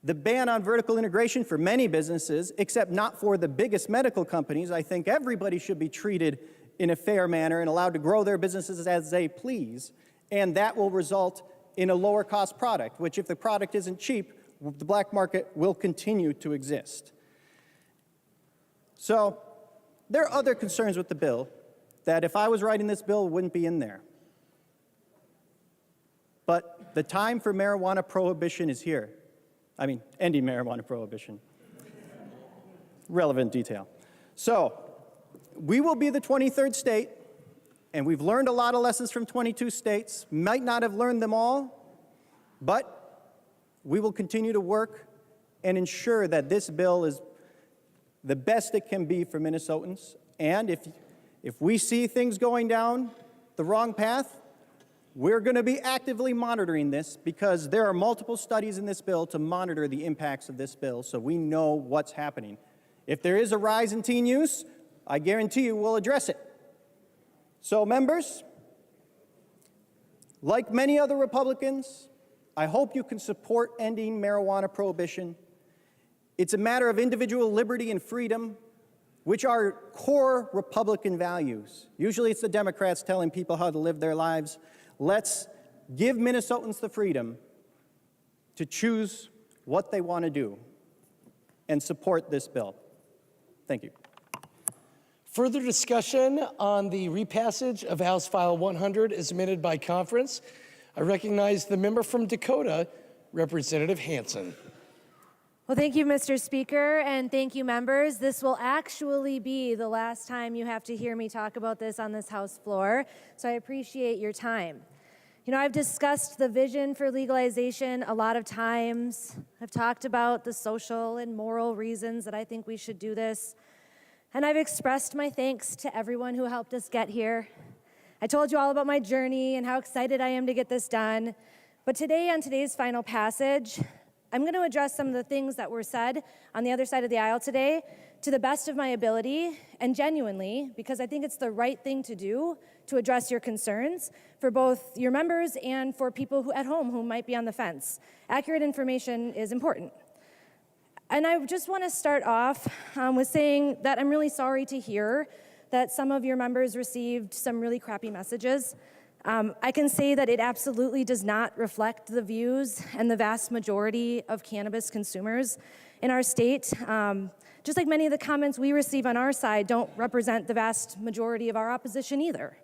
The ban on vertical integration for many businesses, except not for the biggest medical companies. I think everybody should be treated in a fair manner and allowed to grow their businesses as they please, and that will result in a lower cost product, which if the product isn't cheap, the black market will continue to exist. So there are other concerns with the bill that if I was writing this bill wouldn't be in there. But the time for marijuana prohibition is here. I mean, ending marijuana prohibition. Relevant detail. So we will be the 23rd state, and we've learned a lot of lessons from 22 states. Might not have learned them all, but we will continue to work and ensure that this bill is the best it can be for Minnesotans. And if we see things going down the wrong path, we're going to be actively monitoring this because there are multiple studies in this bill to monitor the impacts of this bill so we know what's happening. If there is a rise in teen use, I guarantee you we'll address it. So members, like many other Republicans, I hope you can support ending marijuana prohibition. It's a matter of individual liberty and freedom, which are core Republican values. Usually it's the Democrats telling people how to live their lives. Let's give Minnesotans the freedom to choose what they want to do and support this bill. Thank you. Further discussion on the repassage of House File 100 is submitted by conference. I recognize the member from Dakota, Representative Hansen. Well, thank you, Mr. Speaker, and thank you, members. This will actually be the last time you have to hear me talk about this on this House floor, so I appreciate your time. You know, I've discussed the vision for legalization a lot of times. I've talked about the social and moral reasons that I think we should do this, and I've expressed my thanks to everyone who helped us get here. I told you all about my journey and how excited I am to get this done, but today, on today's final passage, I'm going to address some of the things that were said on the other side of the aisle today to the best of my ability and genuinely, because I think it's the right thing to do to address your concerns for both your members and for people who at home who might be on the fence. Accurate information is important. And I just want to start off with saying that I'm really sorry to hear that some of your members received some really crappy messages. I can say that it absolutely does not reflect the views and the vast majority of cannabis consumers in our state. Just like many of the comments we receive on our side don't represent the vast majority of our opposition either.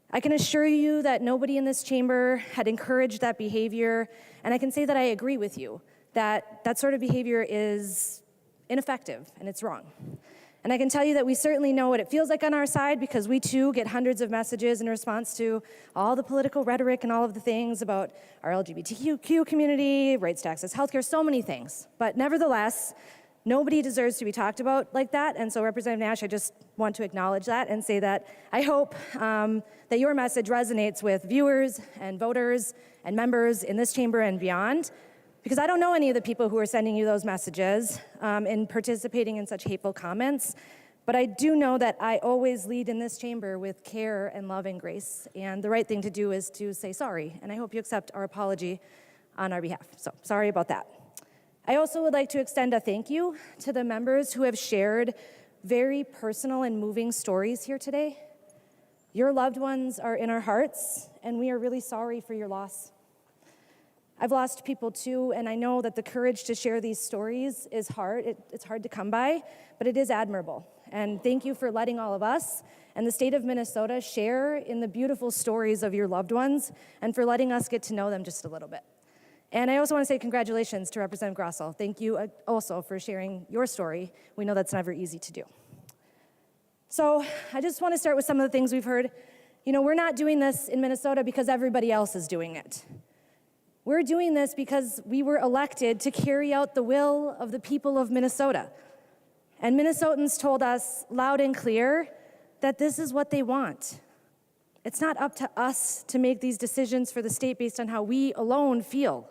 I can assure you that nobody in this chamber had encouraged that behavior, and I can say that I agree with you, that that sort of behavior is ineffective and it's wrong. And I can tell you that we certainly know what it feels like on our side because we too get hundreds of messages in response to all the political rhetoric and all of the things about our LGBTQ community, rights to access healthcare, so many things. But nevertheless, nobody deserves to be talked about like that. And so Representative Nash, I just want to acknowledge that and say that I hope that your message resonates with viewers and voters and members in this chamber and beyond. Because I don't know any of the people who are sending you those messages and participating in such hateful comments, but I do know that I always lead in this chamber with care and love and grace, and the right thing to do is to say sorry, and I hope you accept our apology on our behalf. So sorry about that. I also would like to extend a thank you to the members who have shared very personal and moving stories here today. Your loved ones are in our hearts, and we are really sorry for your loss. I've lost people too, and I know that the courage to share these stories is hard. It's hard to come by, but it is admirable. And thank you for letting all of us and the state of Minnesota share in the beautiful stories of your loved ones and for letting us get to know them just a little bit. And I also want to say congratulations to Representative Grossell. Thank you also for sharing your story. We know that's never easy to do. So I just want to start with some of the things we've heard. You know, we're not doing this in Minnesota because everybody else is doing it. We're doing this because we were elected to carry out the will of the people of Minnesota. And Minnesotans told us loud and clear that this is what they want. It's not up to us to make these decisions for the state based on how we alone feel.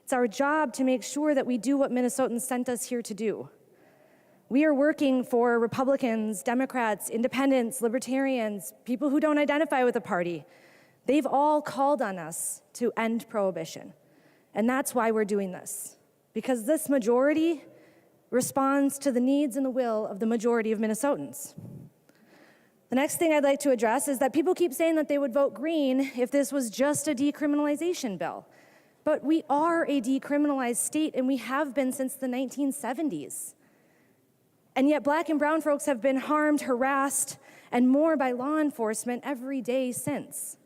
It's our job to make sure that we do what Minnesotans sent us here to do. We are working for Republicans, Democrats, independents, libertarians, people who don't identify with a party. They've all called on us to end prohibition. And that's why we're doing this. Because this majority responds to the needs and the will of the majority of Minnesotans. The next thing I'd like to address is that people keep saying that they would vote green if this was just a decriminalization bill. But we are a decriminalized state, and we have been since the 1970s. And yet black and brown folks have been harmed, harassed, and more by law enforcement every day since.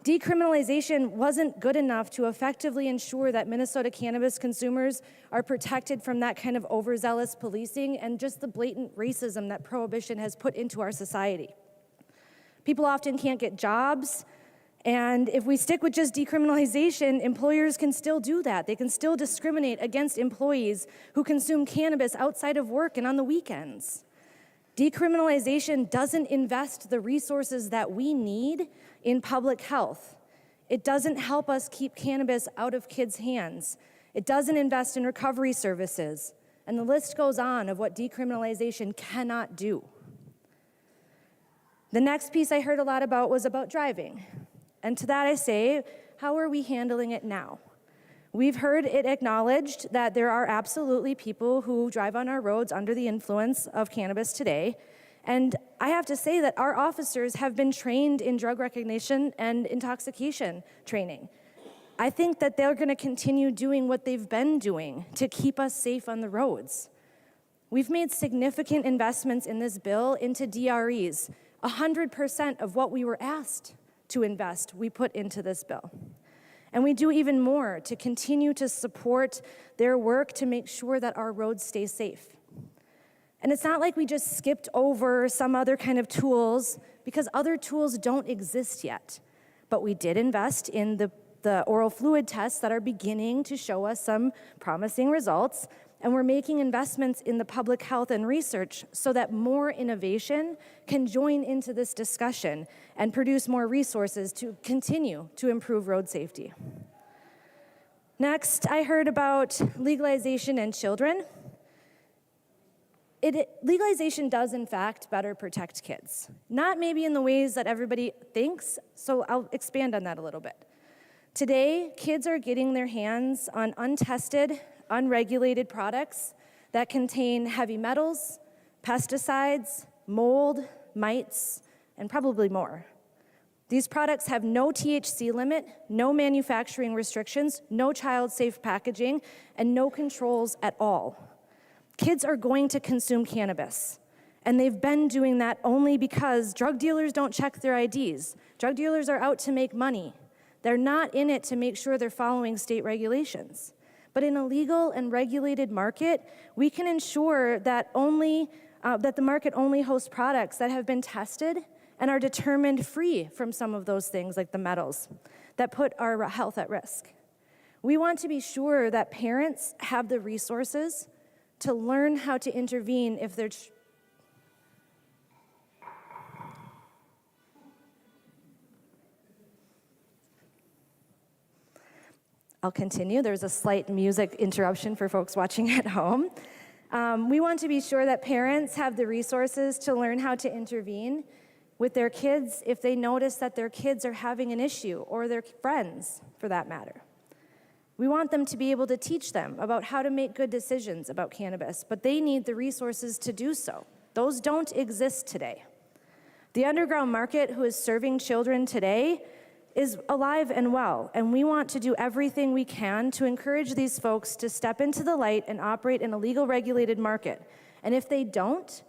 Decriminalization wasn't good enough to effectively ensure that Minnesota cannabis consumers are protected from that kind of overzealous policing and just the blatant racism that prohibition has put into our society. People often can't get jobs, and if we stick with just decriminalization, employers can still do that. They can still discriminate against employees who consume cannabis outside of work and on the weekends. Decriminalization doesn't invest the resources that we need in public health. It doesn't help us keep cannabis out of kids' hands. It doesn't invest in recovery services. And the list goes on of what decriminalization cannot do. The next piece I heard a lot about was about driving. And to that I say, how are we handling it now? We've heard it acknowledged that there are absolutely people who drive on our roads under the influence of cannabis today. And I have to say that our officers have been trained in drug recognition and intoxication training. I think that they're going to continue doing what they've been doing to keep us safe on the roads. We've made significant investments in this bill into DREs. 100% of what we were asked to invest, we put into this bill. And we do even more to continue to support their work to make sure that our roads stay safe. And it's not like we just skipped over some other kind of tools, because other tools don't exist yet. But we did invest in the oral fluid tests that are beginning to show us some promising results. And we're making investments in the public health and research so that more innovation can join into this discussion and produce more resources to continue to improve road safety. Next, I heard about legalization and children. Legalization does, in fact, better protect kids. Not maybe in the ways that everybody thinks, so I'll expand on that a little bit. Today, kids are getting their hands on untested, unregulated products that contain heavy metals, pesticides, mold, mites, and probably more. These products have no THC limit, no manufacturing restrictions, no child-safe packaging, and no controls at all. Kids are going to consume cannabis, and they've been doing that only because drug dealers don't check their IDs. Drug dealers are out to make money. They're not in it to make sure they're following state regulations. But in a legal and regulated market, we can ensure that that the market only hosts products that have been tested and are determined free from some of those things like the metals that put our health at risk. We want to be sure that parents have the resources to learn how to intervene if they're I'll continue. There's a slight music interruption for folks watching at home. We want to be sure that parents have the resources to learn how to intervene with their kids if they notice that their kids are having an issue, or their friends, for that matter. We want them to be able to teach them about how to make good decisions about cannabis, but they need the resources to do so. Those don't exist today. The underground market who is serving children today is alive and well, and we want to do everything we can to encourage these folks to step into the light and operate in a legal regulated market. And if they don't,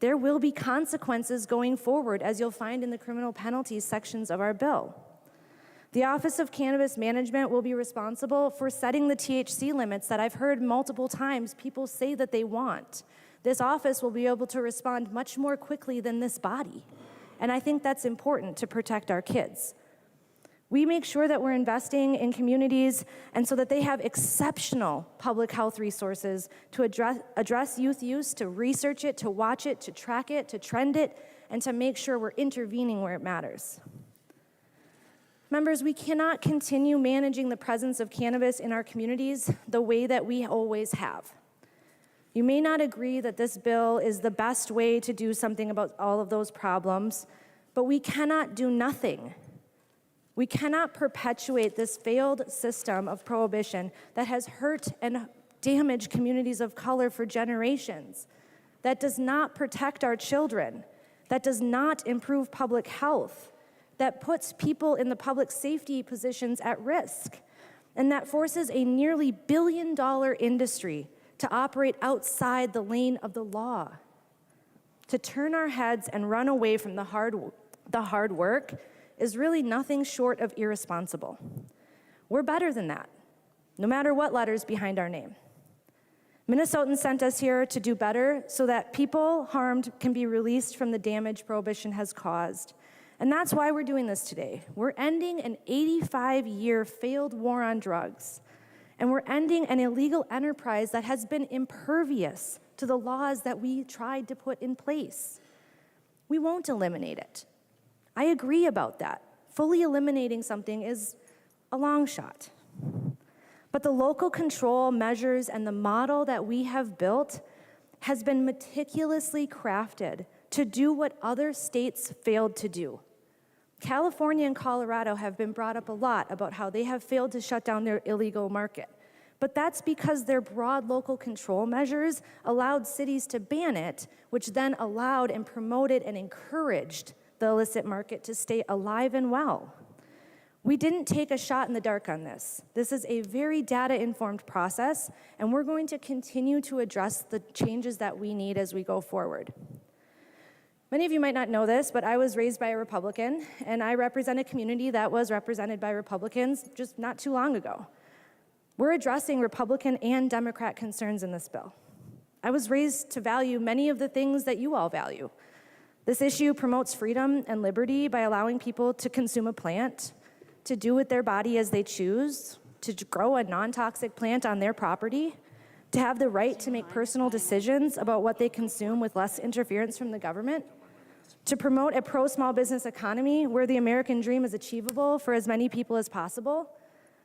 There will be consequences going forward, as you'll find in the criminal penalties sections of our bill. The Office of Cannabis Management will be responsible for setting the THC limits that I've heard multiple times people say that they want. This office will be able to respond much more quickly than this body. And I think that's important to protect our kids. We make sure that we're investing in communities and so that they have exceptional public health resources to address youth use, to research it, to watch it, to track it, to trend it, and to make sure we're intervening where it matters. Members, we cannot continue managing the presence of cannabis in our communities the way that we always have. You may not agree that this bill is the best way to do something about all of those problems, but we cannot do nothing. We cannot perpetuate this failed system of prohibition that has hurt and damaged communities of color for generations, that does not protect our children, that does not improve public health, that puts people in the public safety positions at risk, and that forces a nearly billion-dollar industry to operate outside the lane of the law. To turn our heads and run away from the hard work is really nothing short of irresponsible. We're better than that, no matter what letter's behind our name. Minnesotans sent us here to do better so that people harmed can be released from the damage prohibition has caused. And that's why we're doing this today. We're ending an 85-year failed war on drugs. And we're ending an illegal enterprise that has been impervious to the laws that we tried to put in place. We won't eliminate it. I agree about that. Fully eliminating something is a long shot. But the local control measures and the model that we have built has been meticulously crafted to do what other states failed to do. California and Colorado have been brought up a lot about how they have failed to shut down their illegal market. But that's because their broad local control measures allowed cities to ban it, which then allowed and promoted and encouraged the illicit market to stay alive and well. We didn't take a shot in the dark on this. This is a very data-informed process, and we're going to continue to address the changes that we need as we go forward. Many of you might not know this, but I was raised by a Republican, and I represent a community that was represented by Republicans just not too long ago. We're addressing Republican and Democrat concerns in this bill. I was raised to value many of the things that you all value. This issue promotes freedom and liberty by allowing people to consume a plant, to do with their body as they choose, to grow a non-toxic plant on their property, to have the right to make personal decisions about what they consume with less interference from the government, to promote a pro-small business economy where the American dream is achievable for as many people as possible,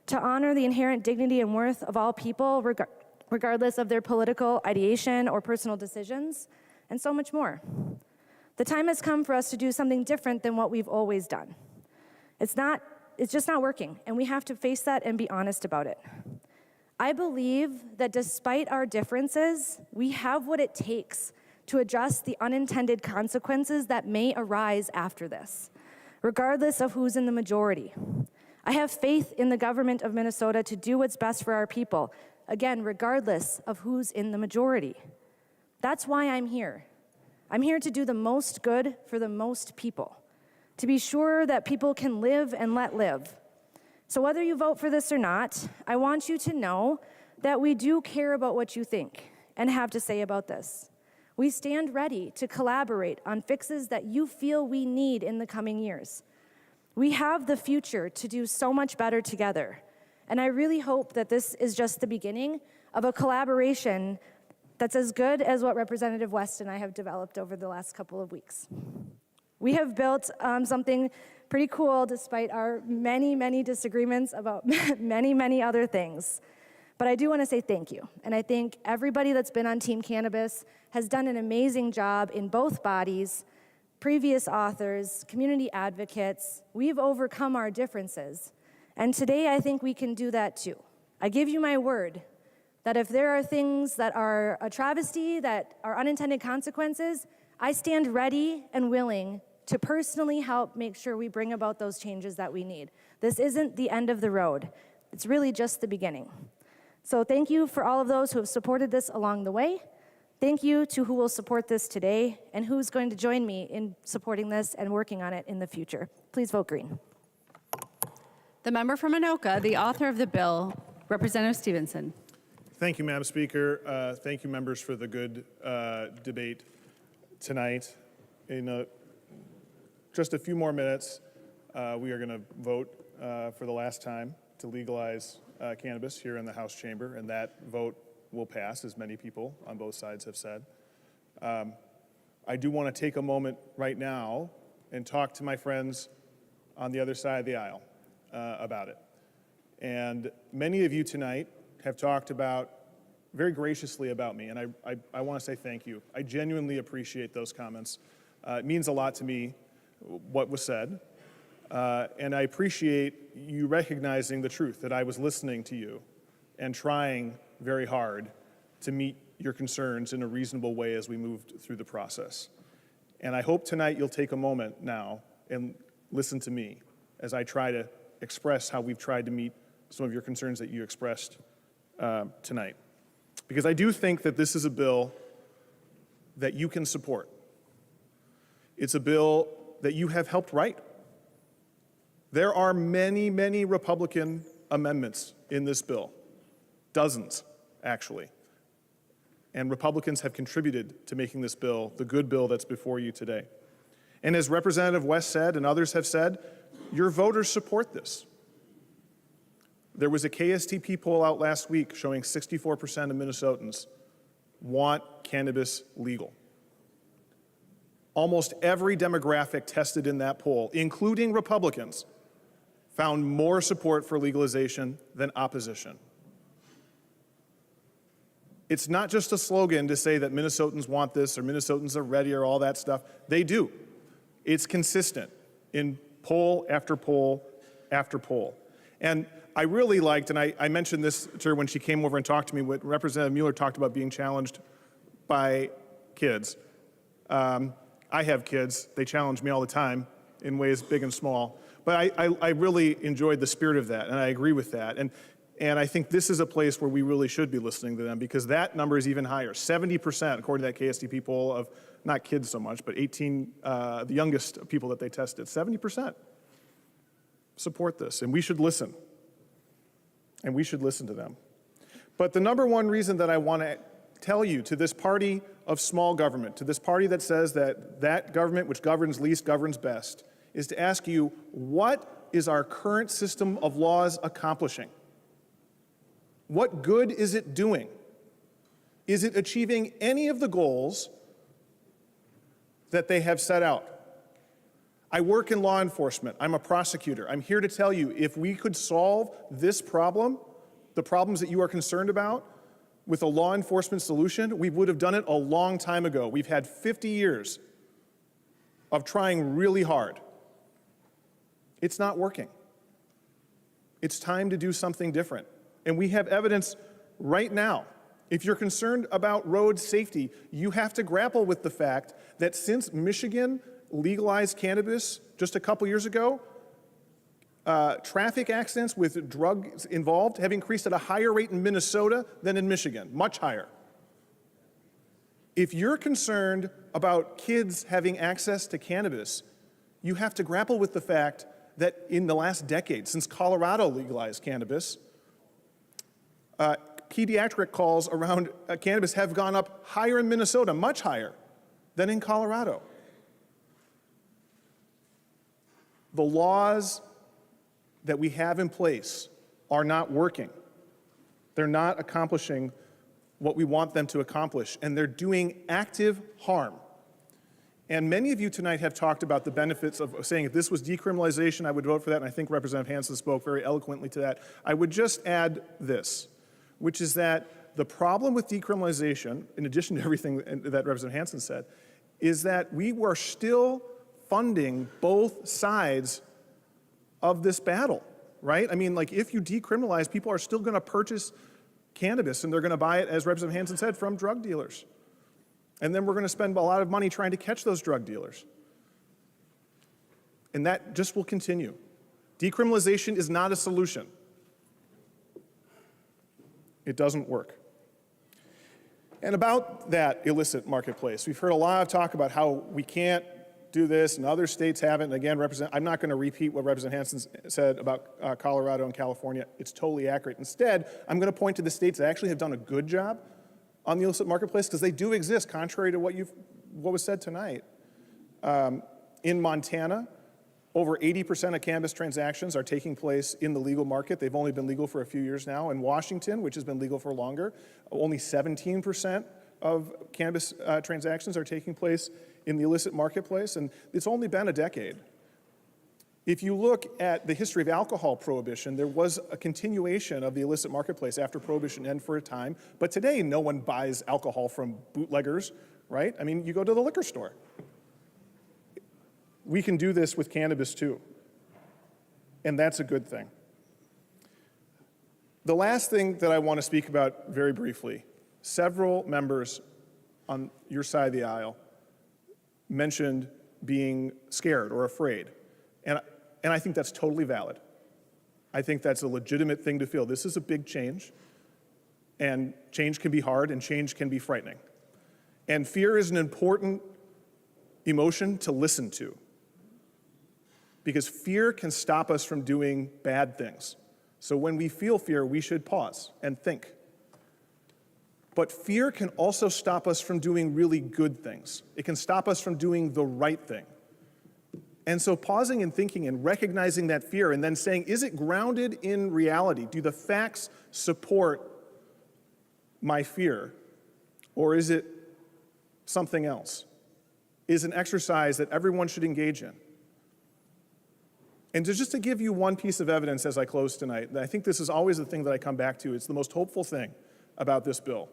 to honor the inherent dignity and worth of all people, regardless of their political ideation or personal decisions, and so much more. The time has come for us to do something different than what we've always done. It's just not working, and we have to face that and be honest about it. I believe that despite our differences, we have what it takes to address the unintended consequences that may arise after this, regardless of who's in the majority. I have faith in the government of Minnesota to do what's best for our people, again, regardless of who's in the majority. That's why I'm here. I'm here to do the most good for the most people, to be sure that people can live and let live. So whether you vote for this or not, I want you to know that we do care about what you think and have to say about this. We stand ready to collaborate on fixes that you feel we need in the coming years. We have the future to do so much better together, and I really hope that this is just the beginning of a collaboration that's as good as what Representative West and I have developed over the last couple of weeks. We have built something pretty cool despite our many, many disagreements about many, many other things. But I do want to say thank you. And I think everybody that's been on Team Cannabis has done an amazing job in both bodies, previous authors, community advocates. We've overcome our differences. And today I think we can do that too. I give you my word that if there are things that are a travesty, that are unintended consequences, I stand ready and willing to personally help make sure we bring about those changes that we need. This isn't the end of the road. It's really just the beginning. So thank you for all of those who have supported this along the way. Thank you to who will support this today and who's going to join me in supporting this and working on it in the future. Please vote green. The member from Anoka, the author of the bill, Representative Stevenson. Thank you, Madam Speaker. Thank you, members, for the good debate tonight. In just a few more minutes, we are going to vote for the last time to legalize cannabis here in the House chamber, and that vote will pass, as many people on both sides have said. I do want to take a moment right now and talk to my friends on the other side of the aisle about it. And many of you tonight have talked very graciously about me, and I want to say thank you. I genuinely appreciate those comments. It means a lot to me what was said, and I appreciate you recognizing the truth, that I was listening to you and trying very hard to meet your concerns in a reasonable way as we moved through the process. And I hope tonight you'll take a moment now and listen to me as I try to express how we've tried to meet some of your concerns that you expressed tonight. Because I do think that this is a bill that you can support. It's a bill that you have helped write. There are many, many Republican amendments in this bill. Dozens, actually. And Republicans have contributed to making this bill the good bill that's before you today. And as Representative West said, and others have said, your voters support this. There was a KSTP poll out last week showing 64% of Minnesotans want cannabis legal. Almost every demographic tested in that poll, including Republicans, found more support for legalization than opposition. It's not just a slogan to say that Minnesotans want this or Minnesotans are ready or all that stuff. They do. It's consistent in poll after poll after poll. And I really liked, and I mentioned this to her when she came over and talked to me, what Representative Mueller talked about being challenged by kids. I have kids. They challenge me all the time in ways big and small. But I really enjoyed the spirit of that, and I agree with that. And I think this is a place where we really should be listening to them, because that number is even higher. 70%, according to that KSTP poll, of not kids so much, but the youngest people that they tested, 70% support this, and we should listen. And we should listen to them. But the number one reason that I want to tell you, to this party of small government, to this party that says that government which governs least governs best, is to ask you, what is our current system of laws accomplishing? What good is it doing? Is it achieving any of the goals that they have set out? I work in law enforcement. I'm a prosecutor. I'm here to tell you, if we could solve this problem, the problems that you are concerned about, with a law enforcement solution, we would have done it a long time ago. We've had 50 years of trying really hard. It's not working. It's time to do something different. And we have evidence right now. If you're concerned about road safety, you have to grapple with the fact that since Michigan legalized cannabis just a couple years ago, traffic accidents with drugs involved have increased at a higher rate in Minnesota than in Michigan, much higher. If you're concerned about kids having access to cannabis, you have to grapple with the fact that in the last decade, since Colorado legalized cannabis, pediatric calls around cannabis have gone up higher in Minnesota, much higher than in Colorado. The laws that we have in place are not working. They're not accomplishing what we want them to accomplish, and they're doing active harm. And many of you tonight have talked about the benefits of saying if this was decriminalization, I would vote for that, and I think Representative Hansen spoke very eloquently to that. I would just add this, which is that the problem with decriminalization, in addition to everything that Representative Hansen said, is that we were still funding both sides of this battle, right? I mean, like, if you decriminalize, people are still going to purchase cannabis, and they're going to buy it, as Representative Hansen said, from drug dealers. And then we're going to spend a lot of money trying to catch those drug dealers. And that just will continue. Decriminalization is not a solution. It doesn't work. And about that illicit marketplace, we've heard a lot of talk about how we can't do this and other states haven't. And again, I'm not going to repeat what Representative Hansen said about Colorado and California. It's totally accurate. Instead, I'm going to point to the states that actually have done a good job on the illicit marketplace, because they do exist, contrary to what was said tonight. In Montana, over 80% of cannabis transactions are taking place in the legal market. They've only been legal for a few years now. In Washington, which has been legal for longer, only 17% of cannabis transactions are taking place in the illicit marketplace, and it's only been a decade. If you look at the history of alcohol prohibition, there was a continuation of the illicit marketplace after prohibition ended for a time, but today no one buys alcohol from bootleggers, right? I mean, you go to the liquor store. We can do this with cannabis too, and that's a good thing. The last thing that I want to speak about very briefly, several members on your side of the aisle mentioned being scared or afraid, and I think that's totally valid. I think that's a legitimate thing to feel. This is a big change, and change can be hard, and change can be frightening. And fear is an important emotion to listen to, because fear can stop us from doing bad things. So when we feel fear, we should pause and think. But fear can also stop us from doing really good things. It can stop us from doing the right thing. And so pausing and thinking and recognizing that fear and then saying, is it grounded in reality? Do the facts support my fear? Or is it something else? Is an exercise that everyone should engage in. And just to give you one piece of evidence as I close tonight, and I think this is always the thing that I come back to, it's the most hopeful thing about this bill.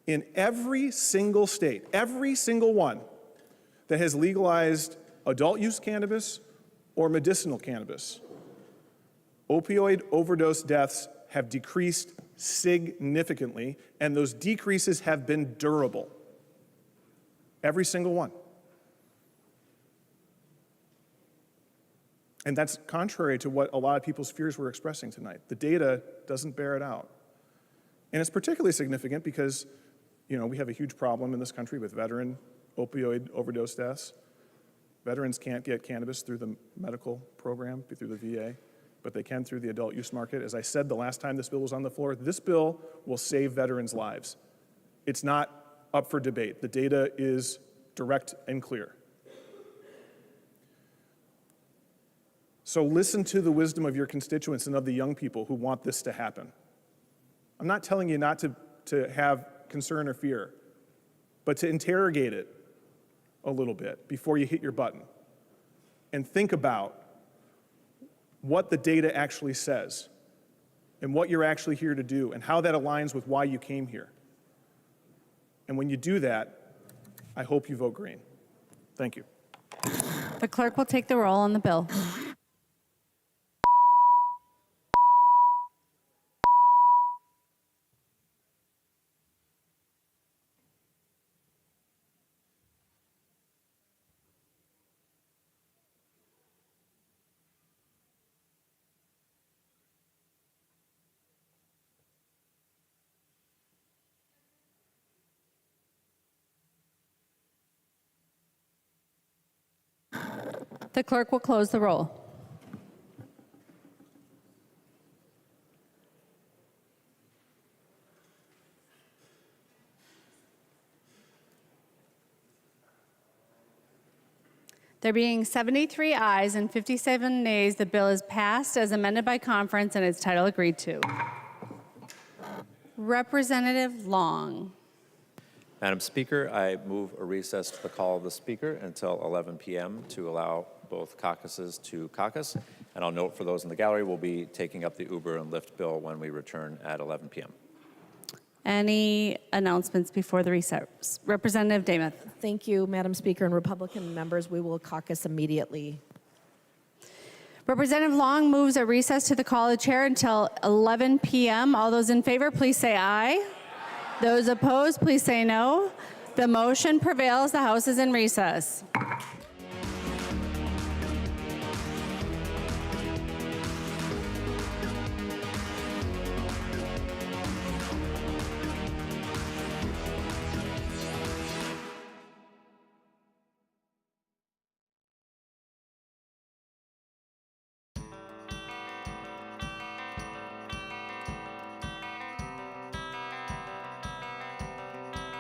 In every single state, every single one that has legalized adult use cannabis or medicinal cannabis, opioid overdose deaths have decreased significantly, and those decreases have been durable. Every single one. And that's contrary to what a lot of people's fears were expressing tonight. The data doesn't bear it out. And it's particularly significant because, we have a huge problem in this country with veteran opioid overdose deaths. Veterans can't get cannabis through the medical program, through the VA, but they can through the adult use market. As I said the last time this bill was on the floor, this bill will save veterans' lives. It's not up for debate. The data is direct and clear. So listen to the wisdom of your constituents and of the young people who want this to happen. I'm not telling you not to have concern or fear, but to interrogate it a little bit before you hit your button and think about what the data actually says and what you're actually here to do and how that aligns with why you came here. And when you do that, I hope you vote green. Thank you. The clerk will take the roll on the bill. The clerk will close the roll. There being 73 ayes and 57 nays, the bill is passed as amended by conference and its title agreed to. Representative Long. Madam Speaker, I move a recess to the call of the Speaker until 11 p.m. to allow both caucuses to caucus. And I'll note for those in the gallery, we'll be taking up the Uber and Lyft bill when we return at 11 p.m. Any announcements before the recess? Representative Demuth. Thank you, Madam Speaker, and Republican members. We will caucus immediately. Representative Long moves a recess to the call of the chair until 11 p.m. All those in favor, please say aye. Those opposed, please say no. The motion prevails. The House is in recess.